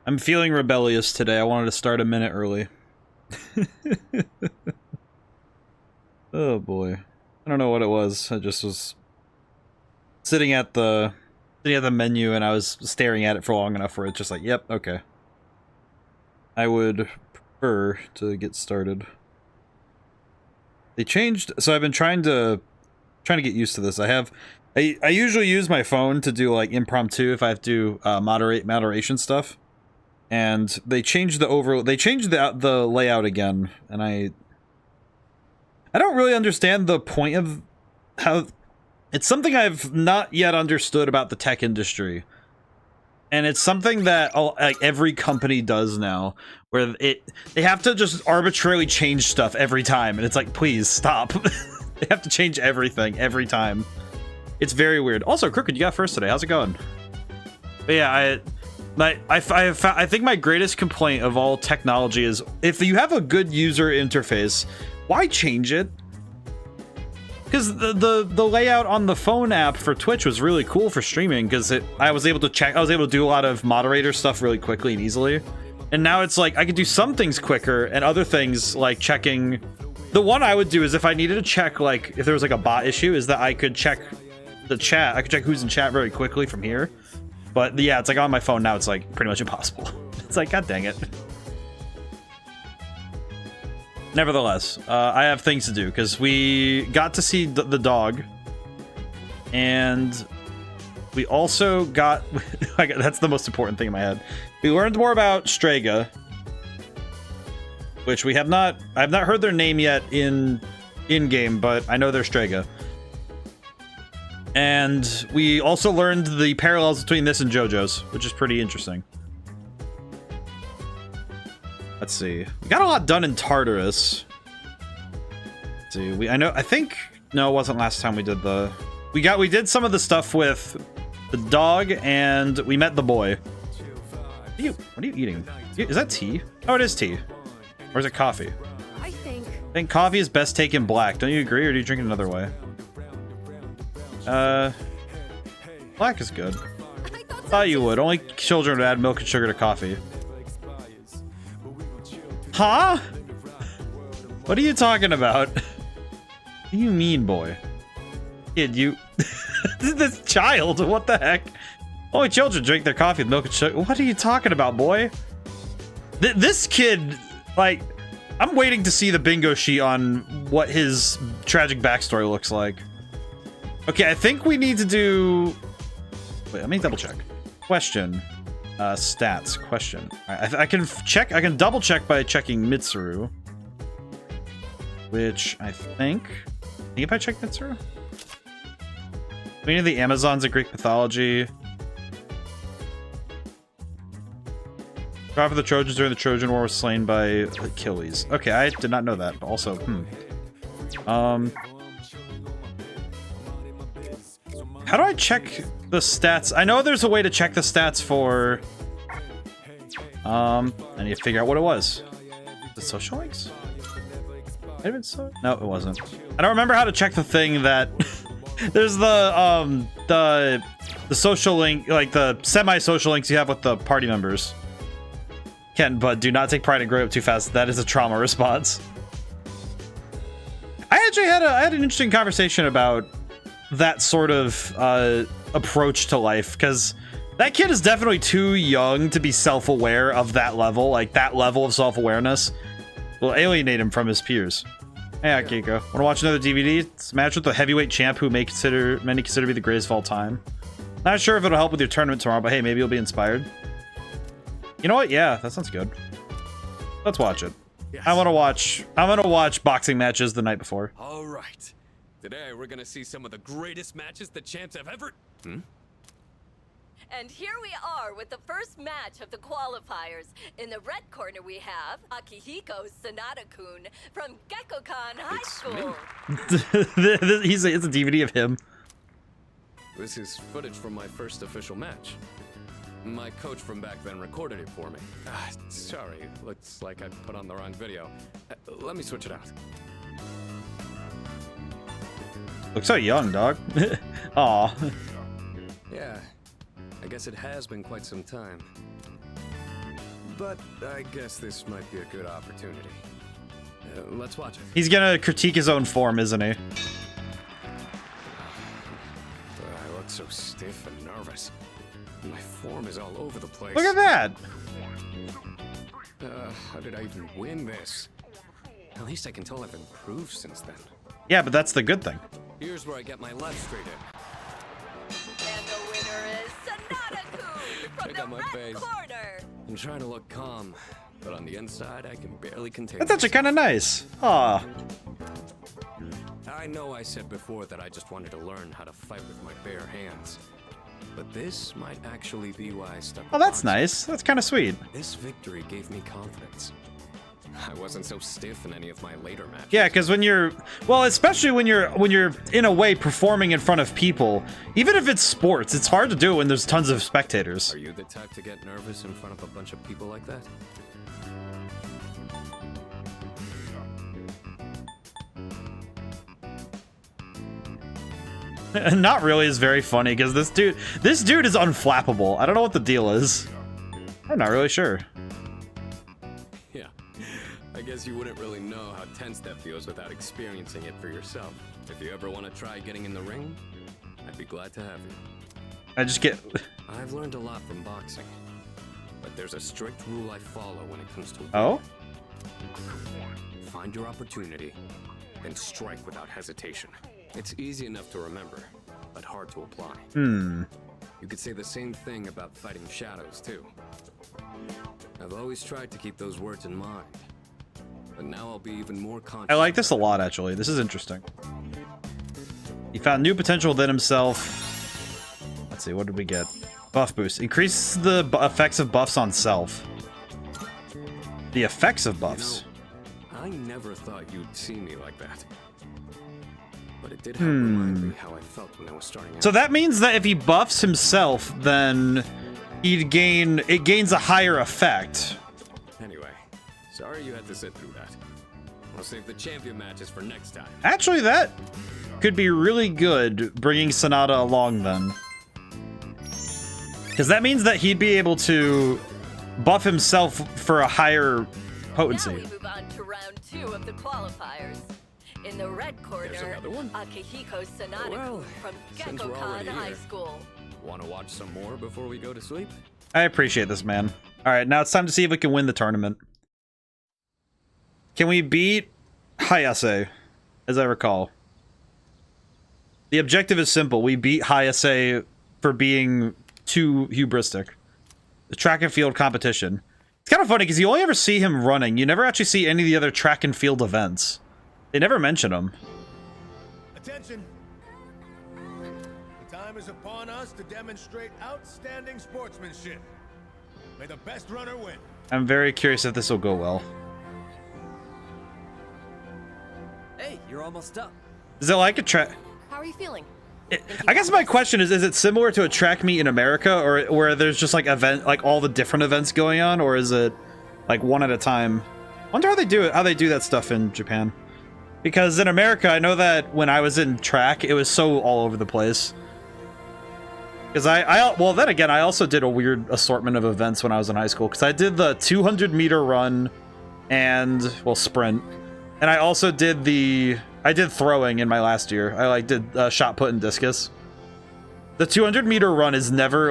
I'm feeling rebellious today. I wanted to start a minute early. Oh boy. I don't know what it was. I just was sitting at the menu and I was staring at it for long enough where it's just like, yep, okay. I would prefer to get started. They changed, so I've been trying to get used to this. I usually use my phone to do like impromptu if I have to moderation stuff. And they changed the layout again, and I don't really understand the point of how it's something I've not yet understood about the tech industry. And it's something that like every company does now, where they have to just arbitrarily change stuff every time, and it's like, please stop. They have to change everything every time. It's very weird. Also, Crooked, you got first today. How's it going? But yeah, I think my greatest complaint of all technology is if you have a good user interface, why change it? Because the layout on the phone app for Twitch was really cool for streaming because I was able to do a lot of moderator stuff really quickly and easily. And now it's like I could do some things quicker and other things like checking. The one I would do is if I needed to check, like if there was like a bot issue, is that I could check the chat. I could check who's in chat very quickly from here. But yeah, it's like on my phone now, it's like pretty much impossible. It's like, god dang it. Nevertheless, I have things to do because we got to see the dog, and we also got that's the most important thing in my head. We learned more about Strega, which I've not heard their name yet in game, but I know they're Strega. And we also learned the parallels between this and JoJo's, which is pretty interesting. Let's see. We got a lot done in Tartarus. Let's see. No, it wasn't last time we did the. We did some of the stuff with the dog, and we met the boy. What are you eating? Is that tea? Oh, it is tea. Or is it coffee? I think coffee is best taken black. Don't you agree, or do you drink it another way? Black is good. Thought you would. Only children would add milk and sugar to coffee. Huh? What are you talking about? What do you mean, boy? Kid, you... This child, what the heck? Only children drink their coffee with milk and sugar. What are you talking about, boy? This kid, like... I'm waiting to see the bingo sheet on what his tragic backstory looks like. Okay, I think we need to do... Wait, let me double check. Question. Stats. Question. Right, I can check. I can double check by checking Mitsuru. Which I think if I check Mitsuru? Queen of the Amazons of Greek mythology. God for the Trojans during the Trojan War was slain by Achilles. Okay, I did not know that. But also, how do I check the stats? I know there's a way to check the stats for... I need to figure out what it was. The social links? No, it wasn't. I don't remember how to check the thing that... There's the social link, like the semi-social links you have with the party members. Ken, but do not take pride in growing up too fast. That is a trauma response. I actually had an interesting conversation about that sort of approach to life, because that kid is definitely too young to be self-aware of that level, like that level of self-awareness will alienate him from his peers. Hey, Akiko, want to watch another DVD? It's a match with the heavyweight champ who many consider to be the greatest of all time. Not sure if it'll help with your tournament tomorrow, but hey, maybe you'll be inspired. You know what? Yeah, that sounds good. Let's watch it. Yes. I'm gonna watch boxing matches the night before. All right. Today we're gonna see some of the greatest matches the champs have ever... And here we are with the first match of the qualifiers. In the red corner we have Akihiko Sanada-kun from Gekkokan High School. It's a DVD of him. This is footage from my first official match. My coach from back then recorded it for me. Sorry, looks like I put on the wrong video. Let me switch it out. Looks so young, dog. Aw. Yeah, I guess it has been quite some time. but I guess this might be a good opportunity. Let's watch it. He's gonna critique his own form, isn't he? I look so stiff and nervous. My form is all over the place. Look at that! How did I even win this? At least I can tell I've improved since then. Yeah, but that's the good thing. Here's where I get my left straight in. And the winner is Sonata-kun from Check the out my red face. corner. I'm trying to look calm, but on the inside, I can barely contain That's actually kind of nice. Aw. I know I said before that I just wanted to learn how to fight with my bare hands. But this might actually be why I stuck with Oh, that's boxing. nice. That's kind of sweet. This victory gave me confidence. I wasn't so stiff in any of my later matches. Yeah, because when you're, well, especially when you're in a way performing in front of people, even if it's sports, it's hard to do it when there's tons of spectators. Are you the type to get nervous in front of a bunch of people like that? Not really is very funny because this dude is unflappable. I don't know what the deal is. I'm not really sure. Yeah. I guess you wouldn't really know how tense that feels without experiencing it for yourself. If you ever want to try getting in the ring, I'd be glad to have you. I just get... I've learned a lot from boxing, but there's a strict rule I follow when it comes to Oh? Find your opportunity, then strike without hesitation. It's easy enough to remember, but hard to apply. You could say the same thing about fighting shadows, too. I've always tried to keep those words in mind, but now I'll be even more conscious. I like this a lot, actually. This is interesting. He found new potential within himself. Let's see, what did we get? Buff boost. Increase the effects of buffs on self. The effects of buffs. You know, I never thought you'd see me like that. But it did help remind me how I felt when I was starting out. So that means that if he buffs himself, then it gains a higher effect. Anyway, sorry you had to sit through that. I'll save the champion matches for next time. Actually, that could be really good, bringing Sonata along then. Because that means that he'd be able to buff himself for a higher potency. Now we move on to round 2 of the qualifiers. In the red corner, another one? Akihiko Sonata Well, from since we're Gekkokan already High here. School. Want to watch some more before we go to sleep? I appreciate this, man. Alright, now it's time to see if we can win the tournament. Can we beat Hayase, as I recall? The objective is simple. We beat Hayase for being too hubristic. The track and field competition. It's kind of funny because you only ever see him running. You never actually see any of the other track and field events. They never mention them. Attention! The time is upon us to demonstrate outstanding sportsmanship. May the best runner win. I'm very curious if this will go well. Hey, you're almost up. Is it like a track? How are you feeling? I guess my question is it similar to a track meet in America, or where there's just like all the different events going on, or is it like one at a time? Wonder how they do it, how they do that stuff in Japan. Because in America, I know that when I was in track, it was so all over the place. Because well, then again, I also did a weird assortment of events when I was in high school. Because I did the 200-meter run and, well, sprint. And I also did I did throwing in my last year. I did shot put and discus. The 200-meter run is never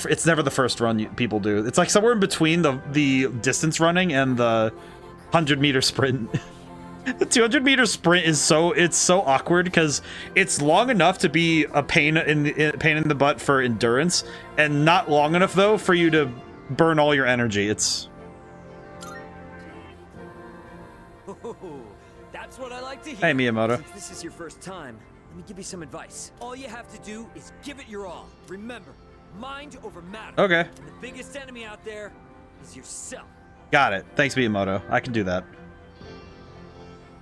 it's never the first run people do. It's like somewhere in between the distance running and the 100-meter sprint. The 200-meter sprint is so awkward because it's long enough to be a pain in the butt for endurance, and not long enough though for you to burn all your energy. It's That's what I like to hear. Hey, Miyamoto. Since this is your first time, let me give you some advice. All you have to do is give it your all. Remember, mind over matter. Okay. And the biggest enemy out there is yourself. Got it. Thanks, Miyamoto. I can do that.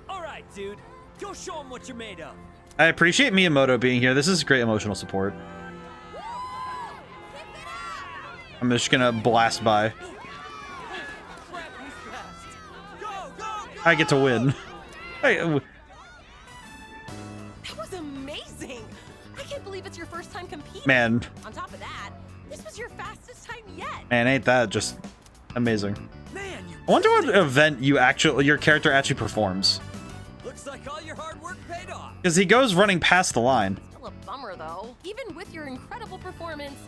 All right, dude. Go show them what you're made of. I appreciate Miyamoto being here. This is great emotional support. I'm just gonna blast by. Crap, he's fast. Go, go, go! I get to win. Hey, That was amazing! I can't believe it's your first time competing. man, On top of that, this was your fastest time yet. ain't that just Amazing. Man, you I wonder what event your character actually performs. looks like all your hard work paid off. Because he goes running past the line. Still a bummer, though. Even with your incredible performance,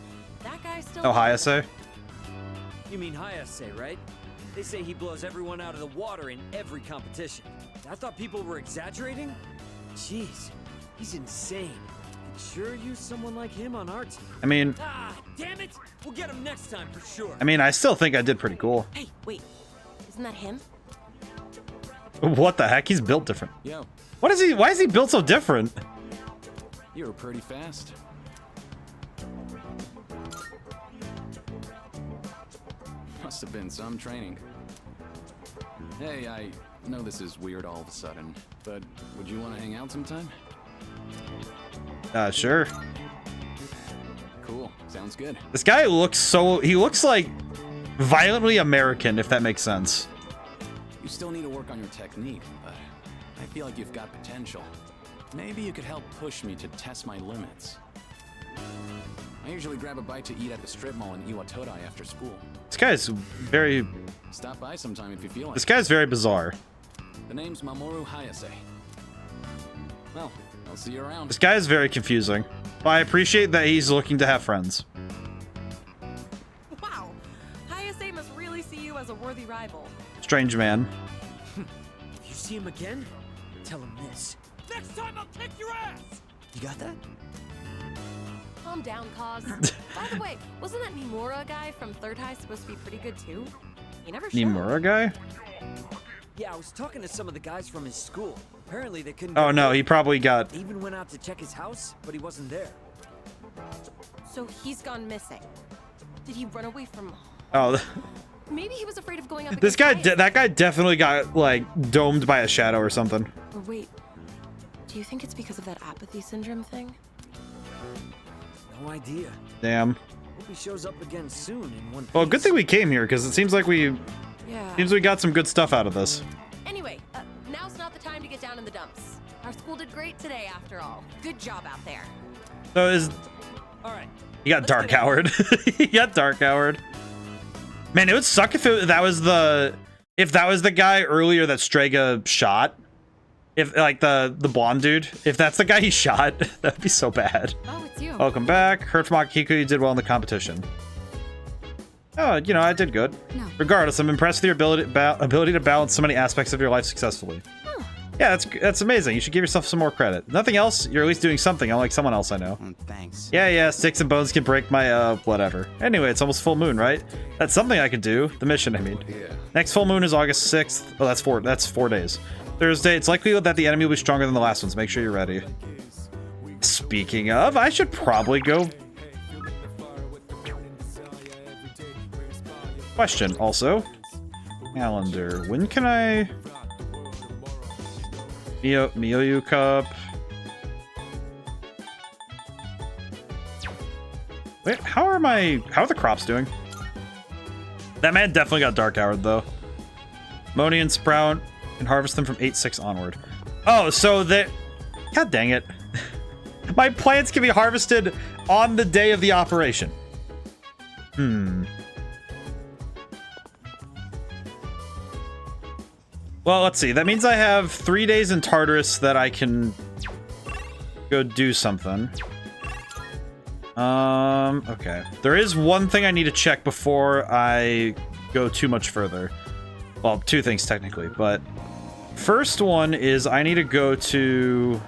that guy still... Oh, Hayase? You mean Hayase, right? They say he blows everyone out of the water in every competition. I thought people were exaggerating. Jeez, he's insane. Could sure use someone like him on our team. I mean... Ah, damn it! We'll get him next time for sure. I mean, I still think I did pretty cool. Hey, wait. Isn't that him? What the heck? He's built different. Yo, What is he? Why is he built so different? you were pretty fast. Must have been some training. Hey, I know this is weird all of a sudden, but would you want to hang out sometime? Sure. Cool, sounds good. This guy looks so... He looks like violently American, if that makes sense. You still need to work on your technique, but I feel like you've got potential. Maybe you could help push me to test my limits. I usually grab a bite to eat at the strip mall in Iwatodai after school. This guy's very... Stop by sometime if you feel like This it. guy's very bizarre. The name's Mamoru Hayase. Well, I'll see you around. This guy is very confusing. But I appreciate that he's looking to have friends. Wow. Hayase must really see you as a worthy rival. Strange man. If you see him again, tell him this. Next time I'll kick your ass! You got that? Calm down, Cause. By the way, wasn't that Nimura guy from Third High supposed to be pretty good too? He never showed. Nimura guy? Yeah, I was talking to some of the guys from his school. Apparently they couldn't Oh get no, hold he of him. probably got... They even went out to check his house, but he wasn't there. So he's gone missing. Did he run away from... Oh, Maybe he was afraid of going up this against guy... Hayase. That guy definitely got, like, domed by a shadow or something. Or wait, do you think it's because of that apathy syndrome thing? No idea. Damn. Hope he shows up again soon in one piece. Well, good thing we came here, because it seems like we... Yeah. Seems we got some good stuff out of this. Anyway, now's not the time to get down in the dumps. Our school did great today, after all. Good job out there. So is... All right. He got Dark Howard. He got Dark Howard. Man, it would suck if that was the... If that was the guy earlier that Strega shot. If, like, the blonde dude. If that's the guy he shot, that'd be so bad. Oh, it's you. Welcome back. Heard from Akihiko you did well in the competition. Oh, you know, I did good. No. Regardless, I'm impressed with your ability to balance so many aspects of your life successfully. Yeah, that's amazing. You should give yourself some more credit. Nothing else, you're at least doing something, unlike someone else I know. Thanks. Yeah, sticks and bones can break my, whatever. Anyway, it's almost full moon, right? That's something I could do. The mission, I mean. Yeah. Next full moon is August 6th. Oh, that's 4 days. Thursday, it's likely that the enemy will be stronger than the last ones. Make sure you're ready. Speaking of, I should probably go... Question, also. Calendar. When can I... Miyoyu Cup. Wait, how are the crops doing? That man definitely got Dark Howard, though. Moni and Sprout can harvest them from 8-6 onward. Oh, so that... God dang it. My plants can be harvested on the day of the operation. Well, let's see. That means I have 3 days in Tartarus that I can go do something. Okay. There is one thing I need to check before I go too much further. Well, 2 things technically, but first one is I need to go to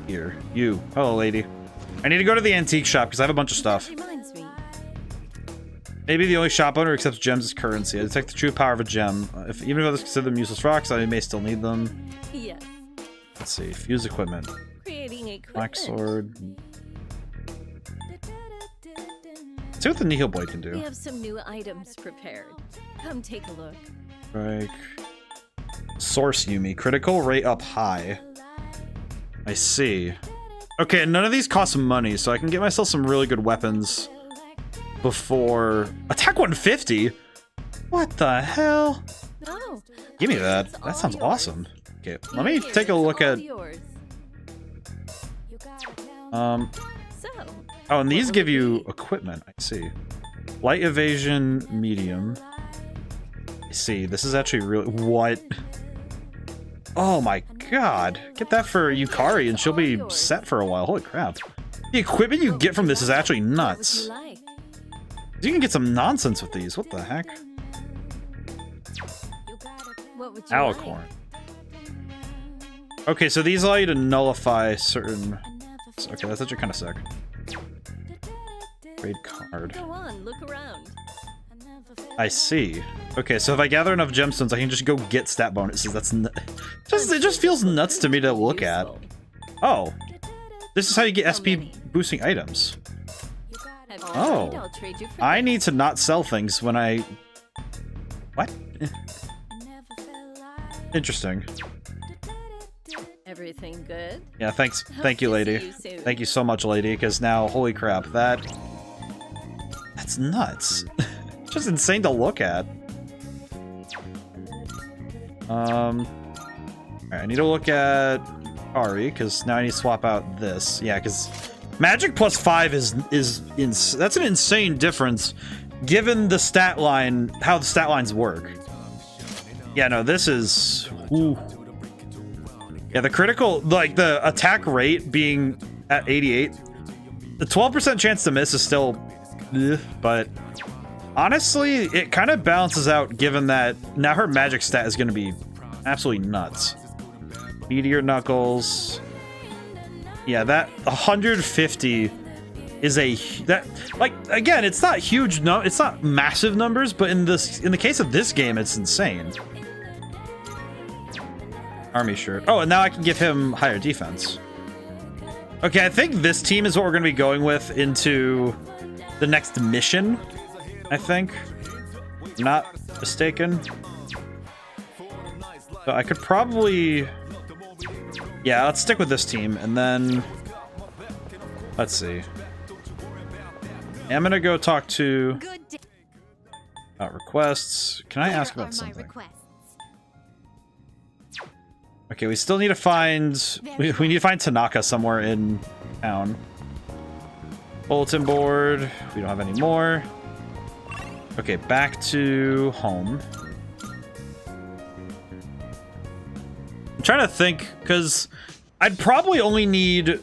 here. You. Hello, lady. I need to go to the antique shop because I have a bunch of stuff. Reminds me. Maybe the only shop owner accepts gems as currency. I detect the true power of a gem. Even if others consider them useless rocks, I may still need them. Yes. Let's see. Fuse equipment. Creating equipment. Black sword. Let's see what the Nihil Boy can We do. have some new items prepared. Come take a look. Strike. Source Yumi. Critical rate up high. I see. Okay, none of these cost money, so I can get myself some really good weapons before... Attack 150? What the hell? No. Give me that. That sounds awesome. Okay, let me take a look at... So, Oh, and these give you equipment. I see. Light evasion, medium. see. This is actually really... What? Oh my god. Get that for Yukari and she'll be set for a while. Holy crap. The equipment you get from this is actually nuts. You can get some nonsense with these. What the heck? Alicorn. Okay, so these allow you to nullify certain... Okay, that's actually kind of sick. Trade card. Go on, look around. I see. Okay, so if I gather enough gemstones, I can just go get stat bonuses. That's it just feels nuts to me to look at. Oh, this is how you get SP boosting items. Oh, I need to not sell things when I... What? Interesting. Everything good? Yeah, thanks. Thank you, lady. Thank you so much, lady, because now, holy crap, that's nuts. Just insane to look at. Alright, I need to look at Ari, because now I need to swap out this. Yeah, because Magic plus 5 that's an insane difference, given the stat line, how the stat lines work. Yeah, no, this is... Ooh. Yeah, the critical, like, the attack rate being at 88, the 12% chance to miss is still... but... Honestly, it kind of balances out given that now her magic stat is going to be absolutely nuts. Meteor Knuckles. Yeah, that 150 is like, again, it's not huge, it's not massive numbers, but in the case of this game, it's insane. Army shirt. Oh, and now I can give him higher defense. Okay, I think this team is what we're going to be going with into the next mission. I think, not mistaken. So I could probably, yeah, let's stick with this team, and then let's see. I'm gonna go talk to requests. Can I ask about something? Okay, we still need to find. We need to find Tanaka somewhere in town. Bulletin board. We don't have any more. Okay, back to home. I'm trying to think, because I'd probably only need...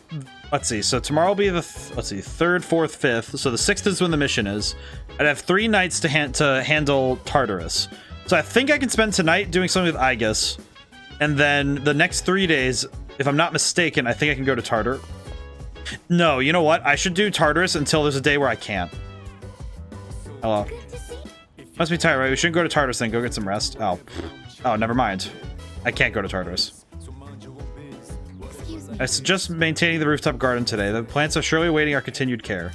Let's see, so tomorrow will be the... let's see, 3rd, 4th, 5th. So the 6th is when the mission is. I'd have 3 nights to handle Tartarus. So I think I can spend tonight doing something with Aegis. And then the next 3 days, if I'm not mistaken, I think I can go to Tartar. No, you know what? I should do Tartarus until there's a day where I can't. Hello. Must be tired, right? We shouldn't go to Tartarus then. Go get some rest. Oh. Oh, never mind. I can't go to Tartarus. I suggest maintaining the rooftop garden today. The plants are surely awaiting our continued care.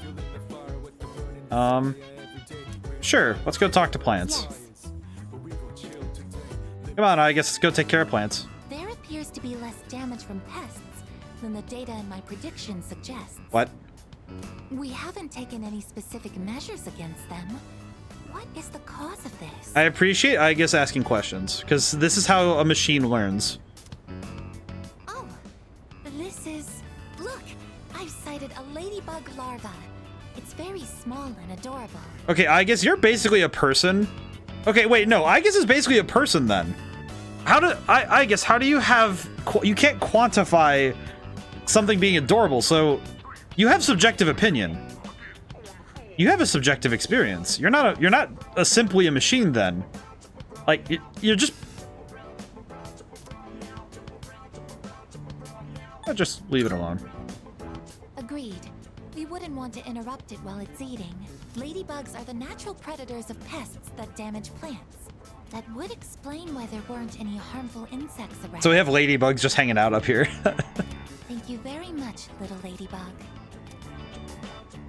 Sure. Let's go talk to plants. Come on, I guess let's go take care of plants. There appears to be less damage from pests than the data in my prediction suggests. What? We haven't taken any specific measures against them. What is the cause of this? I appreciate, I guess, asking questions, because this is how a machine learns. Oh, this is... Look, I've sighted a ladybug larva. It's very small and adorable. Okay, I guess you're basically a person. Okay, wait, no, I guess it's basically a person then. I guess, how do you have... You can't quantify something being adorable, so you have subjective opinion. You have a subjective experience. You're not simply a machine then. Like, you're just... I'll just leave it alone. Agreed. We wouldn't want to interrupt it while it's eating. Ladybugs are the natural predators of pests that damage plants. That would explain why there weren't any harmful insects around. So we have ladybugs just hanging out up here. Thank you very much, little ladybug.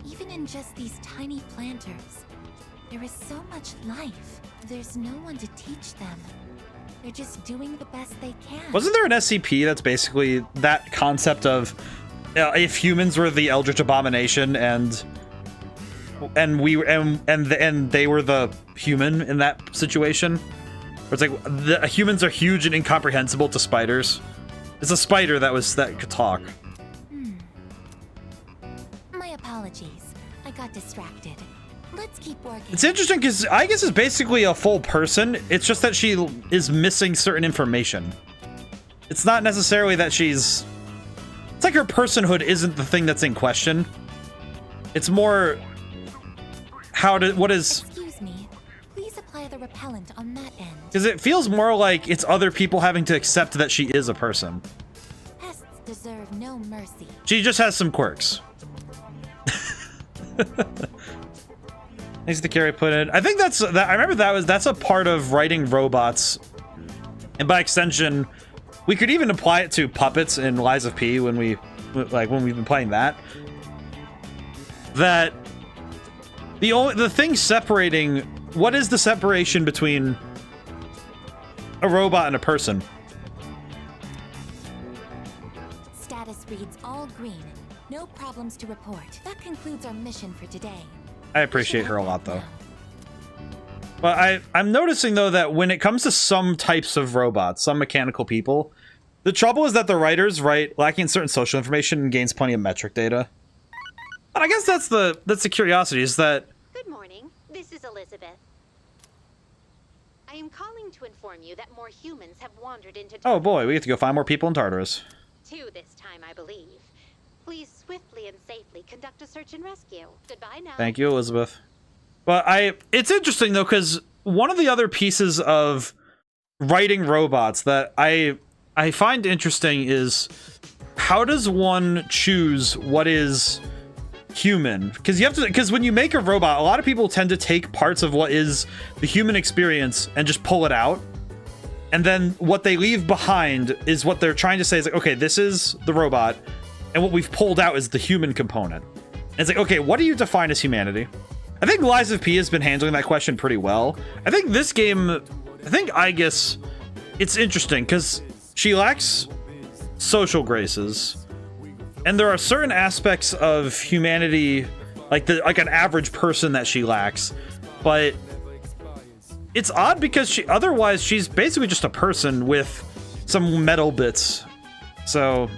Even in just these tiny planters, there is so much life. There's no one to teach them. They're just doing the best they can. Wasn't there an SCP that's basically that concept of if humans were the Eldritch Abomination and they were the human in that situation? Where it's like the humans are huge and incomprehensible to spiders. It's a spider that could talk. My apologies. I got distracted. Let's keep working. It's interesting because I guess is basically a full person. It's just that she is missing certain information. It's not necessarily that she's... It's like her personhood isn't the thing that's in question. It's more... what is... Excuse me. Please apply the repellent on that end. Because it feels more like it's other people having to accept that she is a person. Pests deserve no mercy. She just has some quirks. Thanks to Carrie put in. I think that's I remember that's a part of writing robots, and by extension, we could even apply it to puppets in Lies of P when we've been playing that. That the thing separating, what is the separation between a robot and a person? Status reads all green. No problems to report. That concludes our mission for today. I appreciate her a lot, though. But I'm noticing, though, that when it comes to some types of robots, some mechanical people, the trouble is that the writers write lacking certain social information and gains plenty of metric data. And I guess that's the curiosity, is that... Good morning. This is Elizabeth. I am calling to inform you that more humans have wandered into... Oh boy, we get to go find more people in Tartarus. 2 this time, I believe. Please swiftly and safely conduct a search and rescue. Goodbye now. Thank you, Elizabeth. But it's interesting, though, because one of the other pieces of writing robots that I find interesting is how does one choose what is human? Because when you make a robot, a lot of people tend to take parts of what is the human experience and just pull it out. And then what they leave behind is what they're trying to say is like, okay, this is the robot. And what we've pulled out is the human component. And it's like, okay, what do you define as humanity? I think Lies of P has been handling that question pretty well. I think this game, I guess it's interesting because she lacks social graces. And there are certain aspects of humanity, like an average person that she lacks. But it's odd because otherwise she's basically just a person with some metal bits. So...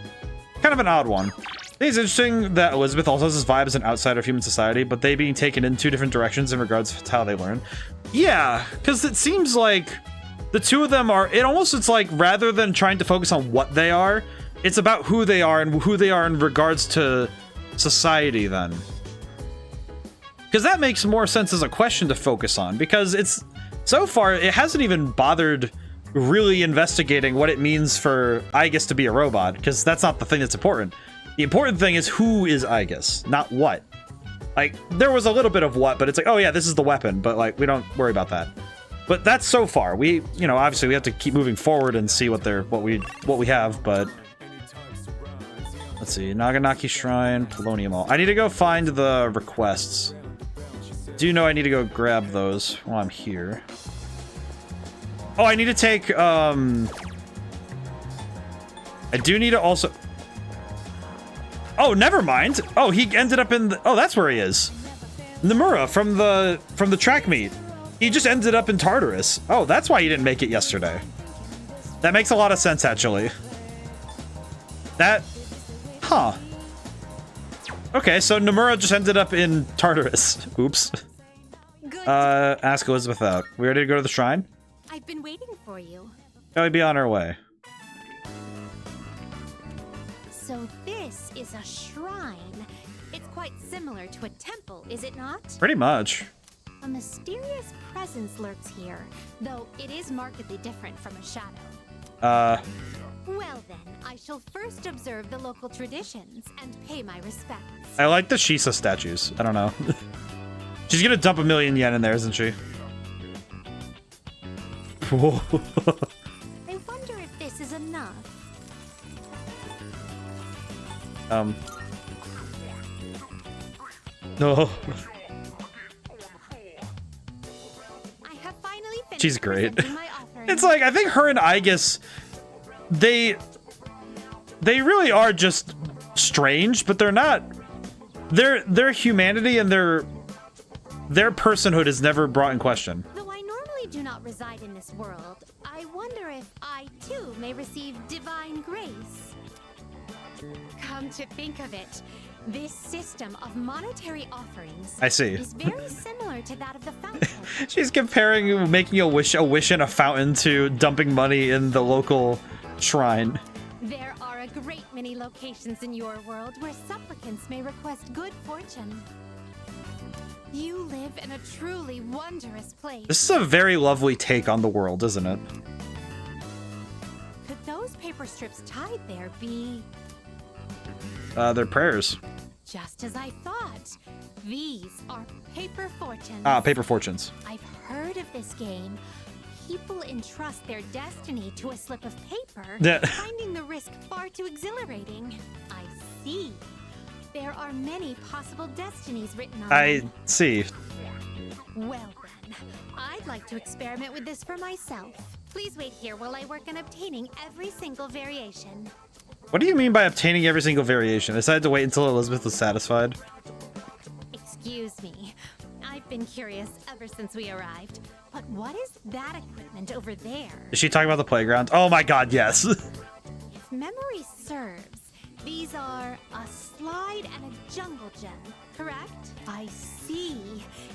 kind of an odd one. I think it's interesting that Elizabeth also has this vibe as an outsider of human society, but they being taken in 2 different directions in regards to how they learn. Yeah, because it seems like the 2 of them are... It's like rather than trying to focus on what they are, it's about who they are and who they are in regards to society then. Because that makes more sense as a question to focus on, because it's... So far, it hasn't even bothered... really investigating what it means for Aegis to be a robot, because that's not the thing that's important. The important thing is who is Aegis, not what. Like, there was a little bit of what, but it's like, oh yeah, this is the weapon, but like, we don't worry about that. But that's so far. We, obviously we have to keep moving forward and see what we have, but... Let's see, Naganaki Shrine, Polonium Hall. I need to go find the requests. Do you know I need to go grab those while I'm here? Oh, I need to take, I do need to also... Oh, never mind. Oh, he ended up in the... Oh, that's where he is. Nomura from the track meet. He just ended up in Tartarus. Oh, that's why he didn't make it yesterday. That makes a lot of sense, actually. Huh. Okay, so Nomura just ended up in Tartarus. Oops. Ask Elizabeth out. We ready to go to the shrine? I've been waiting for you. Shall we be on our way? So this is a shrine. It's quite similar to a temple, is it not? Pretty much. A mysterious presence lurks here, though it is markedly different from a shadow. Well then, I shall first observe the local traditions and pay my respects. I like the Shisa statues. I don't know. She's gonna dump 1,000,000 yen in there, isn't she? I wonder if this is enough. No. I have finally finished. She's great. presenting my offering. It's like, I think her and Aegis, they really are just strange, but they're not. Their humanity and their personhood is never brought in question. Though I normally do not reside in this world, I wonder if I too may receive divine grace. Come to think of it, this system of monetary offerings I see. is very similar to that of the fountain. She's comparing making a wish in a fountain to dumping money in the local shrine. There are a great many locations in your world where supplicants may request good fortune. You live in a truly wondrous place. This is a very lovely take on the world, isn't it? Could those paper strips tied there be... They're prayers. Just as I thought. These are paper fortunes. Ah, paper fortunes. I've heard of this game. People entrust their destiny to a slip of paper, Yeah. finding the risk far too exhilarating. I see. There are many possible destinies written on I them. see. Well then, I'd like to experiment with this for myself. Please wait here while I work on obtaining every single variation. What do you mean by obtaining every single variation? I decided to wait until Elizabeth was satisfied. Excuse me. I've been curious ever since we arrived. But what is that equipment over there? Is she talking about the playground? Oh my god, yes. If memory serves, these are a slide and a jungle gem, correct? I see.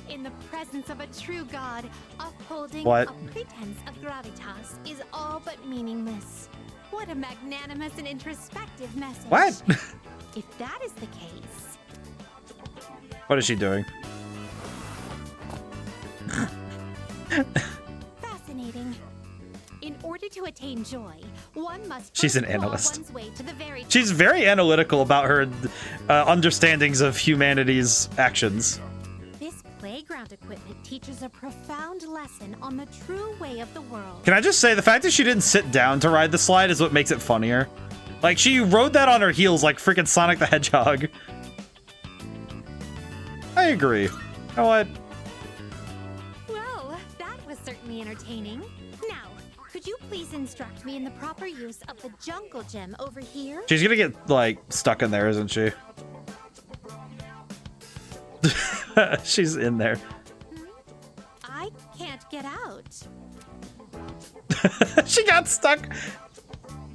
In the presence of a true god, upholding What? a pretense of gravitas is all but meaningless. What a magnanimous and introspective message. What? If that is the case... What is she doing? Fascinating. In order to attain joy, one must She's an first claw analyst. one's way to the very She's very analytical about her understandings of humanity's actions. This playground equipment teaches a profound lesson on the true way of the world. Can I just say, the fact that she didn't sit down to ride the slide is what makes it funnier. Like, she rode that on her heels like freaking Sonic the Hedgehog. I agree. You know what? Well, that was certainly entertaining. Now, could you please instruct me in the proper use of the jungle gem over here? She's gonna get, like, stuck in there, isn't she? She's in there. I can't get out. She got stuck.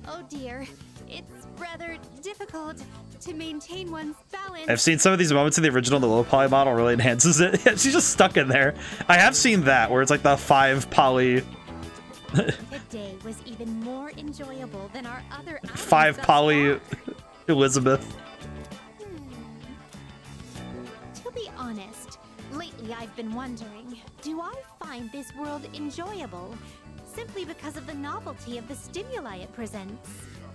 Oh dear, it's rather difficult to maintain one's balance. I've seen some of these moments in the original. The low poly model really enhances it. She's just stuck in there. I have seen that, where it's like the 5 poly... Today was even more enjoyable than our other 5 thus poly far. Elizabeth. To be honest, lately I've been wondering, do I find this world enjoyable simply because of the novelty of the stimuli it presents?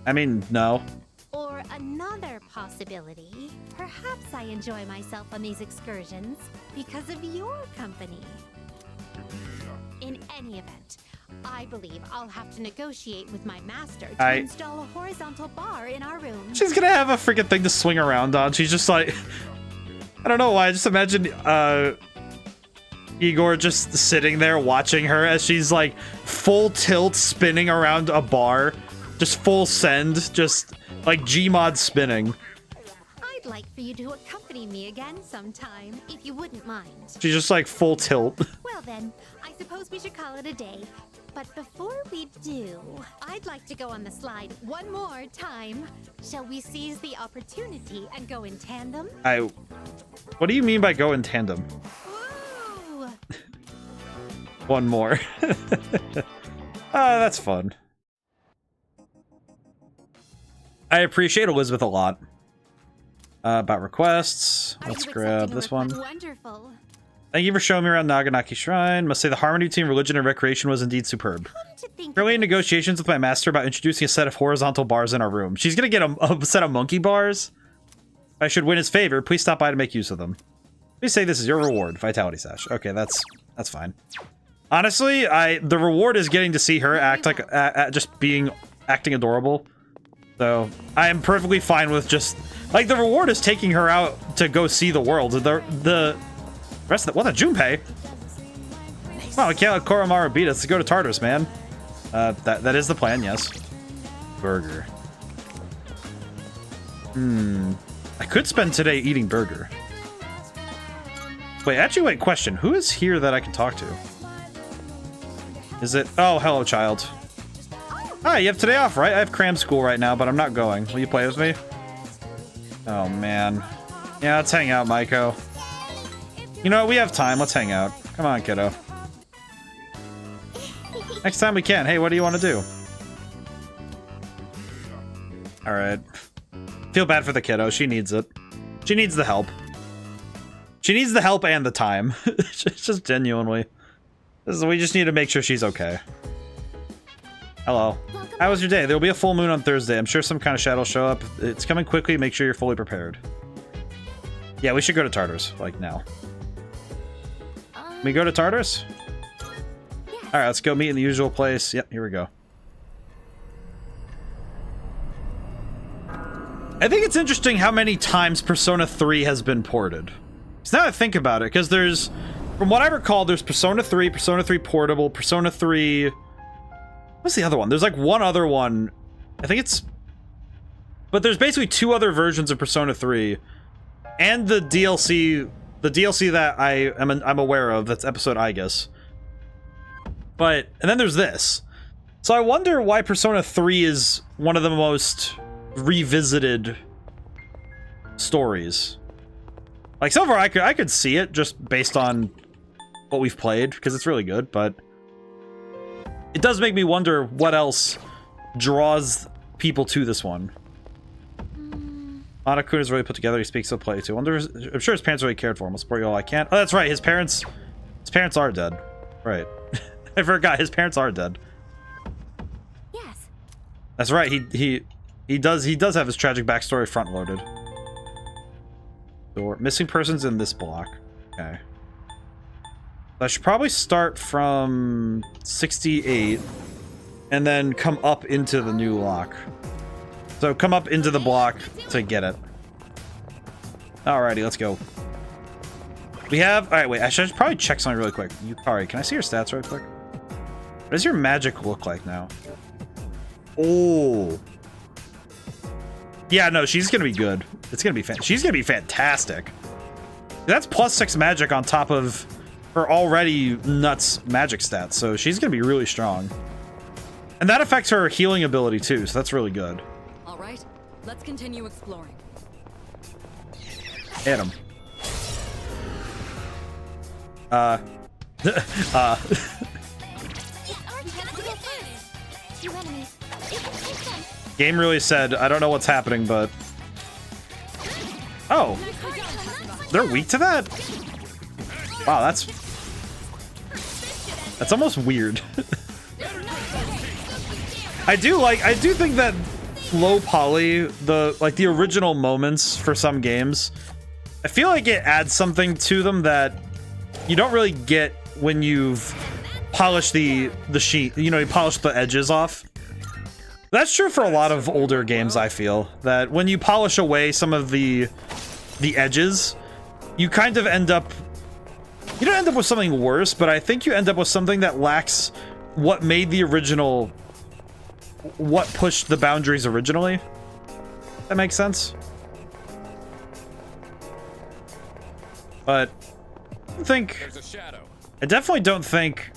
I mean, no. Or another possibility, perhaps I enjoy myself on these excursions because of your company. In any event, I believe I'll have to negotiate with my master to install a horizontal bar in our room. She's gonna have a freaking thing to swing around on. She's just like... I don't know why. I just imagine Igor just sitting there watching her as she's like full tilt spinning around a bar. Just full send. Just like Gmod spinning. I'd like for you to accompany me again sometime, if you wouldn't mind. She's just like full tilt. Well then, I suppose we should call it a day. But before we do, I'd like to go on the slide one more time. Shall we seize the opportunity and go in tandem? What do you mean by go in tandem? Woo! One more. That's fun. I appreciate Elizabeth a lot. About requests. Are Let's you grab accepting a this one. request? Wonderful. Thank you for showing me around Naganaki Shrine. Must say the harmony between religion and recreation was indeed superb. Currently in negotiations with my master about introducing a set of horizontal bars in our room. She's gonna get a set of monkey bars. If I should win his favor, please stop by to make use of them. Please say this is your reward, Vitality Sash. Okay, that's fine. Honestly, the reward is getting to see her act like acting adorable. So I am perfectly fine with just like the reward is taking her out to go see the world. The rest of the, what the Junpei? Come on, we can't let Koromaru beat us. Let's go to Tartarus, man. That is the plan, yes. Burger. I could spend today eating burger. Wait, question. Who is here that I can talk to? Is it... Oh, hello, child. Hi, you have today off, right? I have cram school right now, but I'm not going. Will you play with me? Oh, man. Yeah, let's hang out, Maiko. You know what? We have time. Let's hang out. Come on, kiddo. Next time we can. Hey, what do you want to do? Alright. Feel bad for the kiddo. She needs it. She needs the help. She needs the help and the time. Just genuinely. We just need to make sure she's okay. Hello. How was your day? There will be a full moon on Thursday. I'm sure some kind of shadow will show up. It's coming quickly. Make sure you're fully prepared. Yeah, we should go to Tartarus, like now. Can we go to Tartarus? Alright, let's go meet in the usual place. Yep, here we go. I think it's interesting how many times Persona 3 has been ported. So now I think about it, because there's, from what I recall, there's Persona 3, Persona 3 Portable, Persona 3... What's the other one? There's like one other one. I think it's... But there's basically two other versions of Persona 3. And the DLC that I'm aware of, that's episode I guess. But, and then there's this. So I wonder why Persona 3 is one of the most revisited stories. Like, so far I could see it just based on what we've played, because it's really good, but it does make me wonder what else draws people to this one. Anakun is really put together. He speaks of play too. I'm sure his parents really cared for him. I'll support you all I can. Oh, that's right. His parents are dead. Right. I forgot. His parents are dead. Yes. That's right. He does have his tragic backstory front loaded. So missing persons in this block. Okay. I should probably start from 68 and then come up into the new lock. So come up into the block to get it. Alrighty, let's go. We have... Alright, wait. I should probably check something really quick. Yukari, can I see your stats right quick? What does your magic look like now? Oh. Yeah, no, she's gonna be good. It's gonna be she's gonna be fantastic. That's +6 magic on top of her already nuts magic stats, so she's gonna be really strong. And that affects her healing ability too, so that's really good. All right, let's continue exploring. Hit him. Game really said, I don't know what's happening, but... Oh! They're weak to that? Wow, that's almost weird. I do think that low poly, the original moments for some games, I feel like it adds something to them that you don't really get when you've polished the sheet, you know, you polish the edges off. That's true for a lot of older games, I feel. That when you polish away some of the edges, you kind of end up... You don't end up with something worse, but I think you end up with something that lacks what made the original... What pushed the boundaries originally. That makes sense? But... I definitely don't think...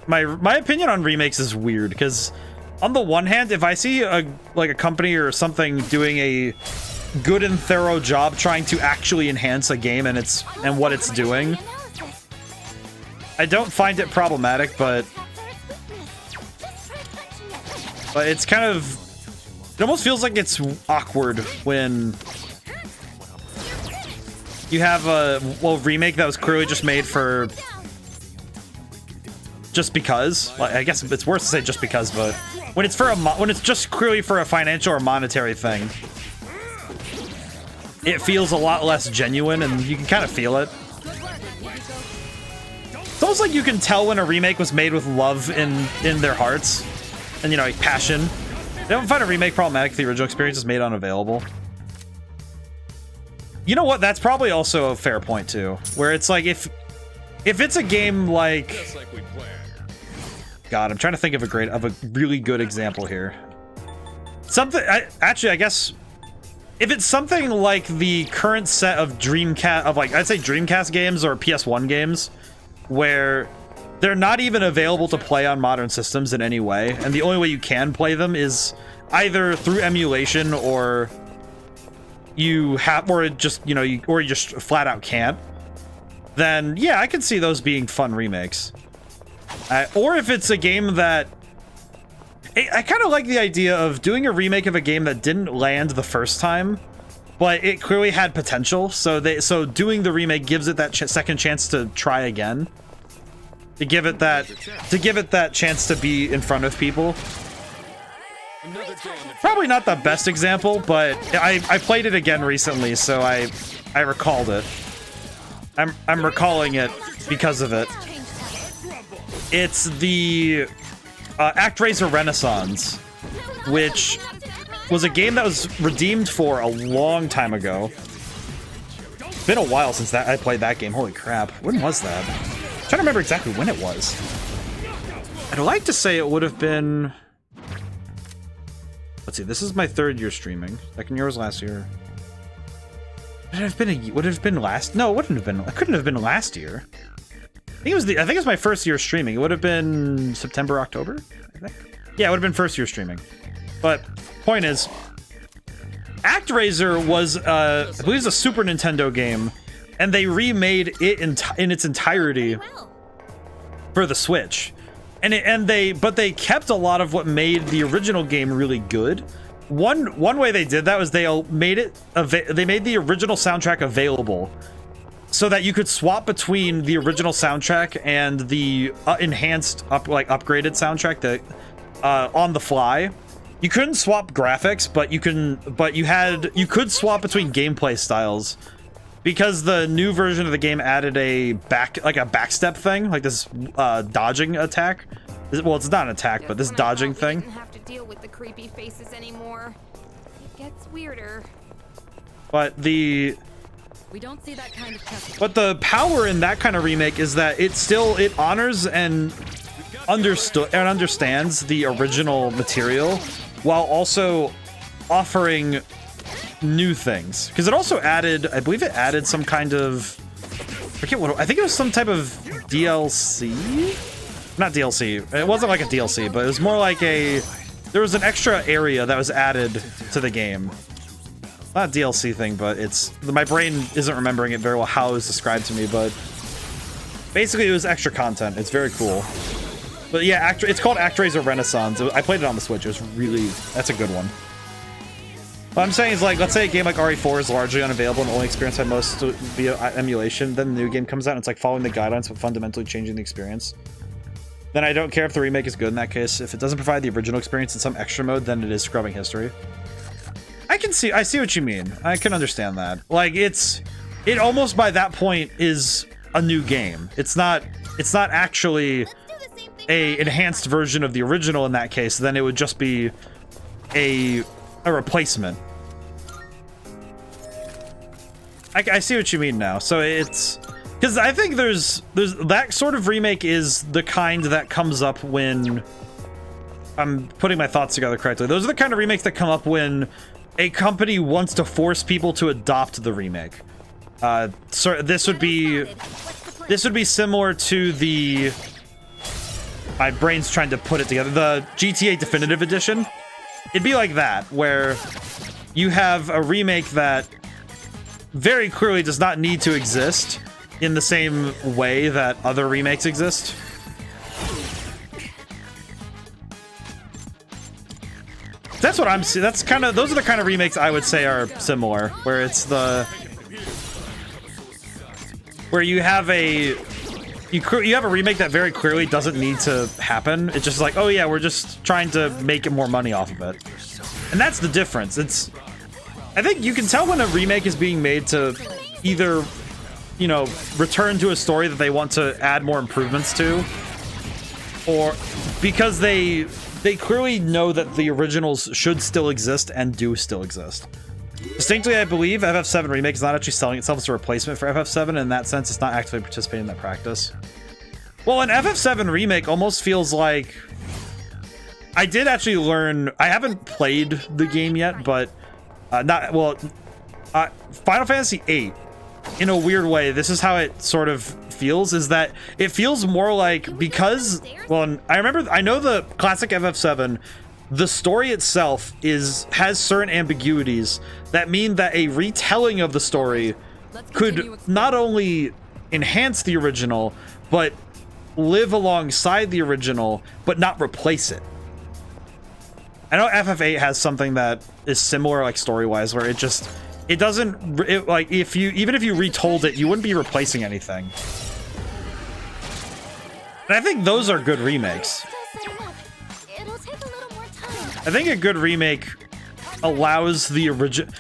My opinion on remakes is weird, because... On the one hand, if I see a company or something doing a good and thorough job trying to actually enhance a game and what it's doing, I don't find it problematic, but it's kind of, it almost feels like it's awkward when you have a remake that was clearly just made for just because. Like, I guess it's worse to say just because, but when it's for when it's just clearly for a financial or monetary thing, it feels a lot less genuine, and you can kind of feel it. It's almost like you can tell when a remake was made with love in their hearts, and, you know, like passion. They don't find a remake problematic if the original experience is made unavailable. You know what? That's probably also a fair point too, where it's like if it's a game like... God, I'm trying to think of a really good example here. Something, I guess, if it's something like the current set of I'd say Dreamcast games or PS1 games, where they're not even available to play on modern systems in any way, and the only way you can play them is either through emulation or, you have, or just, you know, you just flat out can't, then yeah, I can see those being fun remakes. Or if it's a game that I kind of like the idea of doing a remake of a game that didn't land the first time, but it clearly had potential. So doing the remake gives it that second chance to try again, to give it that chance to be in front of people. Probably not the best example, but I played it again recently, so I recalled it. I'm recalling it because of it. It's the ActRaiser Renaissance, which was a game that was redeemed for a long time ago. It's been a while since I played that game. Holy crap. When was that? I'm trying to remember exactly when it was. I'd like to say it would have been... Let's see, this is my 3rd year streaming. 2nd year was last year. Would it have been last? No, it wouldn't have been. It couldn't have been last year. I think it was my 1st year streaming. It would have been September, October, I think. Yeah, it would have been 1st year streaming. But point is, ActRaiser was I believe it's a Super Nintendo game, and they remade it in its entirety for the Switch. But they kept a lot of what made the original game really good. One way they did that was they made the original soundtrack available, so that you could swap between the original soundtrack and the enhanced upgraded soundtrack that on the fly. You couldn't swap graphics, but you could swap between gameplay styles, because the new version of the game added a backstep thing, like this dodging attack. Well, it's not an attack, but this dodging thing. Didn't have to deal with the creepy faces anymore. It gets weirder. But we don't see that kind of testing. But the power in that kind of remake is that it honors and understands the original material, while also offering new things. Because it also added, I believe it added some kind of, I think it was some type of DLC? Not DLC. It wasn't like a DLC, but it was more like there was an extra area that was added to the game. Not a DLC thing, but my brain isn't remembering it very well how it was described to me, but basically it was extra content. It's very cool. But yeah, it's called ActRaiser Renaissance. I played it on the Switch. It was that's a good one. What I'm saying is, like, let's say a game like RE4 is largely unavailable and only experienced by most via emulation, then the new game comes out and it's like following the guidelines but fundamentally changing the experience. Then I don't care if the remake is good in that case. If it doesn't provide the original experience in some extra mode, then it is scrubbing history. I see what you mean. I can understand that. Like, it almost by that point is a new game. It's not actually a enhanced version of the original in that case. Then it would just be a replacement. I see what you mean now. So it's because I think there's that sort of remake is the kind that comes up when I'm putting my thoughts together correctly. Those are the kind of remakes that come up when a company wants to force people to adopt the remake. So this would be similar to the, my brain's trying to put it together, the GTA Definitive Edition. It'd be like that, where you have a remake that very clearly does not need to exist in the same way that other remakes exist. That's what I'm seeing. That's kind of, those are the kind of remakes I would say are similar, where it's where you have a remake that very clearly doesn't need to happen. It's just like, oh yeah, we're just trying to make more money off of it. And that's the difference. I think you can tell when a remake is being made to either, you know, return to a story that they want to add more improvements to, or because they clearly know that the originals should still exist and do still exist. Distinctly, I believe FF7 Remake is not actually selling itself as a replacement for FF7, and in that sense, it's not actively participating in that practice. Well, an FF7 Remake almost feels like... I did actually learn... I haven't played the game yet, but... Final Fantasy VIII, in a weird way, this is how it sort of feels, is that it feels more like, because... Well, I know the classic FF7 the story itself has certain ambiguities that mean that a retelling of the story could not only enhance the original, but live alongside the original, but not replace it. I know FF8 has something that is similar, like story-wise, where it doesn't, like, even if you retold it, you wouldn't be replacing anything. And I think those are good remakes. I think a good remake allows the original...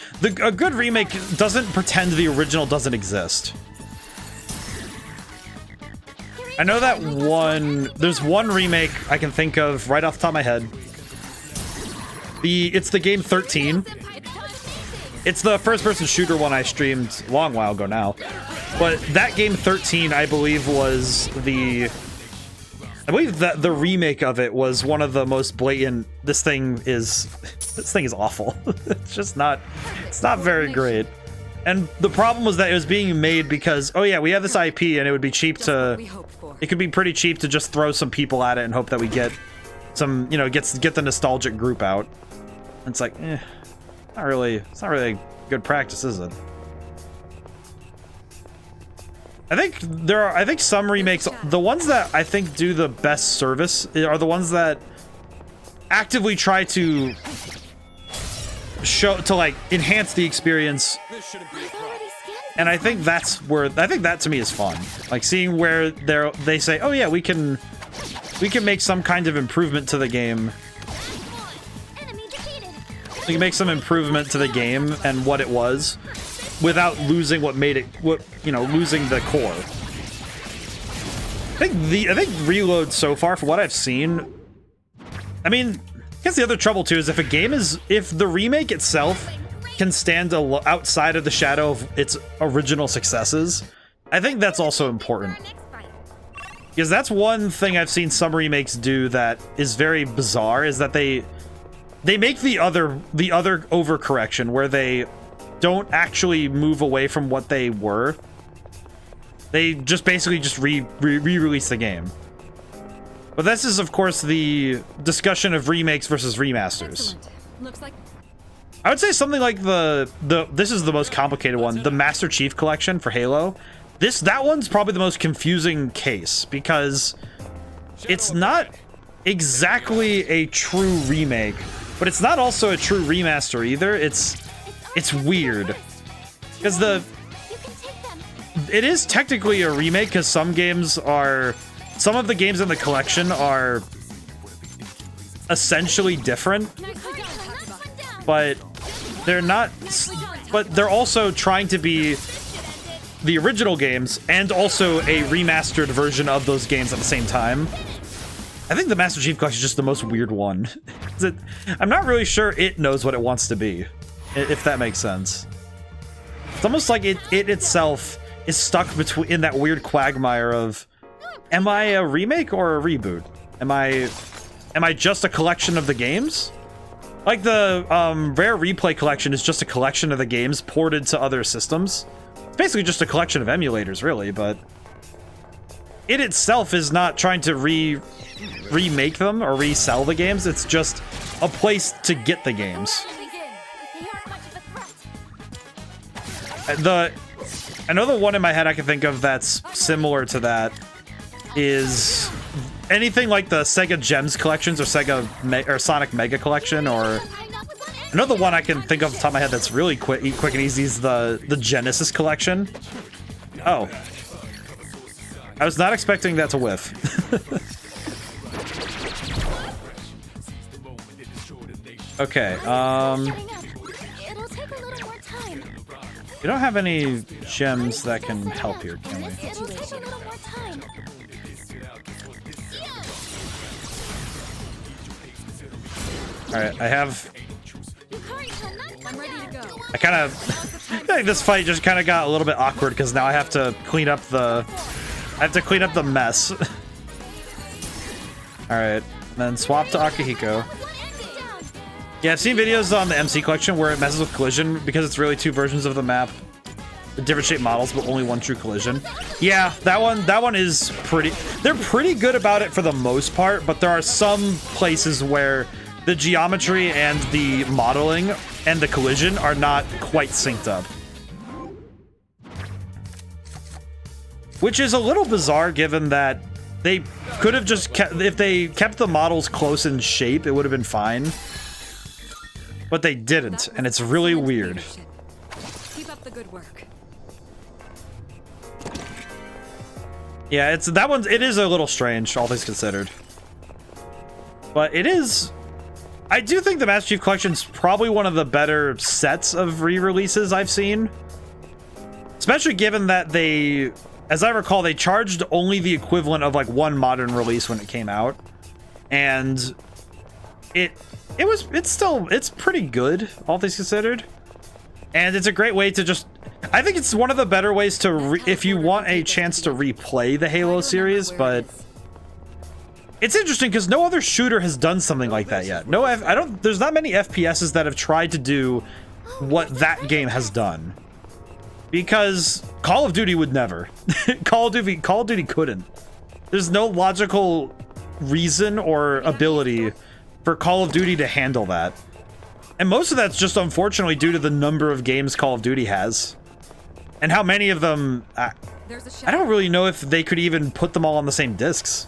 A good remake doesn't pretend the original doesn't exist. I know that there's one remake I can think of right off the top of my head. It's the game 13. It's the first-person shooter one I streamed a long while ago now. But that game 13, I believe, was the... I believe that the remake of it was one of the most blatant. This thing is awful. It's just not. It's not very great. And the problem was that it was being made because, oh yeah, we have this IP and it would be cheap to. It could be pretty cheap to just throw some people at it and hope that we get some, get the nostalgic group out. And it's like, it's not really a good practice, is it? I think some remakes, the ones that I think do the best service are the ones that actively try to like enhance the experience. And I think that to me is fun. Like seeing where they say, "Oh yeah, we can make some kind of improvement to the game." We can make some improvement to the game and what it was, without losing what made it, losing the core. I think Reload so far, for what I've seen, I mean, I guess the other trouble too is if the remake itself can stand outside of the shadow of its original successes, I think that's also important. Because that's one thing I've seen some remakes do that is very bizarre, is that they make the other overcorrection where they don't actually move away from what they were. They just basically just re-release the game. But this is, of course, the discussion of remakes versus remasters. Looks like I would say something like this is the most complicated one, the Master Chief Collection for Halo. That one's probably the most confusing case because it's not exactly a true remake, but it's not also a true remaster either. It's weird because it is technically a remake because some of the games in the collection are essentially different, but they're also trying to be the original games and also a remastered version of those games at the same time. I think the Master Chief Collection is just the most weird one. I'm not really sure it knows what it wants to be, if that makes sense. It's almost like it itself is stuck in that weird quagmire of, am I a remake or a reboot? Am I just a collection of the games? Like the Rare Replay collection is just a collection of the games ported to other systems. It's basically just a collection of emulators, really, but it itself is not trying to remake them or resell the games. It's just a place to get the games. I know the one in my head I can think of that's similar to that is anything like the Sega Gems collections or Sonic Mega collection, or another one I can think of off the top of my head that's really quick and easy is the Genesis collection. Oh. I was not expecting that to whiff. Okay, we don't have any gems that can help here, can we? Alright, I kind of think this fight just kind of got a little bit awkward because now I have to clean up the mess. Alright, then swap to Akihiko. Yeah, I've seen videos on the MC collection where it messes with collision because it's really two versions of the map. Different shaped models, but only one true collision. Yeah, that one is pretty... They're pretty good about it for the most part, but there are some places where the geometry and the modeling and the collision are not quite synced up. Which is a little bizarre given that they could have just kept, if they kept the models close in shape, it would have been fine. But they didn't, and it's really weird. Keep up the good work. Yeah, it is a little strange, all things considered. But it is... I do think the Master Chief Collection's probably one of the better sets of re-releases I've seen. Especially given that they, as I recall, they charged only the equivalent of like one modern release when it came out. And it's pretty good, all things considered. And it's a great way to just... I think it's one of the better ways to, if you want a chance to replay the Halo series, but... It's interesting because no other shooter has done something like that yet. There's not many FPSs that have tried to do what that game has done. Because Call of Duty would never. Call of Duty couldn't. There's no logical reason or ability for Call of Duty to handle that. And most of that's just unfortunately due to the number of games Call of Duty has. And how many of them... I don't really know if they could even put them all on the same discs.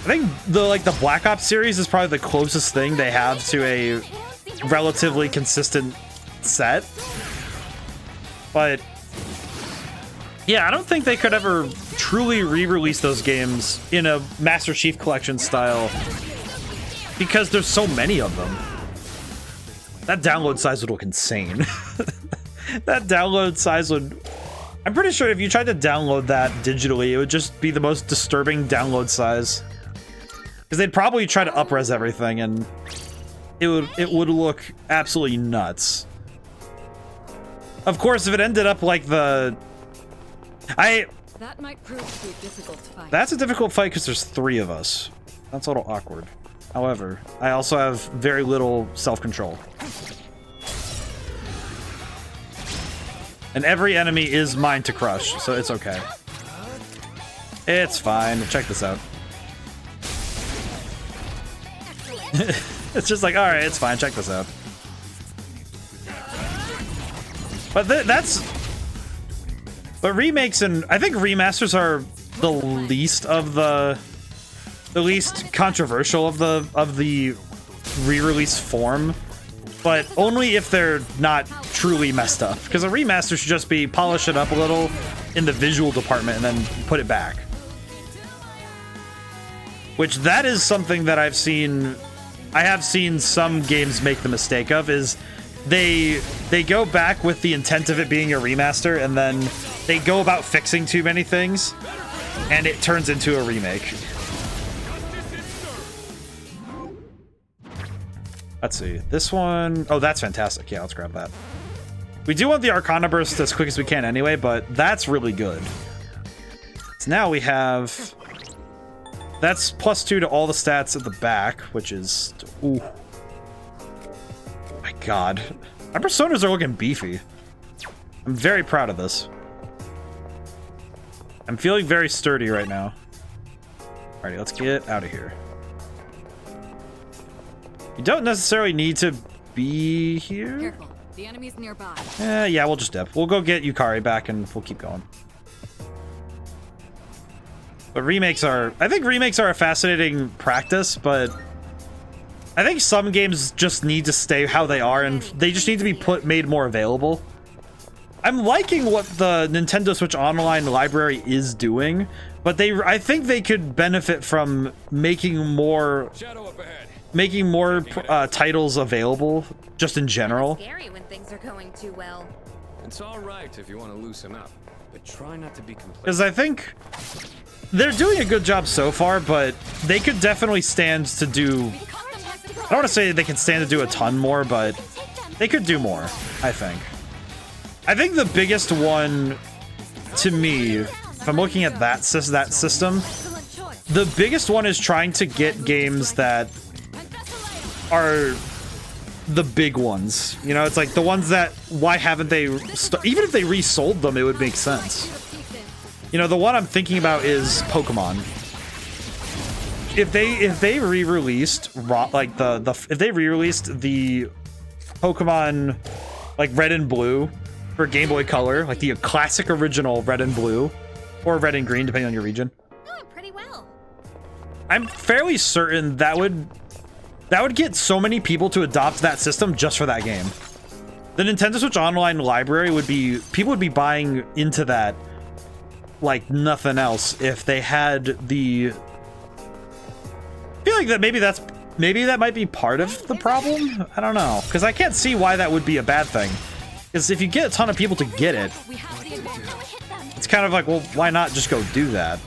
I think the Black Ops series is probably the closest thing they have to a relatively consistent set. But yeah, I don't think they could ever truly re-release those games in a Master Chief Collection style because there's so many of them. That download size would look insane. That download size would... I'm pretty sure if you tried to download that digitally, it would just be the most disturbing download size. Because they'd probably try to up-res everything, and it would look absolutely nuts. Of course, if it ended up like the... That might prove to be a difficult fight. That's a difficult fight because there's 3 of us. That's a little awkward. However, I also have very little self-control. And every enemy is mine to crush, so it's okay. It's fine. Check this out. It's just like, alright, it's fine. Check this out. But But remakes and... I think remasters are the least of the least controversial of the re-release form. But only if they're not truly messed up. Because a remaster should just be polish it up a little in the visual department and then put it back. Which that is something that I've seen... I have seen some games make the mistake of, is they go back with the intent of it being a remaster, and then they go about fixing too many things, and it turns into a remake. Let's see. This one... Oh, that's fantastic. Yeah, let's grab that. We do want the Arcana Burst as quick as we can anyway, but that's really good. So now we have... That's +2 to all the stats at the back, which is... Ooh. My god. My personas are looking beefy. I'm very proud of this. I'm feeling very sturdy right now. Alrighty, let's get out of here. You don't necessarily need to be here. Careful. The enemy's nearby. Yeah, we'll just dip. We'll go get Yukari back and we'll keep going. But remakes are... I think remakes are a fascinating practice, but... I think some games just need to stay how they are, and they just need to be made more available. I'm liking what the Nintendo Switch Online library is doing, but I think they could benefit from making more titles available, just in general. It's scary when things are going too well. It's all right if you want to loosen up, but try not to be complacent. Because I think they're doing a good job so far, but they could definitely stand to do... I don't want to say they can stand to do a ton more, but they could do more, I think. I think the biggest one, to me, if I'm looking at that system, the biggest one is trying to get games that are the big ones. You know, it's like the ones that, why haven't they... even if they resold them, it would make sense. You know, the one I'm thinking about is Pokemon. if they re-released like if they re-released the Pokemon like Red and Blue for Game Boy Color, like the classic original Red and Blue, or Red and Green, depending on your region. Oh, pretty well. I'm fairly certain that would get so many people to adopt that system just for that game. The Nintendo Switch Online library people would be buying into that like nothing else if they had the. I feel like that maybe that might be part of the problem. I don't know, because I can't see why that would be a bad thing. Because if you get a ton of people to get it, it's kind of like, well, why not just go do that?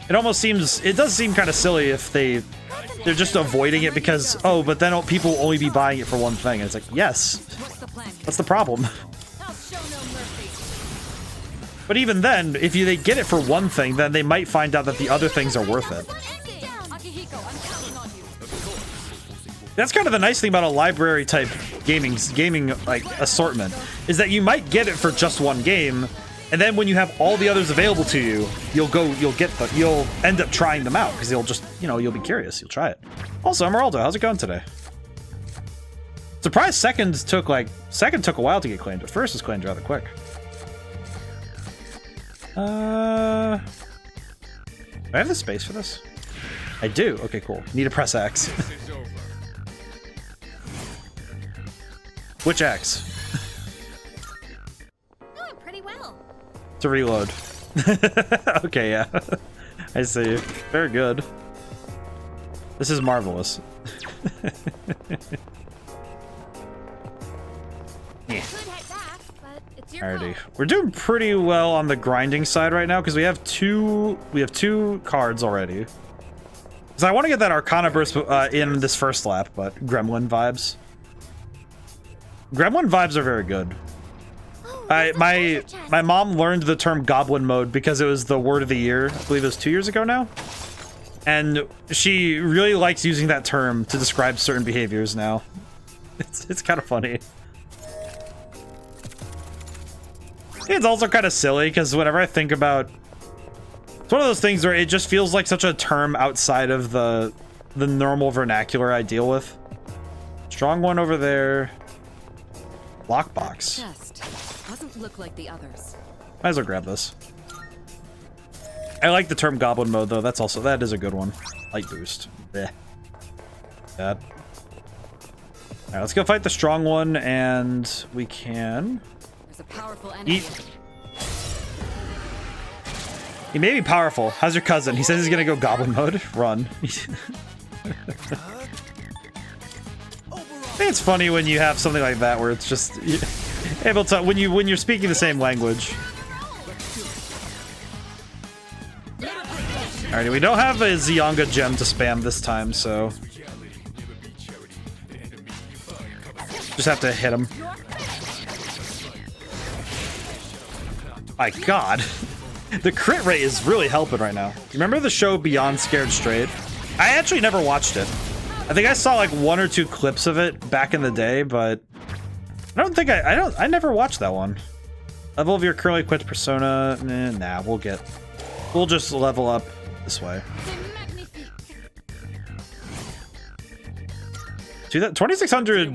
It does seem kind of silly if they're just avoiding it because, oh, but then people will only be buying it for one thing. And it's like, yes, what's the problem? But even then, if they get it for one thing, then they might find out that the other things are worth it. That's kind of the nice thing about a library type gaming like assortment, is that you might get it for just one game, and then when you have all the others available to you, you'll end up trying them out because you'll just, you'll be curious, you'll try it. Also, Emeraldo, how's it going today? Surprised second took a while to get claimed, but first was claimed rather quick. Do I have the space for this? I do. Okay, cool. Need to press X. Which X? Oh, pretty well. To reload. Okay, yeah. I see. Very good. This is marvelous. Yeah. Alrighty. We're doing pretty well on the grinding side right now because we have two cards already. So I want to get that Arcana Burst in this first lap, but Gremlin vibes. Gremlin vibes are very good. My mom learned the term Goblin Mode because it was the word of the year. I believe it was 2 years ago now. And she really likes using that term to describe certain behaviors now. It's kind of funny. It's also kind of silly because whenever I think about, it's one of those things where it just feels like such a term outside of the normal vernacular I deal with. Strong one over there. Lockbox. Doesn't look like the others. Might as well grab this. I like the term Goblin Mode though. That is a good one. Light boost. Bleh. Bad. All right, let's go fight the strong one, and we can. There's a powerful enemy. He may be powerful. How's your cousin? He says he's gonna go Goblin Mode. Run. I think it's funny when you have something like that where it's just able to when you're speaking the same language. Alrighty, we don't have a Zionga gem to spam this time, so just have to hit him. My God, the crit rate is really helping right now. Remember the show Beyond Scared Straight? I actually never watched it. I think I saw like 1 or 2 clips of it back in the day, but I don't think I never watched that one. Level of your currently equipped persona. Nah, we'll just level up this way. 2600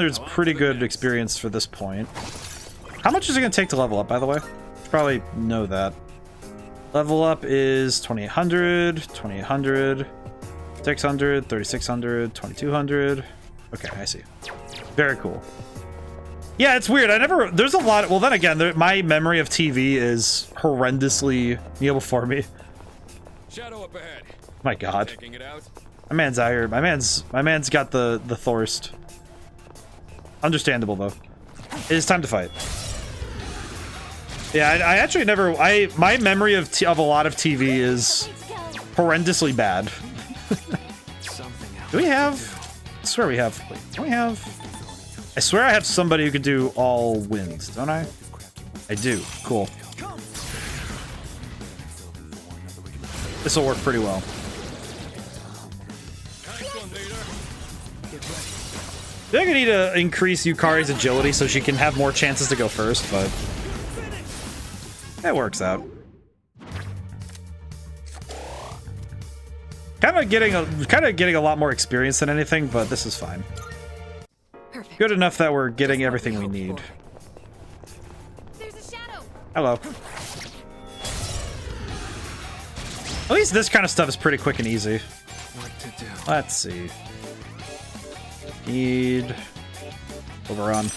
is pretty good experience for this point. How much is it gonna take to level up, by the way? Should probably know that. Level up is 2800, 2800. 600, 3600, 2200. Okay, I see. Very cool. Yeah, it's weird. There's a lot. Well, then again, my memory of TV is horrendously kneel before me. Shadow up ahead. My God. Taking it out. My man's out here. My man's got the thirst. Understandable though. It is time to fight. Yeah, I actually never. My memory of a lot of TV is horrendously bad. Do we have? I swear we have. Wait, do we have? I swear I have somebody who can do all winds, don't I? I do. Cool. This will work pretty well. I think I need to increase Yukari's agility so she can have more chances to go first, but that works out. Kind of getting a lot more experience than anything, but this is fine. Perfect. Good enough that we're getting everything we need. There's a shadow. Hello. At least this kind of stuff is pretty quick and easy. What to do? Let's see. Need Oberon.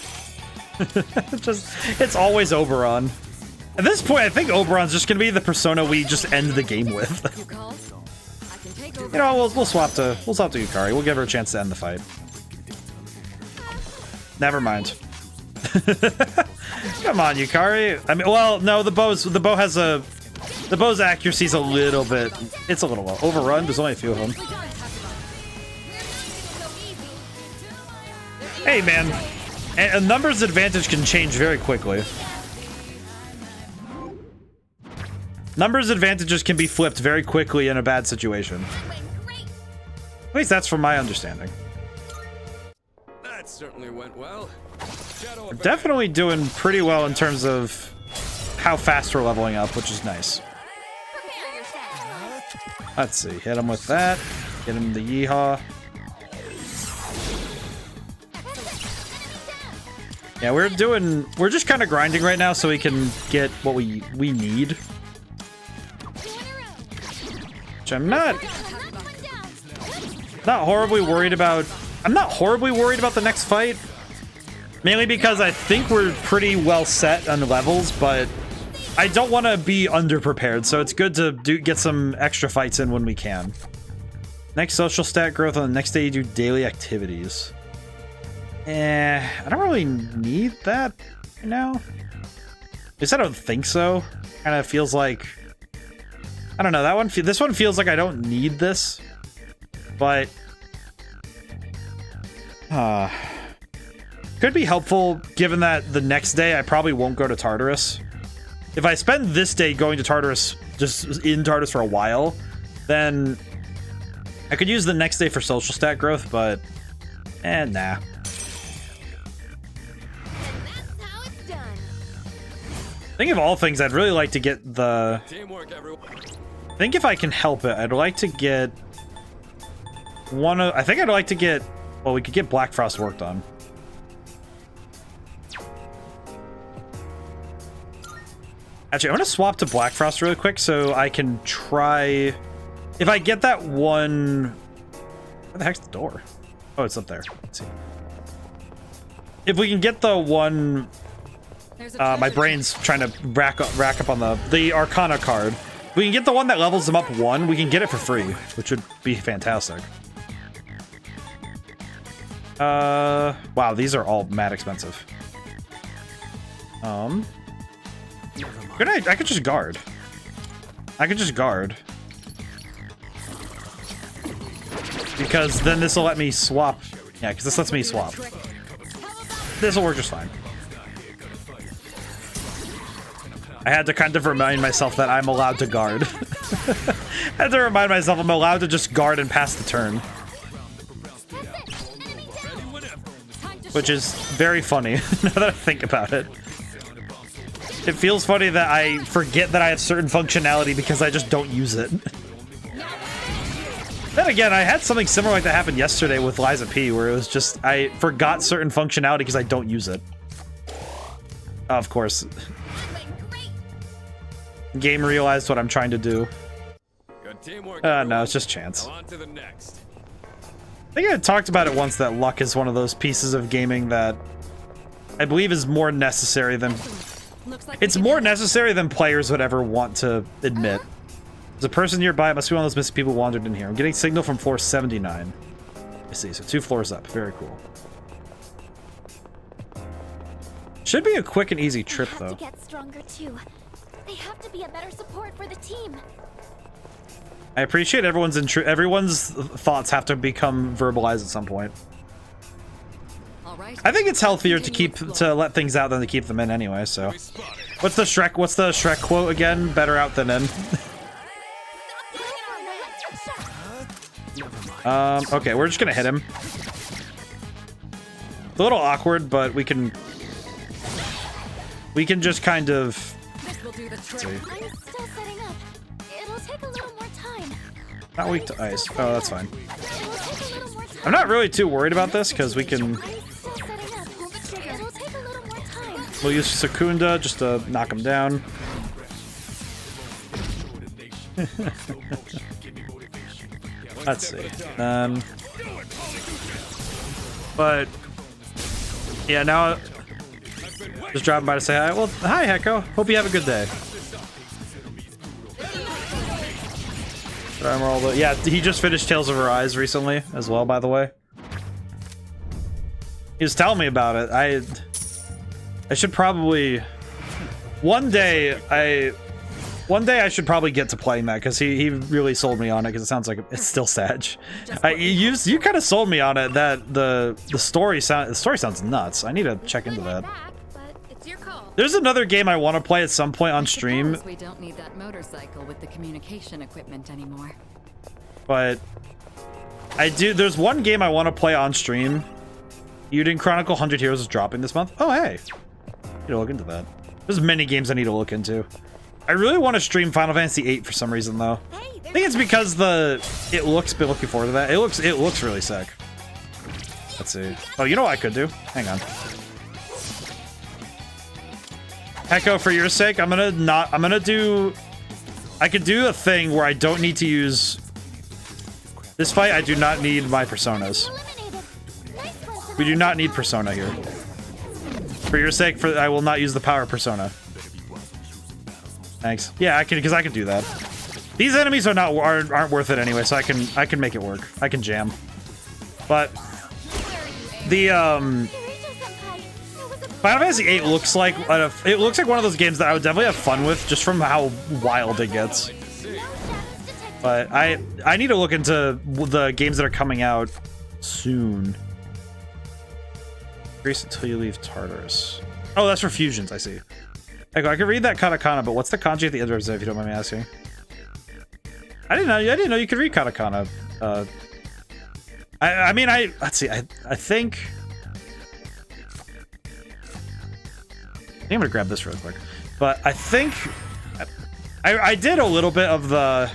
It's always Oberon. At this point, I think Oberon's just gonna be the persona we just end the game with. Who calls? I can take over. You know, we'll swap to Yukari. We'll give her a chance to end the fight. Never mind. Come on, Yukari. I mean, well, no, the bow's accuracy's a little bit. It's a little low. Overrun. There's only a few of them. Hey, man. A numbers advantage can change very quickly. Numbers advantages can be flipped very quickly in a bad situation. At least that's from my understanding. That certainly went well. Shadow We're definitely doing pretty well in terms of how fast we're leveling up, which is nice. Let's see. Hit him with that. Get him the yeehaw. Yeah, we're just kind of grinding right now so we can get what we need. Which I'm not horribly worried about. I'm not horribly worried about the next fight. Mainly because I think we're pretty well set on the levels, but I don't want to be underprepared, so it's good to get some extra fights in when we can. Next social stat growth on the next day you do daily activities. I don't really need that right now. At least I don't think so. Kind of feels like, I don't know, this one feels like I don't need this, but could be helpful given that the next day I probably won't go to Tartarus. If I spend this day going to Tartarus, just in Tartarus for a while, then I could use the next day for social stat growth, but nah. I think of all things, I'd really like to get the... Teamwork, everyone. I think if I can help it, I'd like to get one of... I think I'd like to get... Well, we could get Black Frost worked on. Actually, I'm going to swap to Black Frost really quick so I can try... If I get that one... Where the heck's the door? Oh, it's up there. Let's see. If we can get the one... my brain's trying to rack up on the Arcana card. If we can get the one that levels them up 1, we can get it for free, which would be fantastic. Wow, these are all mad expensive. I could just guard. Because then this will let me swap. Yeah, because this lets me swap. This will work just fine. I had to kind of remind myself that I'm allowed to guard. I had to remind myself I'm allowed to just guard and pass the turn. Which is very funny, now that I think about it. It feels funny that I forget that I have certain functionality because I just don't use it. Then again, I had something similar like that happen yesterday with Liza P, where it was just, I forgot certain functionality because I don't use it. Of course. Game realized what I'm trying to do. Good teamwork, No, it's just chance. On to the next. I think I talked about it once that luck is one of those pieces of gaming that I believe is more necessary than... It's more necessary than players would ever want to admit. There's a person nearby. It must be one of those missing people who wandered in here. I'm getting signal from floor 79. I see, so 2 floors up. Very cool. Should be a quick and easy trip, though. They have to get stronger, too. They have to be a better support for the team. I appreciate everyone's thoughts have to become verbalized at some point. I think it's healthier to let things out than to keep them in anyway, so. What's the Shrek quote again? Better out than in. Okay, we're just gonna hit him. It's a little awkward, but we can just kind of... I'm still setting up. It'll take a little more time. Not weak to ice. Oh, that's fine. I'm not really too worried about this because we can. We'll use Secunda just to knock him down. Let's see. But yeah, now just dropping by to say hi. Well, hi, Hecko. Hope you have a good day. Yeah, he just finished Tales of Arise recently as well, by the way. He was telling me about it. I should probably one day I should probably get to playing that because he really sold me on it because it sounds like it's still Sag. You kind of sold me on it that the story sounds nuts. I need to check into that. There's another game I want to play at some point on stream. We don't need that motorcycle with the communication equipment anymore. But there's one game I want to play on stream. Uden Chronicle 100 Heroes is dropping this month. Oh, hey. Need to look into that. There's many games I need to look into. I really want to stream Final Fantasy VIII for some reason, though. I think it's because it looks. Been looking forward to that. It looks really sick. Let's see. Oh, you know what I could do? Hang on. Hecko, for your sake, I could do a thing where I don't need to use this fight. I do not need my personas. We do not need persona here. For your sake, I will not use the power persona. Thanks. Yeah, I can, because I can do that. These enemies aren't worth it anyway, so I can make it work. I can jam. But the Final Fantasy VIII looks like one of those games that I would definitely have fun with, just from how wild it gets. But I need to look into the games that are coming out soon. Increase until you leave Tartarus. Oh, that's for fusions. I see. I can read that katakana, but what's the kanji at the end of it, if you don't mind me asking? I didn't know you could read katakana. Let's see. I think I'm gonna grab this real quick. But I think I did a little bit of the.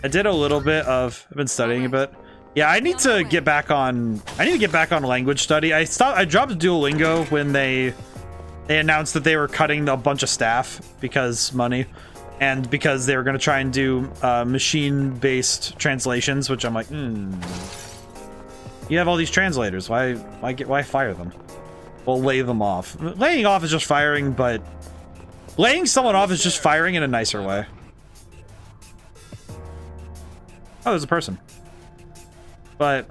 I've been studying a bit. Yeah, I need to get back on. Language study. I dropped Duolingo when they announced that they were cutting a bunch of staff because money, and because they were going to try and do machine-based translations, which I'm like, you have all these translators. Why fire them? Well, lay them off. Laying off is just firing, but laying someone off is just firing in a nicer way. Oh, there's a person. But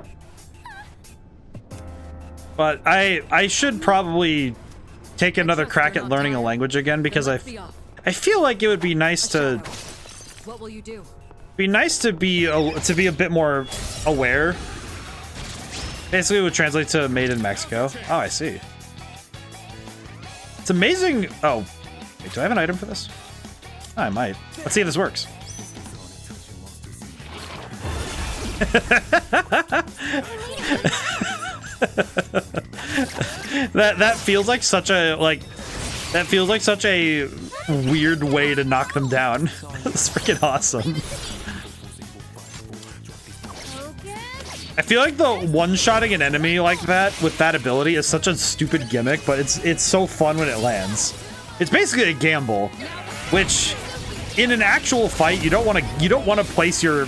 I should probably take another crack at learning a language again, because I feel like it would be nice to What will you do? be a bit more aware. Basically, it would translate to made in Mexico. Oh, I see. It's amazing. Oh, wait, do I have an item for this? Oh, I might. Let's see if this works. that feels like such a weird way to knock them down. It's freaking awesome. I feel like the one-shotting an enemy like that with that ability is such a stupid gimmick, but it's so fun when it lands. It's basically a gamble, which in an actual fight you don't want to place you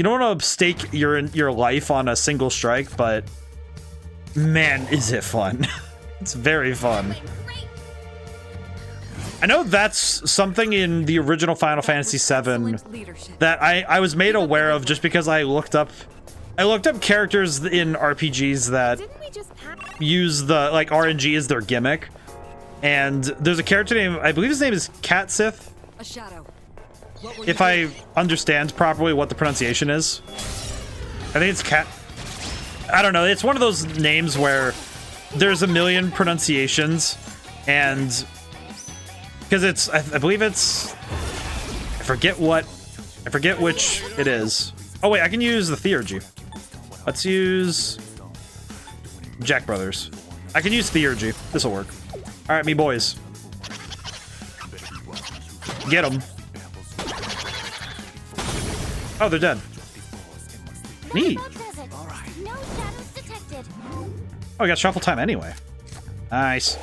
don't want to stake your life on a single strike, but man, is it fun. It's very fun. I know that's something in the original Final Fantasy VII that I was made aware of just because I looked up characters in RPGs that use the RNG as their gimmick. And there's a character named, I believe his name is Catsith. A shadow. If I understand properly what the pronunciation is. I think it's Cat. I don't know. It's one of those names where there's a million pronunciations, and because it's, I believe it's, I forget which it is. Oh wait, I can use the Theurgy. Let's use Jack Brothers. I can use Theurgy. This will work. All right, me boys. Get them. Oh, they're dead. Neat. No shadows detected. Oh, we got shuffle time anyway. Nice.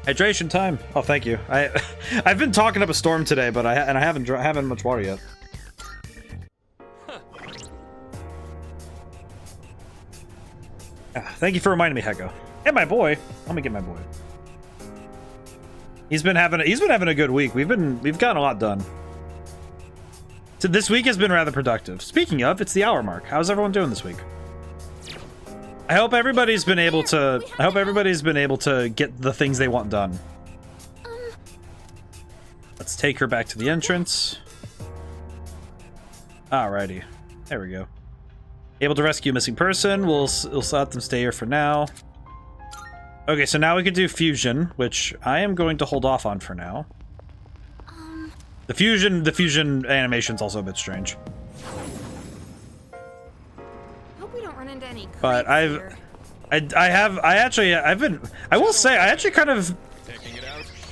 Hydration time. Oh, thank you. I've been talking up a storm today, but I haven't much water yet. Thank you for reminding me, Heko. And my boy. Let me get my boy. He's been having a good week. We've gotten a lot done. So this week has been rather productive. Speaking of, it's the hour mark. How's everyone doing this week? I hope everybody's been able to get the things they want done. Let's take her back to the entrance. Alrighty. There we go. Able to rescue a missing person. We'll let them stay here for now. Okay, so now we can do fusion, which I am going to hold off on for now. The fusion animation's also a bit strange. Hope we don't run into any. But I will say I actually kind of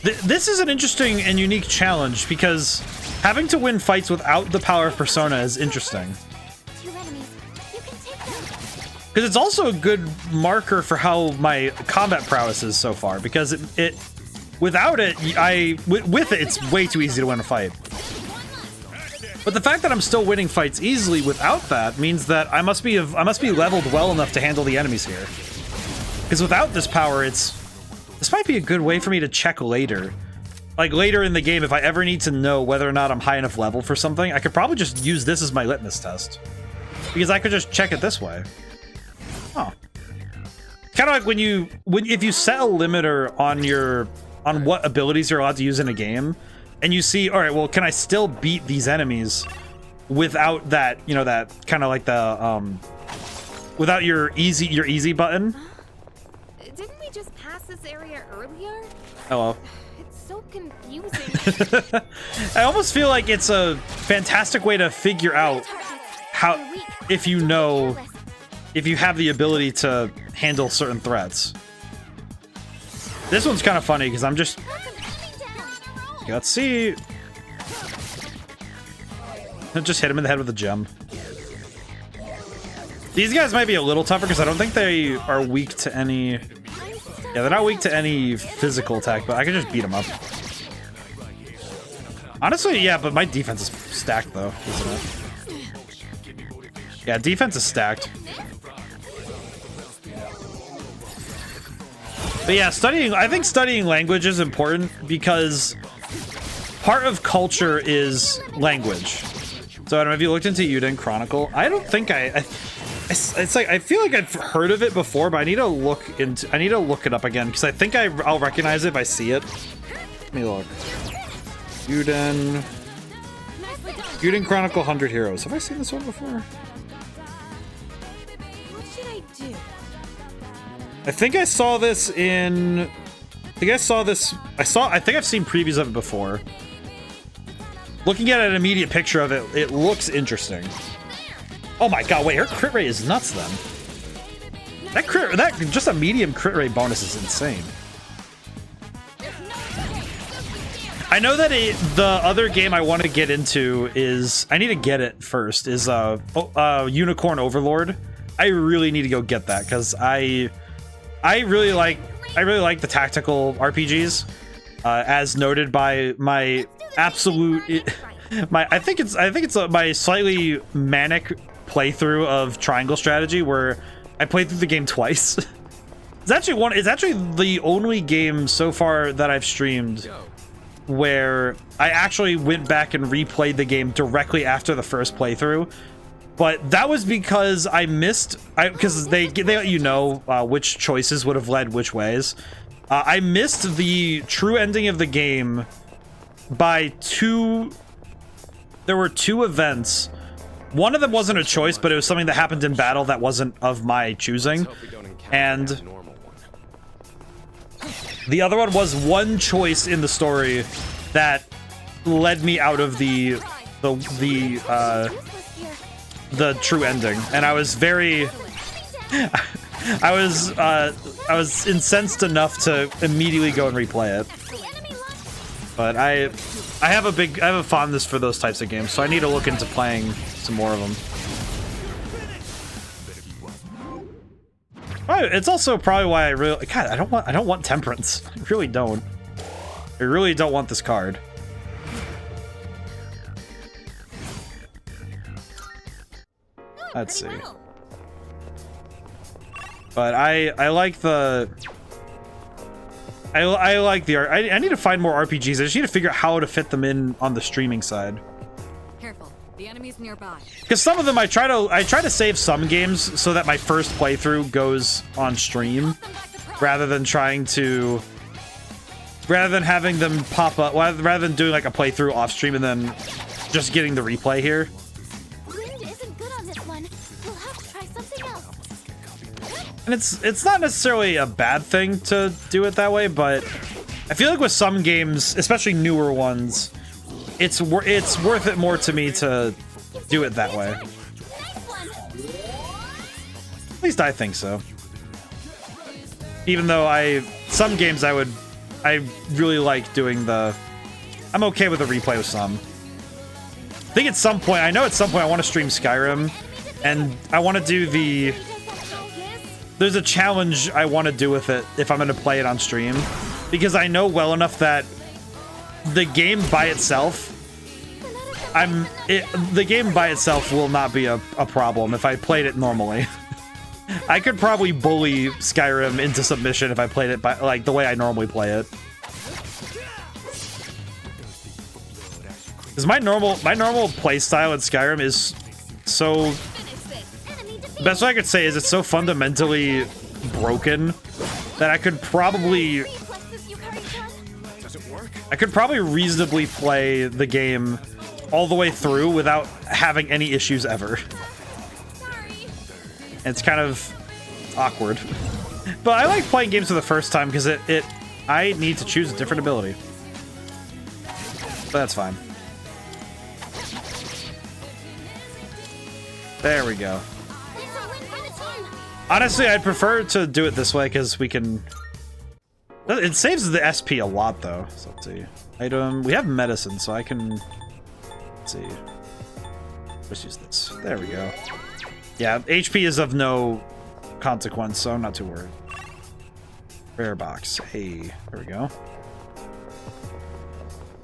this is an interesting and unique challenge because having to win fights without the power of Persona is interesting. Because it's also a good marker for how my combat prowess is so far. Because without it, with it, it's way too easy to win a fight. But the fact that I'm still winning fights easily without that means that I must be leveled well enough to handle the enemies here. Because without this power, this might be a good way for me to check later. Like later in the game, if I ever need to know whether or not I'm high enough level for something, I could probably just use this as my litmus test. Because I could just check it this way. Oh. Kind of like if you set a limiter on what abilities you're allowed to use in a game, and you see, all right, well, can I still beat these enemies without that, that kind of like the without your easy button? Didn't we just pass this area earlier? Hello. It's so confusing. I almost feel like it's a fantastic way to figure out how if you have the ability to handle certain threats. This one's kind of funny because I'm just... Okay, let's see. I'll just hit him in the head with a gem. These guys might be a little tougher because I don't think they are weak to any... Yeah, they're not weak to any physical attack, but I can just beat them up. Honestly, yeah, but my defense is stacked though, isn't it? Yeah, defense is stacked. But yeah, I think studying language is important because part of culture is language. So I don't know if you looked into Euden Chronicle. I don't think it's like I feel like I've heard of it before, but I need to look it up again because I think I'll recognize it if I see it. Let me look. Euden Chronicle 100 Heroes. Have I seen this one before? What should I do? I think I saw this in... I think I've seen previews of it before. Looking at an immediate picture of it, it looks interesting. Oh my god, wait, her crit rate is nuts then. That just a medium crit rate bonus is insane. I know that the other game I want to get into is... I need to get it first, is Unicorn Overlord. I really need to go get that, because I really like the tactical RPGs, as noted by my absolute I think it's my slightly manic playthrough of Triangle Strategy where I played through the game twice. It's actually the only game so far that I've streamed where I actually went back and replayed the game directly after the first playthrough. But that was because I missed, because they let you know which choices would have led which ways. I missed the true ending of the game by two. There were two events. One of them wasn't a choice, but it was something that happened in battle that wasn't of my choosing. And the other one was one choice in the story that led me out of the true ending, and I was very I was incensed enough to immediately go and replay it. But I have a fondness for those types of games, so I need to look into playing some more of them. It's also probably why I really, God, I don't want Temperance. I really don't. I really don't want this card. Let's see. But I like the art. I need to find more RPGs. I just need to figure out how to fit them in on the streaming side. Careful, the enemy's nearby. Because some of them I try to save some games so that my first playthrough goes on stream, rather than having them pop up, rather than doing like a playthrough off stream and then just getting the replay here. Wind isn't good on this one. We'll have to try something else. And it's not necessarily a bad thing to do it that way, but I feel like with some games, especially newer ones, it's worth it more to me to do it that way. At least I think so. Even though some games I really like doing I'm okay with the replay with some. I think at some point I want to stream Skyrim, and I want to do there's a challenge I want to do with it if I'm going to play it on stream, because I know well enough that the game by itself will not be a problem if I played it normally. I could probably bully Skyrim into submission if I played it by like the way I normally play it. Because my normal play style in Skyrim is so, the best way I could say is it's so fundamentally broken that I could probably reasonably play the game all the way through without having any issues ever. It's kind of awkward. But I like playing games for the first time because I need to choose a different ability. But that's fine. There we go. Honestly, I'd prefer to do it this way because we can... It saves the SP a lot, though. So let's see. Item. We have medicine, so I can... Let's see. Let's use this. There we go. Yeah, HP is of no consequence, so I'm not too worried. Rare box. Hey, there we go.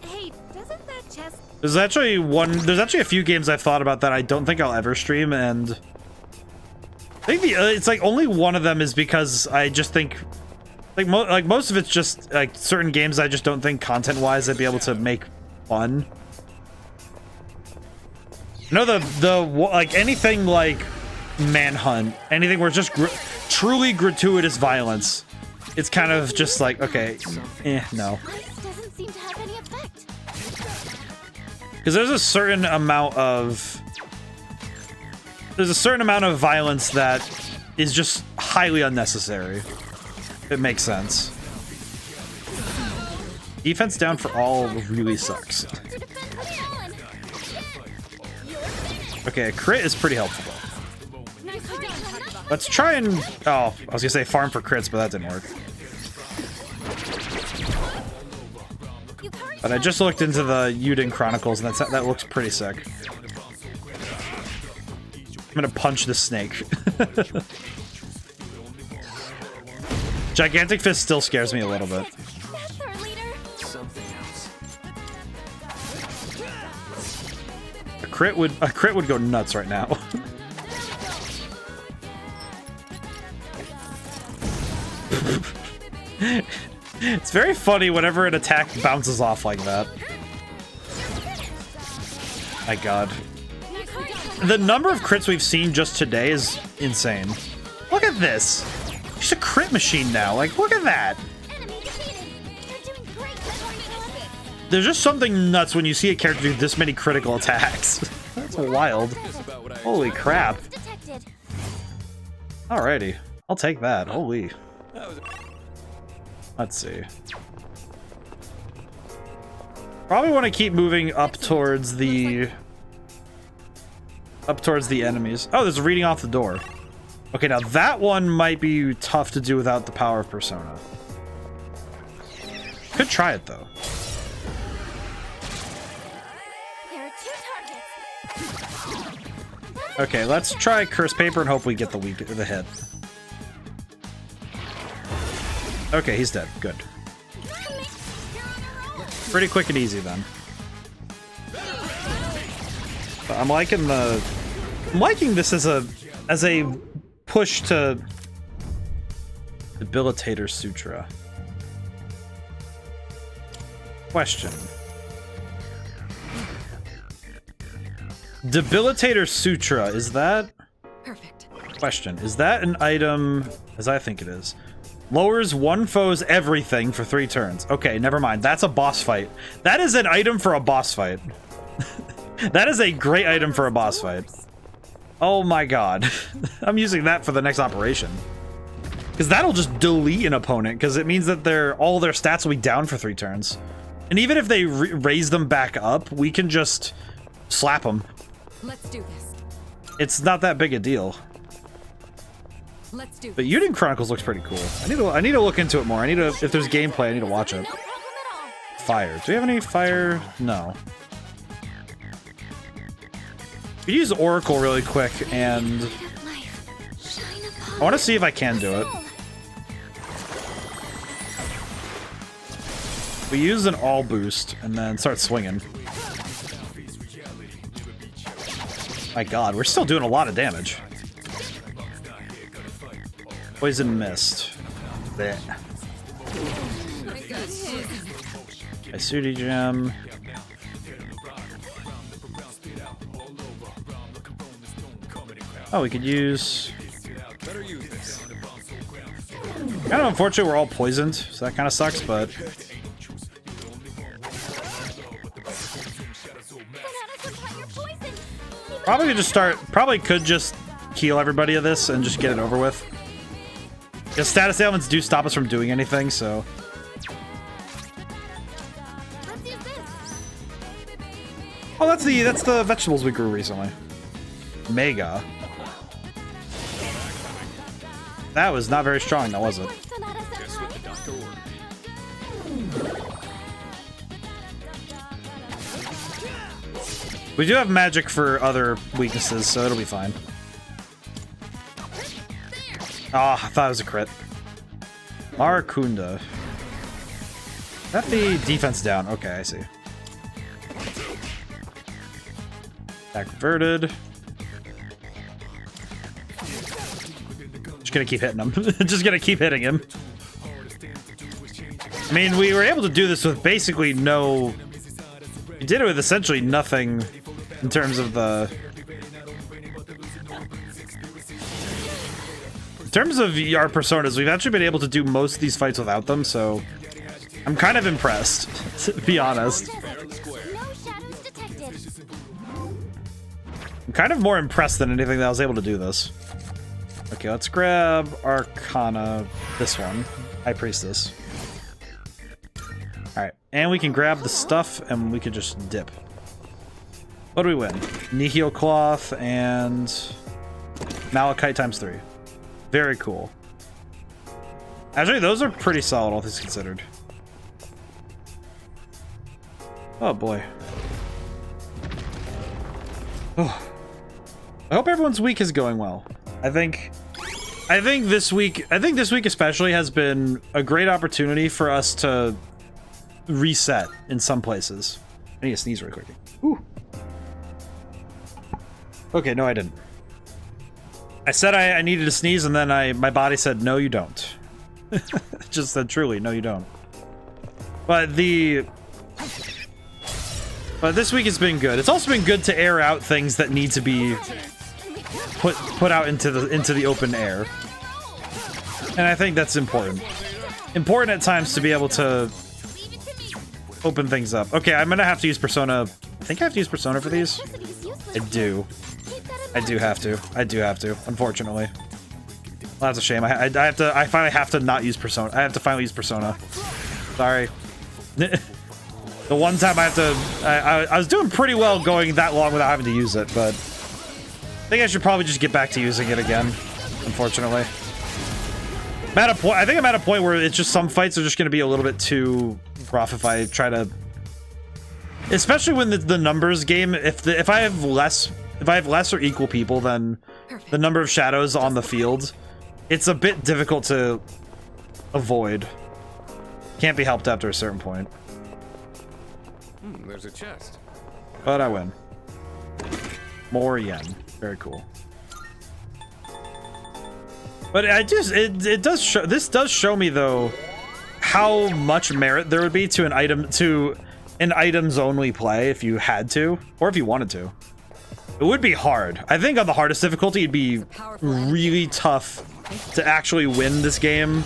Hey, doesn't that chest... There's actually a few games I've thought about that I don't think I'll ever stream, and I think it's like only one of them is because I just think like most of it's just like certain games I just don't think content-wise I'd be able to make fun. No, like anything like Manhunt, anything where it's just truly gratuitous violence, it's kind of just like, okay, no. Doesn't seem to have any effect. Because there's a certain amount of violence that is just highly unnecessary. It makes sense. Defense down for all really sucks. Okay, a crit is pretty helpful. Let's try and... Oh, I was gonna say farm for crits, but that didn't work. But I just looked into the Yuden Chronicles, and that looks pretty sick. I'm gonna punch the snake. Gigantic Fist still scares me a little bit. A crit would go nuts right now. It's very funny whenever an attack bounces off like that. My god. The number of crits we've seen just today is insane. Look at this. She's a crit machine now. Like, look at that. There's just something nuts when you see a character do this many critical attacks. That's wild. Holy crap. Alrighty. I'll take that. Holy. Let's see. Probably want to keep moving up towards the enemies. Oh, there's a reading off the door. Okay, now that one might be tough to do without the power of Persona. Could try it though. Okay, let's try Curse Paper and hope we get the hit. Okay, he's dead. Good. Pretty quick and easy then. But I'm liking this as a push to Debilitator Sutra. Question. Debilitator Sutra, is that... Perfect. Question, is that an item, as I think it is? Lowers one foe's everything for 3 turns. Okay, never mind. That's a boss fight. That is an item for a boss fight. That is a great item for a boss fight. Oh my god. I'm using that for the next operation. Because that'll just delete an opponent, because it means that all their stats will be down for 3 turns. And even if they raise them back up, we can just slap them. Let's do this. It's not that big a deal. Let's do But Uden Chronicles looks pretty cool. I need to look into it more. If there's gameplay, I need to watch it. Fire. Do we have any fire? No. We use Oracle really quick, and I want to see if I can do it. We use an all boost and then start swinging. My god, we're still doing a lot of damage. Poison Mist. Blech. Isudi Gem. Oh, we could use... Kind of unfortunate we're all poisoned, so that kind of sucks, but... Probably could just heal everybody of this and just get it over with. Because status ailments do stop us from doing anything, so... Oh, that's the vegetables we grew recently. Mega. That was not very strong, now was it? We do have magic for other weaknesses, so it'll be fine. Ah, I thought it was a crit. Maracunda. That the defense down. Okay, I see. Attack reverted. Just gonna keep hitting him. Just gonna keep hitting him. I mean, we were able to do this with basically no... We did it with essentially nothing in terms of the... In terms of our personas, we've actually been able to do most of these fights without them, so... I'm kind of impressed, to be honest. I'm kind of more impressed than anything that I was able to do this. Okay, let's grab Arcana, this one, High Priestess. Alright, and we can grab the stuff and we can just dip. What do we win? Nihil Cloth and Malachite times 3. Very cool. Actually, those are pretty solid, all things considered. Oh boy. Oh. I hope everyone's week is going well. I think this week especially has been a great opportunity for us to reset in some places. I need to sneeze really quick. Ooh. Okay, no, I didn't. I said I needed to sneeze, and then my body said, no, you don't. Just said, truly, no, you don't. But this week has been good. It's also been good to air out things that need to be put out into the open air. And I think that's important. Important at times to be able to open things up. Okay, I'm gonna have to use Persona. I think I have to use Persona for these. I do. I do have to. Unfortunately. Well, that's a shame. I finally have to not use Persona. I have to finally use Persona. Sorry. The one time I was doing pretty well going that long without having to use it, but I think I should probably just get back to using it again. Unfortunately. I think I'm at a point where it's just some fights are just going to be a little bit too rough if I try to... Especially when the numbers game, if I have less if I have less or equal people than the number of shadows on the field, it's a bit difficult to avoid. Can't be helped after a certain point. There's a chest. But I win. More yen. Very cool. But it does show, this does show me though how much merit there would be to an items only play if you had to, or if you wanted to. It would be hard. I think on the hardest difficulty it'd be really tough to actually win this game.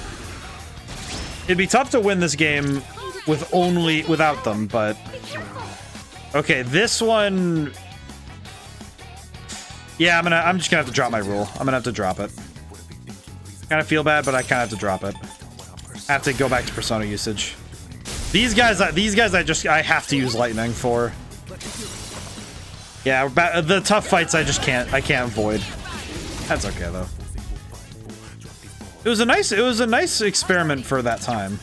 It'd be tough to win this game without them, but okay, this one, yeah, I'm just gonna have to drop my rule. I'm gonna have to drop it. Kind of feel bad, but I kind of have to drop it. I have to go back to persona usage. These guys I have to use lightning for. Yeah, the tough fights I can't avoid. That's okay though. It was a nice experiment for that time.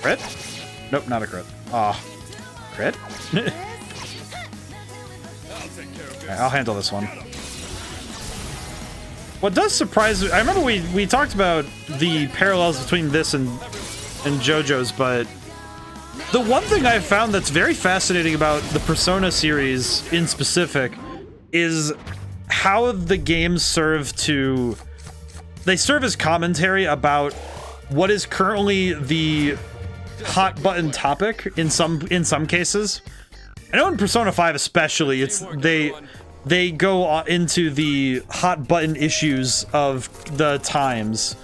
Crit? Nope, not a crit. Aw. Crit? Alright, I'll handle this one. What does surprise me, I remember we talked about the parallels between this and JoJo's, but the one thing I've found that's very fascinating about the Persona series in specific is how the games serve as commentary about what is currently the hot button topic in some cases. I know in Persona 5 especially, they go into the hot button issues of the times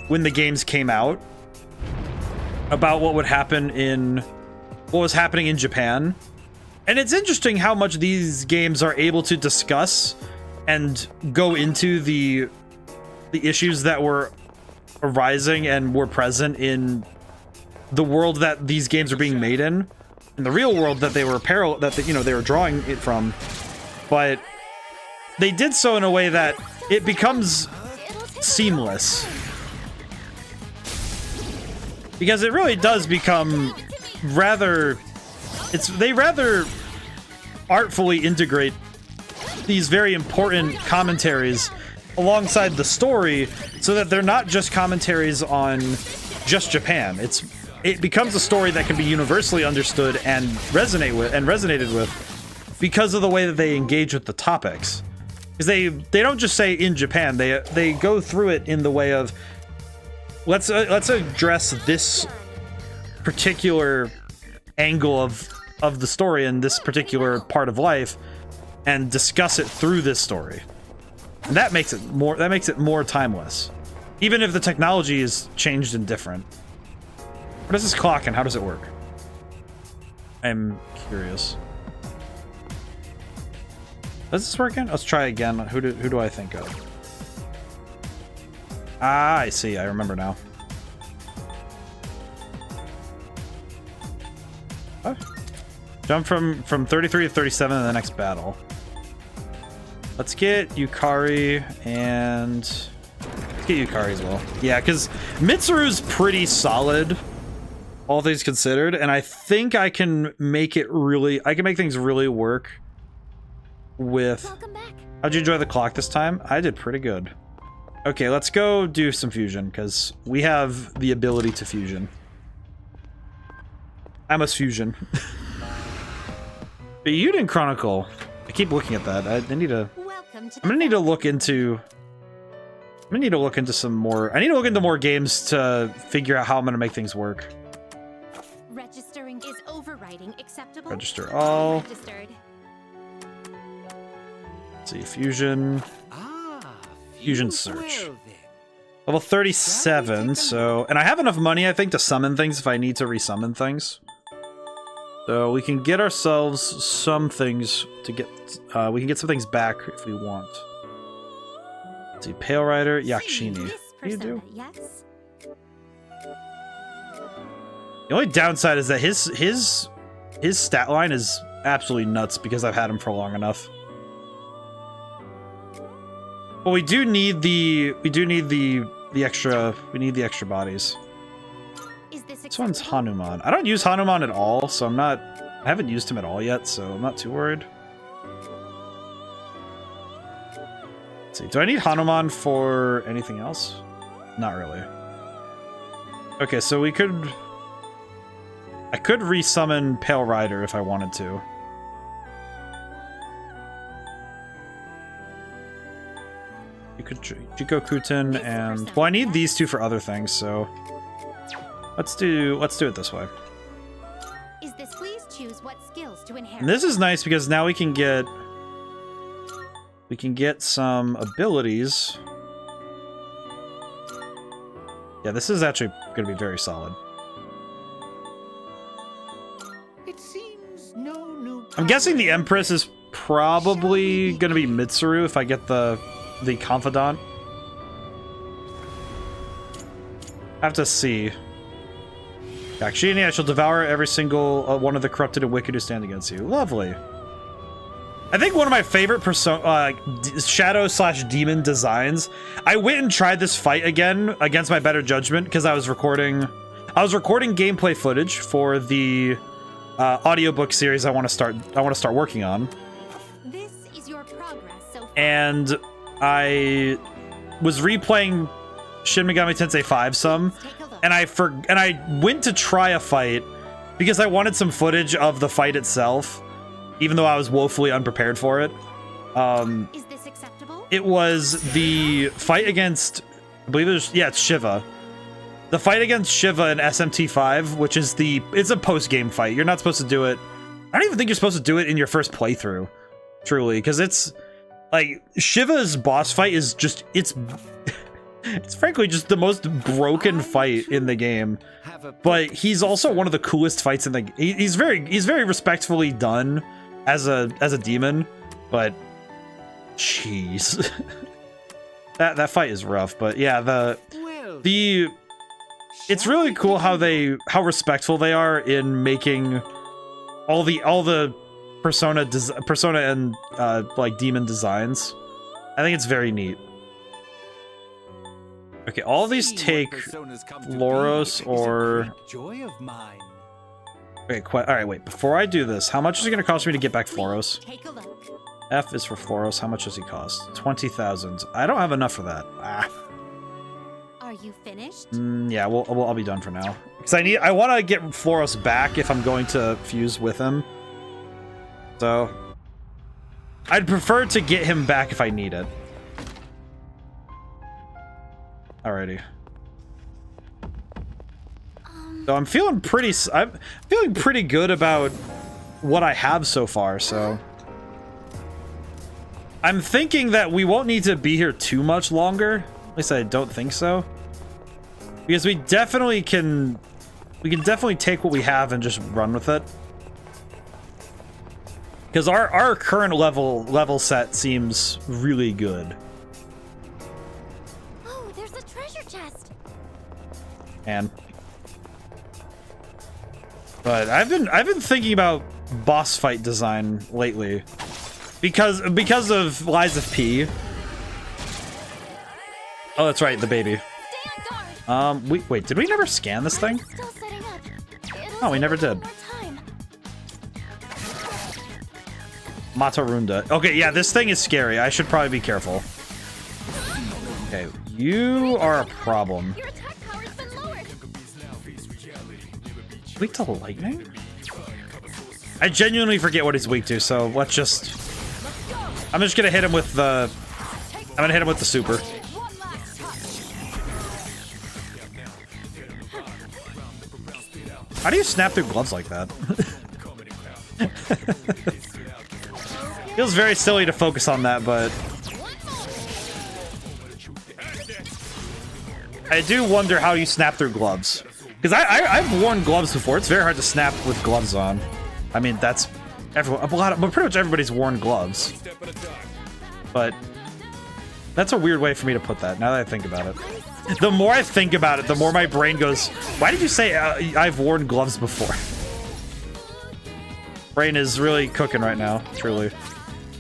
when the games came out, about what was happening in Japan. And it's interesting how much these games are able to discuss and go into the issues that were arising and were present in the world that these games are being made in the real world that they were they were drawing it from. But they did so in a way that it becomes seamless. Because it really does become they rather artfully integrate these very important commentaries alongside the story so that they're not just commentaries on just Japan. It becomes a story that can be universally understood and resonated with because of the way that they engage with the topics. Because they don't just say in Japan, they go through it in the way of let's address this particular angle of the story in this particular part of life and discuss it through this story. And that makes it more timeless. Even if the technology is changed and different. What is this clock and how does it work? I'm curious. Does this work again? Let's try again. Who do I think of? Ah, I see. I remember now. What? Jump from 33 to 37 in the next battle. Let's get Yukari and let's get Yukari as well. Yeah, because Mitsuru's pretty solid, all things considered, and I think I can make things really work with. How'd you enjoy the clock this time? I did pretty good. Okay, let's go do some fusion because we have the ability to fusion. I must fusion. But Yuden Chronicle. I keep looking at that. I'm gonna need to look into some more. I need to look into more games to figure out how I'm gonna make things work. Registering is overwriting acceptable. Register all. Registered. Let's see, fusion. Fusion search. Level 37, so... And I have enough money, I think, to summon things if I need to resummon things. So we can get ourselves some things to get... we can get some things back if we want. Let's see, Pale Rider, Yakshini. What do you do? Yes. The only downside is that his stat line is absolutely nuts because I've had him for long enough. Well, we need the extra bodies. This one's Hanuman. I don't use Hanuman at all, so I haven't used him at all yet, so I'm not too worried. see. Do I need Hanuman for anything else? Not really. Okay, so we could... I could resummon Pale Rider if I wanted to. You could Jiko Kutin and... Well, I need these two for other things, so... Let's do it this way. Is this please choose what skills to inherit? And this is nice because now we can get some abilities. Yeah, this is actually going to be very solid. It seems no new. I'm guessing the Empress is probably going to be Mitsuru if I get the Confidant. I have to see. Genie, I shall devour every single one of the corrupted and wicked who stand against you. Lovely. I think one of my favorite shadow/demon designs. I went and tried this fight again against my better judgment because I was recording gameplay footage for the audiobook series I want to start working on. This is your progress so far. And I was replaying Shin Megami Tensei 5 some. And I went to try a fight because I wanted some footage of the fight itself, even though I was woefully unprepared for it. Is this acceptable? It was the fight against, I believe it's Shiva. The fight against Shiva in SMT5, which is it's a post-game fight. You're not supposed to do it. I don't even think you're supposed to do it in your first playthrough, truly, because it's like Shiva's boss fight is just it's frankly just the most broken fight in the game, but he's also one of the coolest fights in the. He's very respectfully done as a demon, but jeez, that fight is rough. But yeah, it's really cool how respectful they are in making all the persona and like demon designs. I think it's very neat. Okay, all of these take Floros or... Joy of mine. Okay, alright, wait. Before I do this, how much is it going to cost me to get back Floros? Take a look. F is for Floros. How much does he cost? 20,000. I don't have enough for that. Ah. Are you finished? Yeah, I'll be done for now. Because I want to get Floros back if I'm going to fuse with him. So... I'd prefer to get him back if I need it. Alrighty. So I'm feeling pretty good about what I have so far, so I'm thinking that we won't need to be here too much longer. At least I don't think so. Because we can definitely take what we have and just run with it. Because our current level set seems really good. But I've been thinking about boss fight design lately because of Lies of P. Oh, that's right, the baby. Wait, did we never scan this thing? Oh, we never did. Matarunda. Okay, yeah, this thing is scary. I should probably be careful. Okay, you are a problem. Weak to lightning? I genuinely forget what he's weak to, so let's just... I'm just gonna hit him with the... I'm gonna hit him with the super. How do you snap through gloves like that? Feels very silly to focus on that, but... I do wonder how you snap through gloves. Because I've worn gloves before. It's very hard to snap with gloves on. I mean, that's everyone. But pretty much everybody's worn gloves. But that's a weird way for me to put that. Now that I think about it, the more I think about it, the more my brain goes, "Why did you say I've worn gloves before?" Brain is really cooking right now. Truly.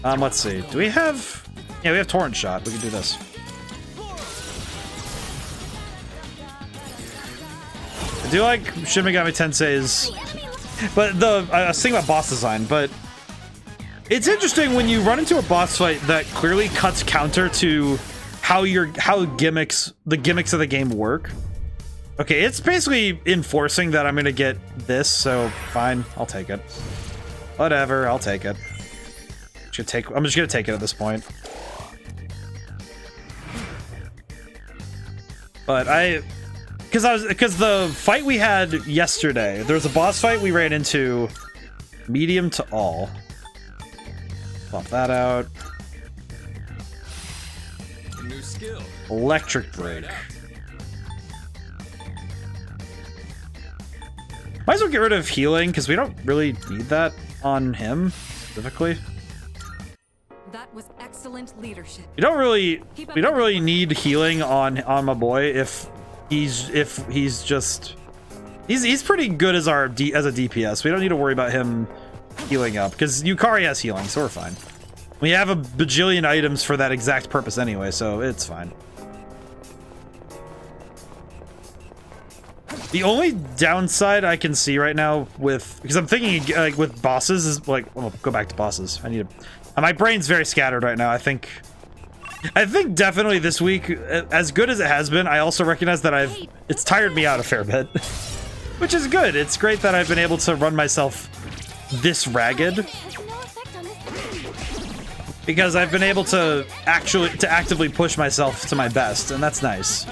Let's see. Do we have? Yeah, we have Torrent Shot. We can do this. I do like Shin Megami Tensei's, but I was thinking about boss design, but It's interesting when you run into a boss fight that clearly cuts counter to how the gimmicks of the game work. Okay, it's basically enforcing that I'm gonna get this, so fine, I'll take it. Whatever, I'll take it. I'm just gonna take it at this point. But because the fight we had yesterday, there was a boss fight we ran into medium to all. Pop that out. A new skill. Electric break. Might as well get rid of healing because we don't really need that on him specifically. That was excellent leadership. We don't really need healing on my boy if he's pretty good as a DPS. We don't need to worry about him healing up because Yukari has healing, so we're fine. We have a bajillion items for that exact purpose anyway, so it's fine. The only downside I can see right now because I'm thinking like with bosses is like, well, go back to bosses. I need to. My brain's very scattered right now. I think definitely this week, as good as it has been, I also recognize that it's tired me out a fair bit, which is good. It's great that I've been able to run myself this ragged because I've been able to actively push myself to my best, and that's nice.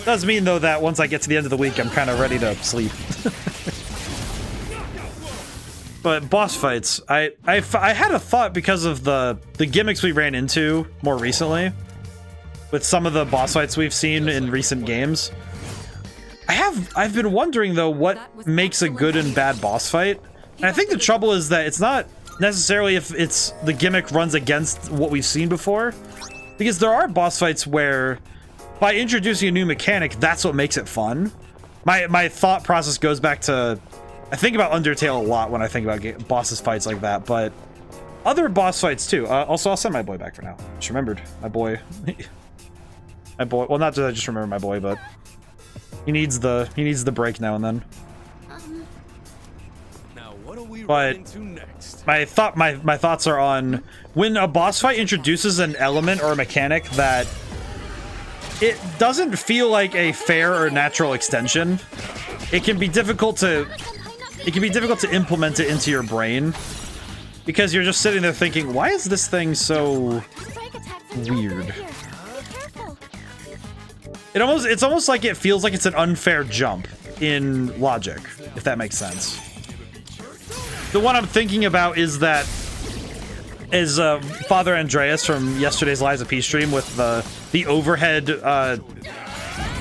Does mean though that once I get to the end of the week, I'm kind of ready to sleep. But boss fights, I had a thought because of the gimmicks we ran into more recently with some of the boss fights we've seen in recent games. I've been wondering though what makes a good and bad boss fight. And I think the trouble is that it's not necessarily if it's the gimmick runs against what we've seen before, because there are boss fights where by introducing a new mechanic, that's what makes it fun. My thought process goes back to, I think about Undertale a lot when I think about bosses fights like that, but other boss fights too. Also, I'll send my boy back for now. Just remembered my boy. Well, not that I just remember my boy, but he needs the break now and then. Now, what are we But to next? my thoughts are on when a boss fight introduces an element or a mechanic that it doesn't feel like a fair or natural extension. It can be difficult to implement it into your brain because you're just sitting there thinking, why is this thing so weird? It's almost like it feels like it's an unfair jump in logic, if that makes sense. The one I'm thinking about is Father Andreas from yesterday's Lies of P stream with the overhead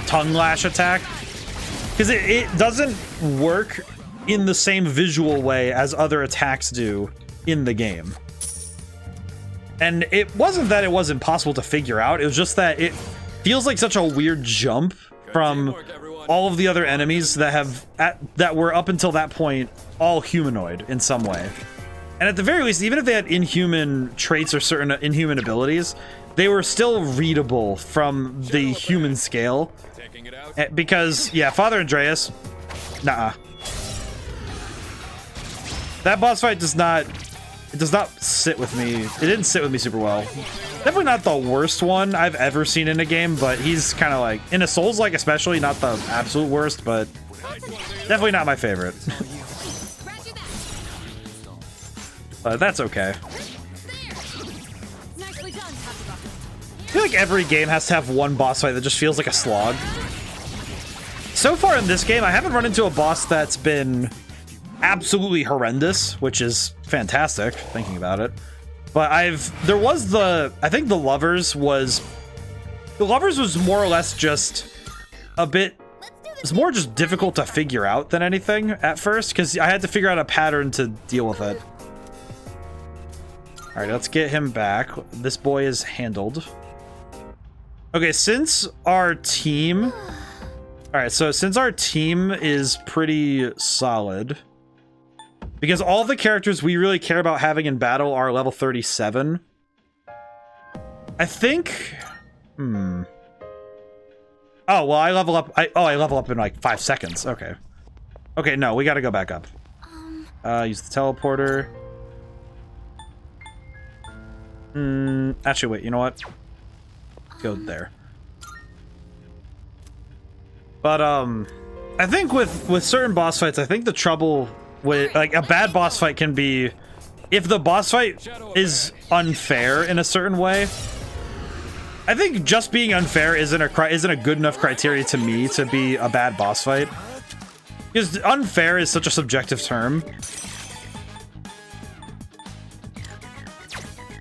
tongue lash attack, because it doesn't work in the same visual way as other attacks do in the game. And it wasn't that it was impossible to figure out, it was just that it feels like such a weird jump from all of the other enemies that were up until that point all humanoid in some way. And at the very least, even if they had inhuman traits or certain inhuman abilities, they were still readable from the human scale. Because, yeah, Father Andreas, nah. That boss fight does not sit with me. It didn't sit with me super well. Definitely not the worst one I've ever seen in a game, but he's kind of like, in a Souls-like especially, not the absolute worst, but definitely not my favorite. But that's okay. I feel like every game has to have one boss fight that just feels like a slog. So far in this game, I haven't run into a boss that's been absolutely horrendous, which is fantastic, thinking about it. But I think the Lovers was more or less just a bit, it's more just difficult to figure out than anything at first, because I had to figure out a pattern to deal with it. All right, let's get him back. This boy is handled. Okay, since our team is pretty solid, because all the characters we really care about having in battle are level 37, I think, oh, well, I level up, I level up in like 5 seconds. Okay. Okay, no, we gotta go back up. Use the teleporter. Actually, wait, you know what? Go there. But, I think with certain boss fights, I think the trouble with, like, a bad boss fight can be if the boss fight is unfair in a certain way. I think just being unfair isn't a good enough criteria to me to be a bad boss fight. Because unfair is such a subjective term.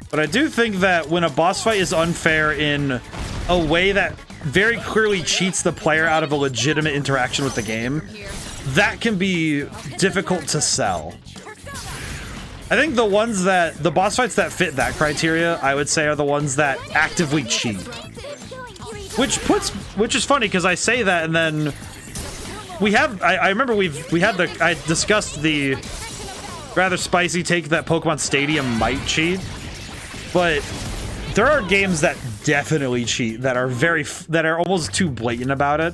But I do think that when a boss fight is unfair in a way that very clearly cheats the player out of a legitimate interaction with the game, that can be difficult to sell. I think the boss fights that fit that criteria, I would say, are the ones that actively cheat. Which is funny because I say that and then I remember I discussed the rather spicy take that Pokemon Stadium might cheat, but there are games that definitely cheat that are almost too blatant about it.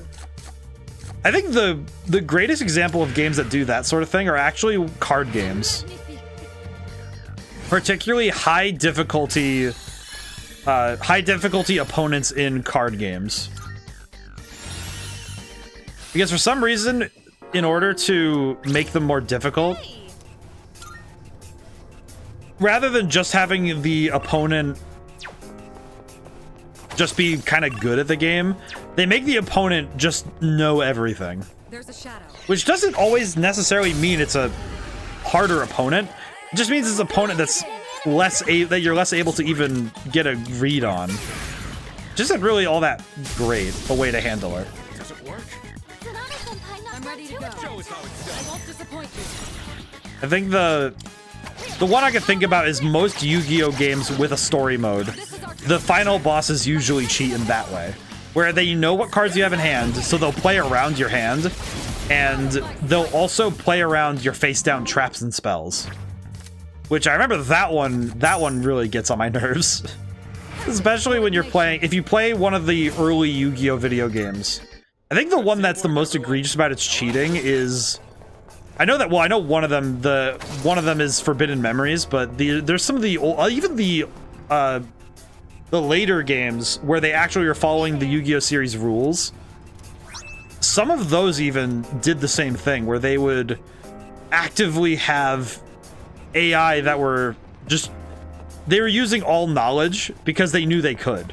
I think the greatest example of games that do that sort of thing are actually card games. Particularly high difficulty opponents in card games. Because for some reason, in order to make them more difficult, rather than just having the opponent just be kind of good at the game, they make the opponent just know everything. There's a shadow. Which doesn't always necessarily mean it's a harder opponent. It just means it's an opponent that's that you're less able to even get a read on. Just isn't really all that great a way to handle it. Does it work? I'm ready to go. Show us how it's done. I won't disappoint you. I think the one I can think about is most Yu-Gi-Oh games with a story mode. The final bosses usually cheat in that way, where they know what cards you have in hand, so they'll play around your hand, and they'll also play around your face-down traps and spells. Which I remember that one really gets on my nerves. Especially when you're playing, if you play one of the early Yu-Gi-Oh video games. I think the one that's the most egregious about its cheating is, I know one of them is Forbidden Memories, but there's some of the old, even the later games where they actually are following the Yu-Gi-Oh series rules. Some of those even did the same thing, where they would actively have AI that were just, they were using all knowledge because they knew they could.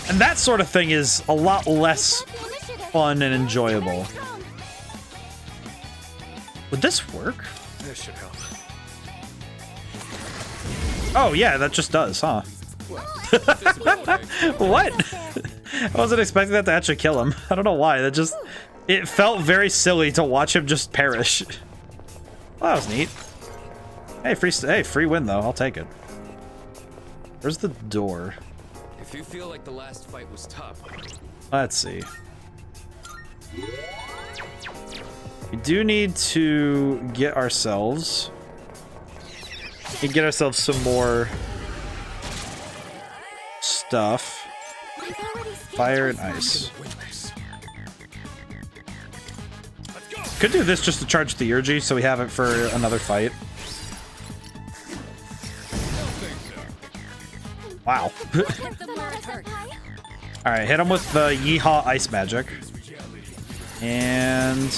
And that sort of thing is a lot less fun and enjoyable. Would this work? This should help. Oh yeah, that just does, huh? What? I wasn't expecting that to actually kill him. I don't know why. It felt very silly to watch him just perish. Well, that was neat. Hey, free win though. I'll take it. Where's the door? If you feel like the last fight was tough, let's see. We do need to get ourselves some more stuff. Fire and ice. Could do this just to charge Theurgy so we have it for another fight. Wow. Alright, hit him with the Yeehaw Ice Magic. And...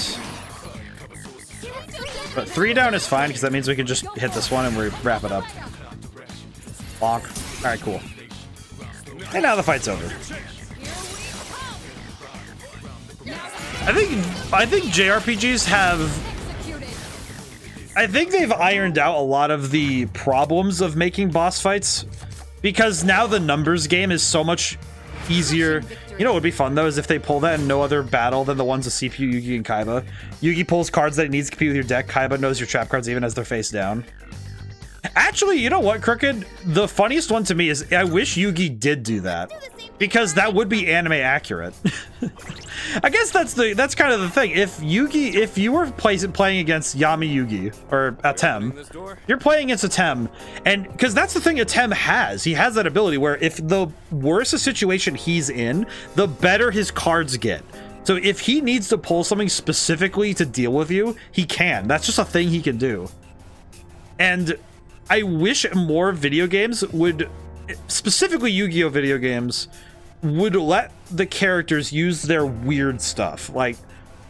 but 3 down is fine, because that means we can just hit this one and we wrap it up. Bonk. Alright, cool. And now the fight's over. I think JRPGs have... I think they've ironed out a lot of the problems of making boss fights, because now the numbers game is so much easier. You know what would be fun though is if they pull that in no other battle than the ones with CPU, Yugi, and Kaiba. Yugi pulls cards that it needs to compete with your deck. Kaiba knows your trap cards even as they're face down. Actually, you know what, Crooked? The funniest one to me is I wish Yugi did do that, because that would be anime accurate. I guess that's kind of the thing. If you were playing against Yami Yugi or Atem, you're playing against Atem, and because that's the thing Atem has. He has that ability where if the worse a situation he's in, the better his cards get. So if he needs to pull something specifically to deal with you, he can. That's just a thing he can do. And I wish more video games would, specifically Yu-Gi-Oh video games, would let the characters use their weird stuff. Like,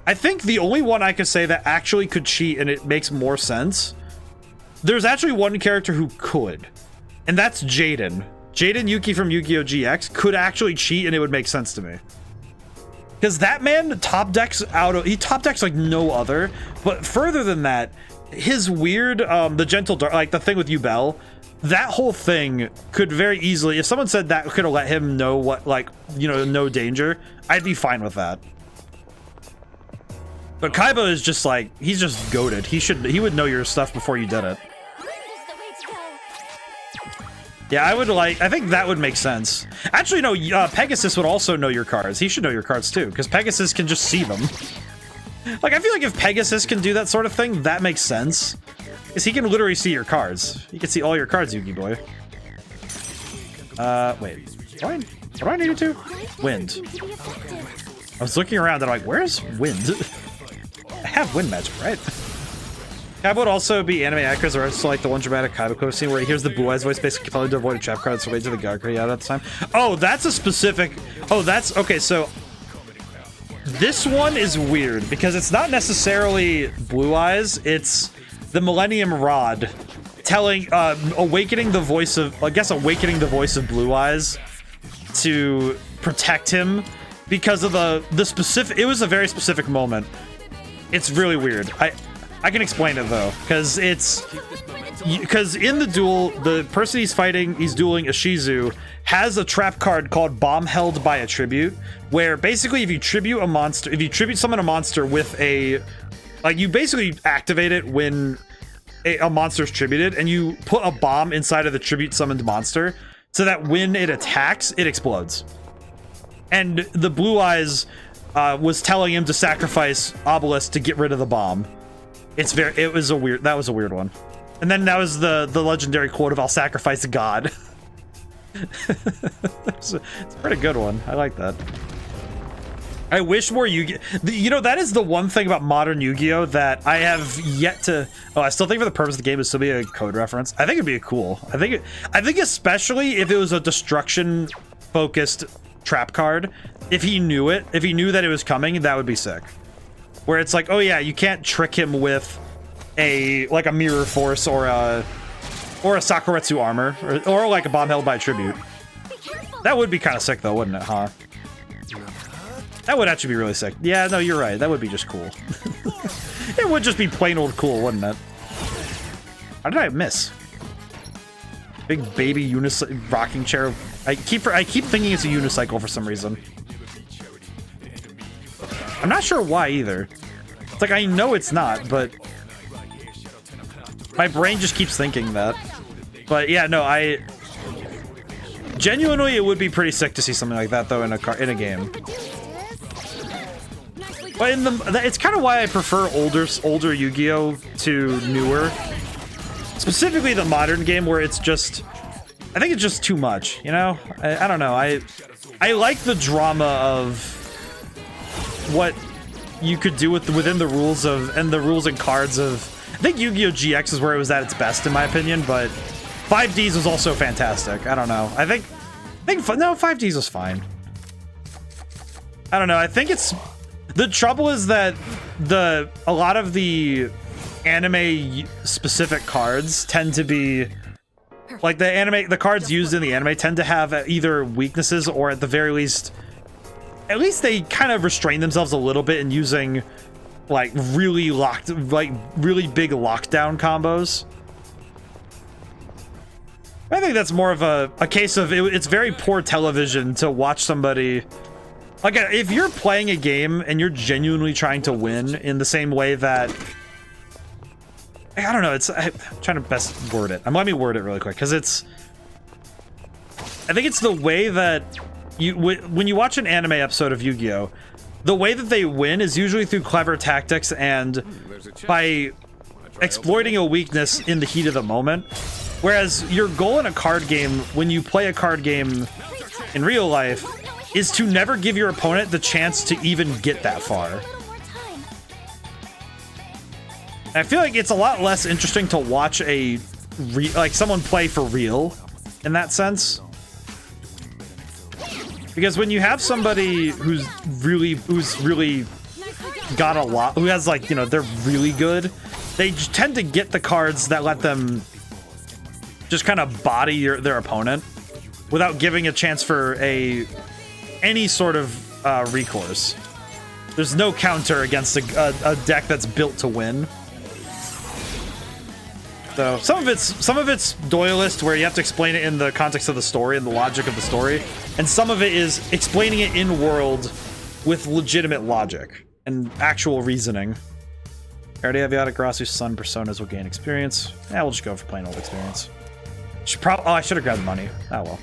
I think the only one I could say that actually could cheat and it makes more sense, there's actually one character who could, and that's Jaden. Jaden Yuki from Yu-Gi-Oh! GX could actually cheat and it would make sense to me. Because that man top decks he top decks like no other, but further than that, his weird, the Gentle Dark, like the thing with Yubel, that whole thing could very easily, if someone said that could have let him know what, like, you know, no danger, I'd be fine with that. But Kaiba is just like, he's just goated. He would know your stuff before you did it. Yeah, I think that would make sense. Actually, no, Pegasus would also know your cards. He should know your cards too, because Pegasus can just see them. Like, I feel like if Pegasus can do that sort of thing, that makes sense. Because he can literally see your cards. He can see all your cards, Yugi boy. Wait. What do I need it to? Wind. I was looking around and I'm like, where's wind? I have wind magic, right? Kaiba would also be anime actors, or also like the one dramatic Kaiba quote scene where he hears the Blue Eyes voice basically telling him to avoid a trap card, so wait to the God card out at the time. Oh, that's a specific... Oh, that's... Okay, so... This one is weird, because it's not necessarily Blue Eyes, it's the Millennium Rod telling... awakening the voice of... I guess awakening the voice of Blue Eyes to protect him because of the specific... It was a very specific moment. It's really weird. I can explain it though, because in the duel, the person he's fighting, he's dueling, Ishizu, has a trap card called Bomb Held by a Tribute, where basically if you tribute summon a monster with a, like, you basically activate it when a monster's tributed, and you put a bomb inside of the tribute summoned monster, so that when it attacks, it explodes. And the Blue Eyes was telling him to sacrifice Obelisk to get rid of the bomb. That was a weird one. And then that was the legendary quote of "I'll sacrifice God." it's a pretty good one. I like that. I wish more Yu-Gi-Oh! You know, that is the one thing about modern Yu-Gi-Oh! That I have yet to... Oh, I still think for the purpose of the game, it'd still be a code reference. I think it'd be cool. I think especially if it was a destruction-focused trap card, if he knew that it was coming, that would be sick. Where it's like, oh yeah, you can't trick him with a mirror force or a Sakuretsu armor or like a bomb held by a tribute. That would be kind of sick though, wouldn't it, huh? That would actually be really sick. Yeah, no, you're right. That would be just cool. It would just be plain old cool, wouldn't it? How did I miss? Big baby rocking chair. I keep thinking it's a unicycle for some reason. I'm not sure why either. It's like, I know it's not, but my brain just keeps thinking that. But yeah, no, genuinely, it would be pretty sick to see something like that though in a game. But it's kind of why I prefer older Yu-Gi-Oh to newer. Specifically the modern game, where it's just, I think it's just too much, you know? I don't know. I like the drama of what you could do within the rules and cards of... I think Yu-Gi-Oh! GX is where it was at its best, in my opinion, but 5Ds was also fantastic. I don't know. I think no, 5Ds was fine. I don't know. I think it's... The trouble is that a lot of the anime-specific cards tend to be... Like, the cards used in the anime tend to have either weaknesses or, at the very least... At least they kind of restrain themselves a little bit in using, like, really big lockdown combos. I think that's more of a case of it's very poor television to watch somebody... Like, if you're playing a game and you're genuinely trying to win in the same way that... I don't know, I'm trying to best word it. Let me word it really quick, because it's... I think it's the way that... when you watch an anime episode of Yu-Gi-Oh!, the way that they win is usually through clever tactics and by exploiting a weakness in the heat of the moment. Whereas your goal in a card game, when you play a card game in real life, is to never give your opponent the chance to even get that far. I feel like it's a lot less interesting to watch a like someone play for real in that sense. Because when you have somebody who's really got a lot, who has like, you know, they're really good, they tend to get the cards that let them just kind of body their opponent without giving a chance for any sort of recourse. There's no counter against a deck that's built to win. So some of it's Doyleist, where you have to explain it in the context of the story and the logic of the story, and some of it is explaining it in world with legitimate logic and actual reasoning. I already have Yadagrasu's Sun personas will gain experience. Yeah, we'll just go for plain old experience. I should have grabbed the money. Oh well.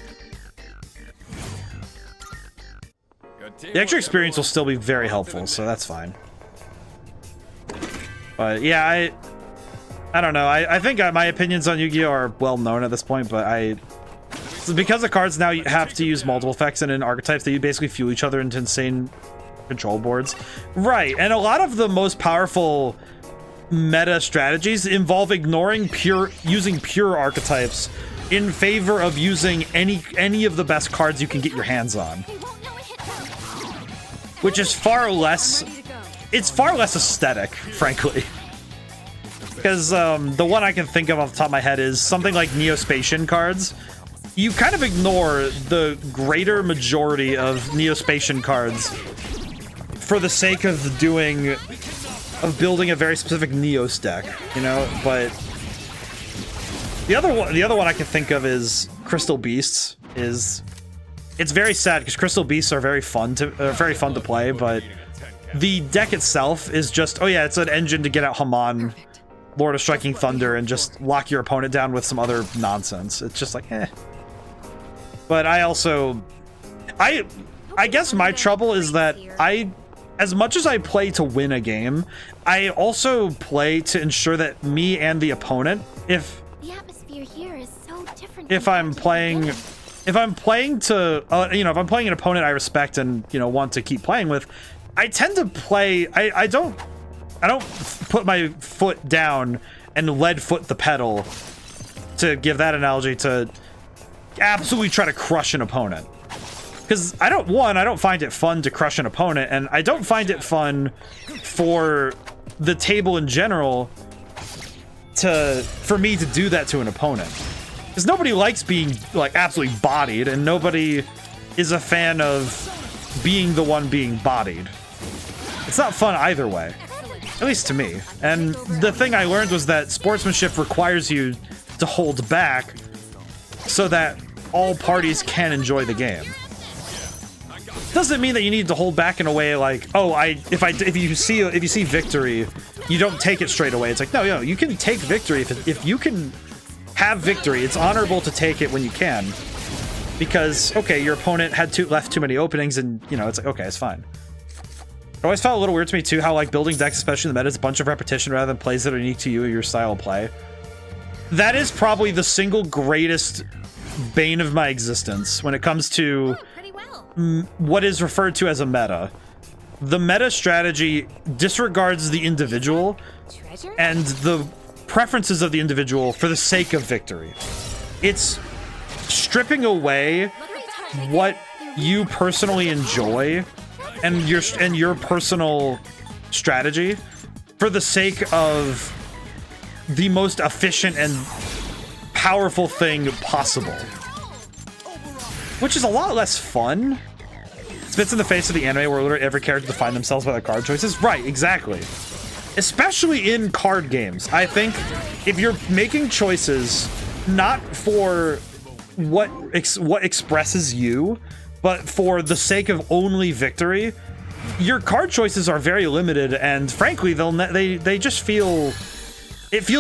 The extra experience will still be very helpful, so that's fine. But yeah, I don't know. I think my opinions on Yu-Gi-Oh! Are well known at this point, but because the cards now have to use multiple effects and in archetypes, they basically fuel each other into insane control boards. Right, and a lot of the most powerful meta strategies involve using pure archetypes in favor of using any of the best cards you can get your hands on. Which is far less aesthetic, frankly. Because the one I can think of off the top of my head is something like Neospatian cards. You kind of ignore the greater majority of Neospatian cards for the sake of building a very specific Neos deck, you know. But the other one I can think of is Crystal Beasts. It's very sad because Crystal Beasts are very fun to play, but the deck itself is just, oh yeah, it's an engine to get out Haman, Lord of Striking Thunder, and just lock your opponent down with some other nonsense. It's just like, eh. But I guess my trouble is that as much as I play to win a game, I also play to ensure that me and the opponent, if I'm playing an opponent I respect and, you know, want to keep playing with, I tend to play, I don't put my foot down and lead foot the pedal, to give that analogy, to absolutely try to crush an opponent. Because I don't find it fun to crush an opponent, and I don't find it fun for the table in general for me to do that to an opponent. Because nobody likes being, like, absolutely bodied, and nobody is a fan of being the one being bodied. It's not fun either way. At least to me. And the thing I learned was that sportsmanship requires you to hold back so that all parties can enjoy the game. Doesn't mean that you need to hold back in a way like, oh, if you see victory, you don't take it straight away. It's like, no, you can take victory if you can have victory. It's honorable to take it when you can, because okay, your opponent had left too many openings, and you know, it's like, okay, it's fine. It always felt a little weird to me too how, like, building decks, especially in the meta, is a bunch of repetition rather than plays that are unique to you or your style of play. That is probably the single greatest bane of my existence when it comes to what is referred to as a meta. The meta strategy disregards the individual and the preferences of the individual for the sake of victory. It's stripping away what you personally enjoy and your personal strategy for the sake of the most efficient and powerful thing possible, which is a lot less fun. It spits in the face of the anime where literally every character defines themselves by their card choices. Right, exactly. Especially in card games. I think if you're making choices not for what expresses you, but for the sake of only victory, your card choices are very limited, and frankly, they just feels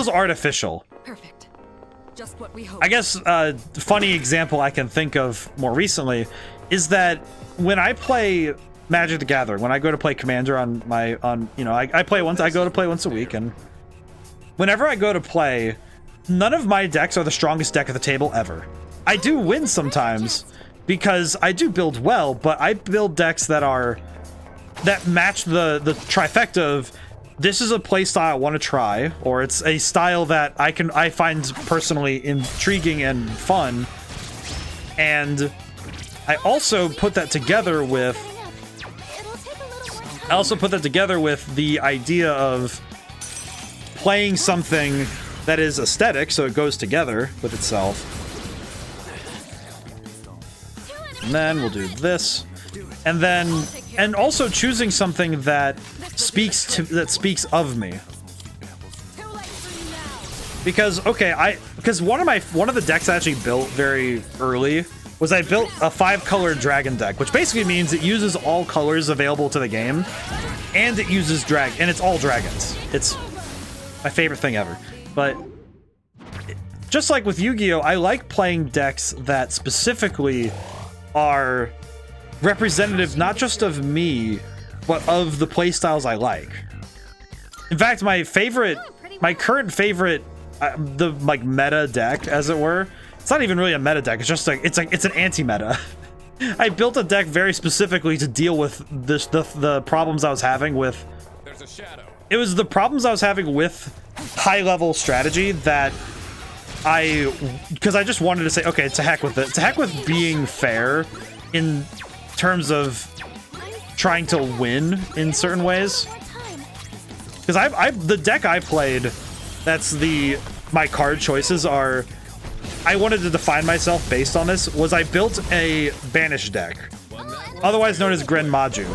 artificial. Perfect. Just what we hoped. I guess a funny example I can think of more recently is that when I play Magic the Gathering, when I go to play Commander I go to play once a week, and whenever I go to play, none of my decks are the strongest deck at the table ever. I do win sometimes because I do build well, but I build decks that match the trifecta of this is a playstyle I want to try, or it's a style that I find personally intriguing and fun, and I also put that together with the idea of playing something that is aesthetic, so it goes together with itself. And then we'll do this, and also choosing something that speaks of me. Because one of the decks I actually built very early was I built a 5-color dragon deck, which basically means it uses all colors available to the game, and it uses and it's all dragons. It's my favorite thing ever. But just like with Yu-Gi-Oh, I like playing decks that specifically are representative not just of me, but of the playstyles I like. In fact, my current favorite, the like meta deck, as it were. It's not even really a meta deck. It's just like it's an anti-meta. I built a deck very specifically to deal with the problems I was having with. There's a shadow. It was the problems I was having with high-level strategy that because I just wanted to say, okay, to heck with it. To heck with being fair in terms of trying to win in certain ways. Because the deck I played, my card choices are, I wanted to define myself based on this, was I built a Banish deck, otherwise known as Gren Maju.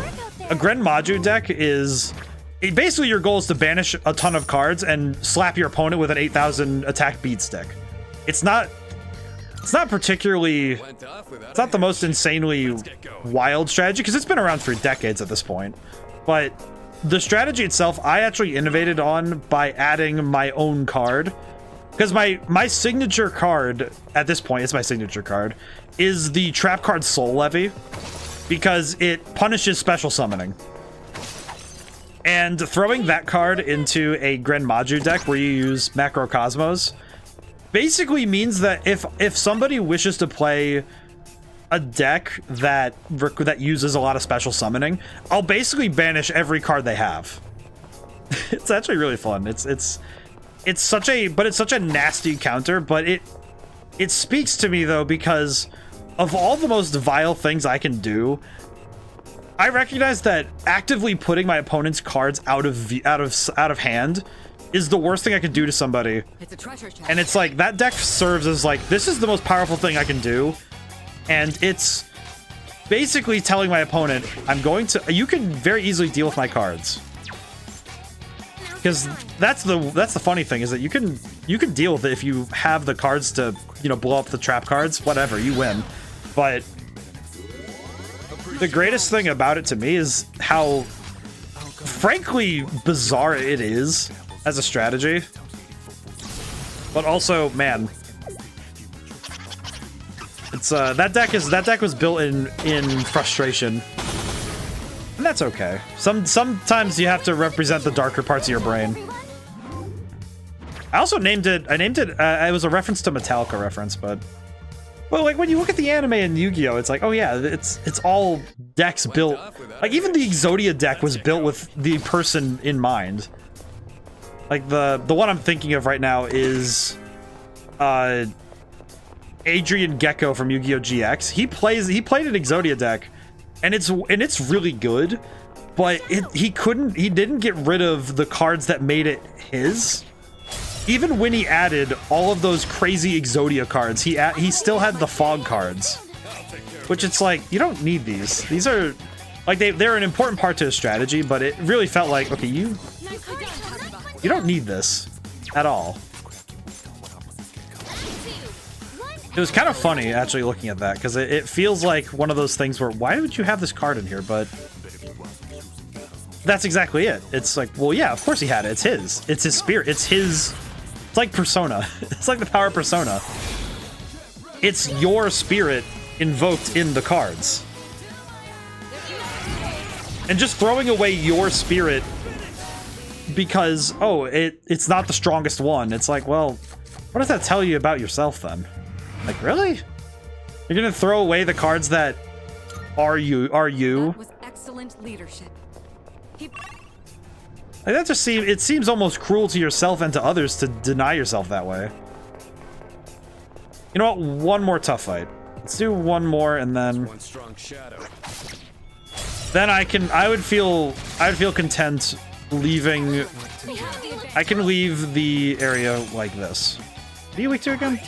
A Gren Maju deck is, basically your goal is to banish a ton of cards and slap your opponent with an 8,000 attack beat stick. It's not particularly, it's not the most insanely wild strategy, because it's been around for decades at this point, but the strategy itself I actually innovated on by adding my own card. Because my signature card, at this point, it's my signature card, is the trap card Soul Levy, because it punishes special summoning. And throwing that card into a Gren Maju deck where you use Macrocosmos basically means that if somebody wishes to play a deck that uses a lot of special summoning, I'll basically banish every card they have. It's actually really fun. It's such a nasty counter, but it speaks to me though, because of all the most vile things I can do, I recognize that actively putting my opponent's cards out of hand is the worst thing I could do to somebody. It's a treasure chest. And it's like that deck serves as like, this is the most powerful thing I can do, and it's basically telling my opponent, you can very easily deal with my cards. Because that's the funny thing, is that you can deal with it if you have the cards to, blow up the trap cards, whatever, you win. But the greatest thing about it to me is how frankly bizarre it is as a strategy. But also, man, it's that deck was built in frustration. And that's okay. Sometimes you have to represent the darker parts of your brain. I also named it, it was a reference to Metallica reference, but like when you look at the anime in Yu-Gi-Oh, it's like, oh yeah, it's all decks built, like even the Exodia deck was built with the person in mind. Like the one I'm thinking of right now is Adrian Gecko from Yu-Gi-Oh GX. He played an Exodia deck, and it's really good, but he didn't get rid of the cards that made it his. Even when he added all of those crazy Exodia cards, he still had the fog cards, which it's like, you don't need these. These are like they're an important part to his strategy, but it really felt like, okay, you don't need this at all. It was kind of funny actually looking at that, because it feels like one of those things where, why would you have this card in here? But that's exactly it. It's like, well, yeah, of course he had it. It's his. It's his spirit. It's like Persona. It's like the power of Persona. It's your spirit invoked in the cards. And just throwing away your spirit because, oh, it's not the strongest one. It's like, well, what does that tell you about yourself then? Like, really? You're gonna throw away the cards that are you? That was excellent leadership. Like, that just it seems almost cruel to yourself and to others to deny yourself that way. You know what? One more tough fight. Let's do one more, and then One strong shadow. then I would feel content leaving. I can leave the area like this. Are you weak to again?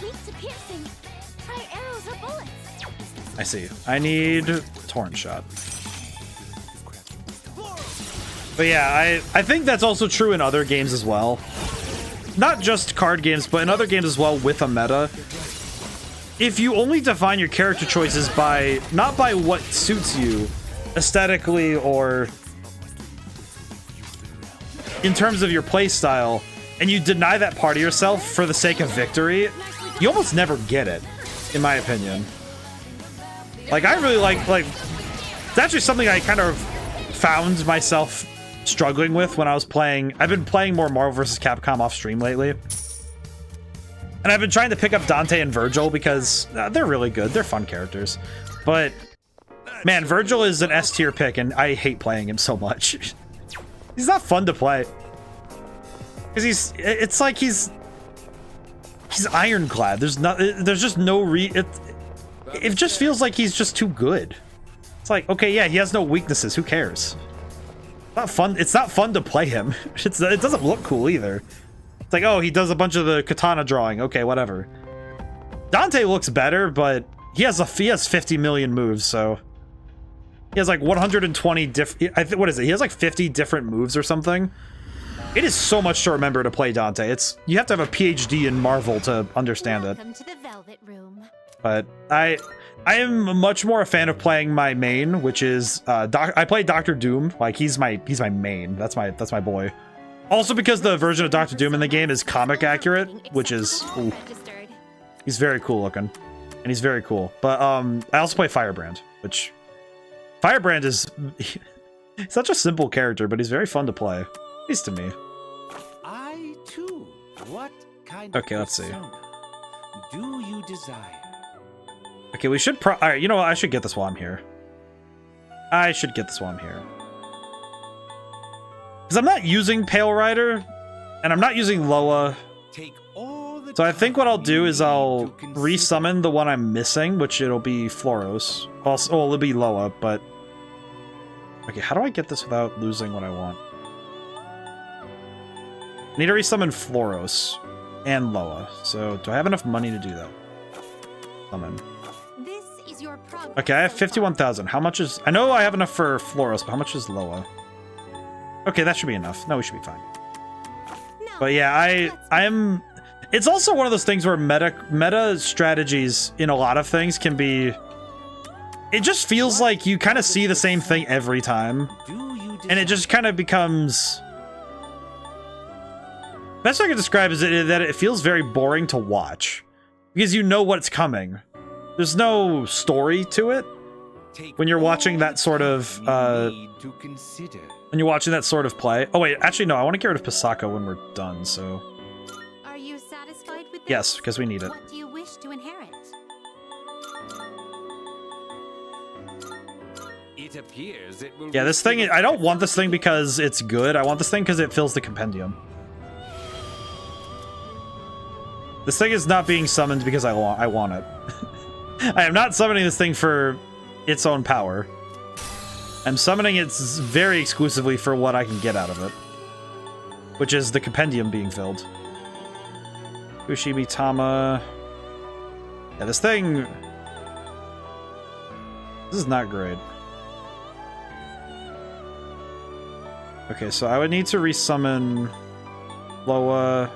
I see. I need torrent shot. But yeah, I think that's also true in other games as well. Not just card games, but in other games as well with a meta. If you only define your character choices by not by what suits you aesthetically or in terms of your play style, and you deny that part of yourself for the sake of victory, you almost never get it, in my opinion. Like, I really like it's actually something I kind of found myself struggling with when I was playing. I've been playing more Marvel vs. Capcom off stream lately. And I've been trying to pick up Dante and Virgil because they're really good. They're fun characters. But, man, Virgil is an S tier pick, and I hate playing him so much. He's not fun to play. Because it's like he's ironclad. There's just no it just feels like he's just too good. It's like, okay, yeah, he has no weaknesses. Who cares? Not fun. It's not fun to play him. It doesn't look cool either. It's like, oh, he does a bunch of the katana drawing. Okay, whatever. Dante looks better, but he has 50 million moves, so he has like 120 different. What is it? He has like 50 different moves or something. It is so much to remember to play Dante. You have to have a PhD in Marvel to understand it. Welcome to the Velvet Room. But I am much more a fan of playing my main, which is I play Doctor Doom. Like, he's my main. That's my boy. Also because the version of Doctor Doom in the game is comic accurate, which is he's very cool looking, and he's very cool. But I also play Firebrand, which Firebrand is such a simple character, but he's very fun to play, at least to me. I too. What kind Okay, of let's see. persona do you desire? Okay, we should all right, you know what? I should get this while I'm here. I should get this while I'm here. Because I'm not using Pale Rider, and I'm not using Loa. Take all the So I think what I'll do is I'll to consider. resummon the one I'm missing, which it'll be Floros. Also, well, it'll be Loa, but... Okay, how do I get this without losing what I want? I need to resummon Floros and Loa. So, do I have enough money to do that? Summon. This is your progress. Okay, I have so far. 51,000. How much is... I know I have enough for Floros, but how much is Loa? Okay, that should be enough. No, we should be fine. Now, But yeah, I'm... It's also one of those things where meta strategies in a lot of things can be... It just feels like you kind of see the same thing every time. And it just kind of becomes... Best I can describe is that it feels very boring to watch. Because you know what's coming. There's no story to it. When you're watching that sort of... when you're watching that sort of play. Oh wait, actually no, I want to get rid of Pisako when we're done, so... Are you satisfied with this? Yes, because we need it. What do you wish to inherit? It appears it will. Yeah, this thing, I don't want this thing because it's good. I want this thing because it fills the compendium. This thing is not being summoned because I want it. I am not summoning this thing for its own power. I'm summoning it very exclusively for what I can get out of it. Which is the compendium being filled. Ushimi Tama. Yeah, this thing... This is not great. Okay, so I would need to resummon Loa.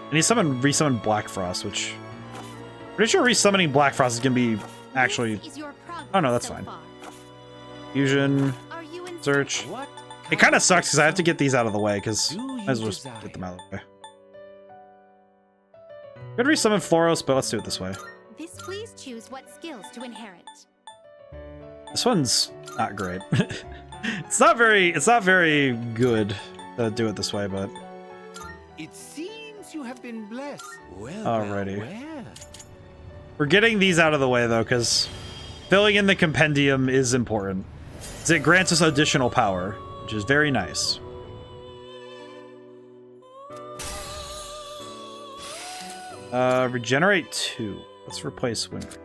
I need to resummon Black Frost, which... Pretty sure resummoning Black Frost is gonna be actually... Oh no, that's fine. Fusion, search. It kind of sucks because I have to get these out of the way because I might as well just get them out of the way. Could resummon Floros, but let's do it this way. Please choose what skills to inherit. This one's not great. It's not very good to do it this way, but It seems you have been blessed. Well, alrighty. well. We're getting these out of the way though, because filling in the compendium is important. It grants us additional power. which is very nice. Regenerate 2. Let's replace Wind.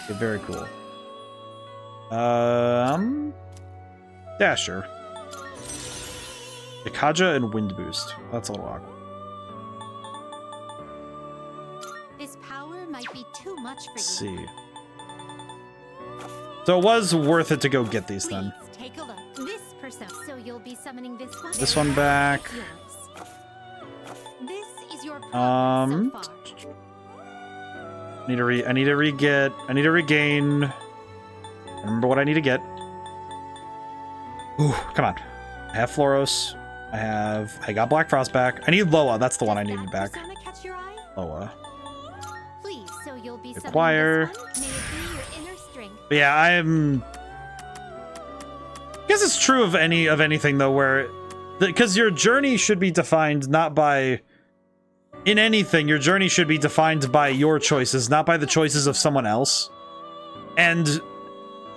Okay, very cool. Yeah, sure. Ikaja and Wind Boost. That's a little awkward. This power might be too much for you. Let's see. So it was worth it to go get these then. Please take a look. This person. So you'll be summoning this one. This one back. This is your progress so far. I need to regain. Remember what I need to get. Ooh, come on. I have Floros. I got Black Frost back. I need Loa. That's the one I needed back. Catch your eye? Loa. Please, so you'll be Acquire. May it be your inner strength. But yeah, I guess it's true of anything though, where because your journey should be defined not by in anything. Your journey should be defined by your choices, not by the choices of someone else. And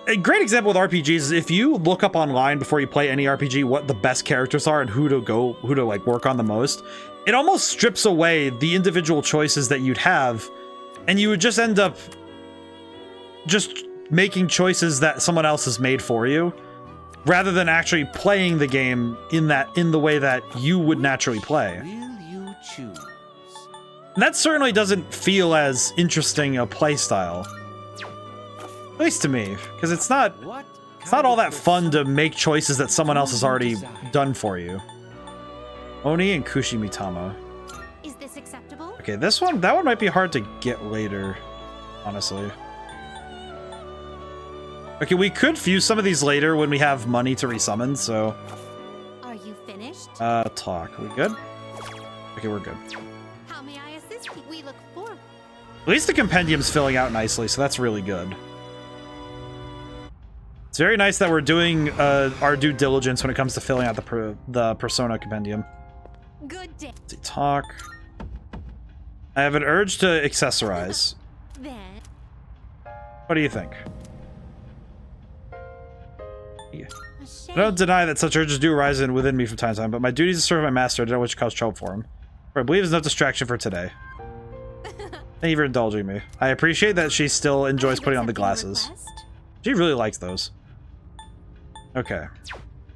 a great example with RPGs is if you look up online before you play any RPG what the best characters are and who to like work on the most, it almost strips away the individual choices that you'd have, and you would just end up just making choices that someone else has made for you, rather than actually playing the game in the way that you would naturally play. Will you choose? And that certainly doesn't feel as interesting a playstyle. At least to me, because it's not all that fun to make choices that someone else has already done for you. Oni and Kushimitama. Is this acceptable? Okay, that one might be hard to get later, honestly. Okay, we could fuse some of these later when we have money to resummon, so... Are you finished? Talk. Are we good? Okay, we're good. How may I assist you? We look forward. At least the compendium's filling out nicely, so that's really good. It's very nice that we're doing our due diligence when it comes to filling out the Persona compendium. Good day. Let's see, talk. I have an urge to accessorize. Then. What do you think? Yeah. I don't deny that such urges do arise within me from time to time, but my duty is to serve my master. I don't know which cause trouble for him. For I believe is no distraction for today. Thank you for indulging me. I appreciate that she still enjoys putting on the glasses. She really likes those. Okay.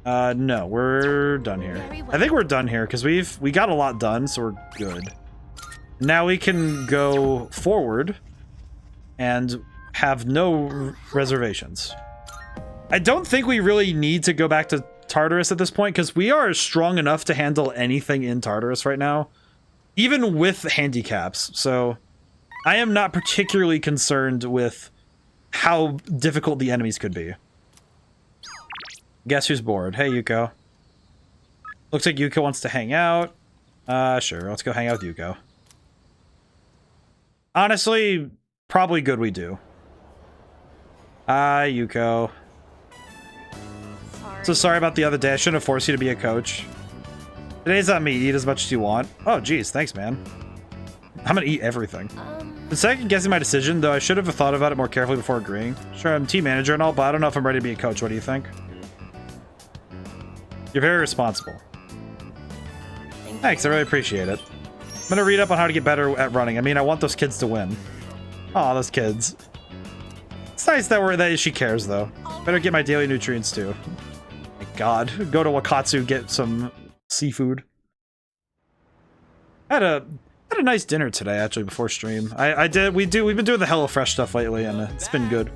No, we're done here. I think we're done here because we got a lot done, so we're good. Now we can go forward and have no reservations. I don't think we really need to go back to Tartarus at this point because we are strong enough to handle anything in Tartarus right now, even with handicaps. So I am not particularly concerned with how difficult the enemies could be. Guess who's bored? Hey, Yuko. Looks like Yuko wants to hang out. Sure, let's go hang out with Yuko. Honestly, probably good we do. Hi, Yuko. So sorry about the other day. I shouldn't have forced you to be a coach. Today's on me. Eat as much as you want. Oh, geez. Thanks, man. I'm gonna eat everything. The second guessing my decision, though I should have thought about it more carefully before agreeing. Sure, I'm team manager and all, but I don't know if I'm ready to be a coach. What do you think? You're very responsible. Thanks, I really appreciate it. I'm gonna read up on how to get better at running. I mean, I want those kids to win. Aw, those kids. It's nice that she cares, though. Better get my daily nutrients, too. My God. Go to Wakatsu, get some seafood. I had a nice dinner today, actually, before stream. We've been doing the HelloFresh stuff lately, and it's been good.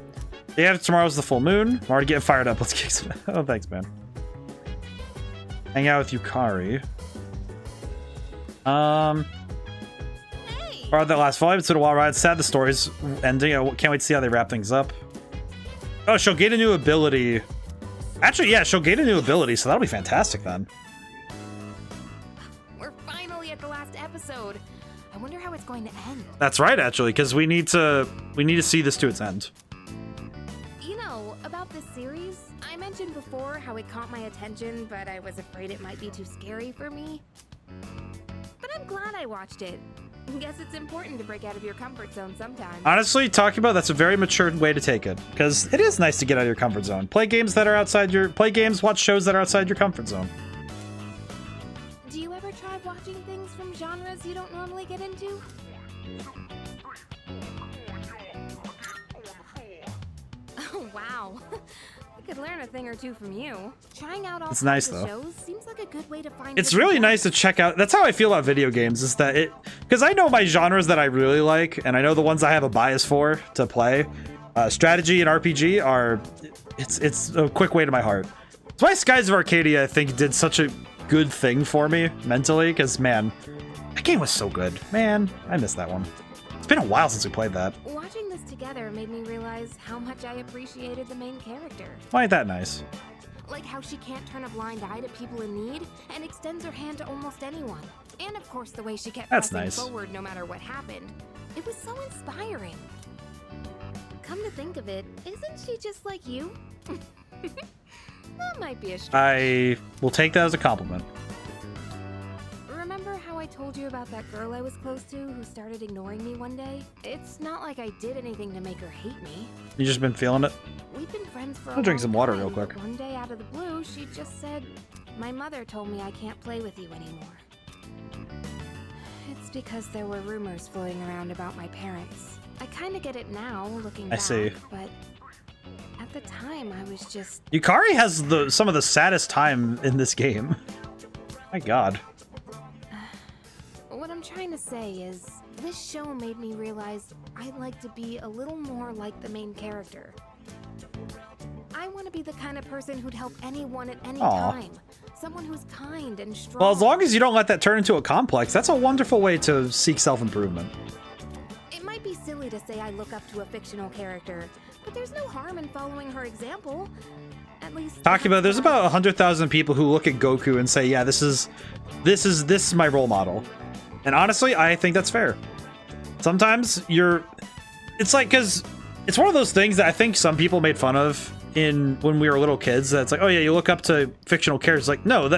Day after tomorrow's the full moon. I'm already getting fired up. Let's kick some... Oh, thanks, man. Hang out with Yukari. Borrowed that last volume. It's been a while, right? It's sad the story's ending. I can't wait to see how they wrap things up. Oh, she'll gain a new ability. Actually, yeah, she'll gain a new ability, so that'll be fantastic then. We're finally at the last episode. I wonder how it's going to end. That's right, actually, because we need to see this to its end. You know, about this series, I mentioned before how it caught my attention, but I was afraid it might be too scary for me. But I'm glad I watched it. Guess it's important to break out of your comfort zone sometimes. Honestly, talking about that's a very mature way to take it, because it is nice to get out of your comfort zone. Play games that are outside your watch shows that are outside your comfort zone. Do you ever try watching things from genres you don't normally get into? Oh wow. I could learn a thing or two from you. Trying out all It's nice, kinds of though. shows seems like a good way to find It's different really nice to genres. check out. That's how I feel about video games, is that it, because I know my genres that I really like, and I know the ones I have a bias for to play. Strategy and RPG are, it's a quick way to my heart. That's why Skies of Arcadia, I think, did such a good thing for me mentally, because man, that game was so good. Man, I missed that one. It's been a while since we played that. Watching this together made me realize how much I appreciated the main character. Why ain't that nice? Like how she can't turn a blind eye to people in need and extends her hand to almost anyone. And of course the way she kept That's pressing nice. forward no matter what happened. It was so inspiring. Come to think of it, isn't she just like you? That might be a stretch. I will take that as a compliment. Remember how I told you about that girl I was close to who started ignoring me one day? It's not like I did anything to make her hate me. You just been feeling it? We've been friends for I'll drink some water time, real quick. but one day out of the blue, she just said, "My mother told me I can't play with you anymore." It's because there were rumors floating around about my parents. I kind of get it now, looking back, see. but at the time, I was just... Yukari has some of the saddest time in this game. My god. What I'm trying to say is, this show made me realize I'd like to be a little more like the main character. I want to be the kind of person who'd help anyone at any Aw. time. Someone who's kind and strong. Well, as long as you don't let that turn into a complex, that's a wonderful way to seek self-improvement. It might be silly to say I look up to a fictional character, but there's no harm in following her example. At least Talking about, there's that's what about 100,000 people who look at Goku and say, yeah, this is my role model. And honestly, I think that's fair. Sometimes it's like, because it's one of those things that I think some people made fun of when we were little kids. That's like, oh yeah, you look up to fictional characters. Like, no,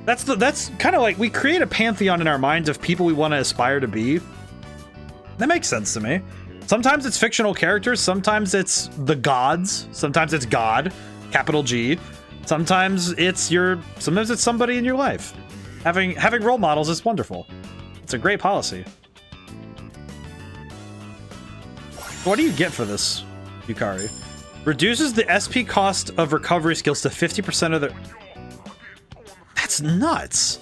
that's kind of like, we create a pantheon in our minds of people we want to aspire to be. That makes sense to me. Sometimes it's fictional characters, sometimes it's the gods, sometimes it's God, capital G. Sometimes it's somebody in your life. Having role models is wonderful. It's a great policy. What do you get for this, Yukari? Reduces the SP cost of recovery skills to 50% of the... That's nuts.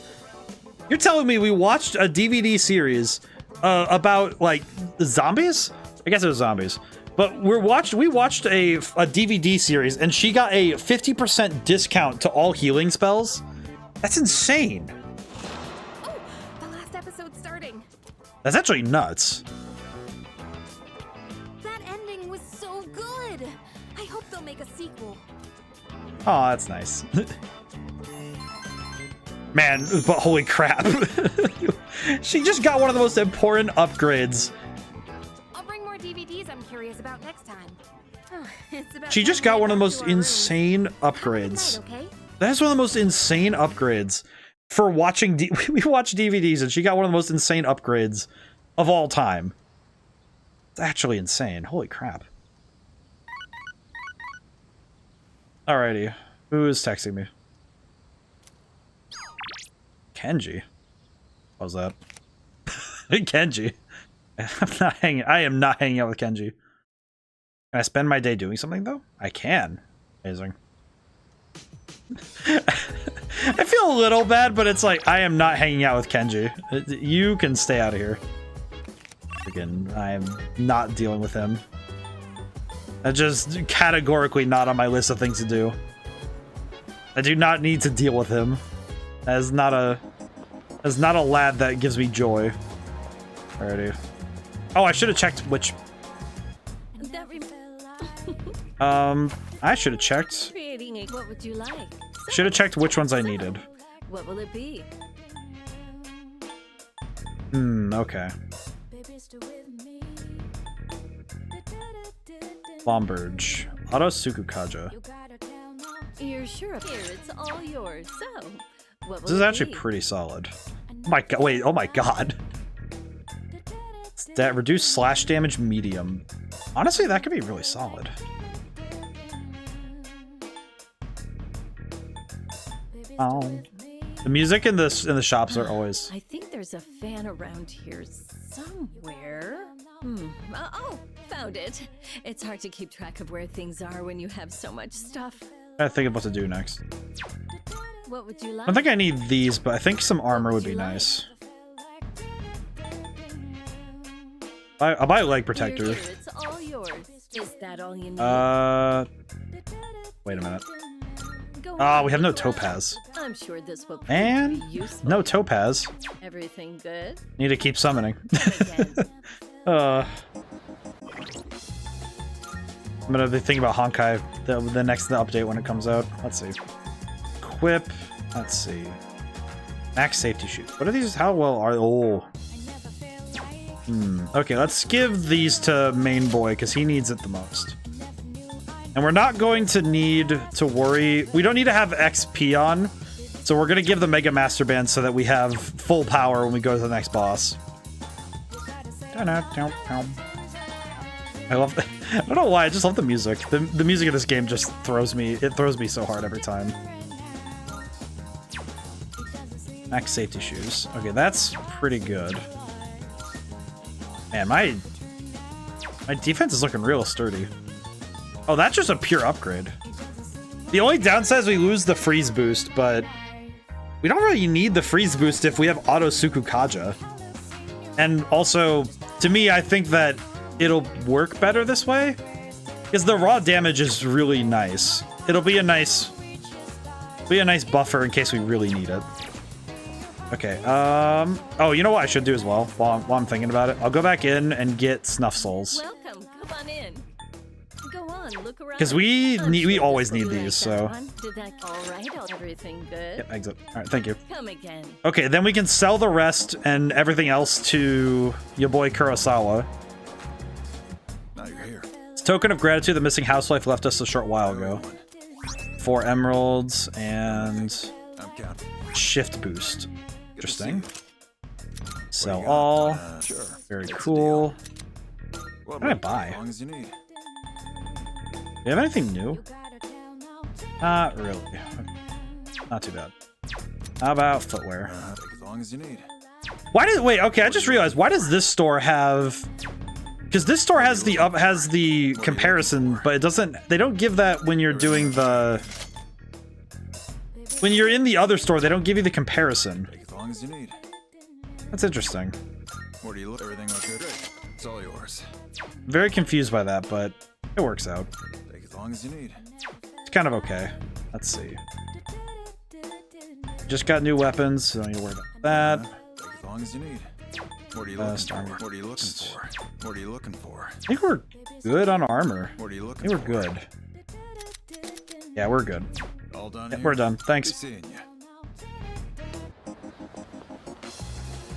You're telling me we watched a DVD series about, like, zombies? I guess it was zombies. But we watched a DVD series, and she got a 50% discount to all healing spells? That's insane. Oh, the last episode's starting. That's actually nuts. That ending was so good. I hope they'll make a sequel. Oh, that's nice. Man, but holy crap. She just got one of the most important upgrades. I'll bring more DVDs I'm curious about next time. It's about She just time got we one of the get most back to our rooms. insane Have a good upgrades. night, okay? That's one of the most insane upgrades for watching. We watch DVDs, and she got one of the most insane upgrades of all time. It's actually insane. Holy crap. Alrighty. Who is texting me? Kenji. What was that? Kenji. I am not hanging out with Kenji. Can I spend my day doing something, though? I can. Amazing. I feel a little bad, but it's like, I am not hanging out with Kenji. You can stay out of here. Again, I am not dealing with him. That's just categorically not on my list of things to do. I do not need to deal with him. That is not a lad that gives me joy. Alrighty. Oh, I should have checked which... I should have checked. Creating a what would you like? Should have checked which ones I needed. What will it be? Okay. Bomberge. Auto Sukukaja. You're sure of here, it's all yours. So, what will This is it actually be? pretty solid. Oh my god, wait, oh my god. That reduced slash damage medium. Honestly, that could be really solid. Oh. The music in the shops are always. I think there's a fan around here somewhere. Oh, found it. It's hard to keep track of where things are when you have so much stuff. I think of what to do next. What would you like? I don't think I need these, but I think some armor would be nice. I'll buy a leg protector. Here, it's all yours. Is that all you need? Wait a minute. Oh, we have no topaz. I'm sure this will And be useful. no topaz. Everything good? Need to keep summoning. I'm gonna be thinking about Honkai the next update when it comes out. Let's see. Equip. Let's see. Max safety shoot. What are these? How well are? Oh. Okay, let's give these to main boy because he needs it the most. And we're not going to need to worry. We don't need to have XP on, so we're gonna give the Mega Master Band so that we have full power when we go to the next boss. I love. I don't know why. I just love the music. The music of this game just throws me. It throws me so hard every time. Max safety shoes. Okay, that's pretty good. Man, my defense is looking real sturdy. Oh, that's just a pure upgrade. The only downside is we lose the freeze boost, but we don't really need the freeze boost if we have auto Sukukaja. And also, to me, I think that it'll work better this way because the raw damage is really nice. It'll be a nice buffer in case we really need it. Okay, oh, you know what I should do as well while I'm thinking about it? I'll go back in and get Snuff Souls. Welcome. Come on in. Go on, look around. Because we always need these, so. Did that all right? Everything good? Yep, exit. Alright, thank you. Come again. Okay, then we can sell the rest and everything else to your boy Kurosawa. Now you're here. It's a token of gratitude the missing housewife left us a short while ago. 4 emeralds and shift boost. Interesting. Sell all. Very cool. What did I buy? Do you have anything new? Not really. Not too bad. How about footwear? As long as you need. Why did wait? Okay, I just realized. Why does this store have? Because this store has the comparison, but it doesn't. They don't give that when you're doing the. When you're in the other store, they don't give you the comparison. As long as you need. That's interesting. Where do you look? Everything looks good. It's all yours. Very confused by that, but it works out. Take as long as you need. It's kind of okay. Let's see. Just got new weapons, so don't need to worry about that. Take as long as you need. What are you looking for? What are you looking for? What are you looking for? I think we're good on armor. What are you I looking think we're good. Yeah, we're good. All done. Yeah, here? we're done. Thanks. Be seeing you.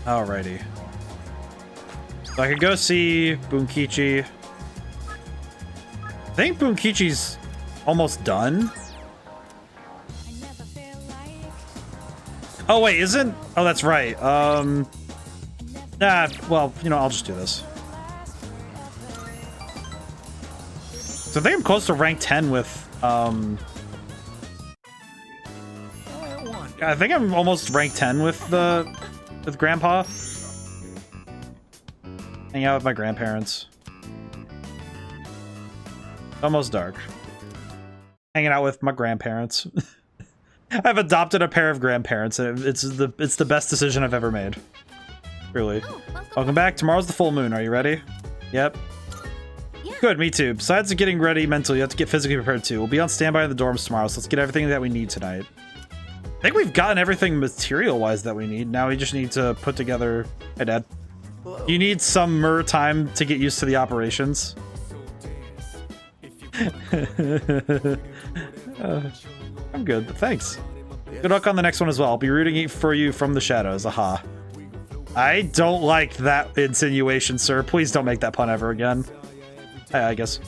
Alrighty. So I could go see Bunkichi. I think Bunkichi's almost done. Oh wait, isn't? Oh, that's right. Well, you know, I'll just do this. So I think I'm close to rank 10 with, I think I'm almost rank 10 with Grandpa. Hang out with my grandparents. Almost dark. Hanging out with my grandparents. I've adopted a pair of grandparents, and it's the best decision I've ever made. Really. Welcome back. Tomorrow's the full moon. Are you ready? Yep. Yeah. Good, me too. Besides getting ready mentally, you have to get physically prepared too. We'll be on standby in the dorms tomorrow, so let's get everything that we need tonight. I think we've gotten everything material-wise that we need. Now we just need to put together... Hey, Dad. You need some more time to get used to the operations. I'm good, but thanks. Good luck on the next one as well. I'll be rooting for you from the shadows. Aha. I don't like that insinuation, sir. Please don't make that pun ever again. I guess.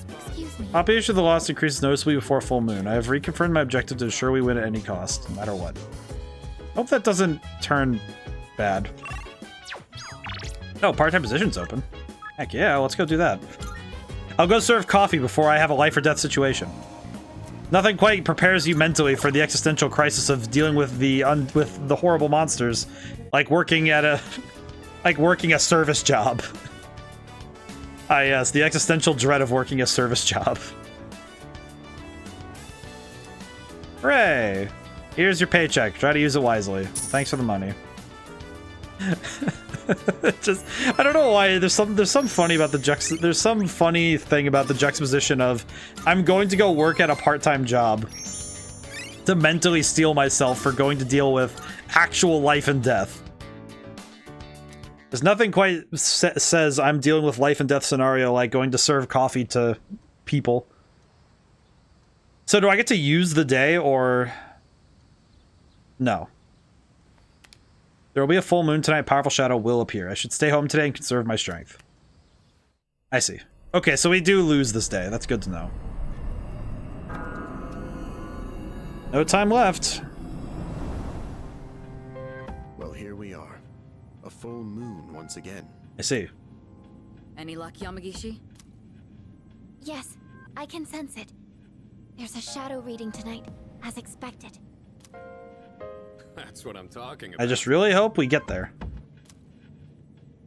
Population of the lost increases noticeably before full moon. I have reconfirmed my objective to ensure we win at any cost, no matter what. Hope that doesn't turn bad. No, part-time position's open. Heck yeah, let's go do that. I'll go serve coffee before I have a life or death situation. Nothing quite prepares you mentally for the existential crisis of dealing with the horrible monsters, like working at a service job. Ah yes, the existential dread of working a service job. Hooray! Here's your paycheck. Try to use it wisely. Thanks for the money. Just, I don't know why. There's some funny about the there's some funny thing about the juxtaposition of I'm going to go work at a part-time job to mentally steel myself for going to deal with actual life and death. There's nothing quite says I'm dealing with life and death scenario like going to serve coffee to people. So do I get to use the day or no? There will be a full moon tonight. Powerful shadow will appear. I should stay home today and conserve my strength. I see. Okay, so we do lose this day. That's good to know. No time left. Well, here we are. A full moon once again. I see. Any luck, Yamagishi? Yes, I can sense it. There's a shadow reading tonight, as expected. That's what I'm talking about. I just really hope we get there.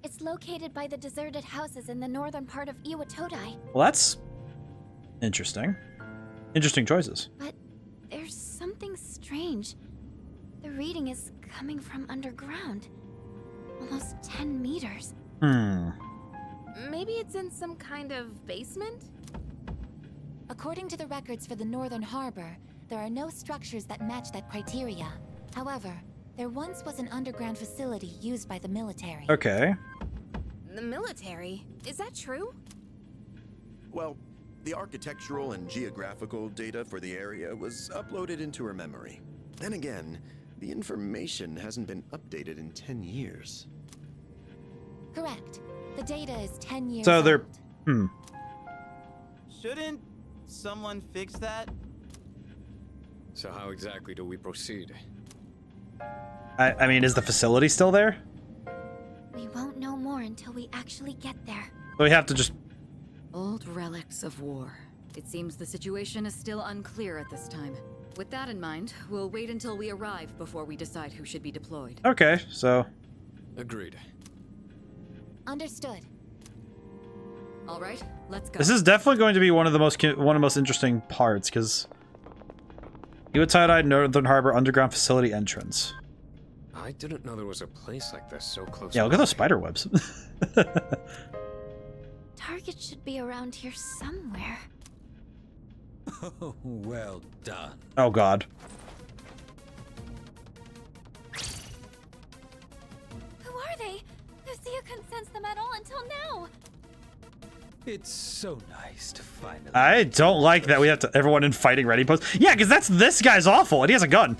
It's located by the deserted houses in the northern part of Iwatodai. Well, that's interesting. Interesting choices. But there's something strange. The reading is coming from underground. Almost 10 meters. Maybe it's in some kind of basement? According to the records for the Northern Harbor, there are no structures that match that criteria. However, there once was an underground facility used by the military. Okay. The military? Is that true? Well, the architectural and geographical data for the area was uploaded into her memory. Then again, the information hasn't been updated in 10 years. Correct. The data is 10 years So they're... Shouldn't someone fix that? So how exactly do we proceed? I mean, is the facility still there? We won't know more until we actually get there. So we have to just... Old relics of war. It seems the situation is still unclear at this time. With that in mind, we'll wait until we arrive before we decide who should be deployed. Okay, so... Agreed. Understood. All right, let's go. This is definitely going to be one of the most interesting parts, because... Iwatodai Northern Harbor Underground Facility entrance. I didn't know there was a place like this so close. Yeah, look at those spider webs. Target should be around here somewhere. Oh, well done. Oh god. Who are they? Lucia couldn't sense them at all until now. It's so nice to finally... I don't like that we have to everyone in fighting ready pose. Yeah, because this guy's awful and he has a gun.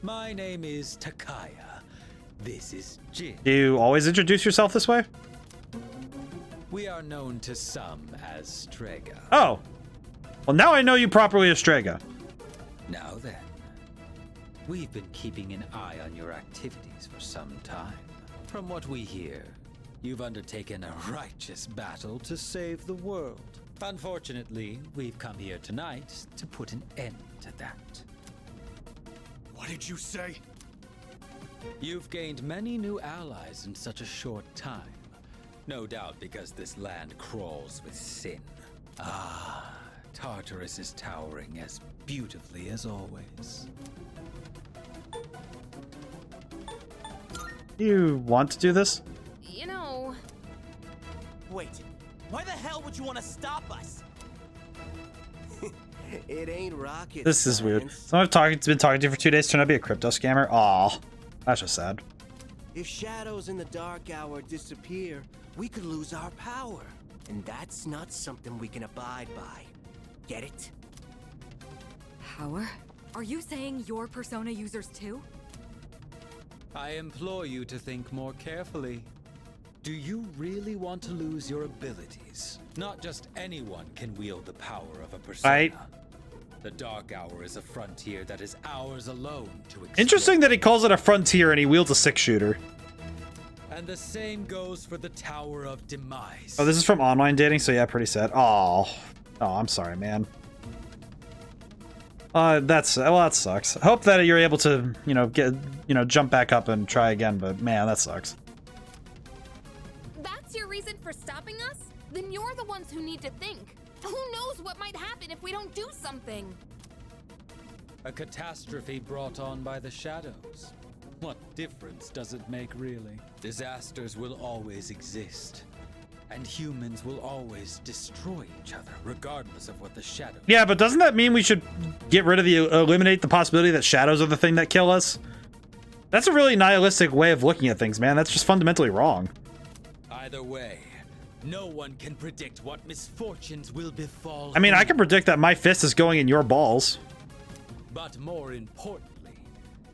My name is Takaya. This is Genie. Do you always introduce yourself this way? We are known to some as Strega. Oh. Well, now I know you properly as Strega. Now then, we've been keeping an eye on your activities for some time. From what we hear, you've undertaken a righteous battle to save the world. Unfortunately, we've come here tonight to put an end to that. What did you say? You've gained many new allies in such a short time. No doubt because this land crawls with sin. Ah, Tartarus is towering as beautifully as always. You want to do this? You know... Wait, why the hell would you want to stop us? It ain't rocket This is weird. Someone I've been talking to for 2 days turned out to be a crypto scammer. Aw, that's just sad. If shadows in the dark hour disappear, we could lose our power. And that's not something we can abide by. Get it? Power? Are you saying you're Persona users too? I implore you to think more carefully. Do you really want to lose your abilities? Not just anyone can wield the power of a persona. Right. The Dark Hour is a frontier that is ours alone to explore. Interesting that he calls it a frontier and he wields a 6-shooter. And the same goes for the Tower of Demise. Oh, this is from online dating, so yeah, pretty sad. Oh, I'm sorry, man. That sucks. I hope that you're able to, jump back up and try again, but man, that sucks. That's your reason for stopping us? Then you're the ones who need to think. Who knows what might happen if we don't do something? A catastrophe brought on by the shadows. What difference does it make, really? Disasters will always exist. And humans will always destroy each other, regardless of what the shadows... Yeah, but doesn't that mean we should get rid of eliminate the possibility that shadows are the thing that kill us? That's a really nihilistic way of looking at things, man. That's just fundamentally wrong. Either way, no one can predict what misfortunes will befall... I mean, I can predict that my fist is going in your balls. But more importantly,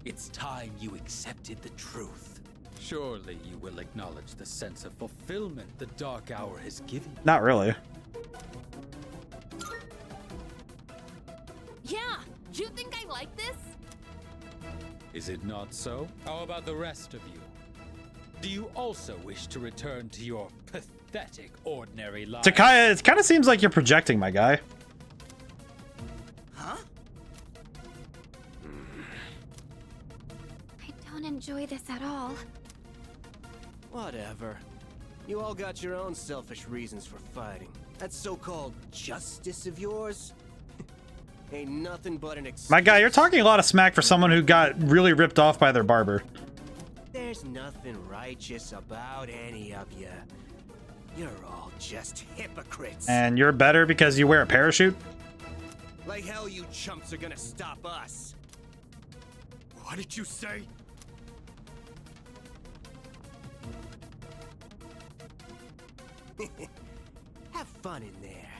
it's time you accepted the truth. Surely you will acknowledge the sense of fulfillment the Dark Hour has given you. Not really. Yeah, you think I like this? Is it not so? How about the rest of you? Do you also wish to return to your pathetic, ordinary lives? Takaya, it kind of seems like you're projecting, my guy. Huh? I don't enjoy this at all. Whatever. You all got your own selfish reasons for fighting. That so-called justice of yours ain't nothing but an excuse. My guy, you're talking a lot of smack for someone who got really ripped off by their barber. There's nothing righteous about any of you. You're all just hypocrites. And you're better because you wear a parachute? Like hell you chumps are gonna stop us. What did you say? Have fun in there.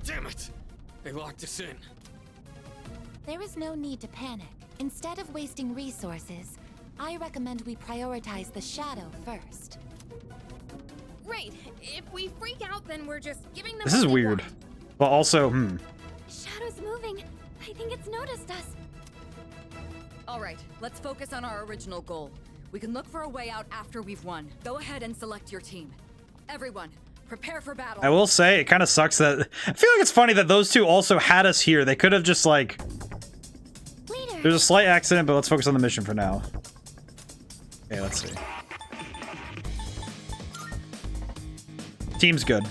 Damn it! They locked us in. There is no need to panic. Instead of wasting resources, I recommend we prioritize the shadow first. Right. If we freak out, then we're just giving them. This is weird. But also, Shadow's moving. I think it's noticed us. All right, let's focus on our original goal. We can look for a way out after we've won. Go ahead and select your team. Everyone, prepare for battle. I will say, it kind of sucks that... I feel like it's funny that those two also had us here. They could have just, like... Leader. There's a slight accident, but let's focus on the mission for now. Okay, let's see. Team's good.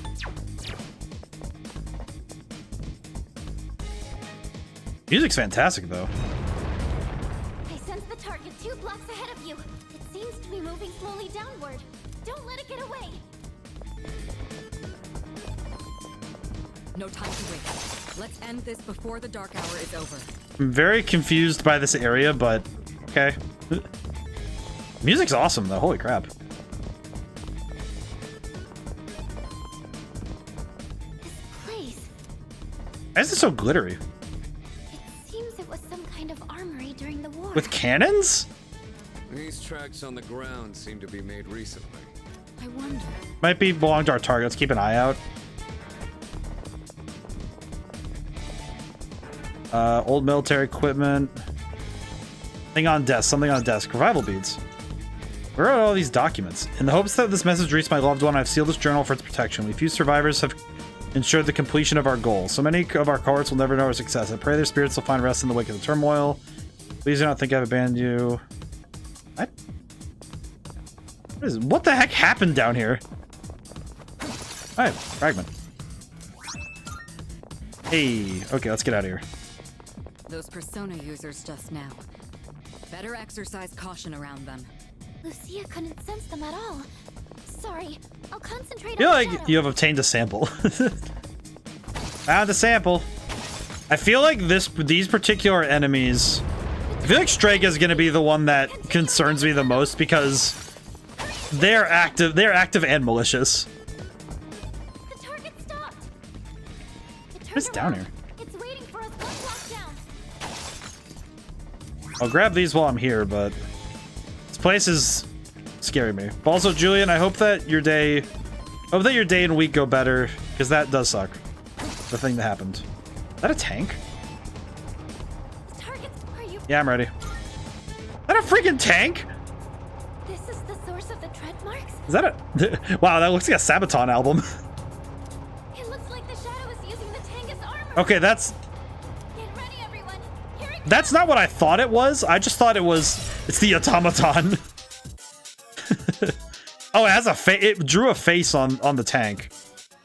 Music's fantastic, though. I sense the target 2 blocks ahead of you. It seems to be moving slowly downward. Don't let it get away. No time to wait. Let's end this before the dark hour is over. I'm very confused by this area, but okay. Music's awesome, though. Holy crap. This place. Why is it so glittery? It seems it was some kind of armory during the war. With cannons? These tracks on the ground seem to be made recently. I wonder. Might belong to our target. Let's keep an eye out. Old military equipment. Something on desk. Revival beads. Where are all these documents? In the hopes that this message reaches my loved one, I've sealed this journal for its protection. We few survivors have ensured the completion of our goal. So many of our cohorts will never know our success. I pray their spirits will find rest in the wake of the turmoil. Please do not think I've abandoned you. What the heck happened down here? Alright, fragment. Hey, okay, let's get out of here. Those persona users just now. Better exercise caution around them. Lucia couldn't sense them at all. Sorry, I'll concentrate I feel on like shadow. you have obtained a sample. Found a sample. I feel like these particular enemies... I feel like Strega is going to be the one that concerns me the most because they're active and malicious. The target stopped. What's down here? It's waiting for us one block down. I'll grab these while I'm here, but this place is scaring me. But also, Julian, I hope that your day and week go better, because that does suck. The thing that happened. Is that a tank? Targets, are you? Yeah, I'm ready. that a freaking tank? This is the source of the tread marks? Is that a... Wow, that looks like a Sabaton album. It looks like the shadow is using the tank as armor. Okay, that's... Get ready, everyone. Here it That's not what I thought it was. I just thought it was... It's the automaton. Oh, it has a face. It drew a face on the tank.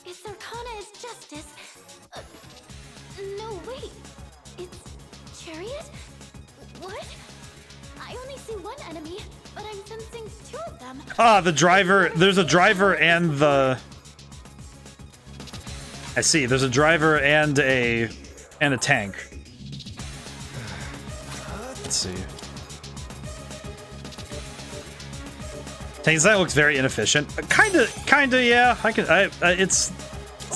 Its arcana is justice. No, wait. It's chariot? What? I only see one enemy, but I'm sensing two of them. Ah, the driver. There's a driver and the... I see. There's a driver and a tank. Let's see. Tank design looks very inefficient. Kinda, yeah. It's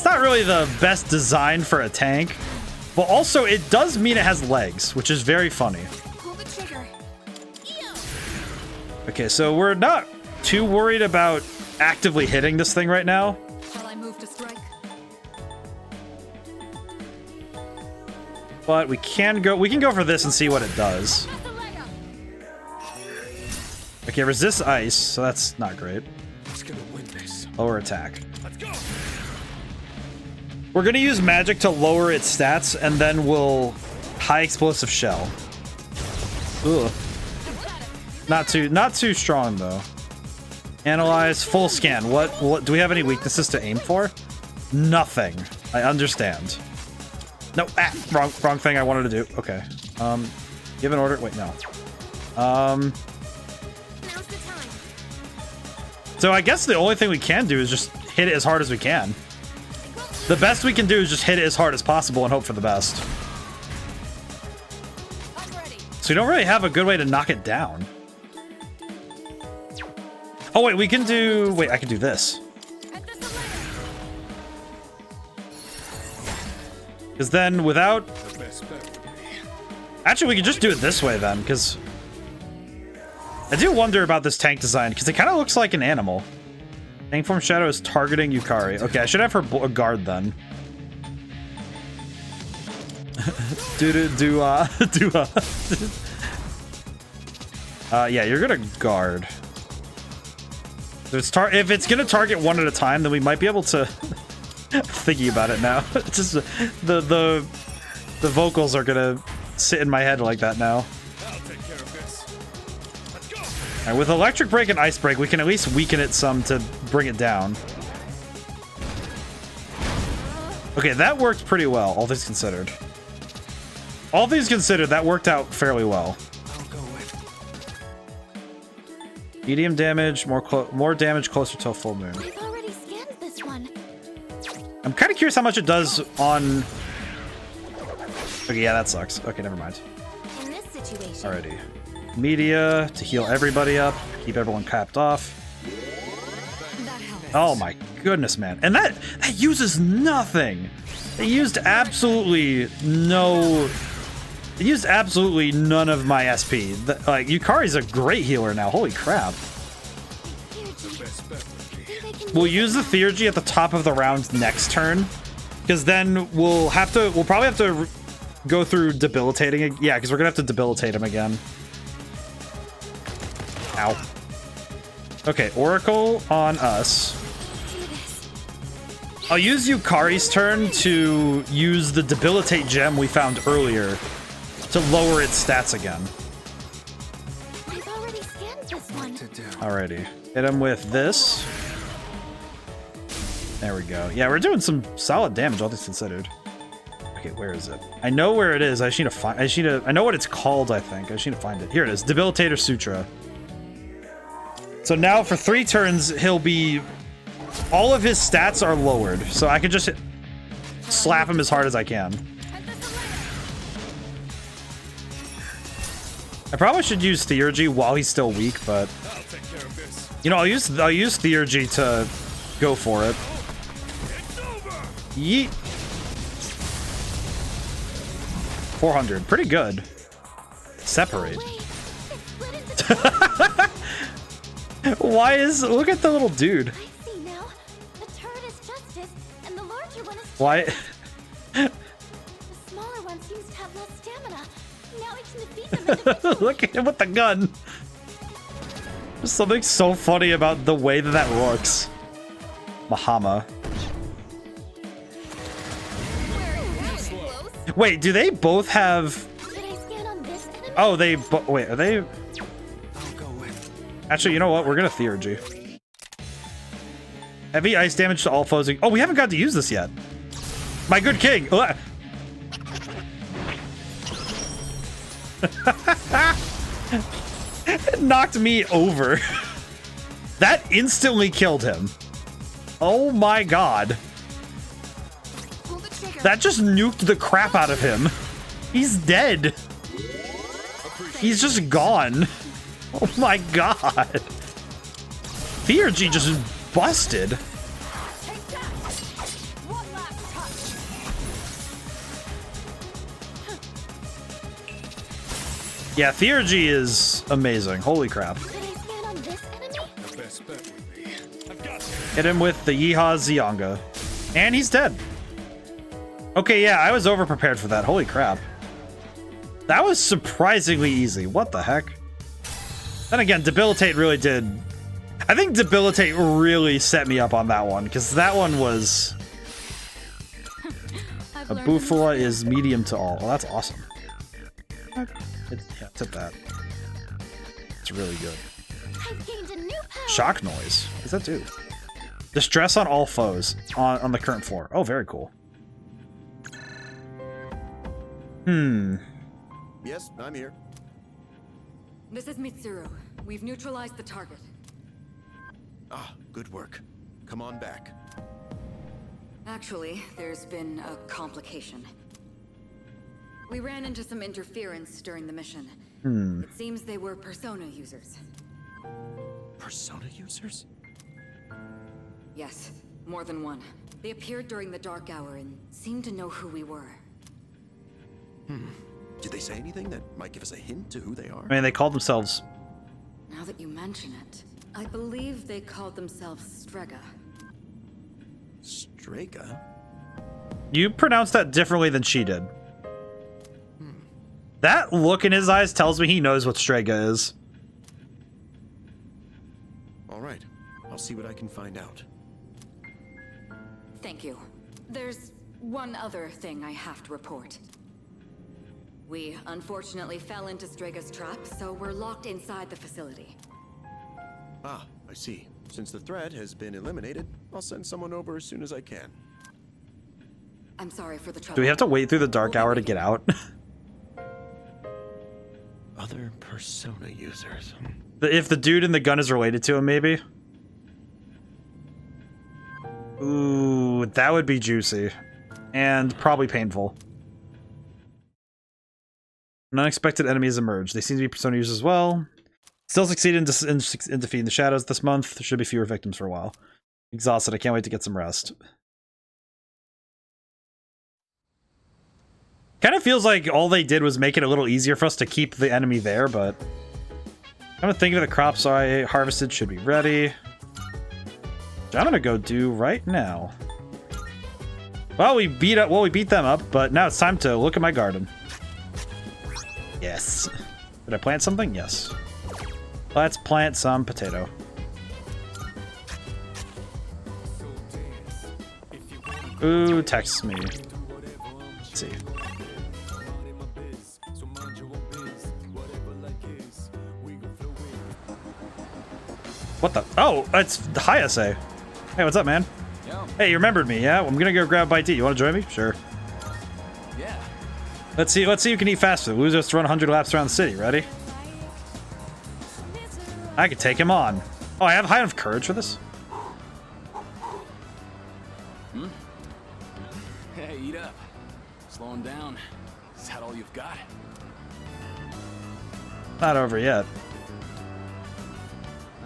not really the best design for a tank, but also it does mean it has legs, which is very funny. Pull the trigger. Okay, so we're not too worried about actively hitting this thing right now. Shall I move to strike? But we can go for this and see what it does. Okay, resist ice, so that's not great. Who's gonna win this? Lower attack. Let's go. We're gonna use magic to lower its stats, and then we'll high explosive shell. Ugh. Not too strong though. Analyze, full scan. What do we have any weaknesses to aim for? Nothing. I understand. No, wrong thing I wanted to do. Okay. Give an order. Wait, no. So I guess the only thing we can do is just hit it as hard as we can. The best we can do is just hit it as hard as possible and hope for the best. So we don't really have a good way to knock it down. Oh wait, we can do... Wait, I can do this. Because then without... Actually, we can just do it this way then, because... I do wonder about this tank design, because it kind of looks like an animal. Tank form shadow is targeting Yukari. Okay, I should have her guard then. Yeah, you're gonna guard. If it's gonna target one at a time, then we might be able to... Thinking about it now. It's just the vocals are gonna sit in my head like that now. Alright, with electric break and ice break, we can at least weaken it some to bring it down. Okay, that worked pretty well, all things considered. All things considered, that worked out fairly well. Medium damage, more damage closer to a full moon. I've already scanned this one. I'm kind of curious how much it does on... Okay, yeah, that sucks. Okay, never mind. In this situation. Alrighty. Media to heal everybody up, keep everyone capped off. Oh my goodness, man. And that uses nothing. It used absolutely no... It used absolutely none of my SP. Like, Yukari's a great healer now. Holy crap. We'll use the Theurgy at the top of the round next turn, because then we'll probably have to go through debilitating. Yeah, because we're gonna have to debilitate him again. Ow. Okay, Oracle on us. I'll use Yukari's turn to use the debilitate gem we found earlier to lower its stats again. I've already scanned this one. Alrighty. Hit him with this. There we go. Yeah, we're doing some solid damage, all things considered. Okay, where is it? I know where it is. I just need to find... I know what it's called, I think. I just need to find it. Here it is. Debilitator Sutra. So now for 3 turns, he'll be... All of his stats are lowered. So I can just slap him as hard as I can. I probably should use Theurgy while he's still weak, but... You know, I'll use Theurgy to go for it. Yeet. 400. Pretty good. Separate. Why is... Look at the little dude. I see now. The turret is justice, and the larger one is... Why... The smaller one seems to have less stamina. Now I can defeat him Look at him with the gun. There's something so funny about the way that that looks. Mahama. Wait, do they both have... Oh, they... Wait, are they... Actually, you know what? We're gonna Theurgy. Heavy ice damage to all foes. Oh, we haven't got to use this yet. My good king. It knocked me over. That instantly killed him. Oh my god. That just nuked the crap out of him. He's dead. He's just gone. Oh my god. Theurgy just busted. Yeah, Theurgy is amazing. Holy crap. Hit him with the Yeehaw Zionga. And he's dead. Okay, yeah, I was overprepared for that. Holy crap. That was surprisingly easy. What the heck? Then again, Debilitate really did... I think Debilitate really set me up on that one, because that one was... A Bufula is medium to all. Well, that's awesome. Yeah, tip that. It's really good. Shock noise. What does that do? Distress on all foes on the current floor. Oh, very cool. Yes, I'm here. This is Mitsuru. We've neutralized the target. Ah, good work. Come on back. Actually, there's been a complication. We ran into some interference during the mission. It seems they were Persona users. Persona users? Yes, more than one. They appeared during the dark hour and seemed to know who we were. Did they say anything that might give us a hint to who they are? I mean, they called themselves... Now that you mention it, I believe they called themselves Strega. Strega? You pronounced that differently than she did. That look in his eyes tells me he knows what Strega is. All right. I'll see what I can find out. Thank you. There's one other thing I have to report. We unfortunately fell into Strega's trap, so we're locked inside the facility. Ah, I see. Since the threat has been eliminated, I'll send someone over as soon as I can. I'm sorry for the trouble. Do we have to wait through the dark hour to get out? Other Persona users. If the dude in the gun is related to him, maybe? Ooh, that would be juicy. And probably painful. Unexpected enemies emerge. They seem to be Persona users as well. Still succeeded in defeating the shadows this month. There should be fewer victims for a while. Exhausted. I can't wait to get some rest. Kind of feels like all they did was make it a little easier for us to keep the enemy there, but... I'm thinking of the crops I harvested should be ready. Which I'm gonna go do right now. Well, we beat them up, but now it's time to look at my garden. Yes. Did I plant something? Yes. Let's plant some potato. Ooh, text me. Let's see. What the? Oh, it's Hayase. Hey, what's up, man? Yo. Hey, you remembered me, yeah? I'm gonna go grab a bite to eat. You wanna join me? Sure. Yeah. Let's see who can eat faster. Lose us to run 100 laps around the city. Ready? I could take him on. Oh, I have high enough courage for this? Hey, eat up. Slowing down. Is that all you've got? Not over yet.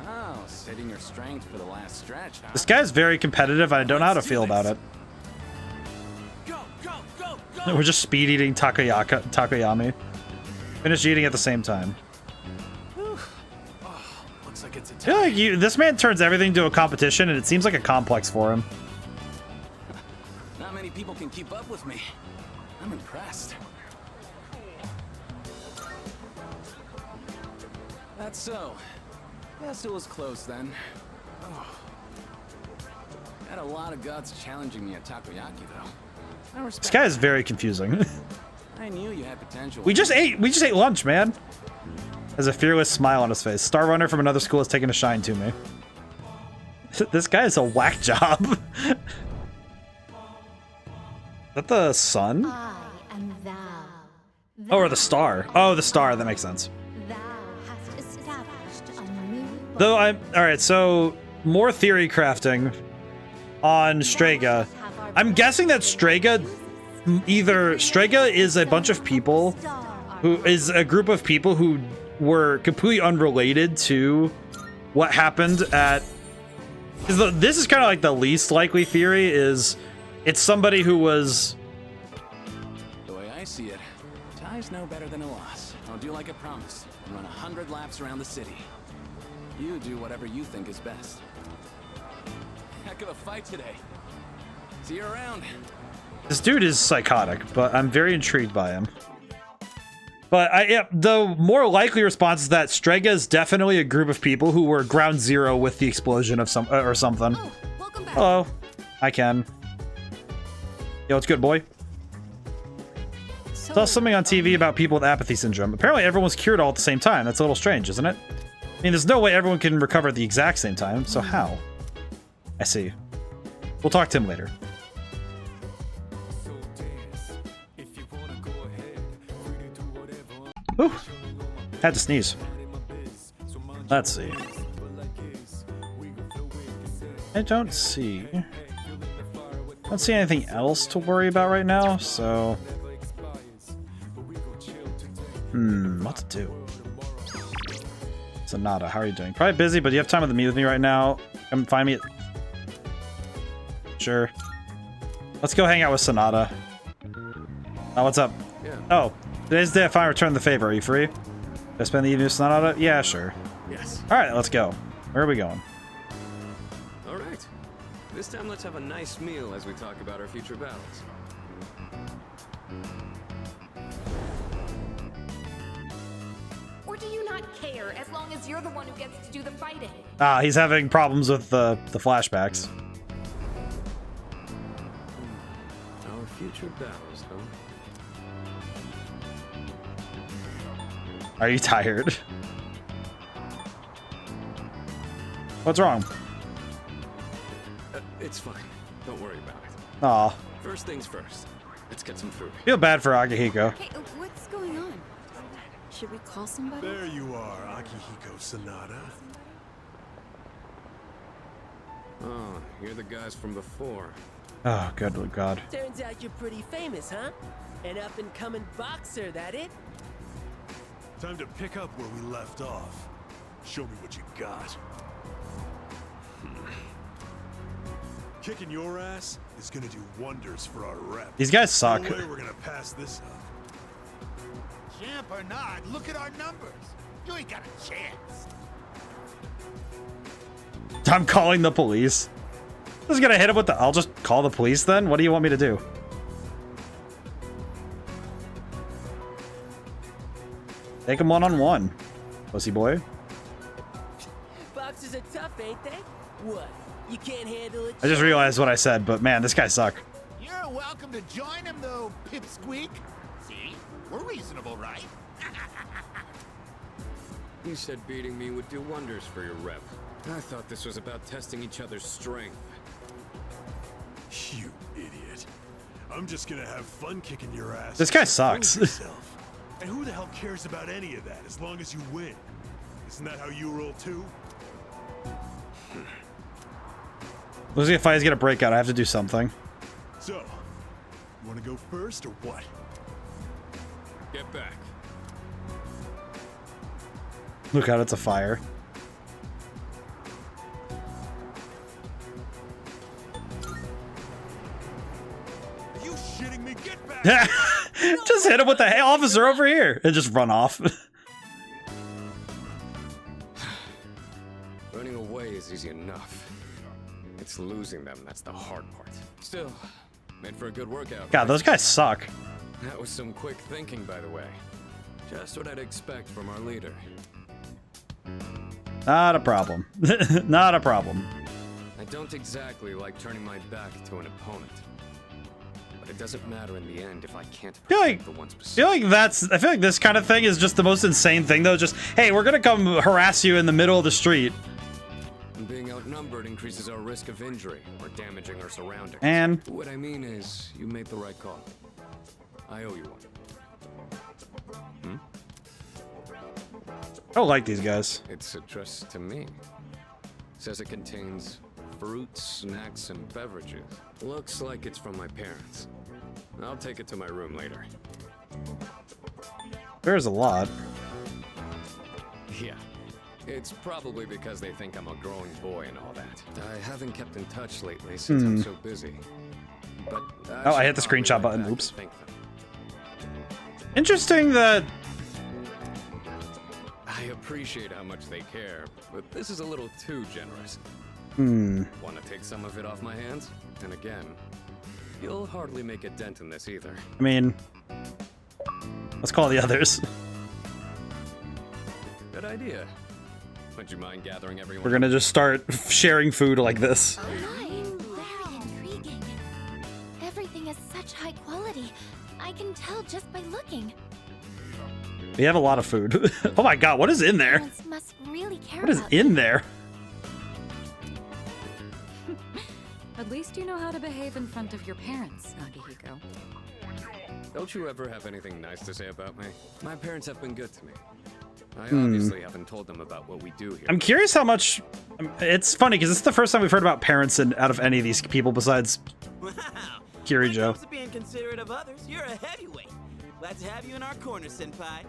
Oh, saving your strength for the last stretch, huh? This guy's very competitive, and I don't know how to feel about it. We're just speed eating takoyami. Finish eating at the same time. Looks like it's a I feel like this man turns everything into a competition, and it seems like a complex for him. Not many people can keep up with me. I'm impressed. That's so. Guess it was close then. Oh. Had a lot of guts challenging me at takoyaki though. I respect This guy is very confusing. I knew you had potential. We just ate lunch, man. Has a fearless smile on his face. Star runner from another school has taken a shine to me. This guy is a whack job. Is that the sun? I am thou. Oh, or the star. Oh, the star. That makes sense. Thou hast established a new Though all right. So more theory crafting on Strega. I'm guessing that Strega is a bunch of people who is a group of people who were completely unrelated to what happened at. This is kind of like the least likely theory. Is it's somebody who was. The way I see it, tie's no better than a loss. I'll do like I promised and run 100 laps around the city. You do whatever you think is best. Heck of a fight today. See you around. This dude is psychotic, but I'm very intrigued by him. But the more likely response is that Strega is definitely a group of people who were ground zero with the explosion of something. Oh, welcome back. Hello, I can. Yo, what's good, boy? Saw something on TV about people with apathy syndrome. Apparently, everyone's cured all at the same time. That's a little strange, isn't it? I mean, there's no way everyone can recover at the exact same time. So how? I see. We'll talk to him later. Ooh, had to sneeze. Let's see. I don't see anything else to worry about right now, so what to do? Sonata, how are you doing? Probably busy, but do you have time to meet with me right now? Come find me. Sure. Let's go hang out with Sonata. Oh, what's up? Yeah. Oh, today's the day I finally returned the favor. Are you free? Did I spend the evening with Sonata? Yeah, sure. Yes. All right, let's go. Where are we going? All right. This time, let's have a nice meal as we talk about our future battles. Or do you not care as long as you're the one who gets to do the fighting? Ah, he's having problems with the flashbacks. Our future battles, huh? Are you tired? What's wrong? It's fine. Don't worry about it. Aw. First things first. Let's get some food. Feel bad for Akihiko. Hey, what's going on? Should we call somebody? There you are, Akihiko Sonata. Oh, you're the guys from before. Oh, good God. Turns out you're pretty famous, huh? An up-and-coming boxer, that it? Time to pick up where we left off. Show me what you got. Kicking your ass is gonna do wonders for our rep. These guys suck. No way we're gonna pass this up. Champ or not, look at our numbers. You ain't got a chance. I'm calling the police. I was gonna hit him with the. I'll just call the police then. What do you want me to do? Take him one-on-one, pussy boy. Boxers are tough, ain't they? What? You can't handle it? I just realized what I said, but man, this guy suck. You're welcome to join him, though, Pipsqueak. See? We're reasonable, right? You said beating me would do wonders for your rep. I thought this was about testing each other's strength. You idiot. I'm just gonna have fun kicking your ass. This guy sucks. And who the hell cares about any of that as long as you win? Isn't that how you roll too? Looks like a fight is gonna break out. I have to do something. So, you wanna go first or what? Get back. Look out, it's a fire. Are you shitting me? Get back! Just hit him with the hey, officer over here and just run off. Running away is easy enough. It's losing them that's the hard part. Still, made for a good workout. God, those guys suck. That was some quick thinking, by the way. Just what I'd expect from our leader. Not a problem. Not a problem. I don't exactly like turning my back to an opponent. But it doesn't matter in the end if I can't protect the ones beside. I feel like this kind of thing is just the most insane thing though. Just, hey, we're gonna come harass you in the middle of the street. Being outnumbered increases our risk of injury or damaging our surroundings. And what I mean is, you made the right call. I owe you one. I don't like these guys. It's addressed to me. Says it contains fruits, snacks, and beverages. Looks like it's from my parents. I'll take it to my room later. There's a lot. Yeah. It's probably because they think I'm a growing boy and all that. I haven't kept in touch lately since I'm so busy. But I hit the screenshot button. Oops. Interesting that... I appreciate how much they care, but this is a little too generous. Want to take some of it off my hands? And again, you'll hardly make a dent in this either. I mean, let's call the others. Good idea. Would you mind gathering everyone? We're gonna just start sharing food like this. Oh my, very intriguing. Everything is such high quality. I can tell just by looking. We have a lot of food. Oh my god, what is in there? Parents must really care What is about in there? At least you know how to behave in front of your parents, Nagihiko. Don't you ever have anything nice to say about me? My parents have been good to me. I obviously haven't told them about what we do here. I'm curious how much... It's funny, because this is the first time we've heard about parents out of any of these people besides Kirijo. Being considerate of others, you're a heavyweight. Glad to have you in our corner, senpai.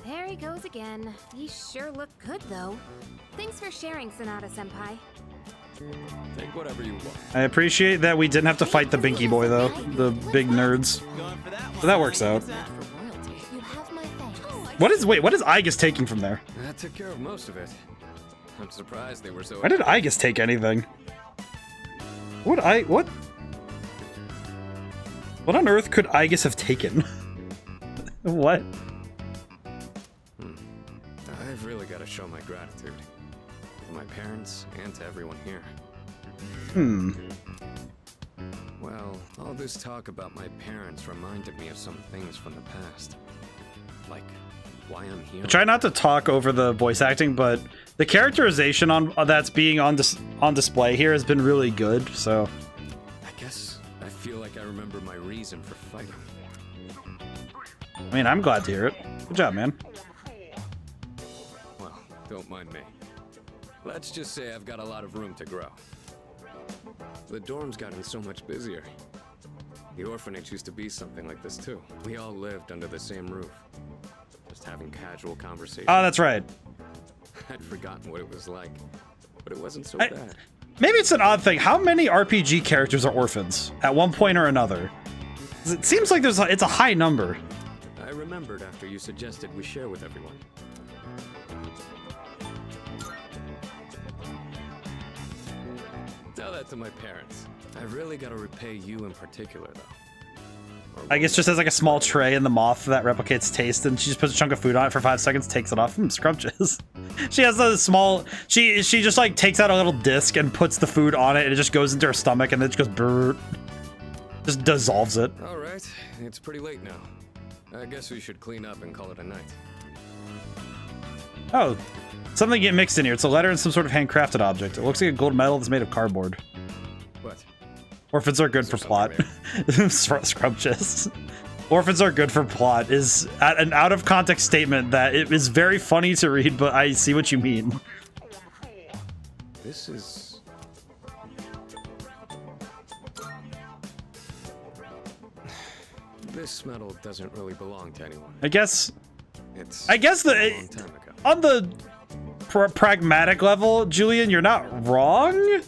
There he goes again. He sure looked good, though. Thanks for sharing, Sonata-senpai. Take whatever you want. I appreciate that we didn't have to fight the Binky Boy, though. The big nerds. So that works out. What is Aigis taking from there? That took care of most of it. I'm surprised they were so... Why did Aigis take anything? What on earth could Aigis have taken? What? I've really got to show my gratitude. To my parents and to everyone here. Well, all this talk about my parents reminded me of some things from the past. Like why I'm here. I try not to talk over the voice acting, but the characterization that's being on display here has been really good, so... I guess I feel like I remember my reason for fighting. I mean, I'm glad to hear it. Good job, man. Well, don't mind me. Let's just say I've got a lot of room to grow. The dorm's gotten so much busier. The orphanage used to be something like this too. We all lived under the same roof. Just having casual conversations. Oh, that's right. I'd forgotten what it was like, but it wasn't so bad. Maybe it's an odd thing. How many RPG characters are orphans at one point or another? It seems like it's a high number. I remembered after you suggested we share with everyone. Tell that to my parents. I really gotta repay you in particular, though. I guess just has like a small tray in the moth that replicates taste, and she just puts a chunk of food on it for 5 seconds, takes it off. Scrumptious. She has a small... She just like takes out a little disc and puts the food on it, and it just goes into her stomach, and then it just goes brrr. Just dissolves it. Alright, it's pretty late now. I guess we should clean up and call it a night. Oh, something get mixed in here. It's a letter and some sort of handcrafted object. It looks like a gold medal that's made of cardboard. What? Orphans are good for plot. Scrumptious. Orphans are good for plot is an out-of-context statement that it is very funny to read, but I see what you mean. This is... This medal doesn't really belong to anyone. I guess A long time ago. On the pragmatic level, Julian, you're not wrong,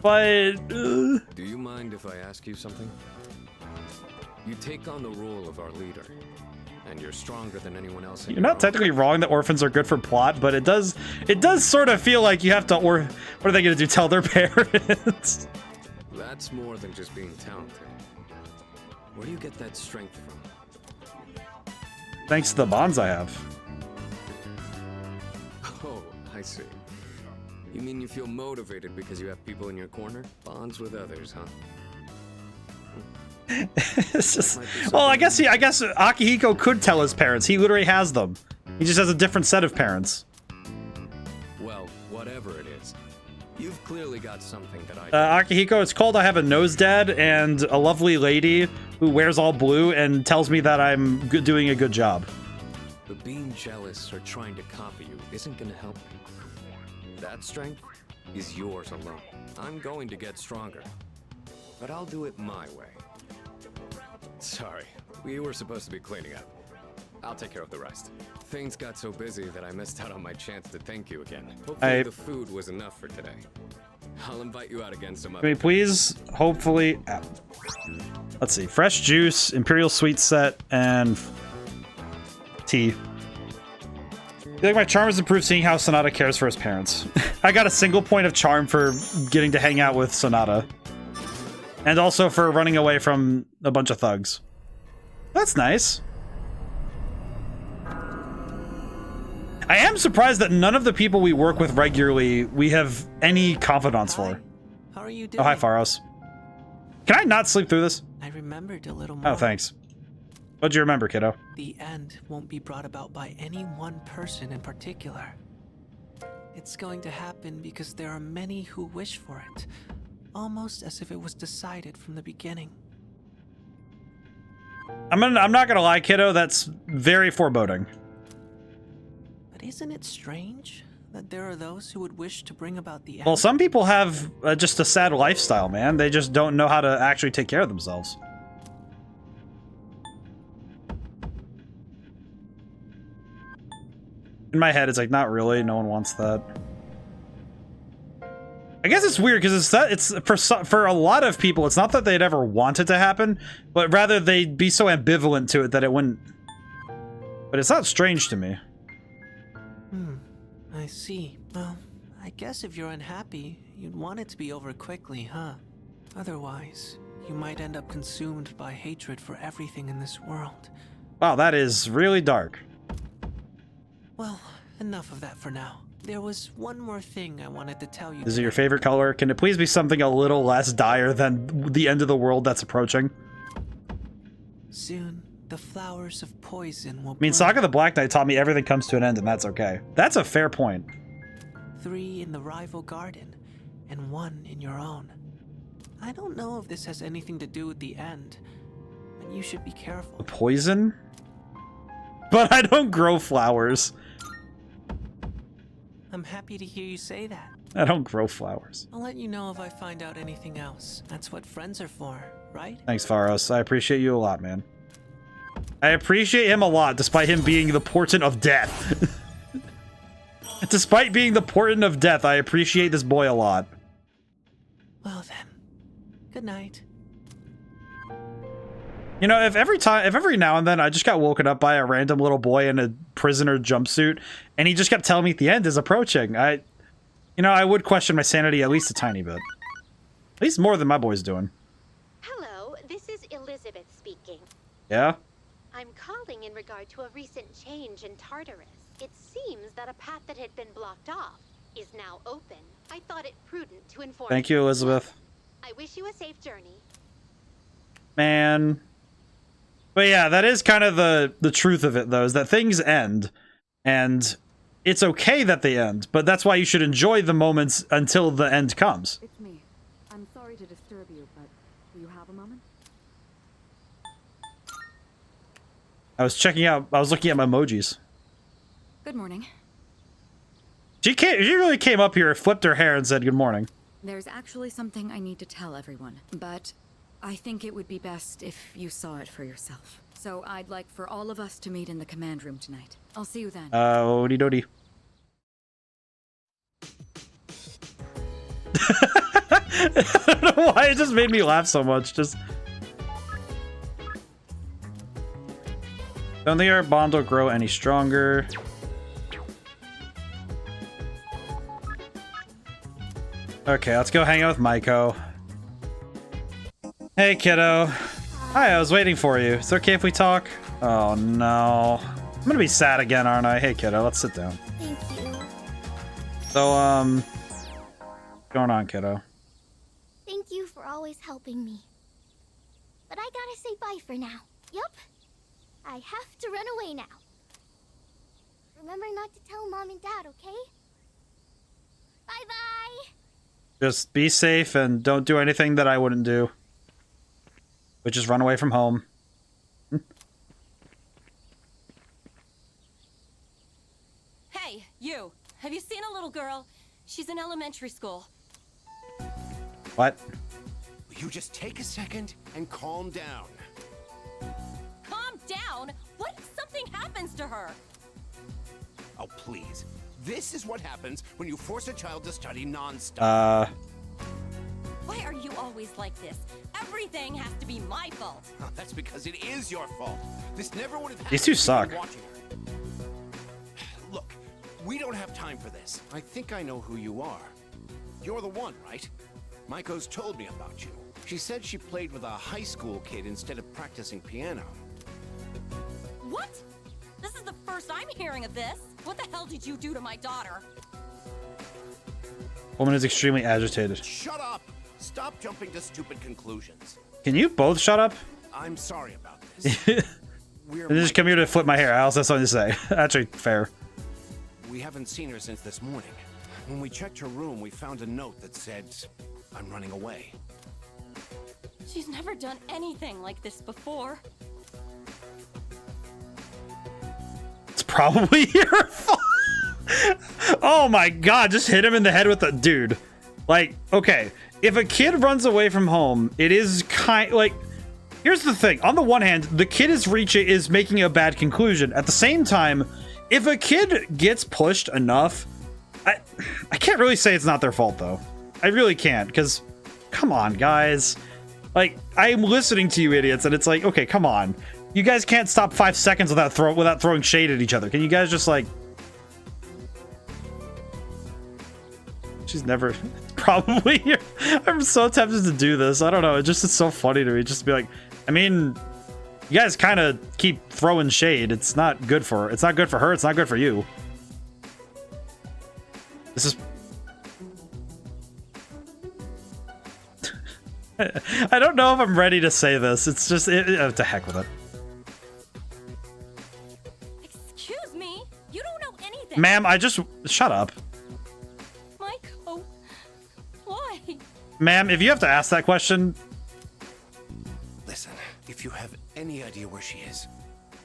but... Do you mind if I ask you something? You take on the role of our leader, and you're stronger than anyone else. You're not technically wrong that orphans are good for plot, but it does sort of feel like you have to, or what are they going to do, tell their parents? That's more than just being talented. Where do you get that strength from? Thanks to the bonds I have. Oh, I see. You mean you feel motivated because you have people in your corner? Bonds with others, huh? It's just, well, I guess Akihiko could tell his parents. He literally has them. He just has a different set of parents. Well, whatever it is, you've clearly got something that I Akihiko, it's called I Have a Nose Dad and a lovely lady who wears all blue and tells me that I'm doing a good job. But being jealous or trying to copy you isn't gonna help me. That strength is yours alone. I'm going to get stronger, but I'll do it my way. Sorry, we were supposed to be cleaning up. I'll take care of the rest. Things got so busy that I missed out on my chance to thank you again. Hopefully the food was enough for today. I'll invite you out again some other Can we please, hopefully, let's see, fresh juice, Imperial Sweet Set, and tea. I feel like my charm has improved seeing how Sonata cares for his parents. I got a single point of charm for getting to hang out with Sonata. And also for running away from a bunch of thugs. That's nice. I am surprised that none of the people we work with regularly we have any confidants for. How are you doing? Oh, hi, Pharos. Can I not sleep through this? I remembered a little more. Oh, thanks. What'd you remember, kiddo? The end won't be brought about by any one person in particular. It's going to happen because there are many who wish for it, almost as if it was decided from the beginning. I'm not gonna lie, kiddo, that's very foreboding. But isn't it strange that there are those who would wish to bring about the end? Well, some people have just a sad lifestyle, man. They just don't know how to actually take care of themselves. In my head, it's like, not really. No one wants that. I guess it's weird because it's for a lot of people, it's not that they'd ever want it to happen, but rather they'd be so ambivalent to it that it wouldn't. But it's not strange to me. I see. Well, I guess if you're unhappy, you'd want it to be over quickly, huh? Otherwise, you might end up consumed by hatred for everything in this world. Wow, that is really dark. Well, enough of that for now. There was one more thing I wanted to tell you. Is it your favorite color? Can it please be something a little less dire than the end of the world that's approaching? Soon, the flowers of poison will I mean, Saga the Black Knight taught me everything comes to an end, and that's okay. That's a fair point. 3 in the rival garden, and 1 in your own. I don't know if this has anything to do with the end, but you should be careful. Poison? But I don't grow flowers. I'm happy to hear you say that. I don't grow flowers. I'll let you know if I find out anything else. That's what friends are for, right? Thanks, Pharos. I appreciate you a lot, man. I appreciate him a lot, despite him being the portent of death. Despite being the portent of death, I appreciate this boy a lot. Well then, good night. You know, if every now and then I just got woken up by a random little boy in a prisoner jumpsuit, and he just kept telling me the end is approaching, I would question my sanity at least a tiny bit. At least more than my boy's doing. Hello, this is Elizabeth speaking. Yeah? I'm calling in regard to a recent change in Tartarus. It seems that a path that had been blocked off is now open. I thought it prudent to inform Thank you, Elizabeth. I wish you a safe journey. Man. But yeah, that is kind of the truth of it, though, is that things end. And it's okay that they end, but that's why you should enjoy the moments until the end comes. It's me. I'm sorry to disturb you, but do you have a moment? I was looking at my emojis. Good morning. She really came up here, flipped her hair, and said good morning. There's actually something I need to tell everyone, but I think it would be best if you saw it for yourself. So I'd like for all of us to meet in the command room tonight. I'll see you then. Odie doody. I don't know why it just made me laugh so much. Just don't think our bond will grow any stronger. Okay, let's go hang out with Maiko. Hey, kiddo. Hi, I was waiting for you. It's okay if we talk? Oh, no. I'm gonna be sad again, aren't I? Hey, kiddo, let's sit down. Thank you. So, what's going on, kiddo? Thank you for always helping me. But I gotta say bye for now. Yup. I have to run away now. Remember not to tell Mom and Dad, okay? Bye-bye! Just be safe and don't do anything that I wouldn't do. Which is run away from home. Hey, you! Have you seen a little girl? She's in elementary school. What? Will you just take a second and calm down? Calm down? What if something happens to her? Oh, please. This is what happens when you force a child to study non-stop. Why are you always like this? Everything has to be my fault. Oh, that's because it is your fault. This never would have happened. These two suck. Look, we don't have time for this. I think I know who you are. You're the one, right? Maiko's told me about you. She said she played with a high school kid instead of practicing piano. What? This is the first I'm hearing of this. What the hell did you do to my daughter? Woman is extremely agitated. Shut up! Stop jumping to stupid conclusions. Can you both shut up? I'm sorry about this. I just come here to flip my hair. I also have something to say. Actually, fair. We haven't seen her since this morning. When we checked her room, we found a note that said, "I'm running away." She's never done anything like this before. It's probably your fault. Oh my god, just hit him in the head with the dude. Like, okay, if a kid runs away from home, it is like, here's the thing. On the one hand, the kid is making a bad conclusion. At the same time, if a kid gets pushed enough, I can't really say it's not their fault though. I really can't, because come on, guys. Like, I'm listening to you idiots, and it's like, okay, come on. You guys can't stop 5 seconds without throwing shade at each other. Can you guys just like... She's never... Probably here. I'm so tempted to do this. I don't know. It's so funny to me. Just to be like, I mean, you guys kind of keep throwing shade. It's not good for her. It's not good for her. It's not good for you. This is... I don't know if I'm ready to say this. It's just... to heck with it. Excuse me? You don't know anything. Ma'am, I just... Shut up. Maiko, why? Ma'am, if you have to ask that question... Listen, if you have any idea where she is,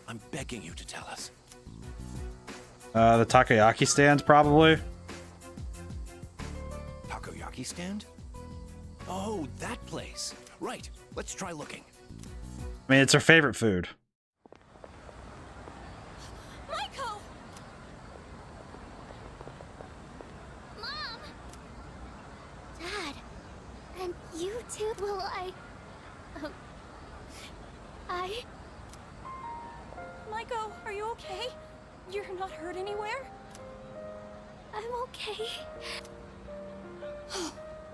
I'm begging you to tell us. The takoyaki stand, probably. Takoyaki stand? Oh, that place. Right. Let's try looking. I mean, it's her favorite food. Maiko! Mom! Dad! And you too? Will Maiko, are you okay? You're not hurt anywhere? I'm okay.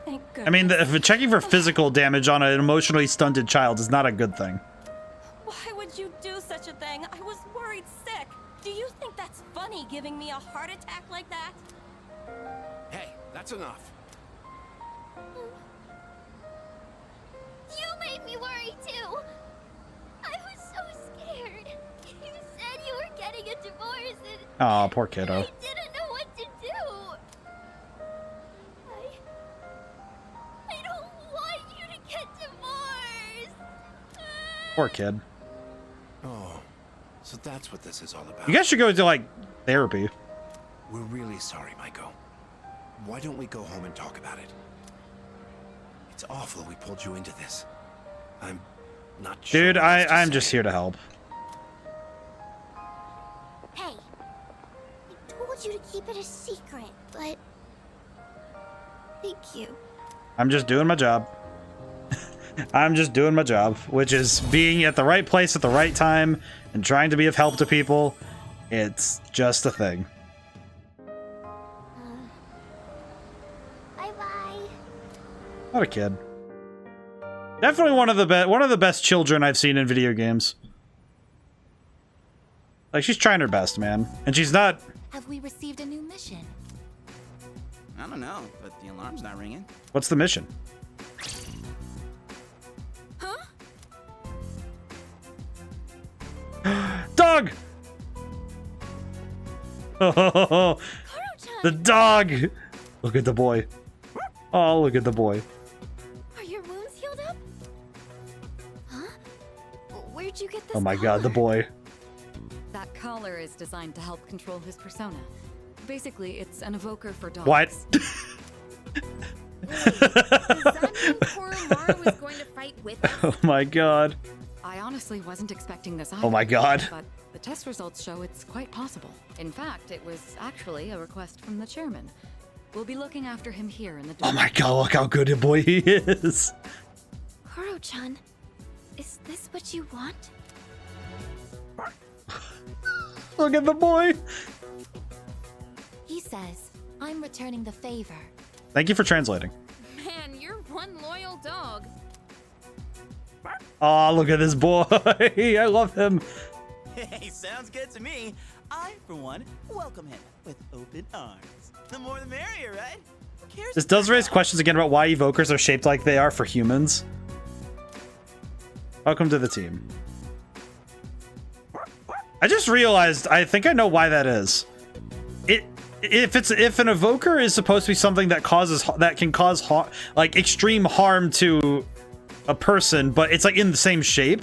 Thank goodness. I mean, checking for physical damage on an emotionally stunted child is not a good thing. Why would you do such a thing? I was worried sick. Do you think that's funny, giving me a heart attack like that? Hey, that's enough. You made me worry too. I was so scared. You said you were getting a divorce and Aw, poor kiddo. I didn't know what to do. I don't want you to get divorced. Poor kid. Oh, so that's what this is all about. You guys should go to, like, therapy. We're really sorry, Maiko. Why don't we go home and talk about it? It's awful we pulled you into this. I'm not sure. Dude, I'm just here to help. Hey, I told you to keep it a secret, but thank you. I'm just doing my job. I'm just doing my job, which is being at the right place at the right time and trying to be of help to people. It's just a thing. Bye-bye. What a kid. Definitely one of the best children I've seen in video games. Like, she's trying her best, man. And she's not... Have we received a new mission? I don't know, but the alarm's not ringing. What's the mission? Huh? Dog! Oh, the dog! Look at the boy. Oh, look at the boy. Are your wounds healed up? Huh? Where'd you get this? Oh my god, the boy. That collar is designed to help control his persona. Basically, it's an evoker for dogs. What? Does that mean Koromaru is going to fight with us? Oh my god. I honestly wasn't expecting this either. Oh my god. But the test results show it's quite possible. In fact, it was actually a request from the chairman. We'll be looking after him here in the dorm. Oh my god, look how good a boy he is. Koro-chan, is this what you want? Look at the boy. He says, I'm returning the favor. Thank you for translating. Man, you're one loyal dog. Oh, look at this boy. I love him. Hey, sounds good to me. I, for one, welcome him with open arms. The more the merrier, right? Who cares? This does raise questions again about why evokers are shaped like they are for humans. Welcome to the team. I just realized, I think I know why that is. If an evoker is supposed to be something that can cause like extreme harm to a person, but it's like in the same shape.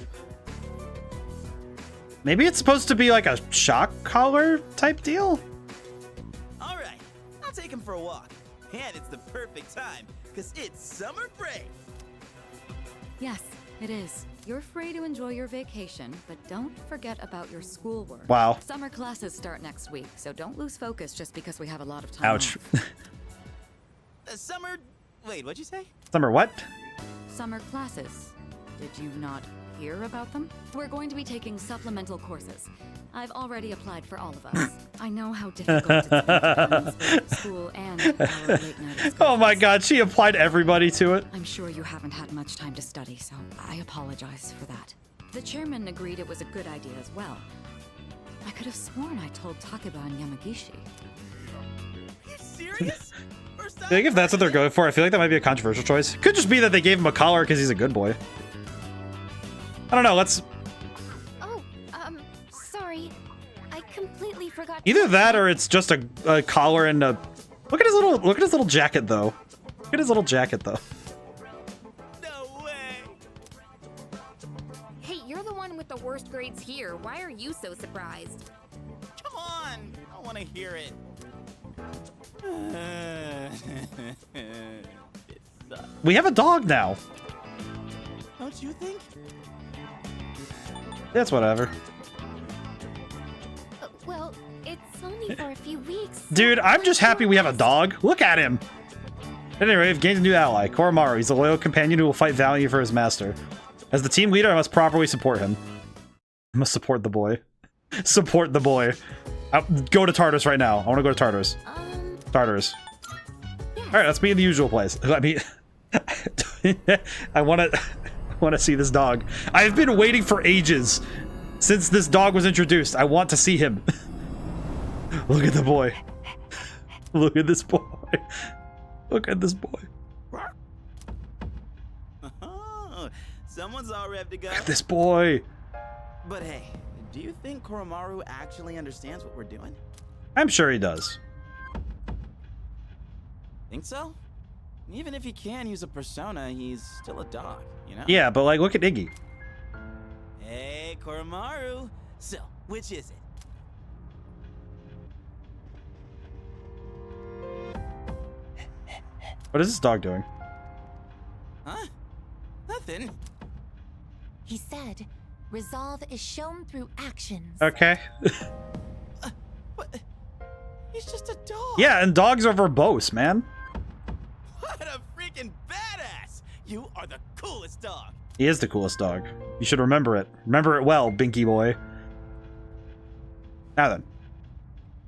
Maybe it's supposed to be like a shock collar type deal. All right, I'll take him for a walk, and it's the perfect time because it's summer break. Yes, it is. You're free to enjoy your vacation, but don't forget about your schoolwork. Wow. Summer classes start next week, so don't lose focus just because we have a lot of time. Ouch. Summer. Wait, what'd you say? Summer what? Summer classes. Did you not hear about them? We're going to be taking supplemental courses. I've already applied for all of us. I know how difficult it's been to balance both school and our late night. Oh my god, she applied everybody to it. I'm sure you haven't had much time to study, so I apologize for that. The chairman agreed it was a good idea as well. I could have sworn I told Takeba and Yamagishi. Are you serious? I think if that's what they're going for, I feel like that might be a controversial choice. Could just be that they gave him a collar because he's a good boy. I don't know, let's... Oh, sorry. I completely forgot. Either that or it's just a collar and a... Look at his little jacket though. Look at his little jacket though. No way. Hey, you're the one with the worst grades here. Why are you so surprised? Come on, I want to hear it. It sucks. We have a dog now. Don't you think? That's whatever. Well, it's only for a few weeks. Dude, I'm just happy we have a dog. Look at him. Anyway, we've gained a new ally, Koromaru. He's a loyal companion who will fight valiantly for his master. As the team leader, I must properly support him. I must support the boy. Support the boy. Go to Tartarus right now. I want to go to Tartarus. Tartarus. Yes. All right, let's be in the usual place. I mean, I want to see this dog. I've been waiting for ages since this dog was introduced. I want to see him. Look at the boy. Look at this boy. Look at this boy. Oh, someone's all ready to go. Look at this boy. But hey, do you think Koromaru actually understands what we're doing? I'm sure he does. Think so? Even if he can use a persona, he's still a dog, you know? Yeah, but like, look at Iggy. Hey, Koromaru. So, which is it? What is this dog doing? Huh? Nothing. He said, resolve is shown through actions. Okay. What? He's just a dog. Yeah, and dogs are verbose, man. What a freaking badass! You are the coolest dog. He is the coolest dog. You should remember it. Remember it well, Binky boy. Now then.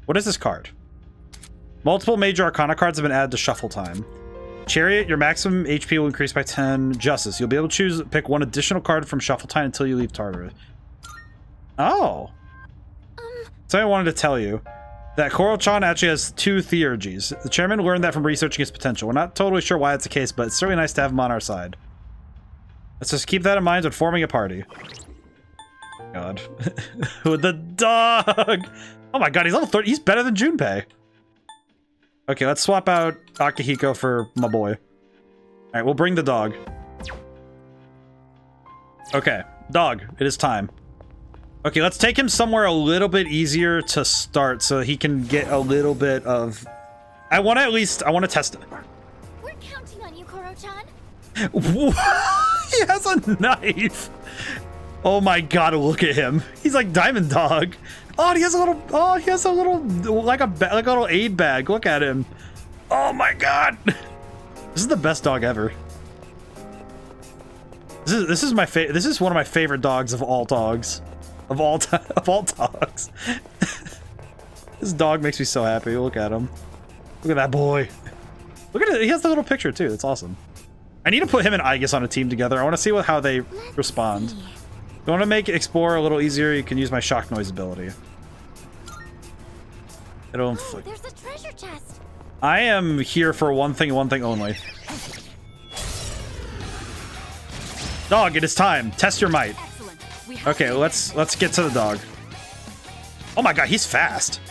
What is this card? Multiple major arcana cards have been added to shuffle time. Chariot, your maximum HP will increase by 10. Justice, you'll be able to pick one additional card from shuffle time until you leave Tartarus. Oh. Something I wanted to tell you. that Koro-chan actually has 2 theurgies. The chairman learned that from researching his potential. We're not totally sure why that's the case, but it's certainly nice to have him on our side. Let's just keep that in mind when forming a party. God. With the dog! Oh my god, he's level 30. He's better than Junpei. Okay, let's swap out Akihiko for my boy. Alright, we'll bring the dog. Okay, dog, it is time. Okay, let's take him somewhere a little bit easier to start so he can get a little bit of... I want to test it. We're counting on you, Koro-chan. He has a knife. Oh my god, look at him. He's like Diamond Dog. Oh, he has a little, like a little aid bag. Look at him. Oh my god. This is the best dog ever. This is one of my favorite dogs of all dogs. Of all dogs. This dog makes me so happy. Look at him. Look at that boy. Look at it. He has the little picture too. It's awesome. I need to put him and Aigis on a team together. I want to see how they respond. If you want to make Explorer a little easier, you can use my shock noise ability. It'll inflict. There's a treasure chest. I am here for one thing and one thing only. Dog, it is time. Test your might. Okay, let's get to the dog. Oh my god, he's fast.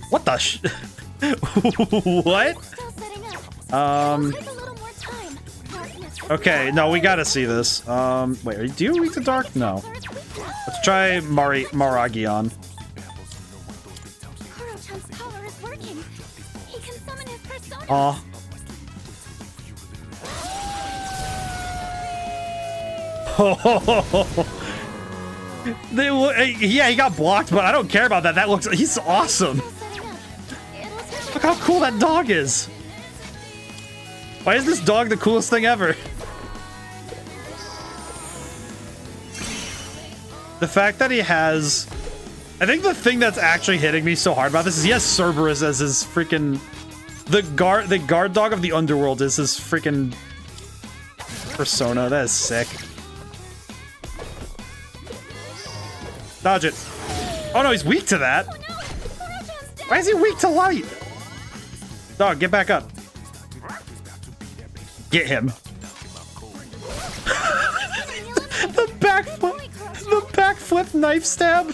What the sh... What? Okay, no, we gotta see this. Wait, do you weak to dark? No. Let's try Maragion. Aw. Yeah, he got blocked, but I don't care about that. He's awesome. Look how cool that dog is. Why is this dog the coolest thing ever? The fact that he has... I think the thing that's actually hitting me so hard about this is he has Cerberus as his freaking... The guard dog of the underworld is his freaking persona. That is sick. Dodge it. Oh no, he's weak to that. Why is he weak to light? Dog, get back up. Get him. The backflip knife stab.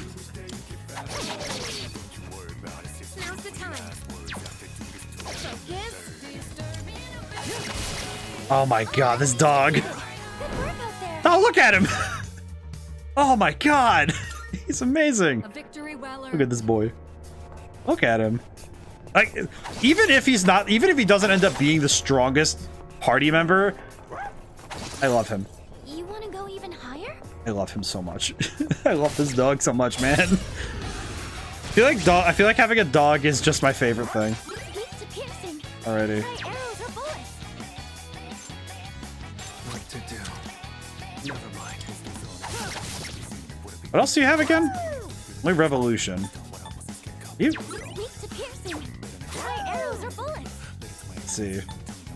Oh my god, this dog. Oh, look at him. Oh my god. He's amazing. Look at this boy. Look at him. Like, even if he doesn't end up being the strongest party member, I love him. You want to go even higher? I love him so much. I love this dog so much, man. I feel like having a dog is just my favorite thing. Alrighty. What to do? Never mind. What else do you have again? Only Revolution. You? Let's see.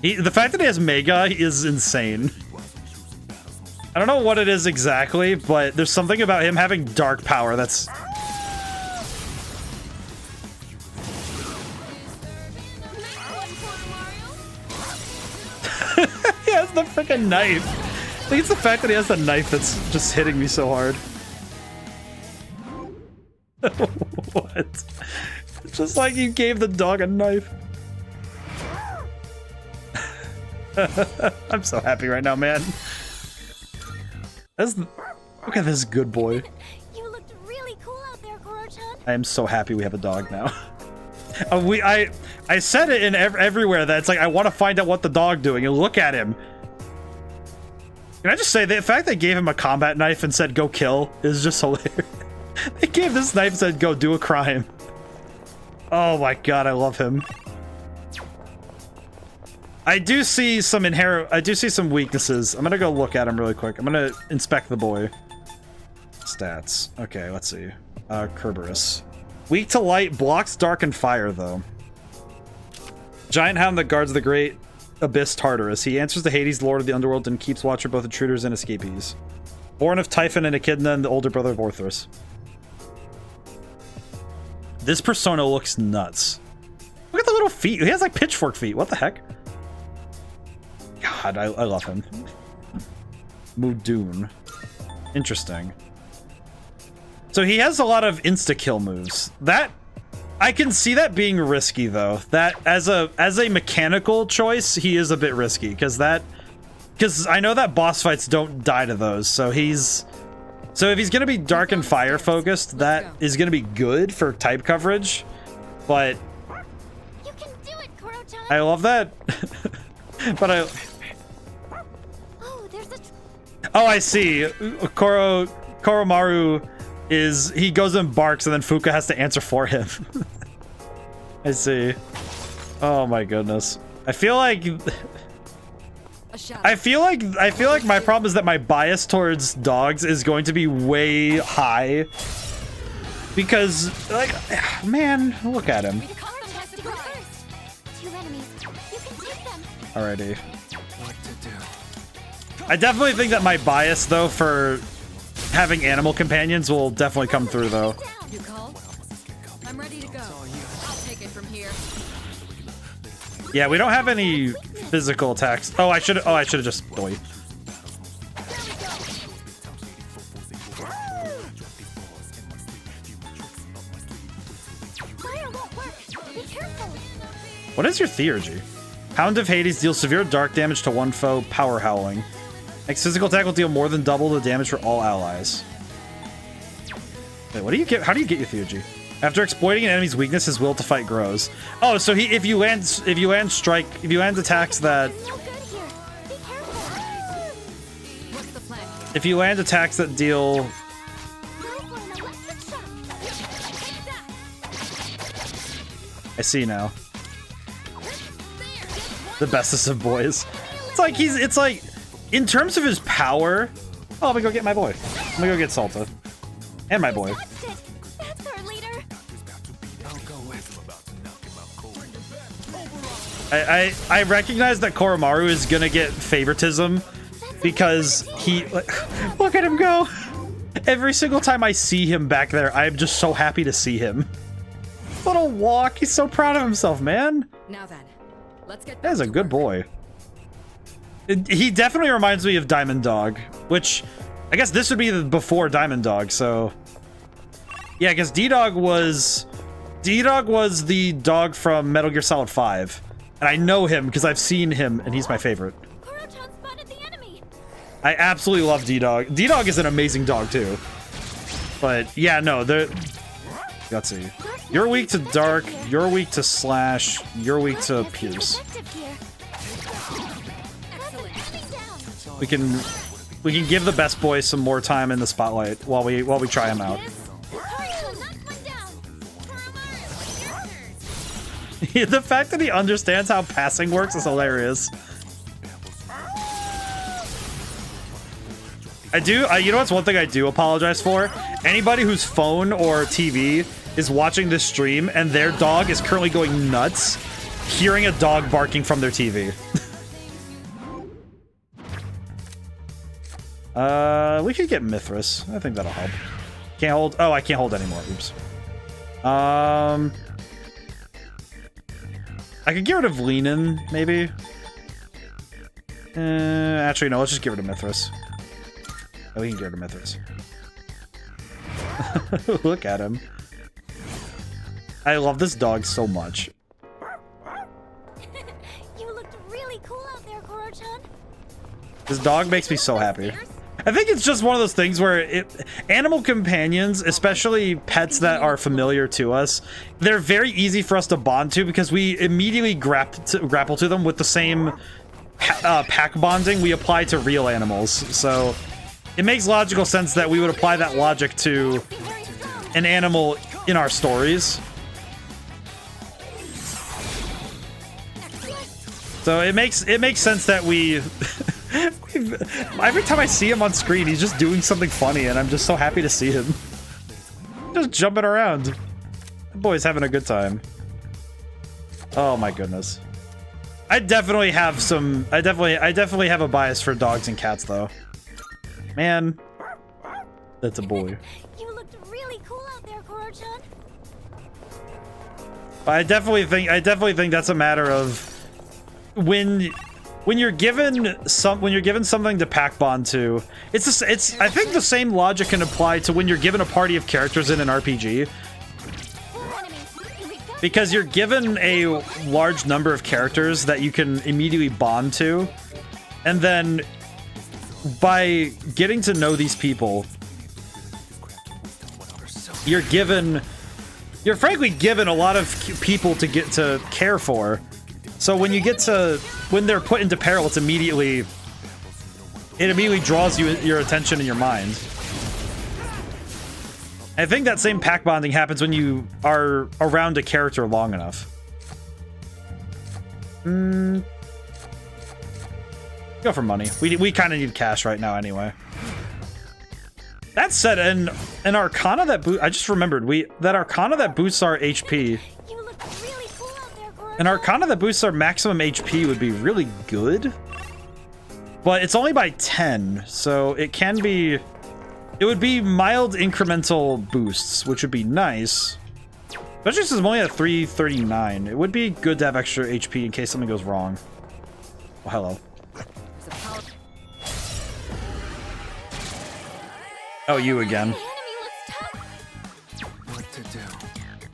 The fact that he has Mega is insane. I don't know what it is exactly, but there's something about him having dark power that's... He has the freaking knife. I think it's the fact that he has the knife that's just hitting me so hard. What? It's just like you gave the dog a knife. I'm so happy right now, man. Look at this good boy. You looked really cool out there, Koro-chan. I am so happy we have a dog now. I said it in everywhere that it's like I want to find out what the dog doing, and look at him. Can I just say the fact they gave him a combat knife and said go kill is just hilarious. They gave this knife and said go do a crime. Oh my god, I love him. I do see some weaknesses. I'm gonna go look at him really quick. I'm gonna inspect the boy. Stats. Okay, let's see. Kerberos. Weak to light, blocks dark and fire though. Giant hound that guards the great abyss Tartarus. He answers to Hades, Lord of the Underworld, and keeps watch for both intruders and escapees. Born of Typhon and Echidna and the older brother of Orthrus. This persona looks nuts. Look at the little feet. He has like pitchfork feet. What the heck? God, I love him. Mudoon. Interesting. So he has a lot of insta-kill moves. That I can see that being risky though. That as a mechanical choice, he is a bit risky because I know that boss fights don't die to those. So if he's gonna be dark and fire focused, that is gonna be good for type coverage. But You can do it, Koro-chan. I love that. But oh, I see. Koromaru he goes and barks and then Fuka has to answer for him. I see. Oh my goodness. I feel like my problem is that my bias towards dogs is going to be way high. Because like man, look at him. Alrighty. I definitely think that my bias though for having animal companions will definitely come through though. You called? I'm ready to go. I'll take it from here. Yeah, we don't have any physical attacks. Oh, I should have just boy. What is your theurgy? Hound of Hades deals severe dark damage to one foe, power howling. Next physical attack will deal more than double the damage for all allies. Wait, what do you get? How do you get your theurgy? After exploiting an enemy's weakness, his will to fight grows. Oh, so if you land attacks that if you land attacks that deal I see now. The bestest of boys. It's like in terms of his power. Oh, let me go get my boy. Let me go get Salta. And my boy. I recognize that Koromaru is gonna get favoritism because he look at him go. Every single time I see him back there, I'm just so happy to see him. Little walk, he's so proud of himself, man. Now then, let's get That is a good boy. He definitely reminds me of Diamond Dog, which I guess this would be before Diamond Dog, so yeah, I guess D-Dog was the dog from Metal Gear Solid 5. And I know him because I've seen him and he's my favorite. I absolutely love D-Dog. D-Dog is an amazing dog too. But yeah, no, let's see. You're weak to dark, you're weak to slash, you're weak to pierce. We can give the best boy some more time in the spotlight while we try him out. The fact that he understands how passing works is hilarious. You know what's one thing I do apologize for? Anybody whose phone or TV is watching this stream and their dog is currently going nuts, hearing a dog barking from their TV. We could get Mithras. I think that'll help. Can't hold. Oh, I can't hold anymore. Oops. I could get rid of Leanin, maybe. Actually, no. Let's just get rid of Mithras. Oh, we can get rid of Mithras. Look at him. I love this dog so much. You looked really cool out there, Koro-chan. This dog makes me so happy. I think it's just one of those things where animal companions, especially pets that are familiar to us, they're very easy for us to bond to because we immediately grapple to them with the same pack bonding we apply to real animals. So it makes logical sense that we would apply that logic to an animal in our stories. So it makes sense that we every time I see him on screen, he's just doing something funny, and I'm just so happy to see him. Just jumping around. That boy's having a good time. Oh my goodness. I definitely have a bias for dogs and cats though. Man, That's a boy. You looked really cool out there, Koro-chan. I definitely think that's a matter of when you're given something to pack bond to. It's I think the same logic can apply to when you're given a party of characters in an RPG. Because you're given a large number of characters that you can immediately bond to, and then by getting to know these people, you're frankly given a lot of people to get to care for. So when they're put into peril, it immediately draws your attention and your mind. I think that same pack bonding happens when you are around a character long enough. Go for money. We kind of need cash right now anyway. That said, an Arcana that I just remembered that Arcana that boosts our HP. An Arcana that boosts our maximum HP would be really good, but it's only by 10, so it would be mild incremental boosts, which would be nice. Especially since I'm only at 339. It would be good to have extra HP in case something goes wrong. Oh, hello. Oh, you again. What to do?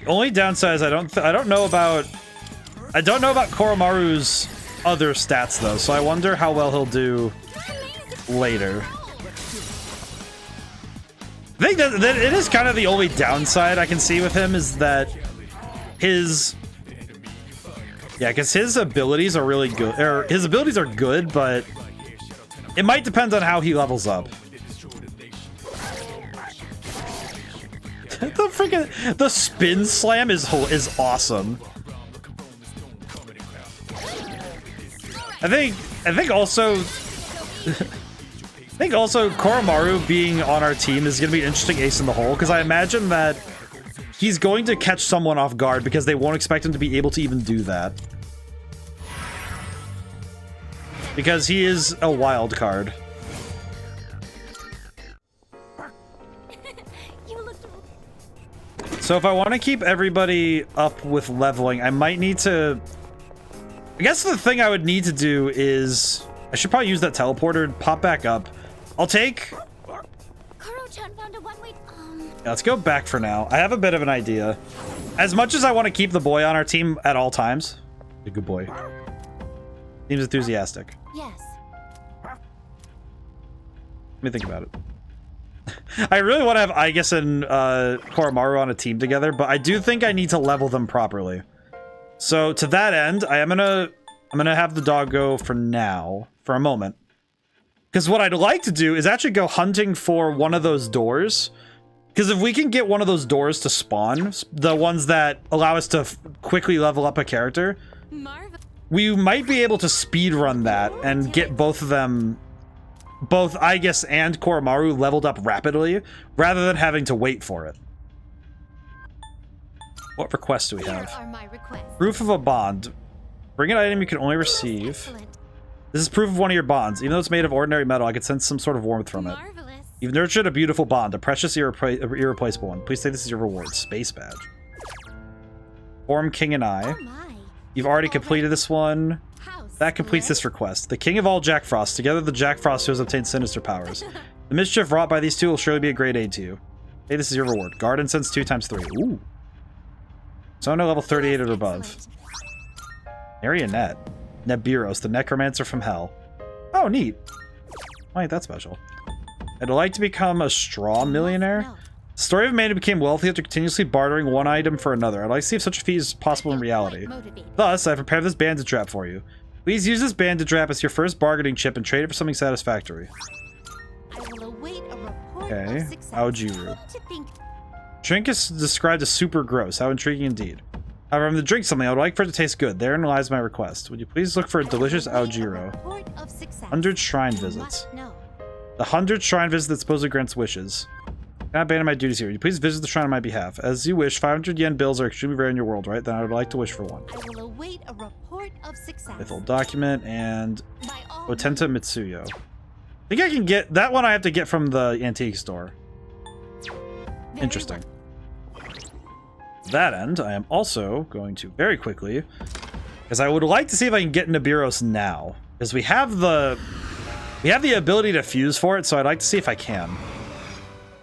Only downside is I don't know about Koromaru's other stats though, so I wonder how well he'll do later. I think that it is kind of the only downside I can see with him is that because his abilities are really good. Or his abilities are good, but it might depend on how he levels up. The spin slam is awesome. I think also Koromaru being on our team is going to be an interesting ace in the hole, because I imagine that he's going to catch someone off guard because they won't expect him to be able to even do that. Because he is a wild card. So if I want to keep everybody up with leveling, I might need to... I guess the thing I would need to do is... I should probably use that teleporter to pop back up. I'll take... Yeah, let's go back for now. I have a bit of an idea. As much as I want to keep the boy on our team at all times... A good boy. Seems enthusiastic. Yes. Let me think about it. I really want to have Aigis and Koromaru on a team together, but I do think I need to level them properly. So to that end, I'm gonna have the dog go for now, for a moment. Because what I'd like to do is actually go hunting for one of those doors. Because if we can get one of those doors to spawn, the ones that allow us to quickly level up a character, we might be able to speedrun that and get both of them, both Aigis and Koromaru, leveled up rapidly, rather than having to wait for it. What requests do we have? Proof of a bond. Bring an item you can only receive. This is proof of one of your bonds. Even though it's made of ordinary metal, I could sense some sort of warmth from it. You've nurtured a beautiful bond, a precious irreplaceable one. Please take this as your reward. Space badge. Form King and I. You've already completed this one. That completes this request. The King of all Jack Frost. Together the Jack Frost who has obtained sinister powers. The mischief wrought by these two will surely be a great aid to you. Hey, this is your reward. Guard and sense 2 times 3. Ooh. Sona level 38 or above. Marionette. Nebiros, the necromancer from hell. Oh, neat. Why ain't that special? I'd like to become a straw millionaire. The story of a man who became wealthy after continuously bartering one item for another. I'd like to see if such a feat is possible in reality. Thus, I've prepared this bandit trap for you. Please use this bandit trap as your first bargaining chip and trade it for something satisfactory. Okay. Aojiru. Drink is described as super gross. How intriguing indeed. However, I'm going to drink something. I would like for it to taste good. Therein lies my request. Would you please look for a delicious Aojiru? 100 shrine visits. The 100 shrine visit that supposedly grants wishes. Can I abandon my duties here? Would you please visit the shrine on my behalf? As you wish, 500 yen bills are extremely rare in your world, right? Then I would like to wish for one. Mythal document and Otenta Mitsuyo. I think I can get that one. I have to get from the antique store. Interesting. To that end, I am also going to very quickly, because I would like to see if I can get Nibiros now, because we have the ability to fuse for it, so I'd like to see if I can.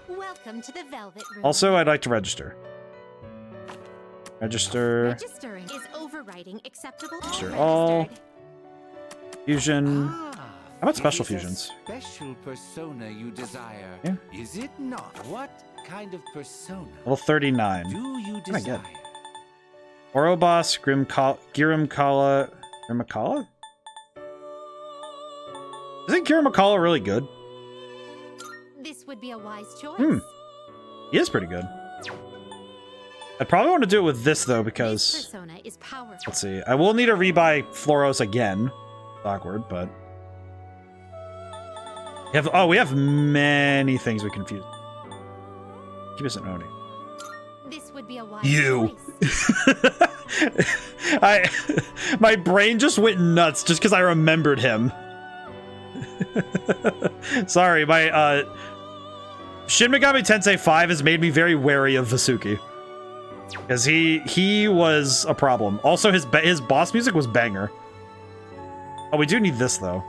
Welcome to the Velvet Room. Also, I'd like to register. Register. Registering is overriding acceptable. Register all. Fusion. How about special fusions? Special persona you desire. Yeah. Is it not? What kind of persona? Level 39. Do you What can I desire? get? Orobos, Girimkala. Girimkala? Isn't Girimkala really good? This would be a wise choice. Hmm. He is pretty good. I'd probably want to do it with this, though, because... This persona is powerful. Let's see. I will need to rebuy Floros again. It's awkward, but... we have many things we can fuse. Keep us an Oni. This would be a wise You! choice. My brain just went nuts just because I remembered him. Sorry, my, Shin Megami Tensei 5 has made me very wary of Vasuki. Because he was a problem. Also, his boss music was banger. Oh, we do need this, though.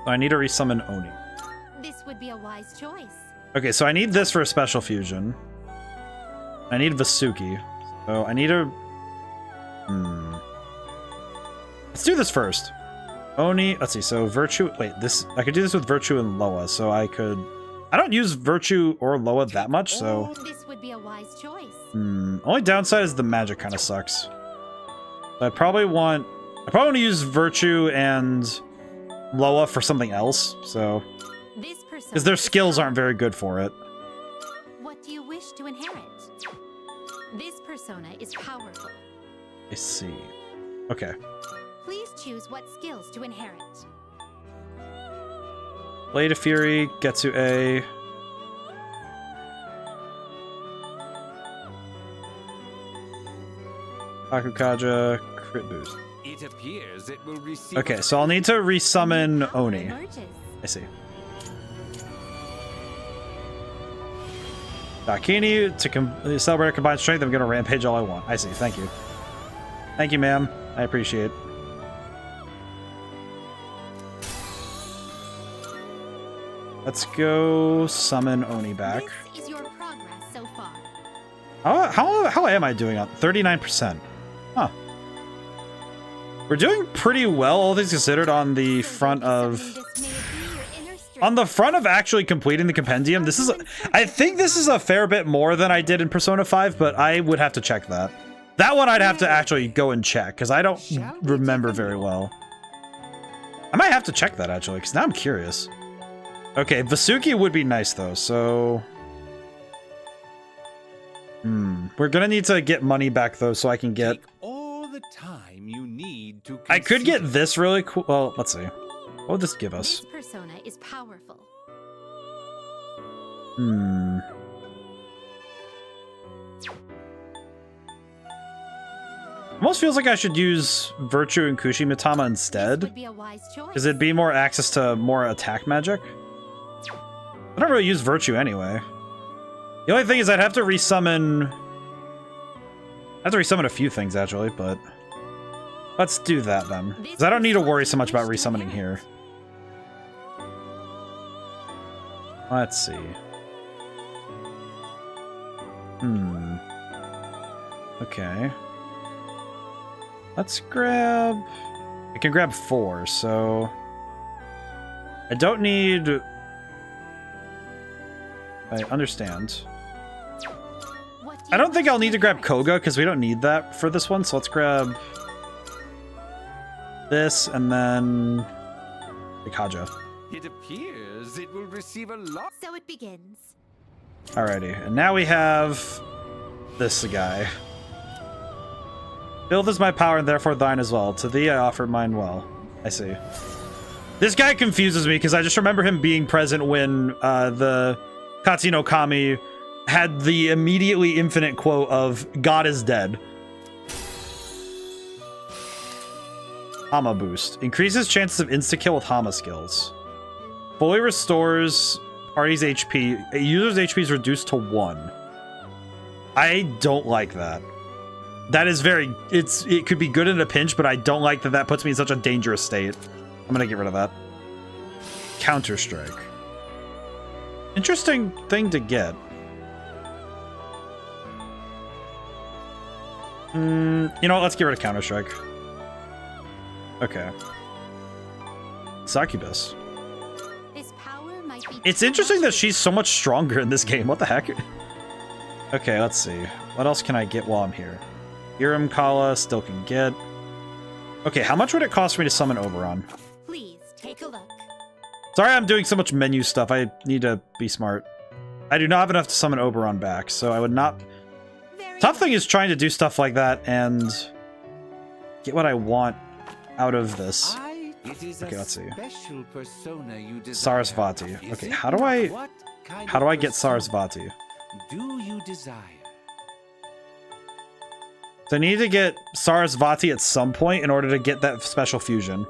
I need to resummon Oni. This would be a wise choice. Okay, so I need this for a special fusion. I need Vasuki. So I need a... Let's do this first. Oni, let's see, so Virtue... Wait, this... I could do this with Virtue and Loa, so I could... I don't use Virtue or Loa that much, so... This would be a wise choice. Only downside is the magic kind of sucks. I probably want to use Virtue and Loa for something else, so... Because their skills aren't very good for it. What do you wish to inherit? This persona is powerful. I see. Okay. Please choose what skills to inherit. Blade of Fury, Getsu A. Akukaja, crit boost. It appears it will receive. Okay, so I'll need to resummon Oni. I see. Dakini, to celebrate our combined strength, I'm gonna rampage all I want. I see, thank you. Thank you, ma'am. I appreciate it. Let's go summon Oni back. This is your progress so far. How am I doing on 39%? Huh. We're doing pretty well, all things considered, on the front of... On the front of actually completing the compendium. This is... I think this is a fair bit more than I did in Persona 5, but I would have to check that. That one I'd have to actually go and check, because I don't remember very well. I might have to check that, actually, because now I'm curious. Okay, Vasuki would be nice, though, so... We're gonna need to get money back, though, so I can get... All the time you need to. I could get this really cool... Well, let's see. What would this give us? This persona is powerful. Almost feels like I should use Virtue and Kushimitama instead. Would be a wise choice. Because it'd be more access to more attack magic. I don't really use Virtue anyway. The only thing is I'd have to resummon... I have to resummon a few things, actually, but... Let's do that, then. Because I don't need to worry so much about resummoning here. Let's see. Okay. Let's grab... I can grab 4, so... I don't need... I understand. I don't think I'll need to grab Koga, because we don't need that for this one, so let's grab... this, and then... Ikaja. It appears it will receive a lot. So it begins. Alrighty, and now we have... this guy. Build is my power, and therefore thine as well. To thee I offer mine well. I see. This guy confuses me, because I just remember him being present when the Katsino Kami had the immediately infinite quote of, God is dead. Hama boost. Increases chances of insta-kill with Hama skills. Fully restores Party's HP. A user's HP is reduced to 1. I don't like that. That is very... It could be good in a pinch, but I don't like that that puts me in such a dangerous state. I'm gonna get rid of that. Counter-Strike. Interesting thing to get. You know what? Let's get rid of Counter-Strike. Okay. Succubus. It's interesting that she's so much stronger in this game. What the heck? Okay, let's see. What else can I get while I'm here? Hiram Kala still can get. Okay, how much would it cost me to summon Oberon? Please take a look. Sorry I'm doing so much menu stuff. I need to be smart. I do not have enough to summon Oberon back, so I would not... Tough thing is trying to do stuff like that and get what I want out of this. Okay, let's see. Sarasvati. Okay, how do I get Sarasvati? Do you desire? So I need to get Sarasvati at some point in order to get that special fusion.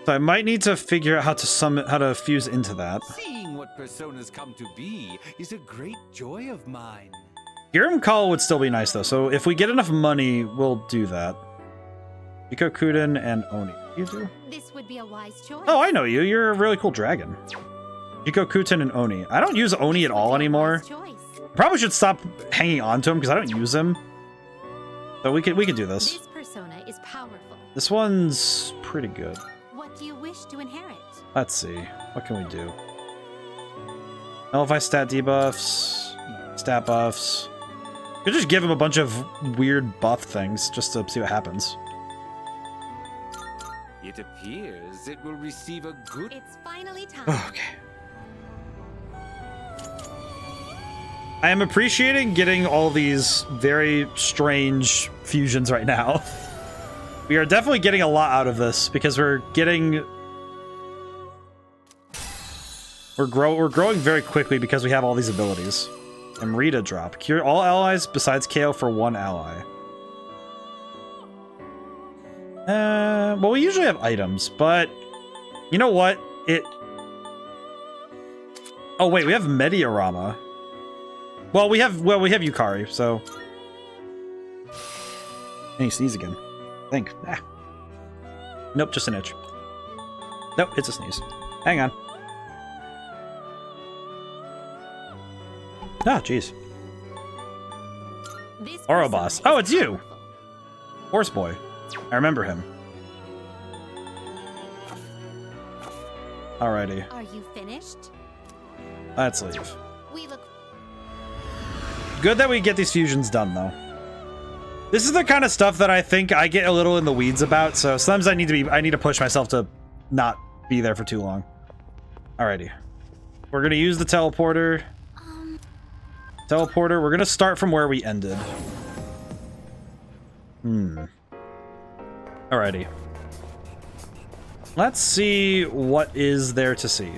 So I might need to figure out how to fuse into that. Seeing what personas come to be is a great joy of mine. Hiram Kala would still be nice though, so if we get enough money, we'll do that. Iko Kuden and Oni. You do? This would be a wise choice. Oh, I know you. You're a really cool dragon. Iko Kuten and Oni. I don't use Oni at all anymore. Probably should stop hanging on to him because I don't use him. But we could do this. This persona is powerful. This one's pretty good. What do you wish to inherit? Let's see. What can we do? Nullify stat debuffs, stat buffs. Could just give him a bunch of weird buff things just to see what happens. It appears it will receive a good... It's finally time. Okay. I am appreciating getting all these very strange fusions right now. We are definitely getting a lot out of this because we're getting... We're growing very quickly because we have all these abilities. Amrita drop. Cure all allies besides KO for 1 ally. Well, we usually have items, but you know what? Oh wait, we have Mediarama. Well, we have Yukari, so. And he sneezes again. Think. Ah. Nope, just an itch. Nope, it's a sneeze. Hang on. Ah, jeez. Ouroboros. Oh, it's you! Horse Boy. I remember him. Alrighty. Are you finished? Let's leave. We look... Good that we get these fusions done, though. This is the kind of stuff that I think I get a little in the weeds about, so sometimes I need to push myself to not be there for too long. Alrighty. We're gonna use the teleporter. Teleporter, we're gonna start from where we ended. Alrighty. Let's see what is there to see.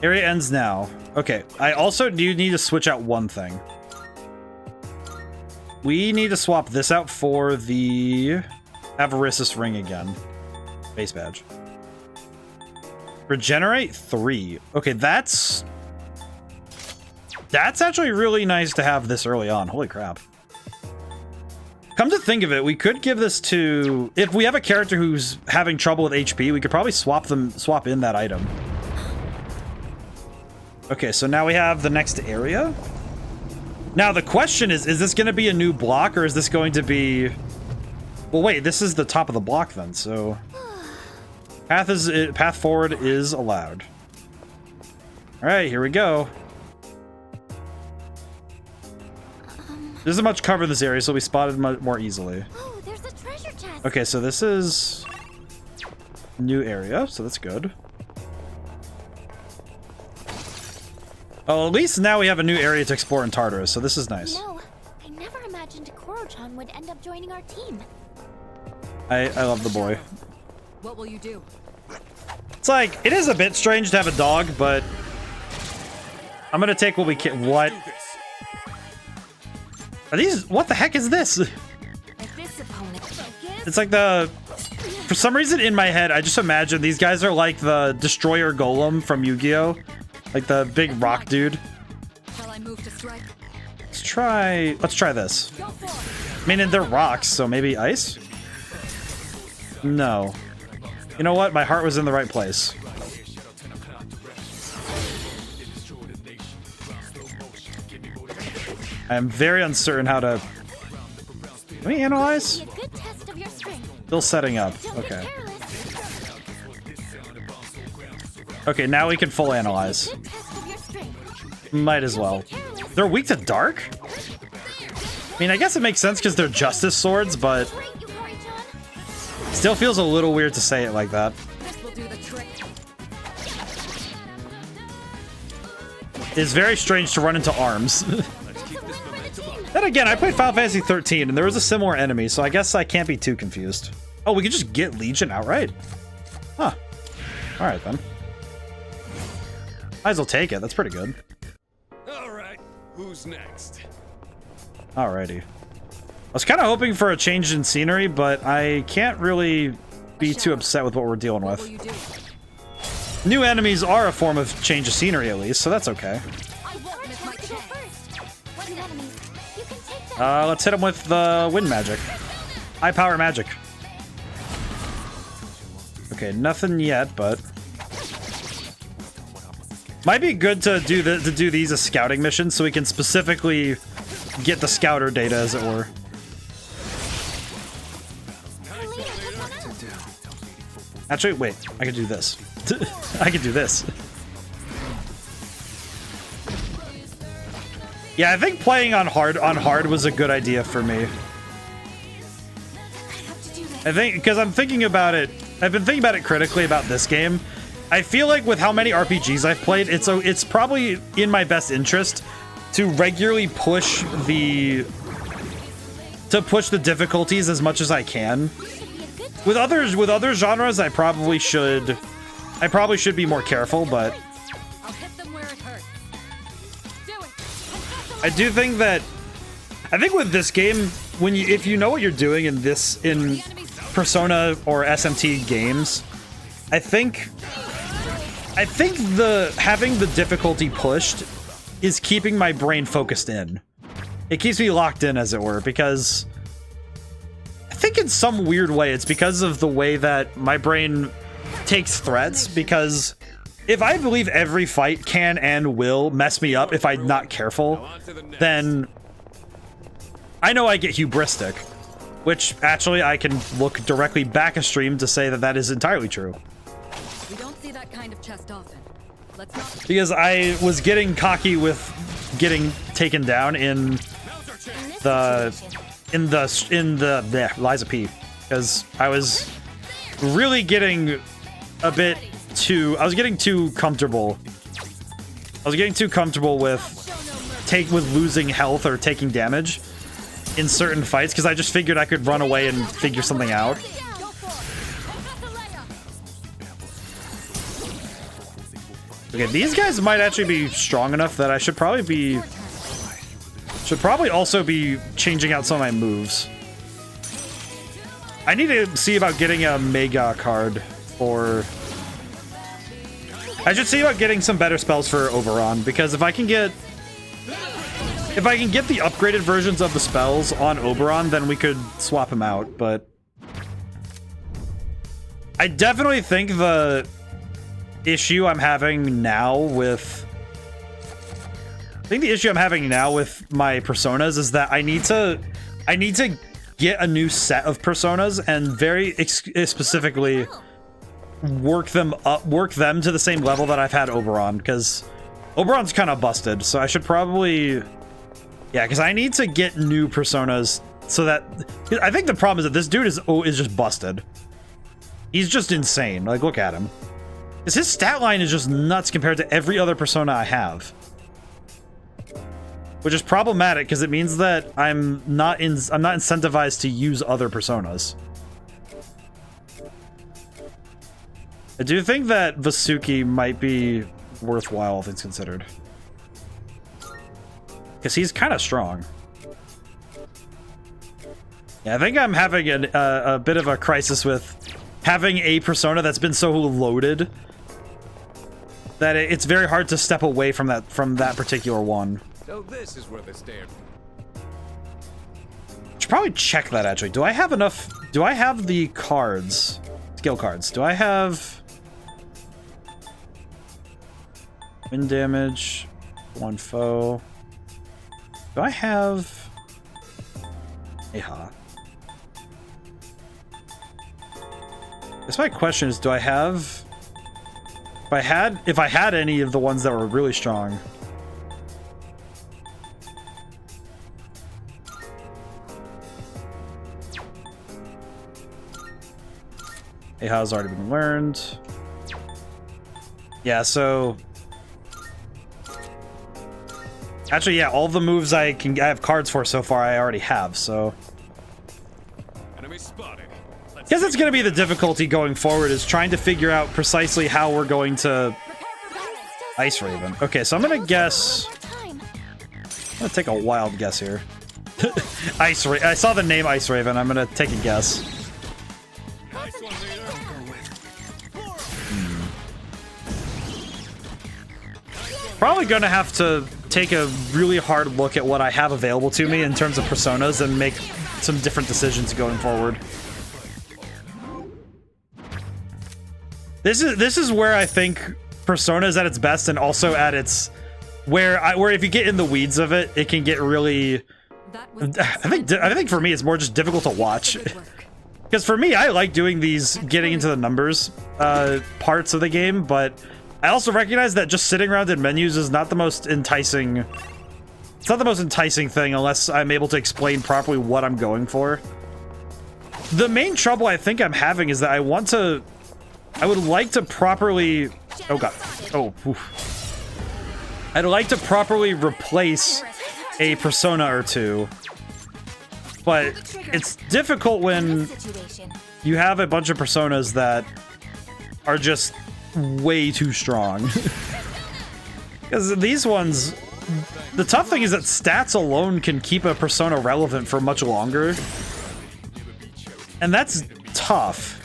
Area ends now. Okay, I also do need to switch out one thing. We need to swap this out for the Avaricious Ring again. Base badge. Regenerate 3. Okay, that's actually really nice to have this early on. Holy crap. Come to think of it, we could give this to... If we have a character who's having trouble with HP, we could probably swap in that item. Okay, so now we have the next area. Now the question is this going to be a new block or is this going to be... Well, wait, this is the top of the block then, so... Path forward is allowed. Alright, here we go. There isn't much cover in this area, so we spotted more easily. Oh, there's a treasure chest. Okay, so this is a new area, so that's good. Oh, at least now we have a new area to explore in Tartarus, so this is nice. No, I never imagined Koro-chan would end up joining our team. I love the boy. What will you do? It's like, it is a bit strange to have a dog, but I'm gonna take what we can. What? Are these? What the heck is this? If this opponent It's like the For some reason in my head, I just imagine these guys are like the Destroyer Golem from Yu-Gi-Oh! Like the big rock dude. Shall I move to strike? Let's try this. I mean, and they're rocks, so maybe ice? No. You know what? My heart was in the right place. I am very uncertain how to... Can we analyze? Still setting up. Okay. Okay, now we can full analyze. Might as well. They're weak to dark? I mean, I guess it makes sense because they're justice swords, but... Still feels a little weird to say it like that. It's very strange to run into arms. Then again, I played Final Fantasy 13 and there was a similar enemy, so I guess I can't be too confused. Oh, we could just get Legion outright? Huh. Alright then. Might as well take it, that's pretty good. Alright, who's next? Alrighty. I was kind of hoping for a change in scenery, but I can't really be too upset with what we're dealing with. New enemies are a form of change of scenery at least, so that's okay. Let's hit him with the wind magic. High power magic. Okay, nothing yet, but might be good to do these as scouting missions so we can specifically get the scouter data, as it were. Actually, wait, I could do this. I could do this. Yeah, I think playing on hard was a good idea for me. I think because I'm thinking about it. I've been thinking about it critically about this game. I feel like with how many RPGs I've played, it's probably in my best interest to regularly push the difficulties as much as I can. With other genres, I probably should be more careful, but I do think that with this game, if you know what you're doing in Persona or SMT games, I think having the difficulty pushed is keeping my brain focused in. It keeps me locked in, as it were, because I think in some weird way it's because of the way that my brain takes threats, because if I believe every fight can and will mess me up if I'm not careful, then I know I get hubristic, which actually I can look directly back a stream to say that that is entirely true. We don't see that kind of chest often. Let's not... Because I was getting cocky with getting taken down in the Liza P, because I was really getting a bit too... I was getting too comfortable. I was getting too comfortable with losing health or taking damage in certain fights, because I just figured I could run away and figure something out. Okay, these guys might actually be strong enough that I should probably also be changing out some of my moves. I need to see about getting a Mega card, or I should see about getting some better spells for Oberon, because if I can get the upgraded versions of the spells on Oberon, then we could swap him out, but I definitely think the issue I'm having now with my personas is that I need to get a new set of personas and very specifically work them to the same level that I've had Oberon, because Oberon's kind of busted, so I should probably, yeah, because I need to get new personas so that, I think the problem is that this dude is just busted. He's just insane. Like, look at him. Because his stat line is just nuts compared to every other persona I have. Which is problematic, because it means that I'm not incentivized to use other personas. I do think that Vasuki might be worthwhile, all things considered. Because he's kind of strong. Yeah, I think I'm having a bit of a crisis with having a persona that's been so loaded that it's very hard to step away from that particular one. So this is where they stand. Should probably check that actually. Do I have enough? Do I have the cards? Skill cards. Do I have wind damage? One foe. Do I have Aha? Guess my question is, do I have? If I had any of the ones that were really strong. Aha's already been learned. Yeah, so actually, yeah, all the moves I have cards for so far I already have, so Enemy spotted. I guess it's going to be the difficulty going forward, is trying to figure out precisely how we're going to Ice Raven. Okay, so I'm going to guess. I'm going to take a wild guess here. Ice Raven. I saw the name Ice Raven. I'm going to take a guess. Probably going to have to take a really hard look at what I have available to me in terms of personas and make some different decisions going forward. This is where I think Persona is at its best, and also at its where if you get in the weeds of it, it can get really. I think for me it's more just difficult to watch. Because for me, I like doing these getting into the numbers parts of the game, but I also recognize that just sitting around in menus is not the most enticing. It's not the most enticing thing unless I'm able to explain properly what I'm going for. The main trouble I think I'm having is that I would like to properly. Oh god. Oh. Oof. I'd like to properly replace a persona or two, but it's difficult when you have a bunch of personas that are just way too strong. Because these ones, the tough thing is that stats alone can keep a persona relevant for much longer, and that's tough.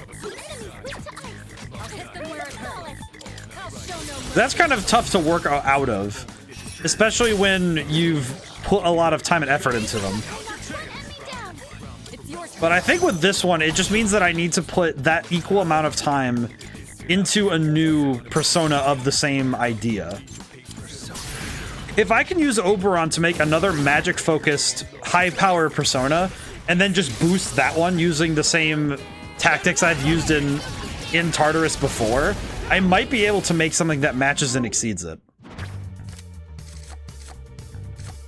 That's kind of tough to work out of, especially when you've put a lot of time and effort into them. But I think with this one, it just means that I need to put that equal amount of time into a new persona of the same idea. If I can use Oberon to make another magic-focused, high-power persona, and then just boost that one using the same tactics I've used in Tartarus before, I might be able to make something that matches and exceeds it.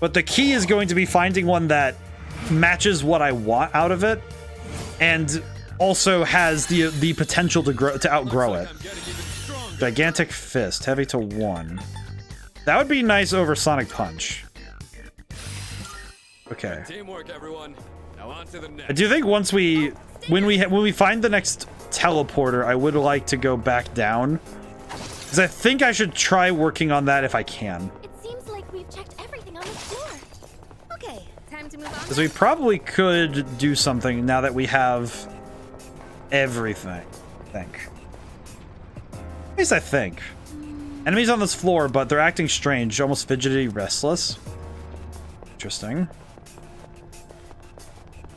But the key is going to be finding one that matches what I want out of it, and also has the potential to outgrow it. Gigantic Fist, heavy to 1. That would be nice over Sonic Punch. Okay. Teamwork, everyone. Now on to the next. I do think once when we find the next teleporter, I would like to go back down, because I think I should try working on that if I can. It seems like we've checked everything on the floor. Okay, time to move on. Because we probably could do something now that we have everything, I think. At least I think. Enemies on this floor, but they're acting strange, almost fidgety, restless. Interesting.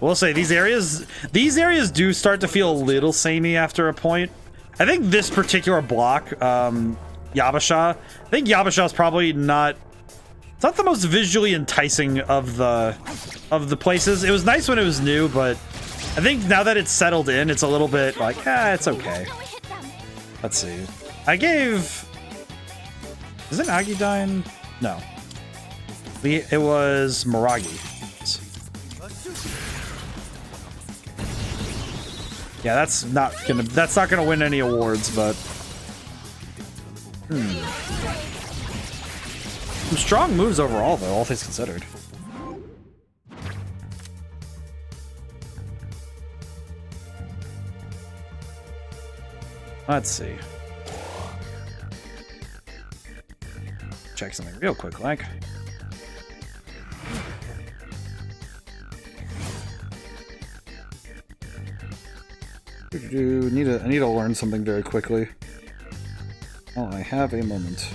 We'll say these areas do start to feel a little samey after a point. I think this particular block, Yabasha, I think Yabasha is probably not. It's not the most visually enticing of the places. It was nice when it was new, but I think now that it's settled in, it's a little bit like, it's okay. Let's see. I gave. Is it Agidyne? No. It was Miragi. Yeah, that's not gonna win any awards, but some strong moves overall, though, all things considered. Let's see. Check something real quick, like. I need to learn something very quickly. Oh, I have a moment.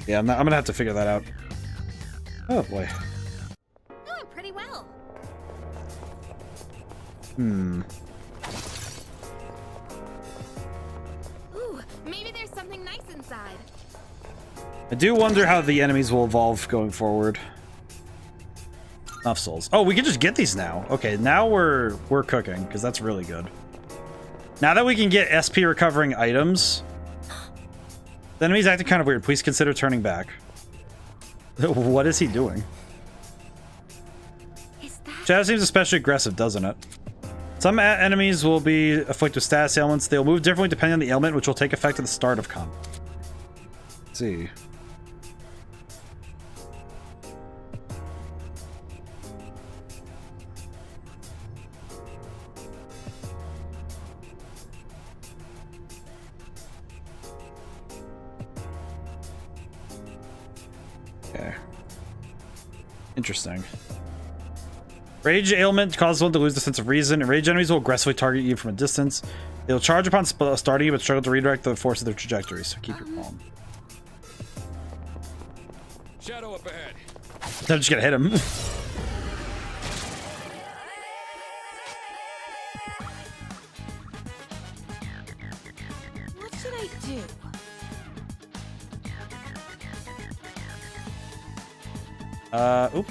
Yeah, I'm gonna have to figure that out. Oh boy. Doing pretty well. Ooh, maybe there's something nice inside. I do wonder how the enemies will evolve going forward. Enough souls. Oh, we can just get these now. Okay, now we're cooking, because that's really good. Now that we can get SP recovering items, the enemy's acting kind of weird. Please consider turning back. What is he doing? Shadow seems especially aggressive, doesn't it? Some enemies will be afflicted with status ailments. They'll move differently depending on the ailment, which will take effect at the start of combat. Let's see. Okay. Interesting. Rage ailment causes one to lose the sense of reason, and rage enemies will aggressively target you from a distance. They'll charge upon starting, but struggle to redirect the force of their trajectory, so keep your calm. Shadow up ahead. I'm just gonna hit him. What should I do? Oop.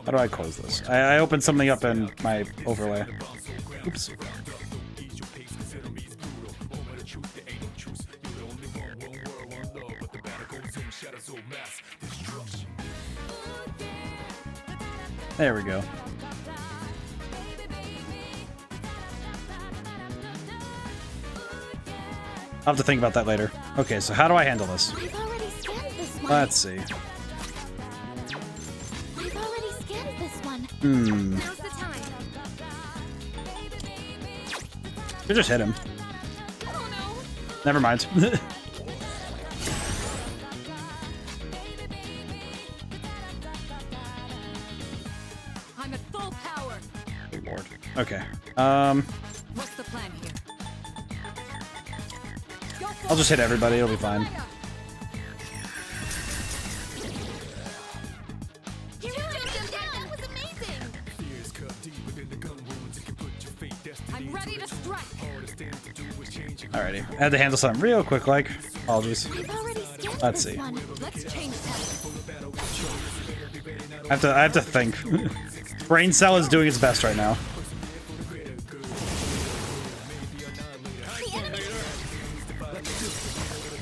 How do I close this? I opened something up in my overlay. Oops. There we go. I'll have to think about that later. Okay, so how do I handle this? I've already scanned this one. Let's see. I've already scanned this one. Now's the time. You just hit him. Never mind. I'm at full power. Good lord. Okay. What's the plan here? I'll just hit everybody. It'll be fine. That was amazing. I'm ready to strike. Alrighty. I had to handle something real quick, like. Apologies. Let's see. Let's change I have to think. Brain cell is doing its best right now.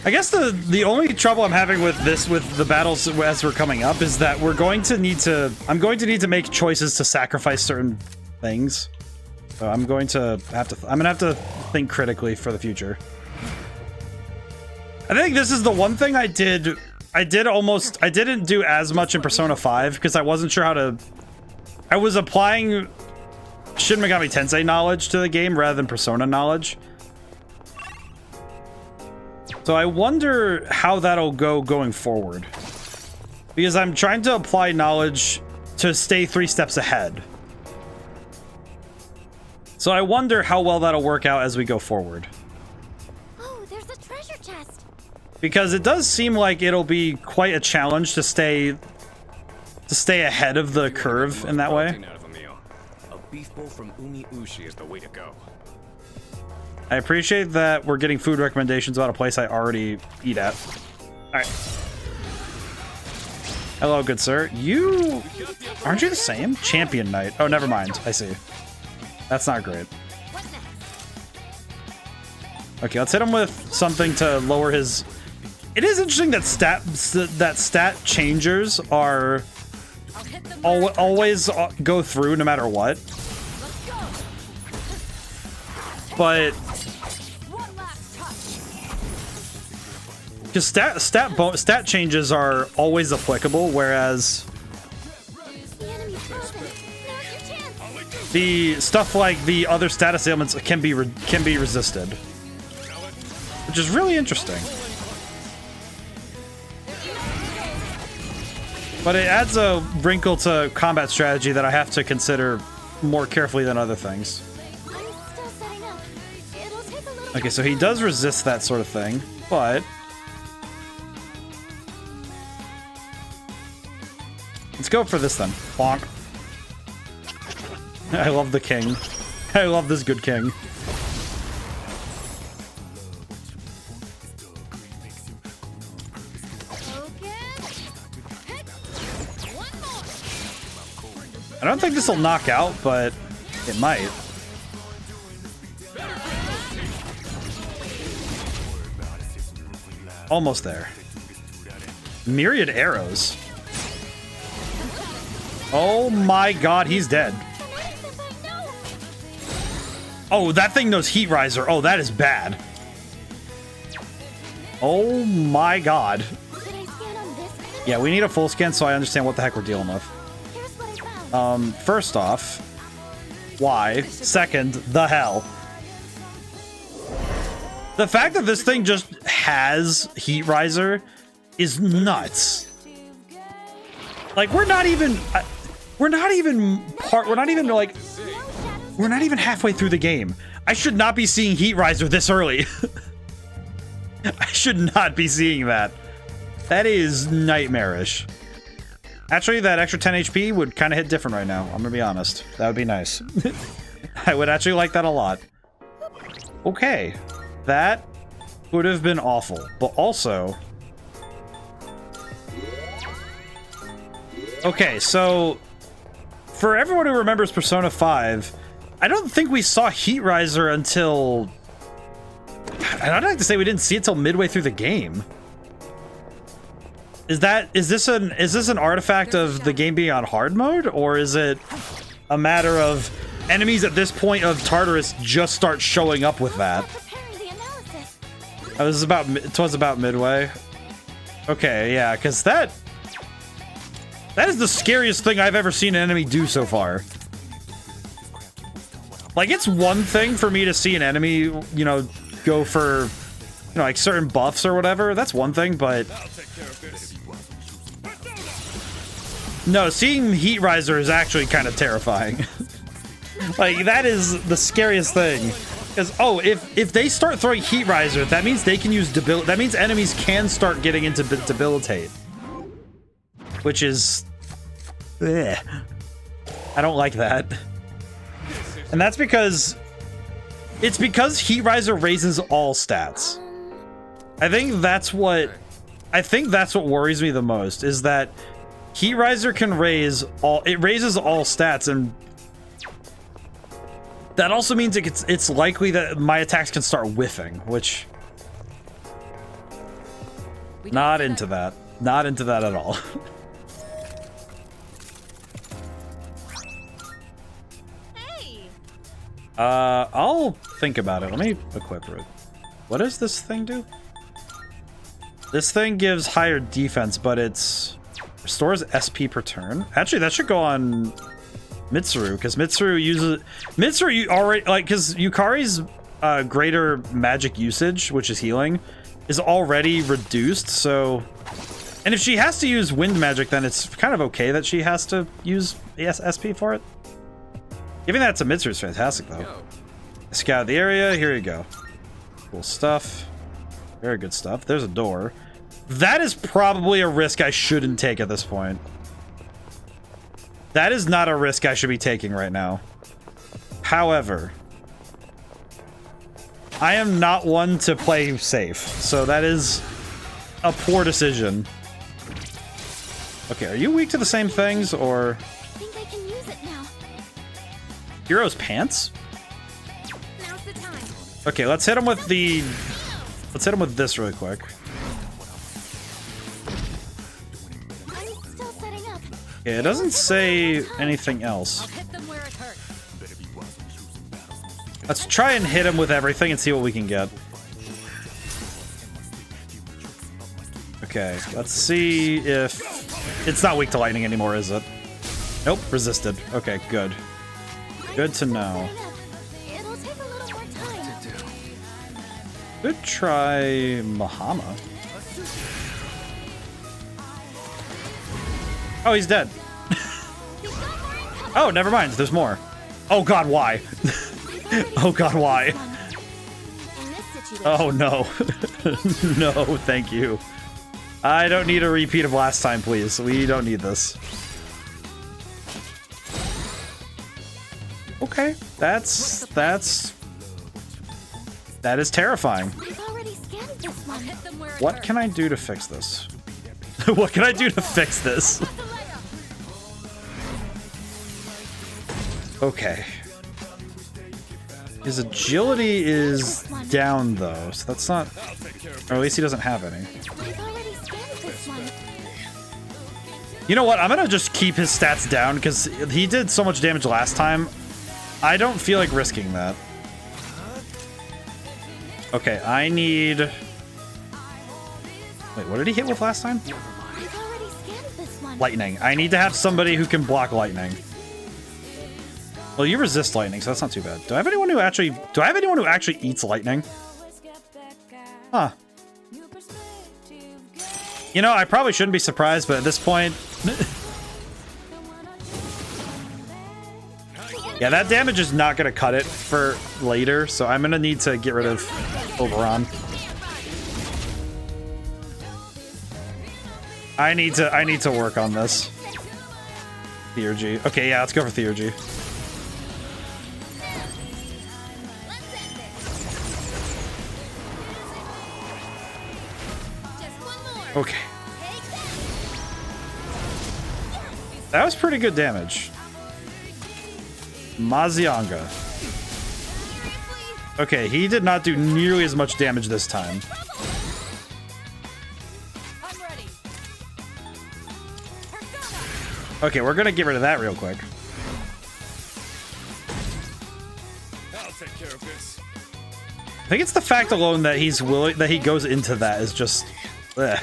I guess the only trouble I'm having with this, with the battles as we're coming up, is that I'm going to need to make choices to sacrifice certain things. So I'm gonna have to think critically for the future. I think this is the one thing I didn't do as much in Persona 5 because I wasn't sure how to. I was applying Shin Megami Tensei knowledge to the game rather than Persona knowledge. So I wonder how that'll go going forward. Because I'm trying to apply knowledge to stay 3 steps ahead. So I wonder how well that'll work out as we go forward. Oh, there's a treasure chest. Because it does seem like it'll be quite a challenge to stay ahead of the curve in that way. A beef bowl from Umi Ushi is the way to go. I appreciate that we're getting food recommendations about a place I already eat at. Alright. Hello, good sir. Aren't you the same? Champion Knight. Oh, never mind. I see. That's not great. Okay, let's hit him with something to lower his... It is interesting that stat changers are always go through no matter what. But because stat changes are always applicable, whereas the stuff like the other status ailments can be resisted, which is really interesting. But it adds a wrinkle to combat strategy that I have to consider more carefully than other things. Okay, so he does resist that sort of thing, but let's go for this then. Bonk. I love the king. I love this good king. I don't think this will knock out, but it might. Almost there. Myriad arrows. Oh my god, he's dead. Oh, that thing knows Heat Riser. Oh, that is bad. Oh my god. Yeah, we need a full scan so I understand what the heck we're dealing with. First off, why? Second, the hell. The fact that this thing just has Heat Riser is nuts. Like, we're not even halfway through the game. I should not be seeing Heat Riser this early. I should not be seeing that. That is nightmarish. Actually, that extra 10 HP would kind of hit different right now. I'm gonna be honest. That would be nice. I would actually like that a lot. Okay. That would have been awful. But also... Okay, so... For everyone who remembers Persona 5, I don't think we saw Heat Riser until... I'd like to say we didn't see it till midway through the game. Is this an artifact of the game being on hard mode, or is it a matter of enemies at this point of Tartarus just start showing up with that? Oh, it was about midway. Okay, yeah, because that is the scariest thing I've ever seen an enemy do so far. Like, it's one thing for me to see an enemy, you know, go for, you know, like certain buffs or whatever. That's one thing, but no, seeing Heat Riser is actually kind of terrifying. Like, that is the scariest thing. Because, oh, if they start throwing Heat Riser, that means they can use that means enemies can start getting into debilitate. Which is... Ugh. I don't like that. And that's because... It's because Heat Riser raises all stats. I think that's what worries me the most, is that Heat Riser can raise all... It raises all stats, and that also means it's likely that my attacks can start whiffing, which... Not into that. Not into that at all. I'll think about it. Let me equip it. What does this thing do? This thing gives higher defense, but it's... Restores SP per turn. Actually, that should go on Mitsuru, because Mitsuru uses... Mitsuru already... Like, because Yukari's greater magic usage, which is healing, is already reduced, so... And if she has to use wind magic, then it's kind of okay that she has to use SP for it. Giving that to Mitsuru is fantastic, though. Scout the area. Here you go. Cool stuff. Very good stuff. There's a door. That is probably a risk I shouldn't take at this point. That is not a risk I should be taking right now. However, I am not one to play safe, so that is a poor decision. Okay, are you weak to the same things, or... I think I can use it now. Hero's pants? Now's the time. Okay, let's hit him with the... Let's hit him with this really quick. I'm still setting up. Okay, it doesn't say anything else. Let's try and hit him with everything and see what we can get. Okay, let's see if... It's not weak to lightning anymore, is it? Nope, resisted. Okay, good. Good to know. It'll take a little more time. Could try Mahama. Oh, he's dead. Oh, never mind. There's more. Oh god, why? Oh god, why? Oh no. No, thank you. I don't need a repeat of last time, please. We don't need this. Okay, that is terrifying. What can I do to fix this? What can I do to fix this? Okay. His agility is down though, so that's not... Or at least he doesn't have any. You know what? I'm gonna just keep his stats down because he did so much damage last time. I don't feel like risking that. Okay, I need... Wait, what did he hit with last time? Lightning. I need to have somebody who can block lightning. Well, you resist lightning, so that's not too bad. Do I have anyone who actually... Do I have anyone who actually eats lightning? Huh. You know, I probably shouldn't be surprised, but at this point... Yeah, that damage is not going to cut it for later, so I'm going to need to get rid of Oberon. I need to work on this. Theurgy. Okay, yeah, let's go for Theurgy. Okay. That was pretty good damage. Mazionga. Okay, he did not do nearly as much damage this time. Okay, we're gonna get rid of that real quick. I'll take care of this. I think it's the fact alone that he's willing, that he goes into that is just... I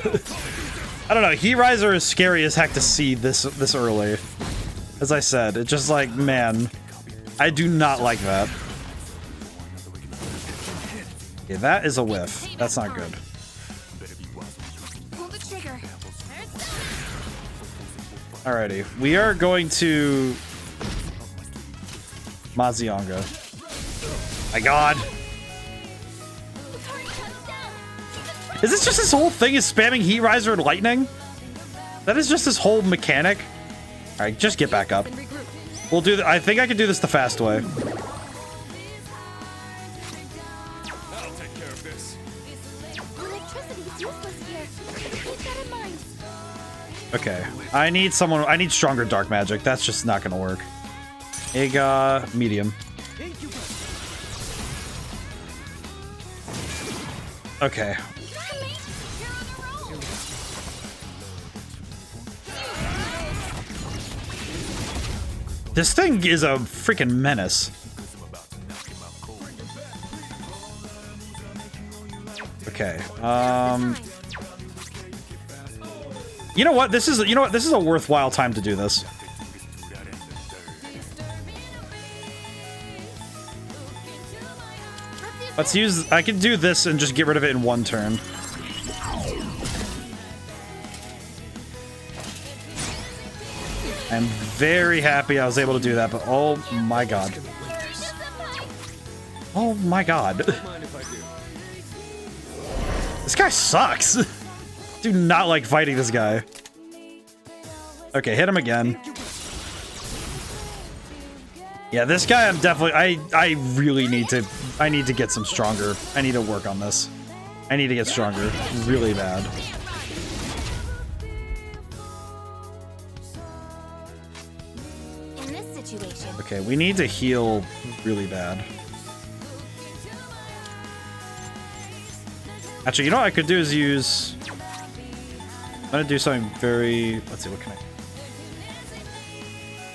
don't know, Heat Riser is scary as heck to see this early. As I said, it's just like, man, I do not like that. Okay, that is a whiff. That's not good. Alrighty, we are going to Mazionga. My god. Is this just his whole thing is spamming Heat Riser and Lightning? That is just his whole mechanic? Alright, just get back up. We'll do I think I can do this the fast way. I'll take care of this. Electricity's useless here. Keep that in mind. Okay. I need stronger dark magic. That's just not gonna work. Ega, medium. Okay. This thing is a freaking menace. Okay. You know what? This is a worthwhile time to do this. Let's use... I can do this and just get rid of it in one turn. I'm very happy I was able to do that, but oh my god. Oh my god. This guy sucks. Do not like fighting this guy. Okay, hit him again. Yeah, this guy I'm definitely... I really need to... I need to get some stronger. I need to work on this. I need to get stronger. Really bad. In this situation. Okay, we need to heal really bad. Actually, you know what I could do is use... I'm gonna do something very... Let's see, what can I...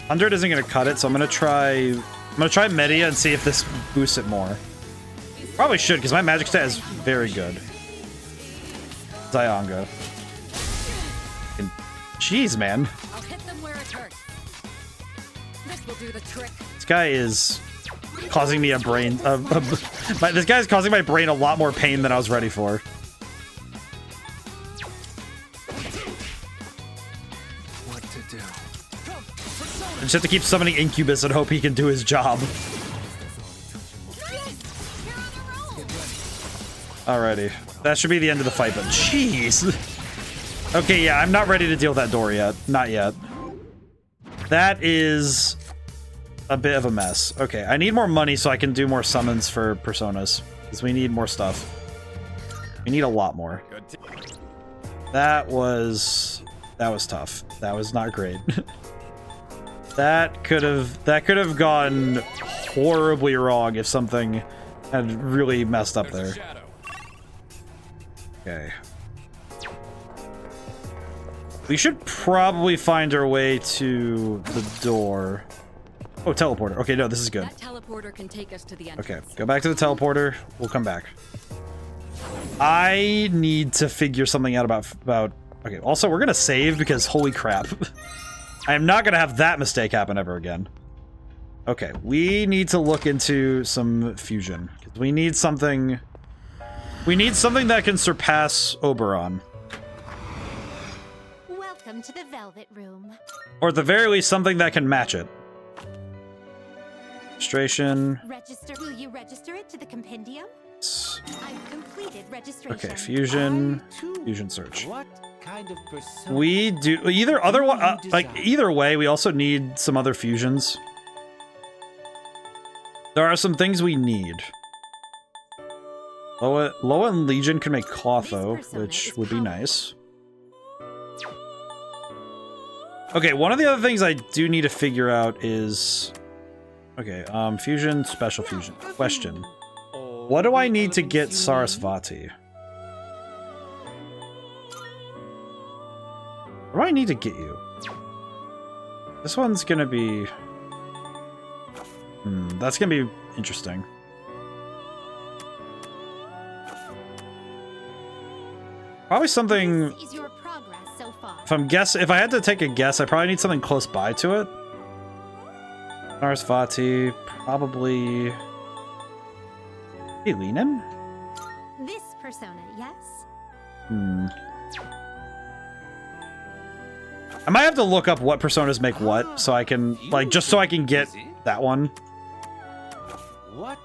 100 isn't gonna cut it, so I'm gonna try Media and see if this boosts it more. Probably should, because my magic stat is very good. Zyonga. And jeez, man. I'll hit them where it hurts. This will do the trick. This guy is causing me a brain. This guy's causing my brain a lot more pain than I was ready for. What to do? I just have to keep summoning Incubus and hope he can do his job. Alrighty. That should be the end of the fight, but jeez. Okay, yeah, I'm not ready to deal with that door yet. Not yet. That is a bit of a mess. Okay, I need more money so I can do more summons for personas. Because we need more stuff. We need a lot more. That was tough. That was not great. That could have gone horribly wrong if something had really messed up there. Okay. We should probably find our way to the door. Oh, teleporter. Okay, no, this is good. That teleporter can take us to the entrance. Okay, go back to the teleporter. We'll come back. I need to figure something out about... Okay, also, we're gonna save because holy crap. I am not gonna have that mistake happen ever again. Okay, we need to look into some fusion. We need something... We need something that can surpass Oberon. Welcome to the Velvet Room. Or at the very least, something that can match it. Registration. Register. Will you register it to the compendium? I've completed registration. Okay, fusion. Fusion search. What kind of persona? We do either other one. Like either way, we also need some other fusions. There are some things we need. Loa and Legion can make Clotho, which would be nice. Okay, one of the other things I do need to figure out is... Okay, fusion, special fusion. Question. What do I need to get Sarasvati? What do I need to get you? This one's gonna be... that's gonna be interesting. Probably something... Is your progress so far? If I had to take a guess, I probably need something close by to it. Sarasvati, probably... Hey, Leanin? This persona, yes? I might have to look up what personas make what, so I can, like, just so I can get that one.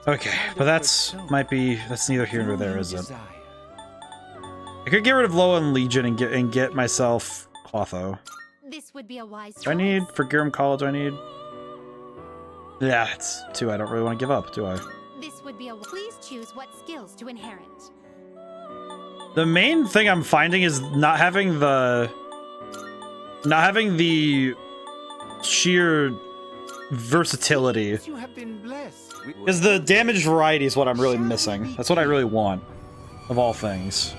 Okay, but that's neither here nor there, is it? I could get rid of Loa and Legion and get myself Clotho. This would be a wise choice. Do I need for Giram College? Do I need? Yeah, it's 2. I don't really want to give up, do I? This would be a. Please choose what skills to inherit. The main thing I'm finding is not having the sheer versatility. Because the damage variety is what I'm really missing. That's what I really want, of all things.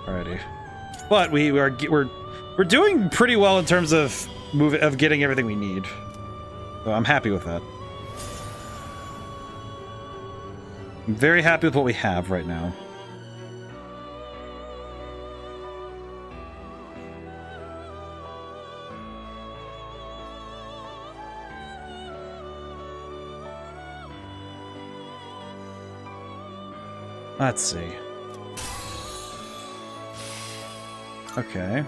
Alrighty, but we're doing pretty well in terms of getting everything we need. So I'm happy with that. I'm very happy with what we have right now. Let's see. Okay.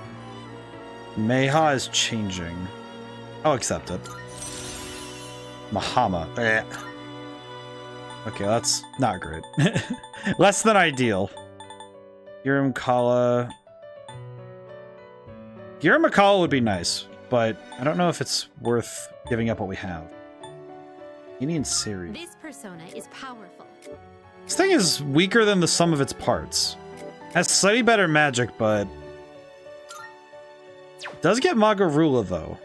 Meha is changing. I'll accept it. Mahama. Okay, that's not great. Less than ideal. Giram Kala. Giram Kala would be nice, but I don't know if it's worth giving up what we have. Genie and Siri. This persona is powerful. This thing is weaker than the sum of its parts. Has slightly better magic, but does get Magarula though.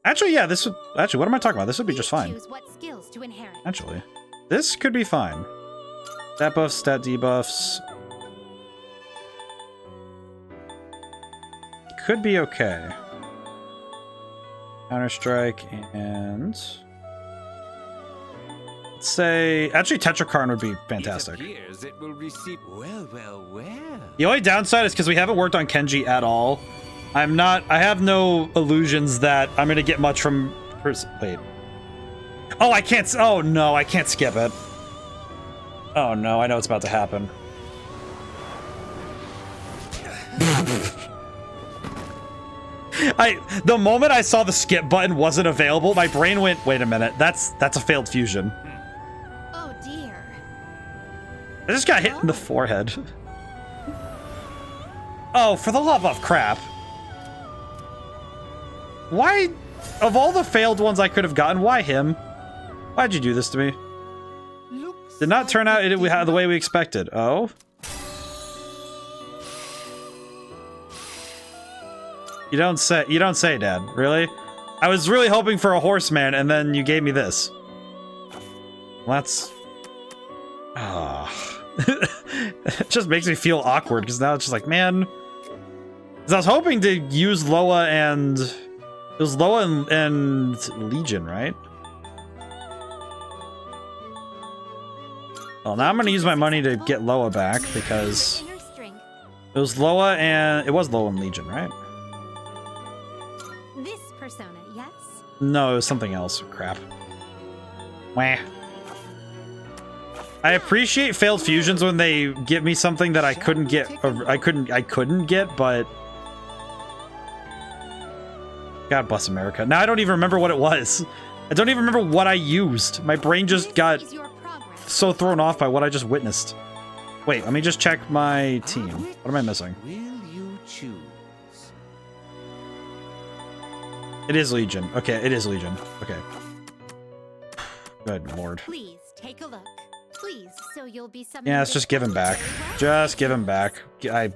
Actually, yeah, this would... Actually, what am I talking about? This would be just fine. Choose what skills to inherit. Actually, this could be fine. Stat buffs, stat debuffs. could be okay. Counter-Strike and... let's say... actually, Tetrakarn would be fantastic. It will receive... Well. The only downside is because we haven't worked on Kenji at all. I have no illusions that I'm going to get much from... wait. Oh, I can't... oh, no, I can't skip it. Oh, no, I know what's about to happen. The moment I saw the skip button wasn't available, my brain went, wait a minute, that's a failed fusion. Oh dear. I just got hit in the forehead. Oh, for the love of crap. Why, of all the failed ones I could have gotten, why him? Why'd you do this to me? Did not turn out the way we expected. Oh? You don't say, Dad. Really? I was really hoping for a horseman, and then you gave me this. Well, that's... it just makes me feel awkward, because now it's just like, man... because I was hoping to use Loa and... it was Loa and Legion, right? Well, now I'm going to use my money to get Loa back, because... it was Loa and... it was Loa and Legion, right? This persona, yes? No, it was something else. Crap. Wah. I appreciate failed fusions when they give me something that I couldn't get, I couldn't get, but... God bless America. Now I don't even remember what it was. I don't even remember what I used. My brain just got so thrown off by what I just witnessed. Wait, let me just check my team. What am I missing? Will you choose? It is Legion. Okay, it is Legion. Okay. Good lord. Please take a look. Please, so you'll be Yeah, let's just give him back. Just give him back. I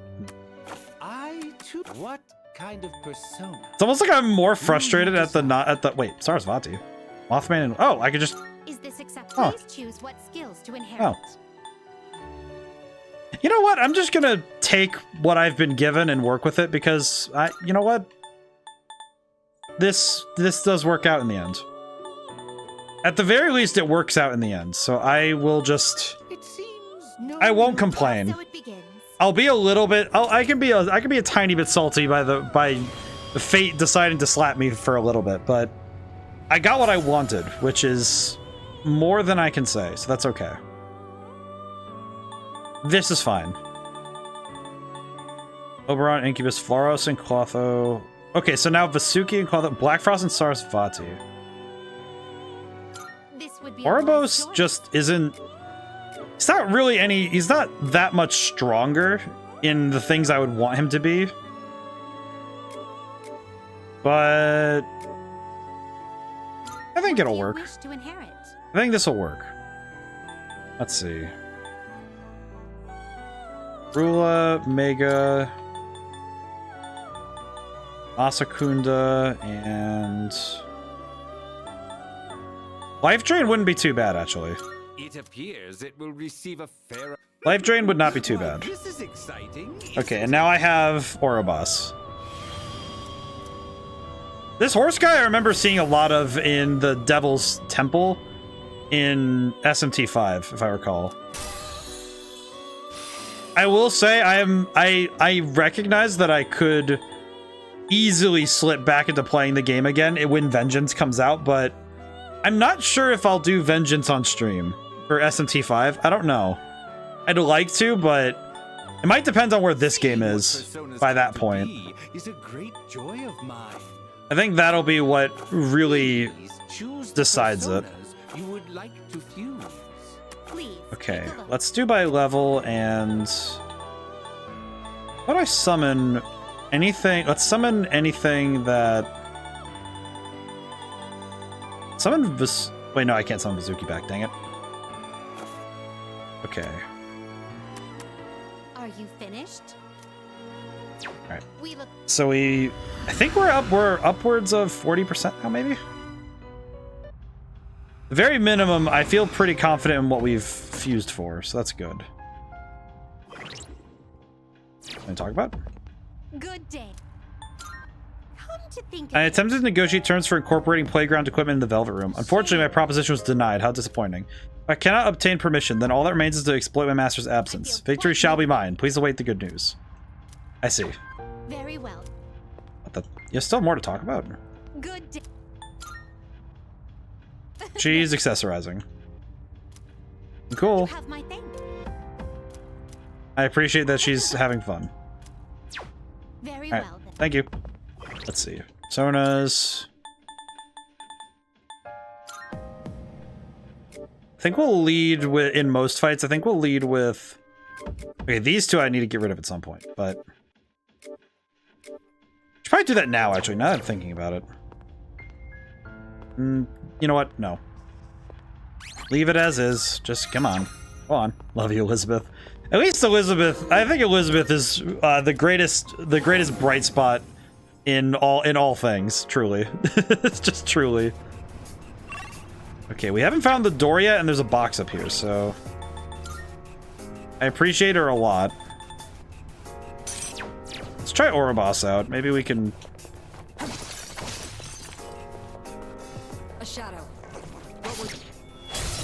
choose what kind of persona? It's almost like I'm more frustrated at the wait, Sarasvati. Mothman and oh, I could just Is this acceptable? Oh. Please choose what skills to inherit. You know what? I'm just gonna take what I've been given and work with it because you know what? This does work out in the end. At the very least, it works out in the end. So I will just. I won't complain. I'll be a little bit. I can be a tiny bit salty by the fate deciding to slap me for a little bit, but I got what I wanted, which is more than I can say. So that's okay. This is fine. Oberon, Incubus, Floros, and Clotho. Okay, so now Vasuki and Clotho, Blackfrost and Sarasvati. Ouroboros just isn't... he's not really any... he's not that much stronger in the things I would want him to be. But... I think it'll work. I think this will work. Let's see. Rula, Mega... Asakunda, and... Life Drain wouldn't be too bad, actually. It appears it will receive a fair... Life Drain would not be too bad. This is exciting. Okay, and now I have Ouroboros. This horse guy I remember seeing a lot of in the Devil's Temple in SMT5, if I recall. I will say I recognize that I could easily slip back into playing the game again when Vengeance comes out, but I'm not sure if I'll do Vengeance on stream for SMT5. I don't know. I'd like to, but it might depend on where this game is by that point. Is a great joy of mine. I think that'll be what really decides it. You would like to fuse. Okay, let's do by level and... how do I summon anything? Let's summon anything that... summon wait, no, I can't summon Vasuki back, dang it. Okay. Are you finished? Alright. So I think we're upwards of 40% now, maybe? The very minimum, I feel pretty confident in what we've fused for, so that's good. Can I talk about? Good day. to think I attempted to negotiate terms for incorporating playground equipment in the Velvet Room. Unfortunately, my proposition was denied. How disappointing. If I cannot obtain permission, then all that remains is to exploit my master's absence. Victory shall be mine. Please await the good news. I see. Very well. What the? You still have more to talk about? Good day. She's accessorizing. Cool. Have my thing. I appreciate that she's having fun. Very All right. well. Then. Thank you. Let's see. Sona's. I think we'll lead with in most fights. I think we'll lead with. Okay, these two I need to get rid of at some point, but should probably do that now. Actually, now that I'm thinking about it. You know what? No. Leave it as is. Just come on. Go on. Love you, Elizabeth. At least Elizabeth. I think Elizabeth is the greatest bright spot in all things. Truly, it's just truly. Okay, we haven't found the door yet, and there's a box up here, so I appreciate her a lot. Let's try Oribos out. Maybe we can. A shadow.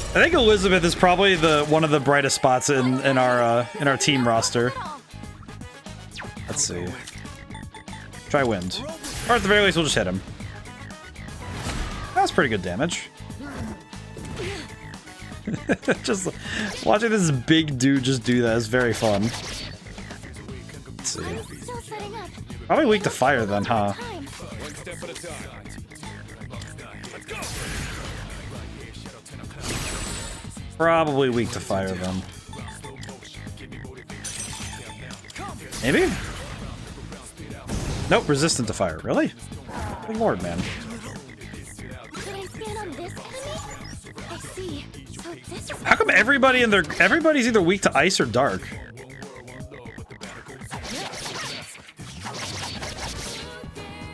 I think Elizabeth is probably one of the brightest spots in our team roster. Let's see. Try wind, or at the very least, we'll just hit him. That was pretty good damage. Just watching this big dude just do that is very fun. Let's see. Probably weak to fire then, huh? Probably weak to fire then. Maybe? Nope, resistant to fire. Really? Good lord, man. How come everybody's either weak to ice or dark?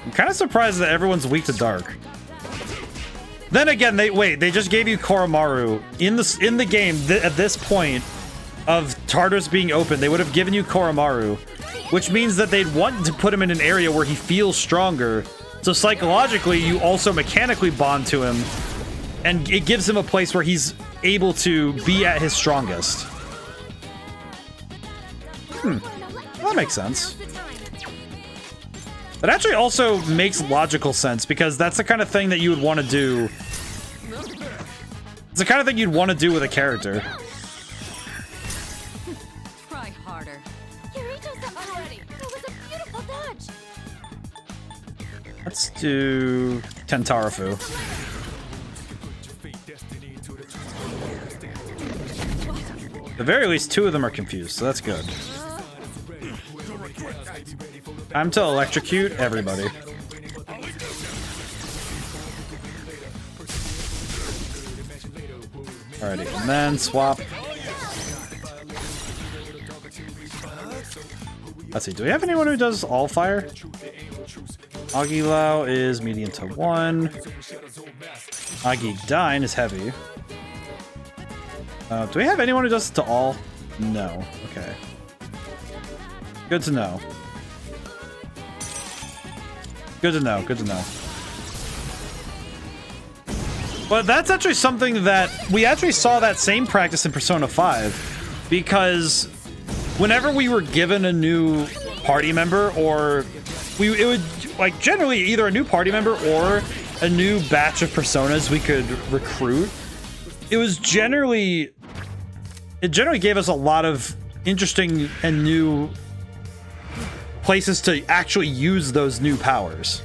I'm kind of surprised that everyone's weak to dark. Then again, they just gave you Koromaru in the game at this point of Tartarus being open. They would have given you Koromaru, which means that they'd want to put him in an area where he feels stronger. So psychologically, you also mechanically bond to him, and it gives him a place where he's able to be at his strongest. Well, that makes sense. That actually also makes logical sense, because that's the kind of thing that you would want to do. It's the kind of thing you'd want to do with a character. Try harder. Let's do Tentarafu. At the very least, two of them are confused, so that's good. Time to electrocute everybody. Alrighty, and then swap. Let's see, do we have anyone who does all fire? Agilao is medium to 1. Agidine is heavy. Do we have anyone who does it to all? No. Okay. Good to know. Good to know. Good to know. But that's actually something that we actually saw that same practice in Persona 5, because whenever we were given a new party member, or it would like generally either a new party member or a new batch of personas we could recruit, it generally gave us a lot of interesting and new places to actually use those new powers.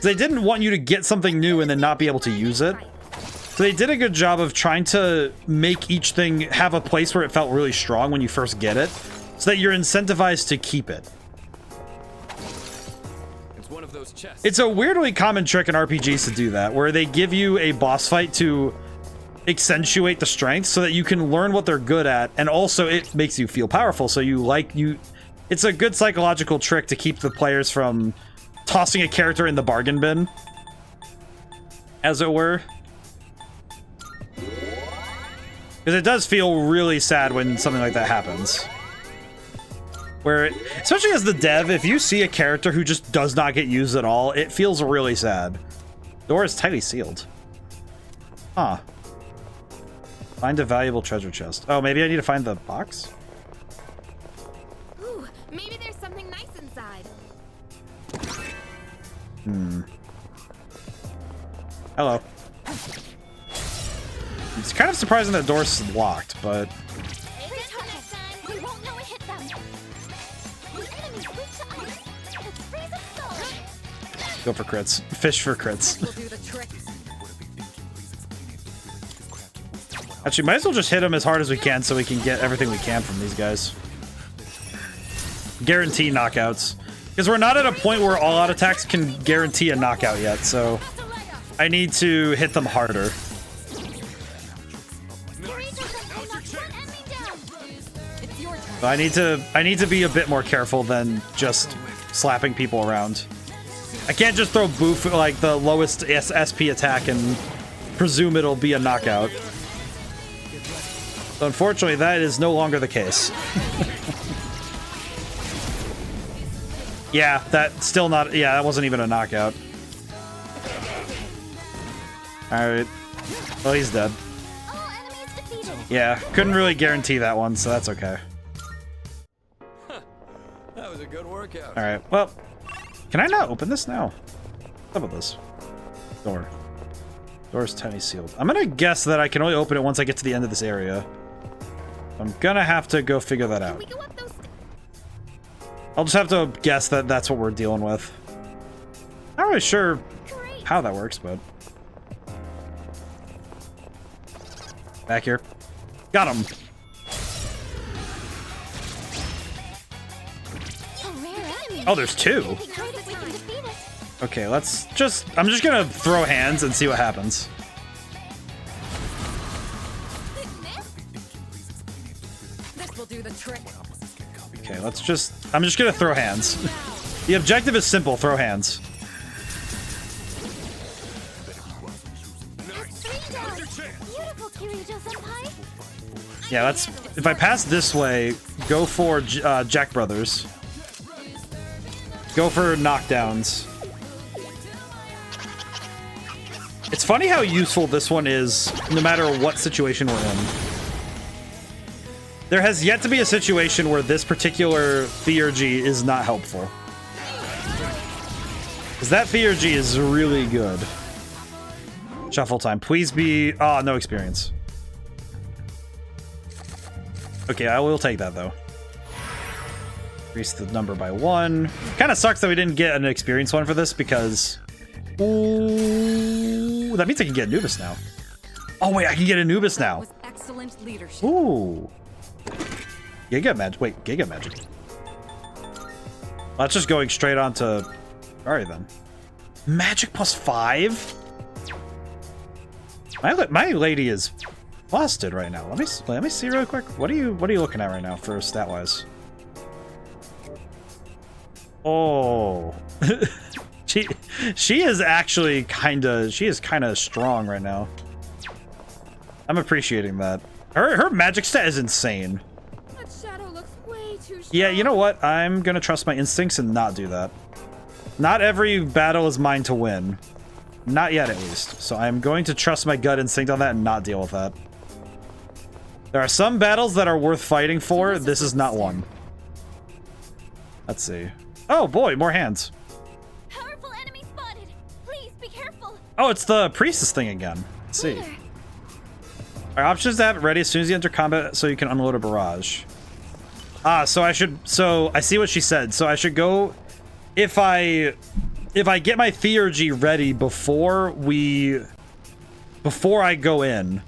They didn't want you to get something new and then not be able to use it. So they did a good job of trying to make each thing have a place where it felt really strong when you first get it, so that you're incentivized to keep it. It's one of those chests. It's a weirdly common trick in RPGs to do that, where they give you a boss fight to accentuate the strength so that you can learn what they're good at, and also it makes you feel powerful, so it's a good psychological trick to keep the players from tossing a character in the bargain bin, as it were. Because it does feel really sad when something like that happens. Where, especially as the dev, if you see a character who just does not get used at all, it feels really sad. Door is tightly sealed. Huh. Find a valuable treasure chest. Oh, maybe I need to find the box? Ooh, maybe there's something nice inside. Hmm. Hello. It's kind of surprising that door's locked, but... We won't know it hit them. The enemy's weak to ice. Let's freeze them solid. Go for crits. Fish for crits. Actually, might as well just hit them as hard as we can so we can get everything we can from these guys. Guarantee knockouts. Because we're not at a point where all-out attacks can guarantee a knockout yet, so... I need to hit them harder. So I need to be a bit more careful than just slapping people around. I can't just throw boof like the lowest SP attack and presume it'll be a knockout. So unfortunately, that is no longer the case. Yeah, that's still not. Yeah, that wasn't even a knockout. All right. Well, he's dead. Yeah, couldn't really guarantee that one, so that's okay. That was a good workout. All right. Well, can I not open this now? How about this? Door. Door's tiny sealed. I'm gonna guess that I can only open it once I get to the end of this area. I'm gonna have to go figure that out. I'll just have to guess that that's what we're dealing with. Not really sure how that works, but... Back here. Got him! Oh, there's two! Okay, let's just... I'm just gonna throw hands and see what happens. This will do the trick. Okay, let's just... I'm just gonna throw hands. The objective is simple, throw hands. Yeah, that's... If I pass this way, go for Jack Brothers. Go for knockdowns. It's funny how useful this one is, no matter what situation we're in. There has yet to be a situation where this particular theurgy is not helpful. Because that theurgy is really good. Shuffle time. Please be... Oh, no experience. Okay, I will take that, though. Increase the number by 1. Kind of sucks that we didn't get an experience one for this, because... Ooh, that means I can get Anubis now. Oh, wait, I can get Anubis now. Excellent leadership. Ooh. Giga Magic. Wait, Giga Magic. That's just going straight on to... Alright, then. Magic plus 5? My lady is busted right now. Let me see real quick. What are you looking at right now for stat wise? Oh, she is actually kinda strong right now. I'm appreciating that. Her magic stat is insane. That shadow looks way too strong. Yeah, you know what? I'm gonna trust my instincts and not do that. Not every battle is mine to win. Not yet, at least. So I'm going to trust my gut instinct on that and not deal with that. There are some battles that are worth fighting for. This is not one. Let's see. Oh boy, more hands. Powerful enemy spotted. Please be careful. Oh, it's the priestess thing again. Let's see. Our options to have it ready as soon as you enter combat so you can unload a barrage. Ah, so I see what she said. So I should go... If I get my theurgy ready before I go in,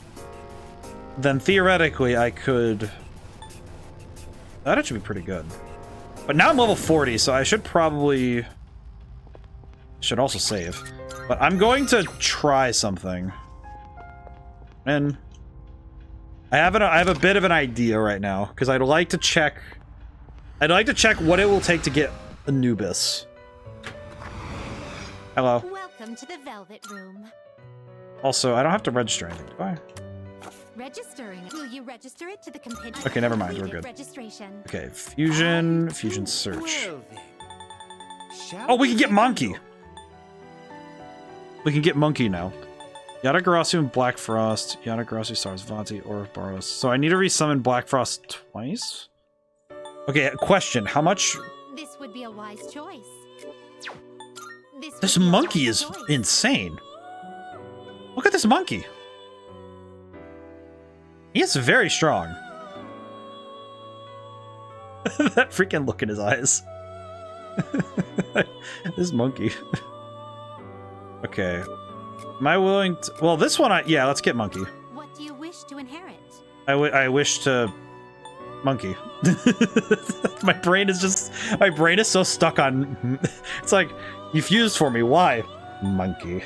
then theoretically I could... That actually be pretty good. But now I'm level 40, so I should probably... Should also save. But I'm going to try something. And I have a bit of an idea right now, because I'd like to check what it will take to get Anubis. Hello. Welcome to the Velvet Room. Also, I don't have to register anything, do I? registering. Will you register it to the compendium? Okay, never mind. We're good. Registration. Okay, fusion search. Oh, we can get monkey. We can get monkey now. Yatagarasu and Black Frost. Yatagarasu, Sarasvati, or Boros. So I need to resummon Black Frost twice? Okay, question. How much? This would be a wise choice. This monkey is insane. Look at this monkey. He is very strong. That freaking look in his eyes. This monkey. Okay. Am I willing to... Well, this one, yeah, let's get monkey. What do you wish to inherit? I wish to... Monkey. My brain is so stuck on... It's like, you fused for me, why? Monkey.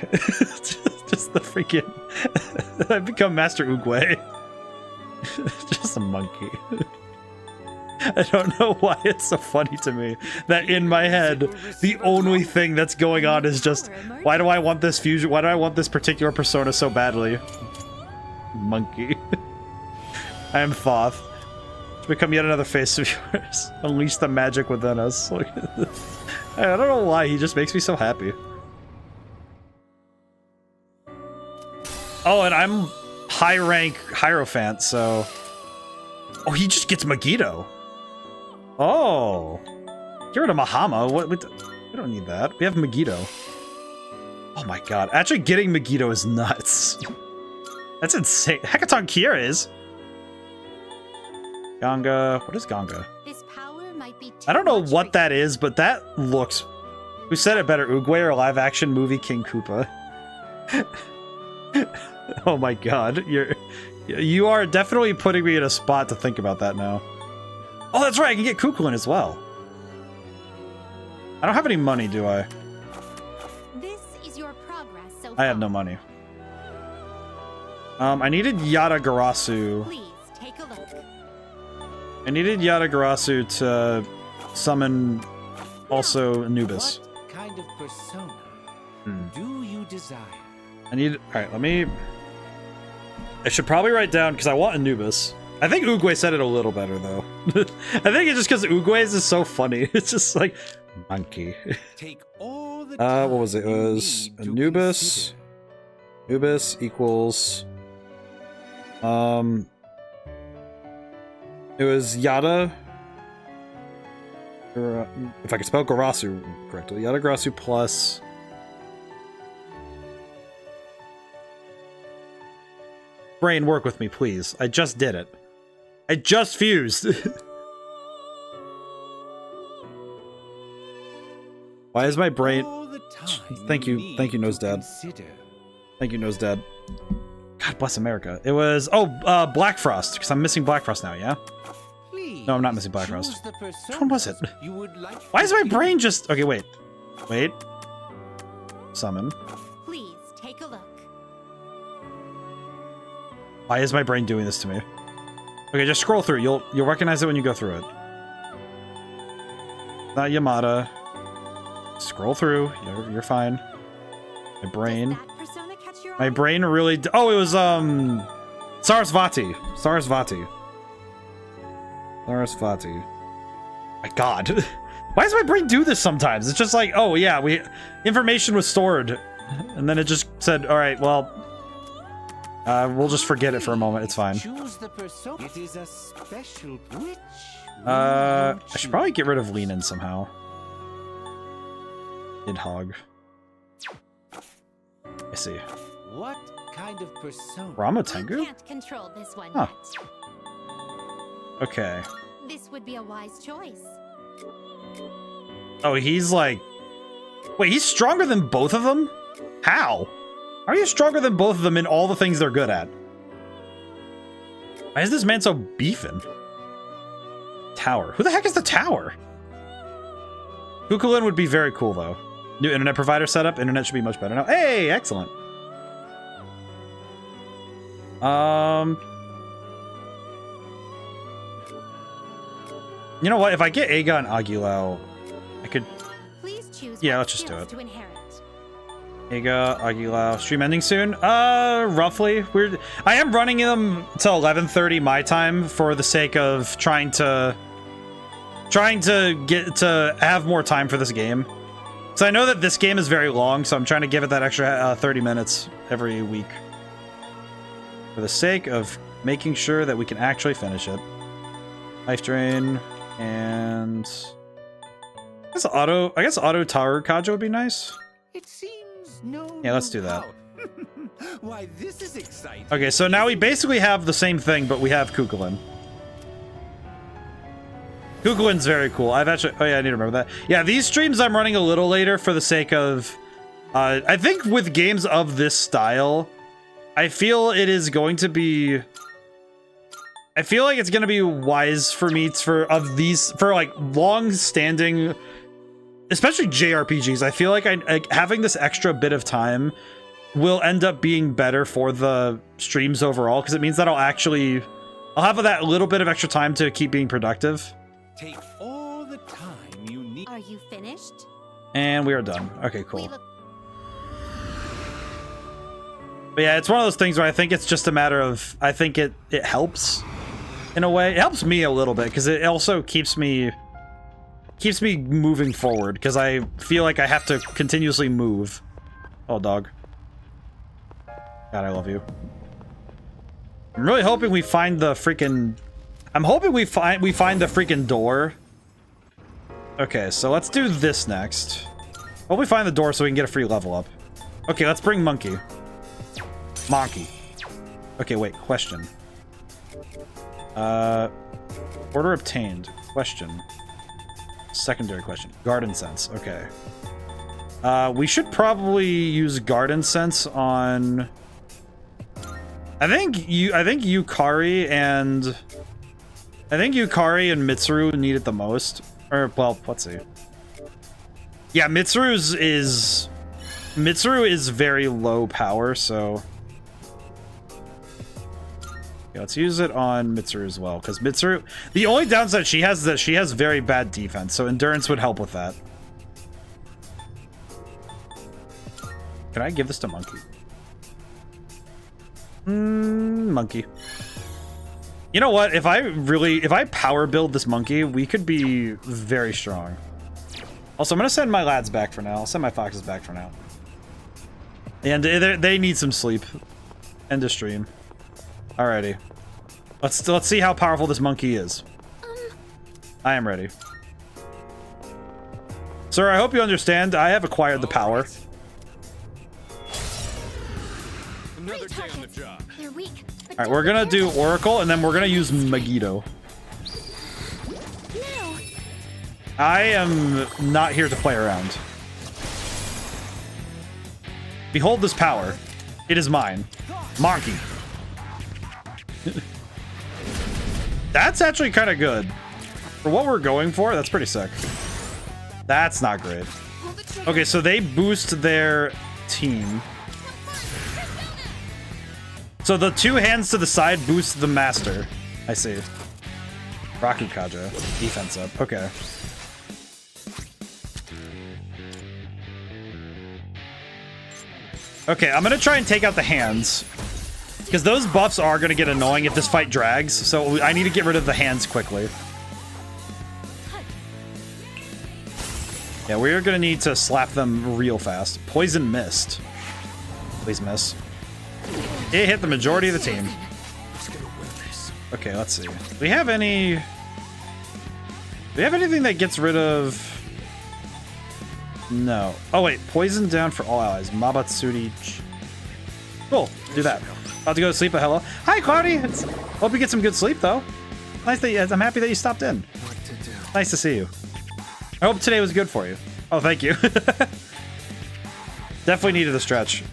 Just the freaking... I've become Master Oogway. Just a monkey. I don't know why it's so funny to me that in my head, the only thing that's going on is just, why do I want this fusion? Why do I want this particular persona so badly? Monkey. I am Thoth. To become yet another face of yours. Unleash the magic within us. I don't know why, he just makes me so happy. Oh, and I'm high rank Hierophant, so... Oh, he just gets Megiddo. Oh. Get rid of Mahama. What? We don't need that. We have Megiddo. Oh my god. Actually getting Megiddo is nuts. That's insane. Hekaton Kiera is. Ganga. What is Ganga? This power might be I don't know what that is, but that looks... Who said it better? Oogway or live action movie King Koopa? Oh my god. You are definitely putting me in a spot to think about that now. Oh, that's right. I can get Kukulin as well. I don't have any money, do I? This is your progress so I have no money. I needed Yatagarasu. Please take a look. I needed Yatagarasu to summon also Anubis. What kind of persona do you desire? Alright, let me... I should probably write down, because I want Anubis. I think Oogway said it a little better, though. I think it's just because Oogway's is so funny. It's just like, monkey. Take all the what was it? It was Anubis. Anubis equals... It was Yata... if I could spell Garasu correctly. Yatagarasu plus... Brain, work with me, please. I just did it. I just fused. Why is my brain... Thank you, Nose Dad. Thank you, Nose Dad. God bless America. It was... Oh, Black Frost, because I'm missing Black Frost now, yeah? No, I'm not missing Black Frost. Which one was it? Why is my brain just... Okay, wait. Wait. Summon. Please take a look. Why is my brain doing this to me? Okay, just scroll through. You'll recognize it when you go through it. Not Yamada. Scroll through. You're fine. My brain. My brain really. Oh, it was Sarasvati. Sarasvati. My God. Why does my brain do this sometimes? It's just like, oh yeah, information was stored, and then it just said, all right, well. We'll just forget it for a moment. It's fine. It is a special which I should probably get rid of Leanin somehow. Idhog. I see. What kind of persona? Rama Tengu? Can't control this one Huh. yet. Okay. This would be a wise choice. Oh, he's like... Wait, he's stronger than both of them? How? How are you stronger than both of them in all the things they're good at? Why is this man so beefing? Tower. Who the heck is the Tower? Kukulin would be very cool, though. New internet provider setup. Internet should be much better now. Hey, excellent. You know what? If I get Aegon Aguilau, I could... Please choose yeah, what let's just do skills it. to inherit. Ega, Aguila, stream ending soon? Roughly. I am running them till 11:30 my time for the sake of trying to get to have more time for this game. So I know that this game is very long, so I'm trying to give it that extra 30 minutes every week. For the sake of making sure that we can actually finish it. Life Drain, and... I guess Auto Tower Kajo would be nice. It seems no. Yeah, let's do that. Why, this is exciting. Okay, so now we basically have the same thing, but we have Kukulin. Kukulin's very cool. I've actually... Oh yeah, I need to remember that. Yeah, these streams I'm running a little later for the sake of... I think with games of this style, I feel it is going to be... I feel like it's going to be wise for me for like long-standing... Especially JRPGs, I feel like having this extra bit of time will end up being better for the streams overall, because it means that I'll have that little bit of extra time to keep being productive. Take all the time you need. Are you finished? And we are done. Okay, cool. But yeah, it's one of those things where I think it's just a matter of, I think it helps in a way. It helps me a little bit because it also keeps me moving forward, because I feel like I have to continuously move. Oh, dog. God, I love you. I'm really hoping we find the freaking... I'm hoping we find the freaking door. Okay, so let's do this next. Hope we find the door so we can get a free level up. Okay, let's bring Monkey. Monkey. Okay, wait, question. Order obtained. Question. Secondary question. Garden Sense. Okay. We should probably use Garden Sense on... I think Yukari and Mitsuru need it the most. Or, well, let's see. Yeah, Mitsuru is very low power, so... Yeah, let's use it on Mitsuru as well, because Mitsuru... The only downside she has is that she has very bad defense, so Endurance would help with that. Can I give this to Monkey? Monkey. You know what? If I power build this Monkey, we could be very strong. Also, I'm going to send my lads back for now. I'll send my foxes back for now. And they need some sleep. End of stream. Alrighty. Let's see how powerful this monkey is. I am ready. Sir, I hope you understand. I have acquired the power. Another day on the job. They're weak. Alright, we're gonna do Oracle, and then we're gonna use Megiddo. No. I am not here to play around. Behold this power. It is mine. Monkey. That's actually kind of good. For what we're going for, that's pretty sick. That's not great. Okay, so they boost their team. So the two hands to the side boost the master. I see. Raku Kaja. Defense up. Okay. Okay, I'm gonna try and take out the hands. Because those buffs are going to get annoying if this fight drags, so I need to get rid of the hands quickly. Yeah, we are going to need to slap them real fast. Poison Mist. Please miss. It hit the majority of the team. Okay, let's see. Do we have any... Do we have anything that gets rid of... No. Oh, wait. Poison down for all allies. Mabatsuri. Cool. Do that. About to go to sleep. Hello. Hi, Cloudy. Hope you get some good sleep, though. Nice that I'm happy that you stopped in. What to do? Nice to see you. I hope today was good for you. Oh, thank you. Definitely needed a stretch.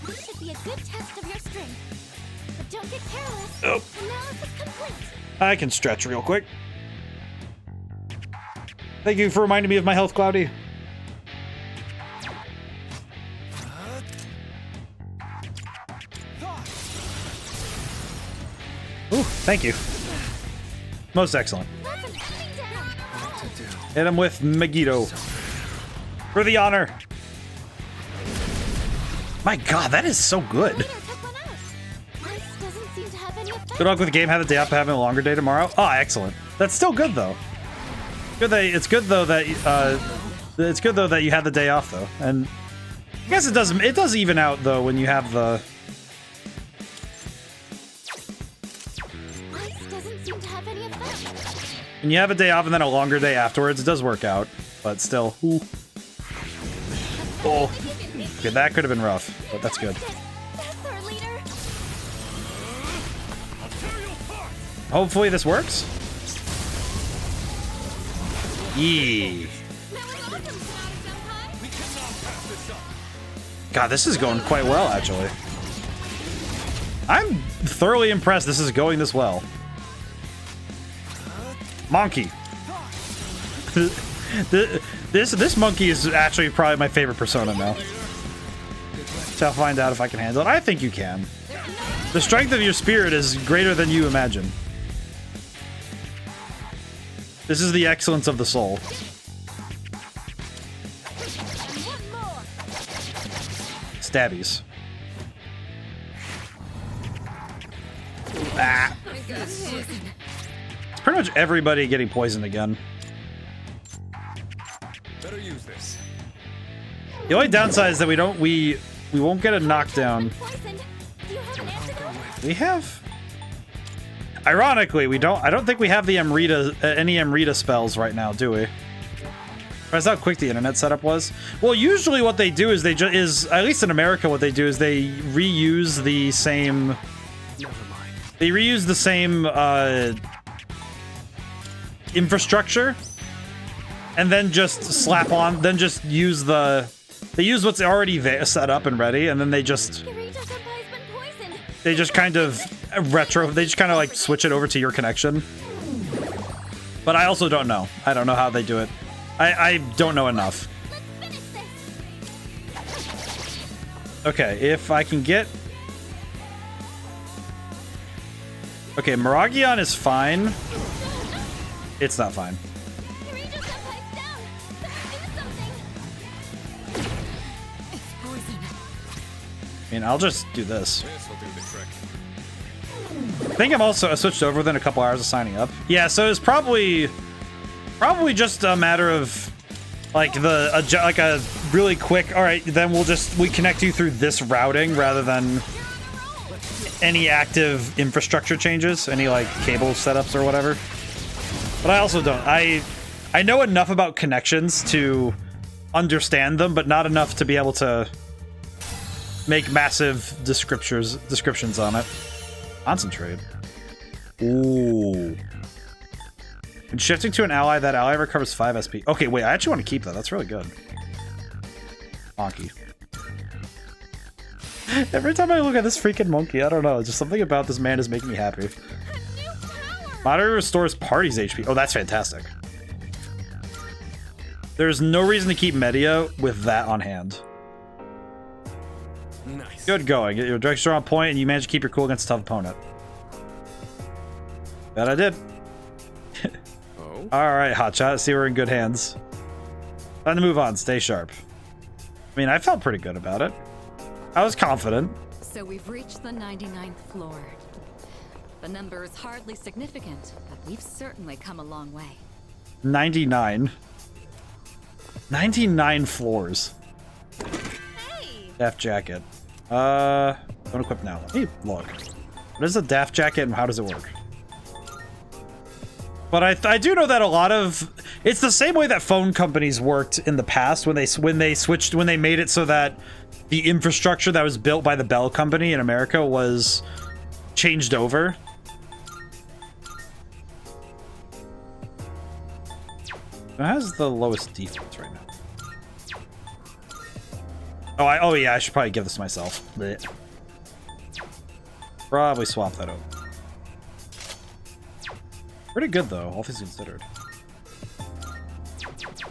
This should be a good test of your strength. But don't get careless. Oh. Analysis complete. I can stretch real quick. Thank you for reminding me of my health, Cloudy. Ooh, thank you. Most excellent. Hit him with Megiddo. For the honor. My god, that is so good. Good luck with the game. Have the day off, having a longer day tomorrow. Oh, excellent. That's still good though. It's good though that you had the day off though, and I guess it does even out though when you have the. When you have a day off and then a longer day afterwards, it does work out, but still. Ooh. Oh, okay, that could have been rough, but that's good. Hopefully this works. Yee. God, this is going quite well, actually. I'm thoroughly impressed this is going this well. Monkey. This monkey is actually probably my favorite persona now. So I'll find out if I can handle it. I think you can. The strength of your spirit is greater than you imagine. This is the excellence of the soul. Stabbies. Ah. It's pretty much everybody getting poisoned again. Better use this. The only downside is that we won't get a knockdown. We have. Ironically, I don't think we have the any Amrita spells right now, do we? That's how quick the internet setup was. Well, usually what they do is at least in America, what they do is they reuse the same. They reuse the same infrastructure, and then just slap on. Then just use the. They use what's already set up and ready, and then they just kind of they just kind of like switch it over to your connection. But I also don't know. I don't know how they do it. I don't know enough. Okay, if I can get... Okay, Miragion is fine. It's not fine. I mean, I'll just do this. I think I'm also switched over within a couple hours of signing up. Yeah, so it's probably just a matter of like a really quick. All right, then we connect you through this routing rather than any active infrastructure changes, any like cable setups or whatever. But I also don't. I know enough about connections to understand them, but not enough to be able to make massive descriptions on it. Concentrate. Ooh. And shifting to an ally, that ally recovers 5 SP. Okay, wait, I actually want to keep that. That's really good. Monkey. Every time I look at this freaking monkey, I don't know. Just something about this man is making me happy. Moderately restores party's HP. Oh, that's fantastic. There's no reason to keep Media with that on hand. Nice. Good going. Get your direction on point, and you manage to keep your cool against a tough opponent. That I did. Oh. Alright, Hotshot. See, we're in good hands. Time to move on. Stay sharp. I mean, I felt pretty good about it. I was confident. So we've reached the 99th floor. The number is hardly significant, but we've certainly come a long way. 99. 99 floors. Daft jacket. Don't equip now. Let me look. What is a daft jacket and how does it work? But I do know that a lot of it's the same way that phone companies worked in the past when they made it so that the infrastructure that was built by the Bell Company in America was changed over. It has the lowest defense right now. Oh yeah, I should probably give this to myself. Blech. Probably swap that out. Pretty good though, all things considered.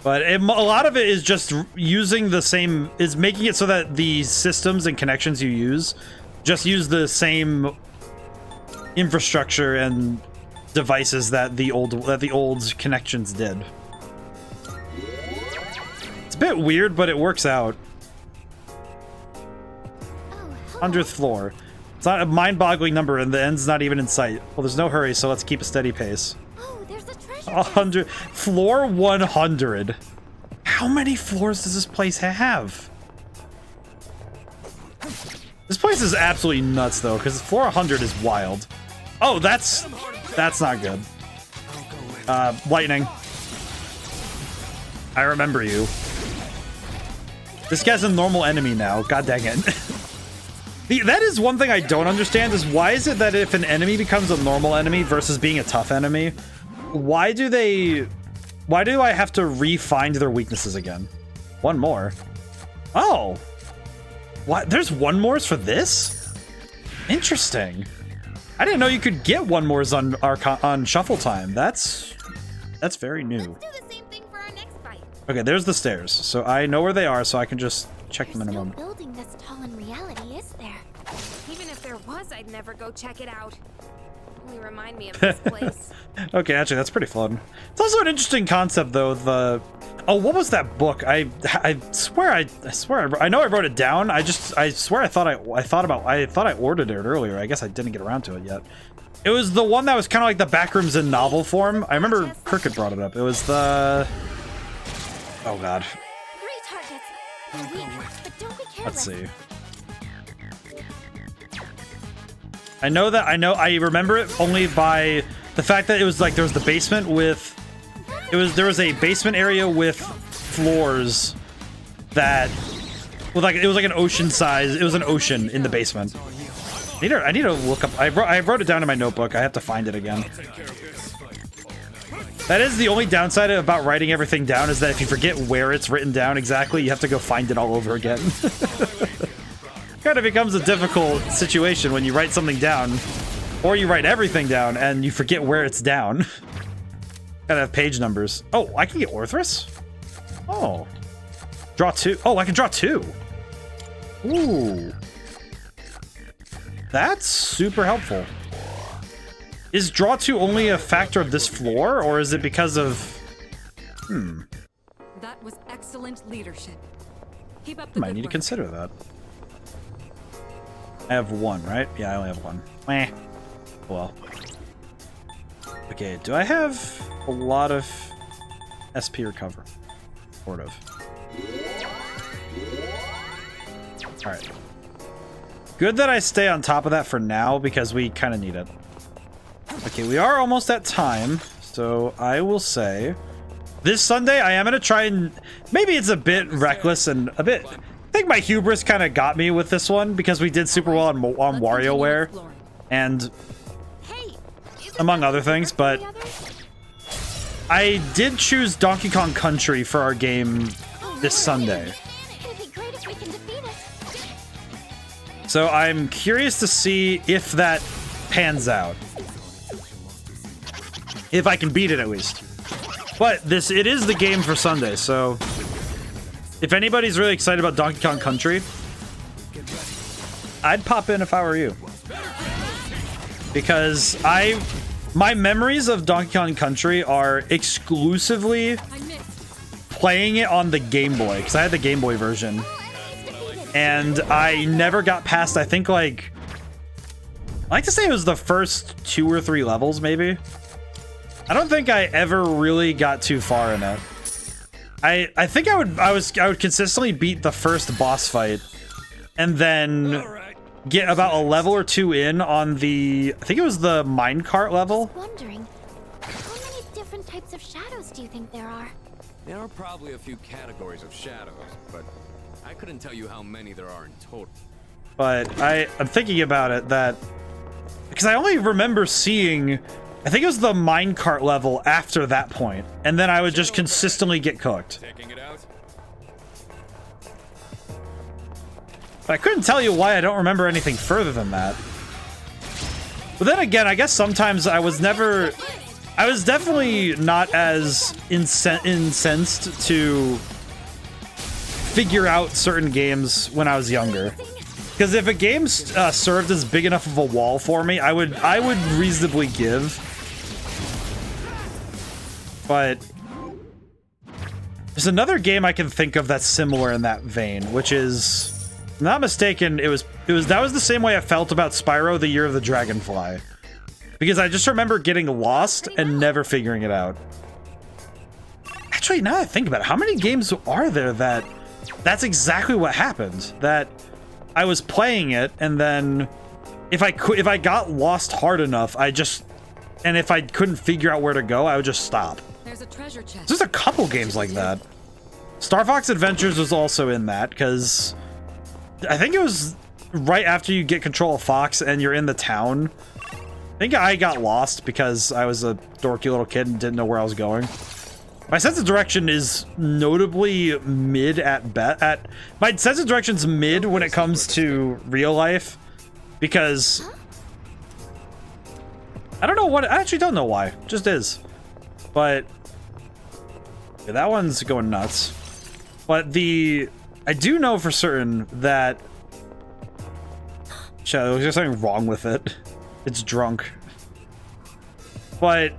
But a lot of it is just using the same, is making it so that the systems and connections you use just use the same infrastructure and devices that the old connections did. It's a bit weird, but it works out. 100th floor. It's not a mind-boggling number, and the end's not even in sight. Well, there's no hurry, so let's keep a steady pace. Oh, there's a treasure. 100. Floor 100. How many floors does this place have? This place is absolutely nuts, though, because floor 100 is wild. Oh, that's not good. Lightning. I remember you. This guy's a normal enemy now. God dang it. That is one thing I don't understand, is why is it that if an enemy becomes a normal enemy versus being a tough enemy, why do I have to re-find their weaknesses again? One more. Oh. What? There's one mores for this? Interesting. I didn't know you could get one mores on shuffle time. That's very new. Okay, there's the stairs. So I know where they are, so I can just check them in a moment. There's no building this tall in reality, is there? Even if there was, I'd never go check it out. Only remind me of this place. Okay, actually, that's pretty fun. It's also an interesting concept, though. Oh, what was that book? I swear I know I wrote it down. I swear I thought I ordered it earlier. I guess I didn't get around to it yet. It was the one that was kind of like the Backrooms in novel form. I remember Cricket brought it up. It was the... Oh god. Let's see. I remember it only by the fact that it was like there was the basement with there was a basement area with floors that it was like an ocean size. It was an ocean in the basement. I need to look up. I wrote it down in my notebook. I have to find it again. That is the only downside about writing everything down, is that if you forget where it's written down exactly, you have to go find it all over again. Kind of becomes a difficult situation when you write something down, or you write everything down and you forget where it's down. Gotta have page numbers. Oh, I can get Orthrus? Oh. Draw 2. Oh, I can draw 2. Ooh. That's super helpful. Is draw 2 only a factor of this floor, or is it because of... That was excellent leadership. Keep up the Might need to consider that. I have 1, right? Yeah, I only have 1. Meh. Well. Okay, do I have a lot of SP recover? Sort of. Alright. Good that I stay on top of that for now, because we kind of need it. Okay, we are almost at time, so I will say this Sunday I am going to try and... Maybe it's a bit reckless and a bit... I think my hubris kind of got me with this one, because we did super well on WarioWare, and among other things, but I did choose Donkey Kong Country for our game this Sunday. So I'm curious to see if that pans out. If I can beat it, at least. But it is the game for Sunday, so if anybody's really excited about Donkey Kong Country, I'd pop in if I were you. Because my memories of Donkey Kong Country are exclusively playing it on the Game Boy, because I had the Game Boy version. And I never got past, I think, like... I like to say it was the first 2 or 3 levels, maybe. I don't think I ever really got too far in it. I think I would consistently beat the first boss fight, and then get about a level or 2 in on the, I think it was the minecart level. Wondering, how many different types of shadows do you think there are? There are probably a few categories of shadows, but I couldn't tell you how many there are in total. But I'm thinking about it that, because I only remember seeing, I think it was the minecart level after that point, and then I would just consistently get cooked. But I couldn't tell you why I don't remember anything further than that. But then again, I guess sometimes I was definitely not as incensed to figure out certain games when I was younger. Because if a game served as big enough of a wall for me, I would reasonably give. But there's another game I can think of that's similar in that vein, which is I'm not mistaken, that was the same way I felt about Spyro the Year of the Dragonfly. Because I just remember getting lost and never figuring it out. Actually, now that I think about it, how many games are there that's exactly what happened? That I was playing it, and then if I got lost hard enough, and if I couldn't figure out where to go, I would just stop. There's a treasure chest. There's a couple games like that. Star Fox Adventures was also in that, because I think it was right after you get control of Fox and you're in the town. I think I got lost because I was a dorky little kid and didn't know where I was going. My sense of direction is notably mid my sense of direction's mid when it comes to real life, because I don't know what, I actually don't know why, it just is. But yeah, that one's going nuts. But I do know for certain that there's something wrong with it. It's drunk. But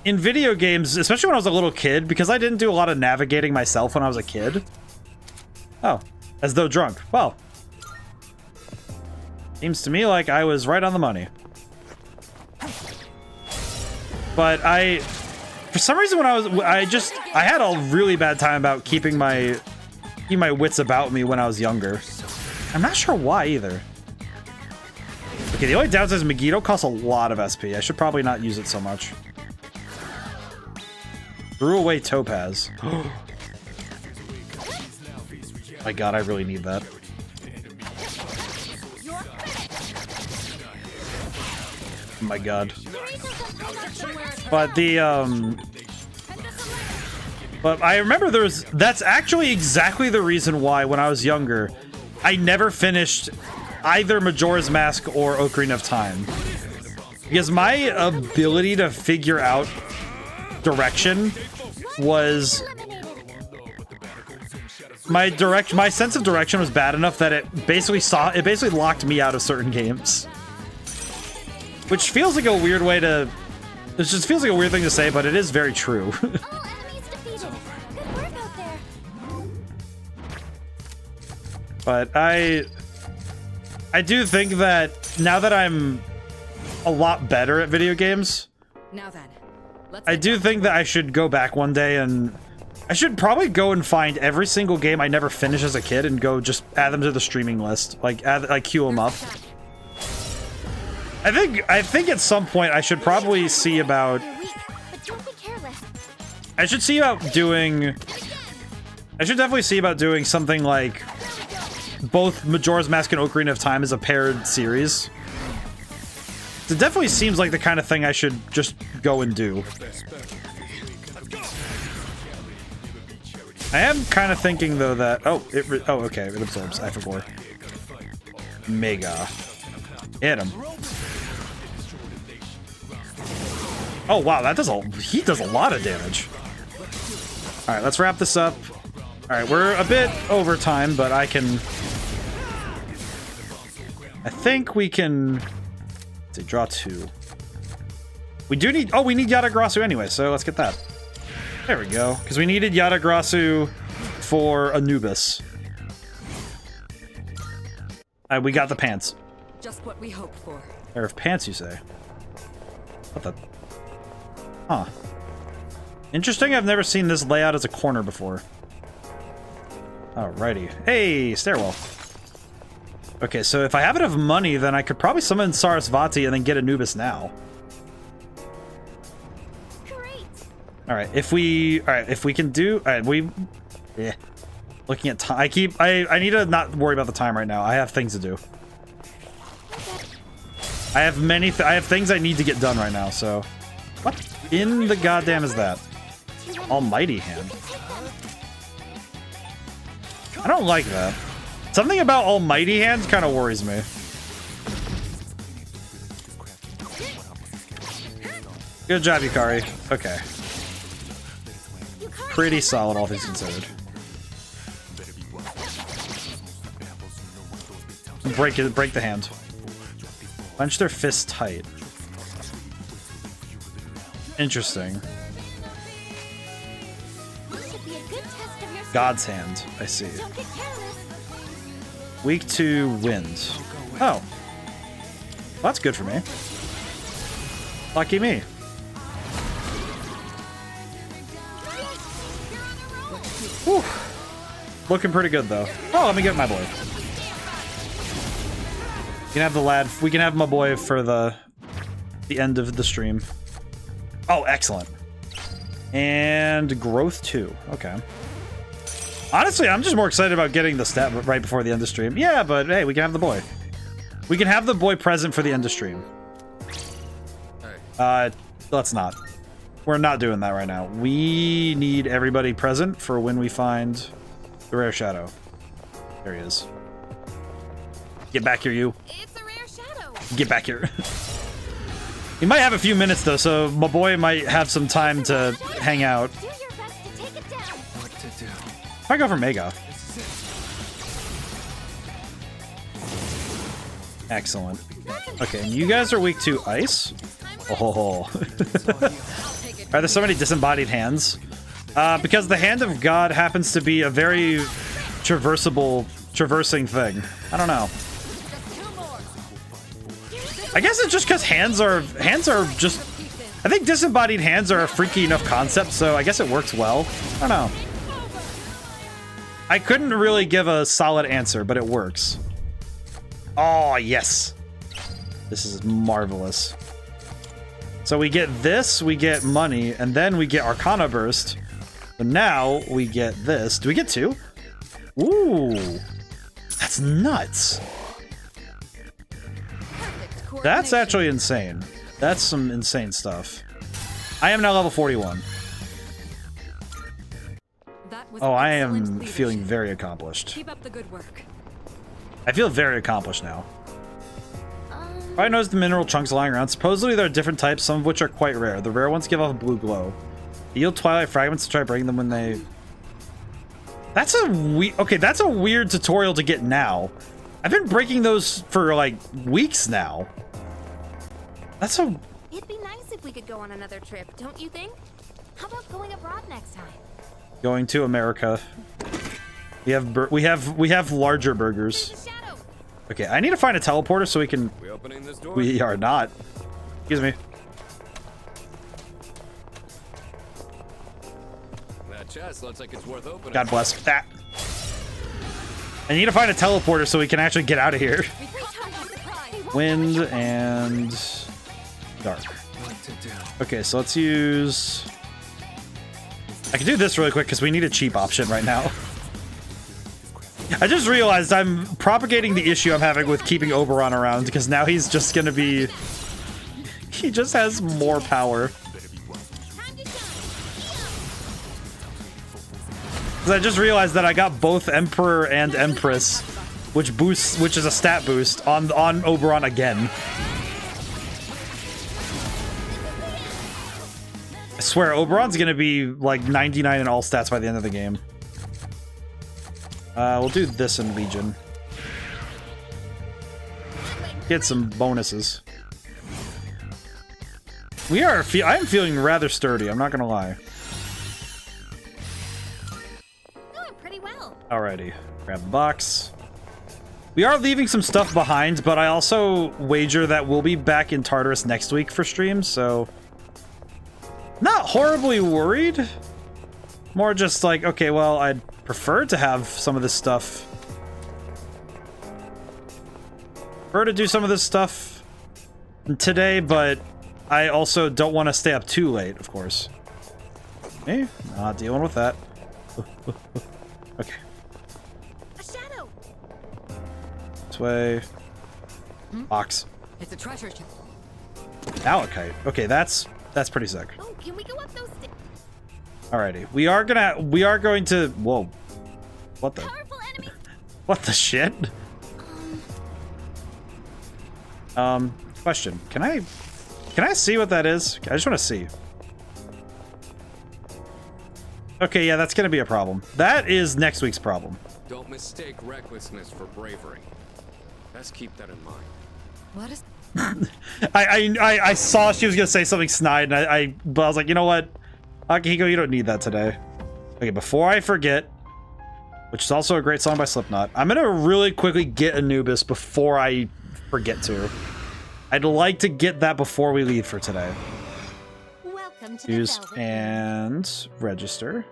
in video games, especially when I was a little kid, because I didn't do a lot of navigating myself when I was a kid. Oh, as though drunk. Well, seems to me like I was right on the money. But for some reason when I had a really bad time about keeping my wits about me when I was younger. I'm not sure why either. Okay, the only downside is Megiddo costs a lot of SP. I should probably not use it so much. Threw away Topaz. My god, I really need that. Oh my god. But but I remember that's actually exactly the reason why when I was younger, I never finished either Majora's Mask or Ocarina of Time. Because my ability to figure out direction was... My sense of direction was bad enough that it basically locked me out of certain games. Which feels like a weird way to... It just feels like a weird thing to say, but it is very true. But I do think that now that I'm a lot better at video games, now then, I do think that I should go back one day and I should probably go and find every single game I never finished as a kid and go just add them to the streaming list, like queue them up. I think at some point I should probably see about I should definitely see about doing something like both Majora's Mask and Ocarina of Time as a paired series. It definitely seems like the kind of thing I should just go and do. I am kind of thinking though that okay, it absorbs. I forgot. Mega. Hit him. Oh wow, he does a lot of damage. All right, let's wrap this up. All right, we're a bit over time, but I think we can. Let's see, draw 2. We do need. Oh, we need Yatagrasu anyway, so let's get that. There we go, because we needed Yatagrasu for Anubis. We got the pants. Just what we hoped for. Pair of pants, you say? What the? Huh. Interesting. I've never seen this layout as a corner before. Alrighty. Hey, stairwell. Okay, so if I have enough money, then I could probably summon Sarasvati and then get Anubis now. Alright, if we can do... Alright, looking at time... I need to not worry about the time right now. I have things to do. I have things I need to get done right now, so... What in the goddamn is that? Almighty Hand. I don't like that. Something about Almighty Hand kind of worries me. Good job, Yukari. Okay. Pretty solid, all things considered. Break the hand. Clench their fists tight. Interesting. God's hand, I see. Weak to wind. Oh. Well, that's good for me. Lucky me. Whew. Looking pretty good though. Oh, let me get my boy. We can have the lad. We can have my boy for the end of the stream. Oh, excellent. And growth 2. Okay. Honestly, I'm just more excited about getting the stat right before the end of stream. Yeah, but hey, we can have the boy. We can have the boy present for the end of stream. Let's not. We're not doing that right now. We need everybody present for when we find the rare shadow. There he is. Get back here, you. It's a rare shadow. Get back here. He might have a few minutes though, so my boy might have some time to hang out. Do your best to take it down. What to do? I go for Mega. Excellent. Okay, and you guys are weak to ice? Oh. Are there so many disembodied hands? Because the Hand of God happens to be a very traversing thing. I don't know. I guess it's just because hands are just... I think disembodied hands are a freaky enough concept, so I guess it works well. I don't know. I couldn't really give a solid answer, but it works. Oh, yes. This is marvelous. So we get this, we get money, and then we get Arcana Burst. But now we get this. Do we get 2? Ooh. That's nuts. That's actually insane. That's some insane stuff. I am now level 41. Oh, I am feeling very accomplished. Keep up the good work. I feel very accomplished now. Probably knows the mineral chunks lying around. Supposedly there are different types, some of which are quite rare. The rare ones give off a blue glow. They yield twilight fragments to try breaking them when they... That's a weird tutorial to get now. I've been breaking those for like weeks now. That's a... It'd be nice if we could go on another trip, don't you think? How about going abroad next time? Going to America. We have larger burgers. Okay, I need to find a teleporter so we can... We opening this door? We are not. Excuse me. That chest looks like it's worth opening. God bless that. I need to find a teleporter so we can actually get out of here. Wind and dark. Okay, so let's use... I can do this really quick because we need a cheap option right now. I just realized I'm propagating the issue I'm having with keeping Oberon around because now he's just gonna be... He just has more power. Because I just realized that I got both Emperor and Empress, which is a stat boost on Oberon again. I swear, Oberon's gonna be like 99 in all stats by the end of the game. We'll do this in Legion. Get some bonuses. I am feeling rather sturdy, I'm not gonna lie. Doing pretty well. Alrighty, grab the box. We are leaving some stuff behind, but I also wager that we'll be back in Tartarus next week for streams, so... Not horribly worried. More just like, okay, well, I'd prefer to have some of this stuff. Prefer to do some of this stuff today, but I also don't want to stay up too late, of course. Me? Not dealing with that. Okay. A shadow. This way. Box. It's a treasure chest. Malachite. Okay, that's pretty sick. Oh, can we go up those stairs? Alrighty. We are going to... Whoa. What the... What the shit? Question. Can I see what that is? I just want to see. Okay, yeah, that's gonna be a problem. That is next week's problem. Don't mistake recklessness for bravery. Best keep that in mind. What is... I saw she was gonna say something snide, and but I was like, you know what? Akihiko, you don't need that today. Okay, before I forget, which is also a great song by Slipknot. I'm gonna really quickly get Anubis before I forget to. I'd like to get that before we leave for today. Welcome to Use the Velvet and register.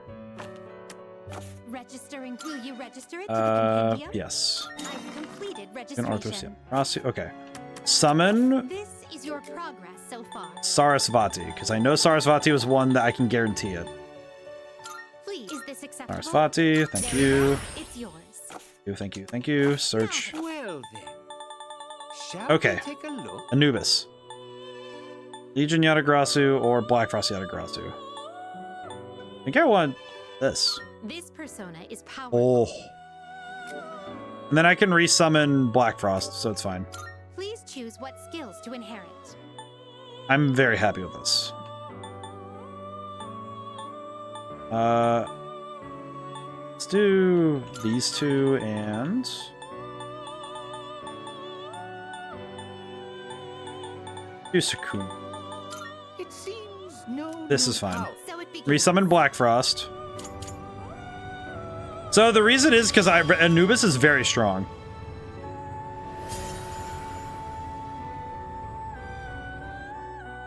Registering. Will you register it to the compendium? Yes. I've completed And registration. Arthur, okay. Summon This is your progress so far. Sarasvati, because I know Sarasvati was one that I can guarantee it. Please, is this acceptable? Sarasvati, thank There you. It's yours. Thank you, thank you. Search. Well then, shall Okay. we take a look? Anubis. Legion Yatagrasu or Black Frost Yatagrasu. I think I want this. This persona is powerful. Oh. And then I can resummon Black Frost, so it's fine. Please choose what skills to inherit. I'm very happy with this. Let's do these two and do Sakuna. It seems no. This is fine. So it begins. Resummon Black Frost. So the reason is because Anubis is very strong.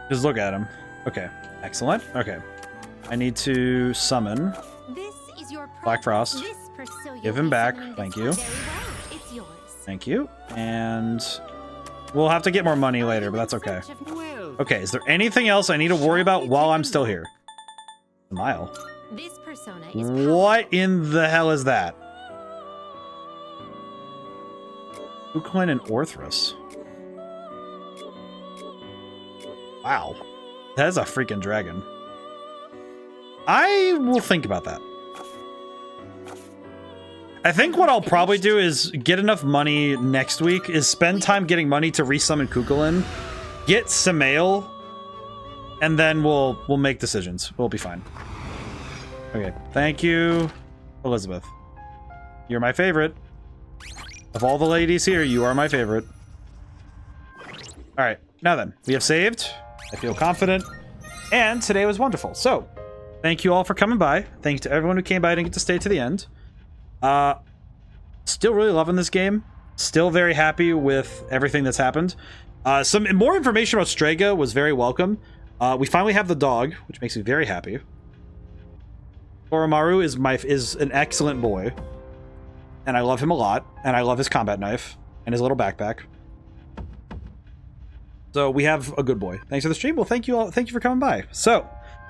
Just look at him. Okay, excellent. Okay, I need to summon This is your Black Frost. This persona Give him back. Thank you. It's yours. Thank you. And we'll have to get more money later, but that's okay. Okay, is there anything else I need to worry about while I'm still here? Smile. This persona is What in the hell is that? Uklin and Orthrus. Wow. That is a freaking dragon. I will think about that. I think what I'll probably do is get enough money next week, is spend time getting money to resummon Kukulin, get Samael, and then we'll make decisions. We'll be fine. Okay, thank you, Elizabeth. You're my favorite. Of all the ladies here, you are my favorite. Alright, now then, we have saved. I feel confident. And today was wonderful. So, thank you all for coming by. Thank you to everyone who came by and didn't get to stay to the end. Still really loving this game. Still very happy with everything that's happened. Some more information about Strega was very welcome. We finally have the dog, which makes me very happy. Oromaru is an excellent boy. And I love him a lot. And I love his combat knife. And his little backpack. So we have a good boy. Thanks for the stream. Well, thank you all. Thank you for coming by. So,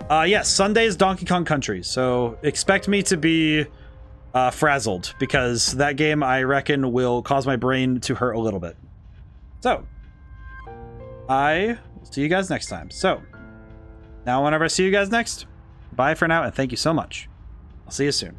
yes, Sunday is Donkey Kong Country. So expect me to be frazzled, because that game, I reckon, will cause my brain to hurt a little bit. So, I will see you guys next time. So, now whenever I see you guys next, bye for now, and thank you so much. I'll see you soon.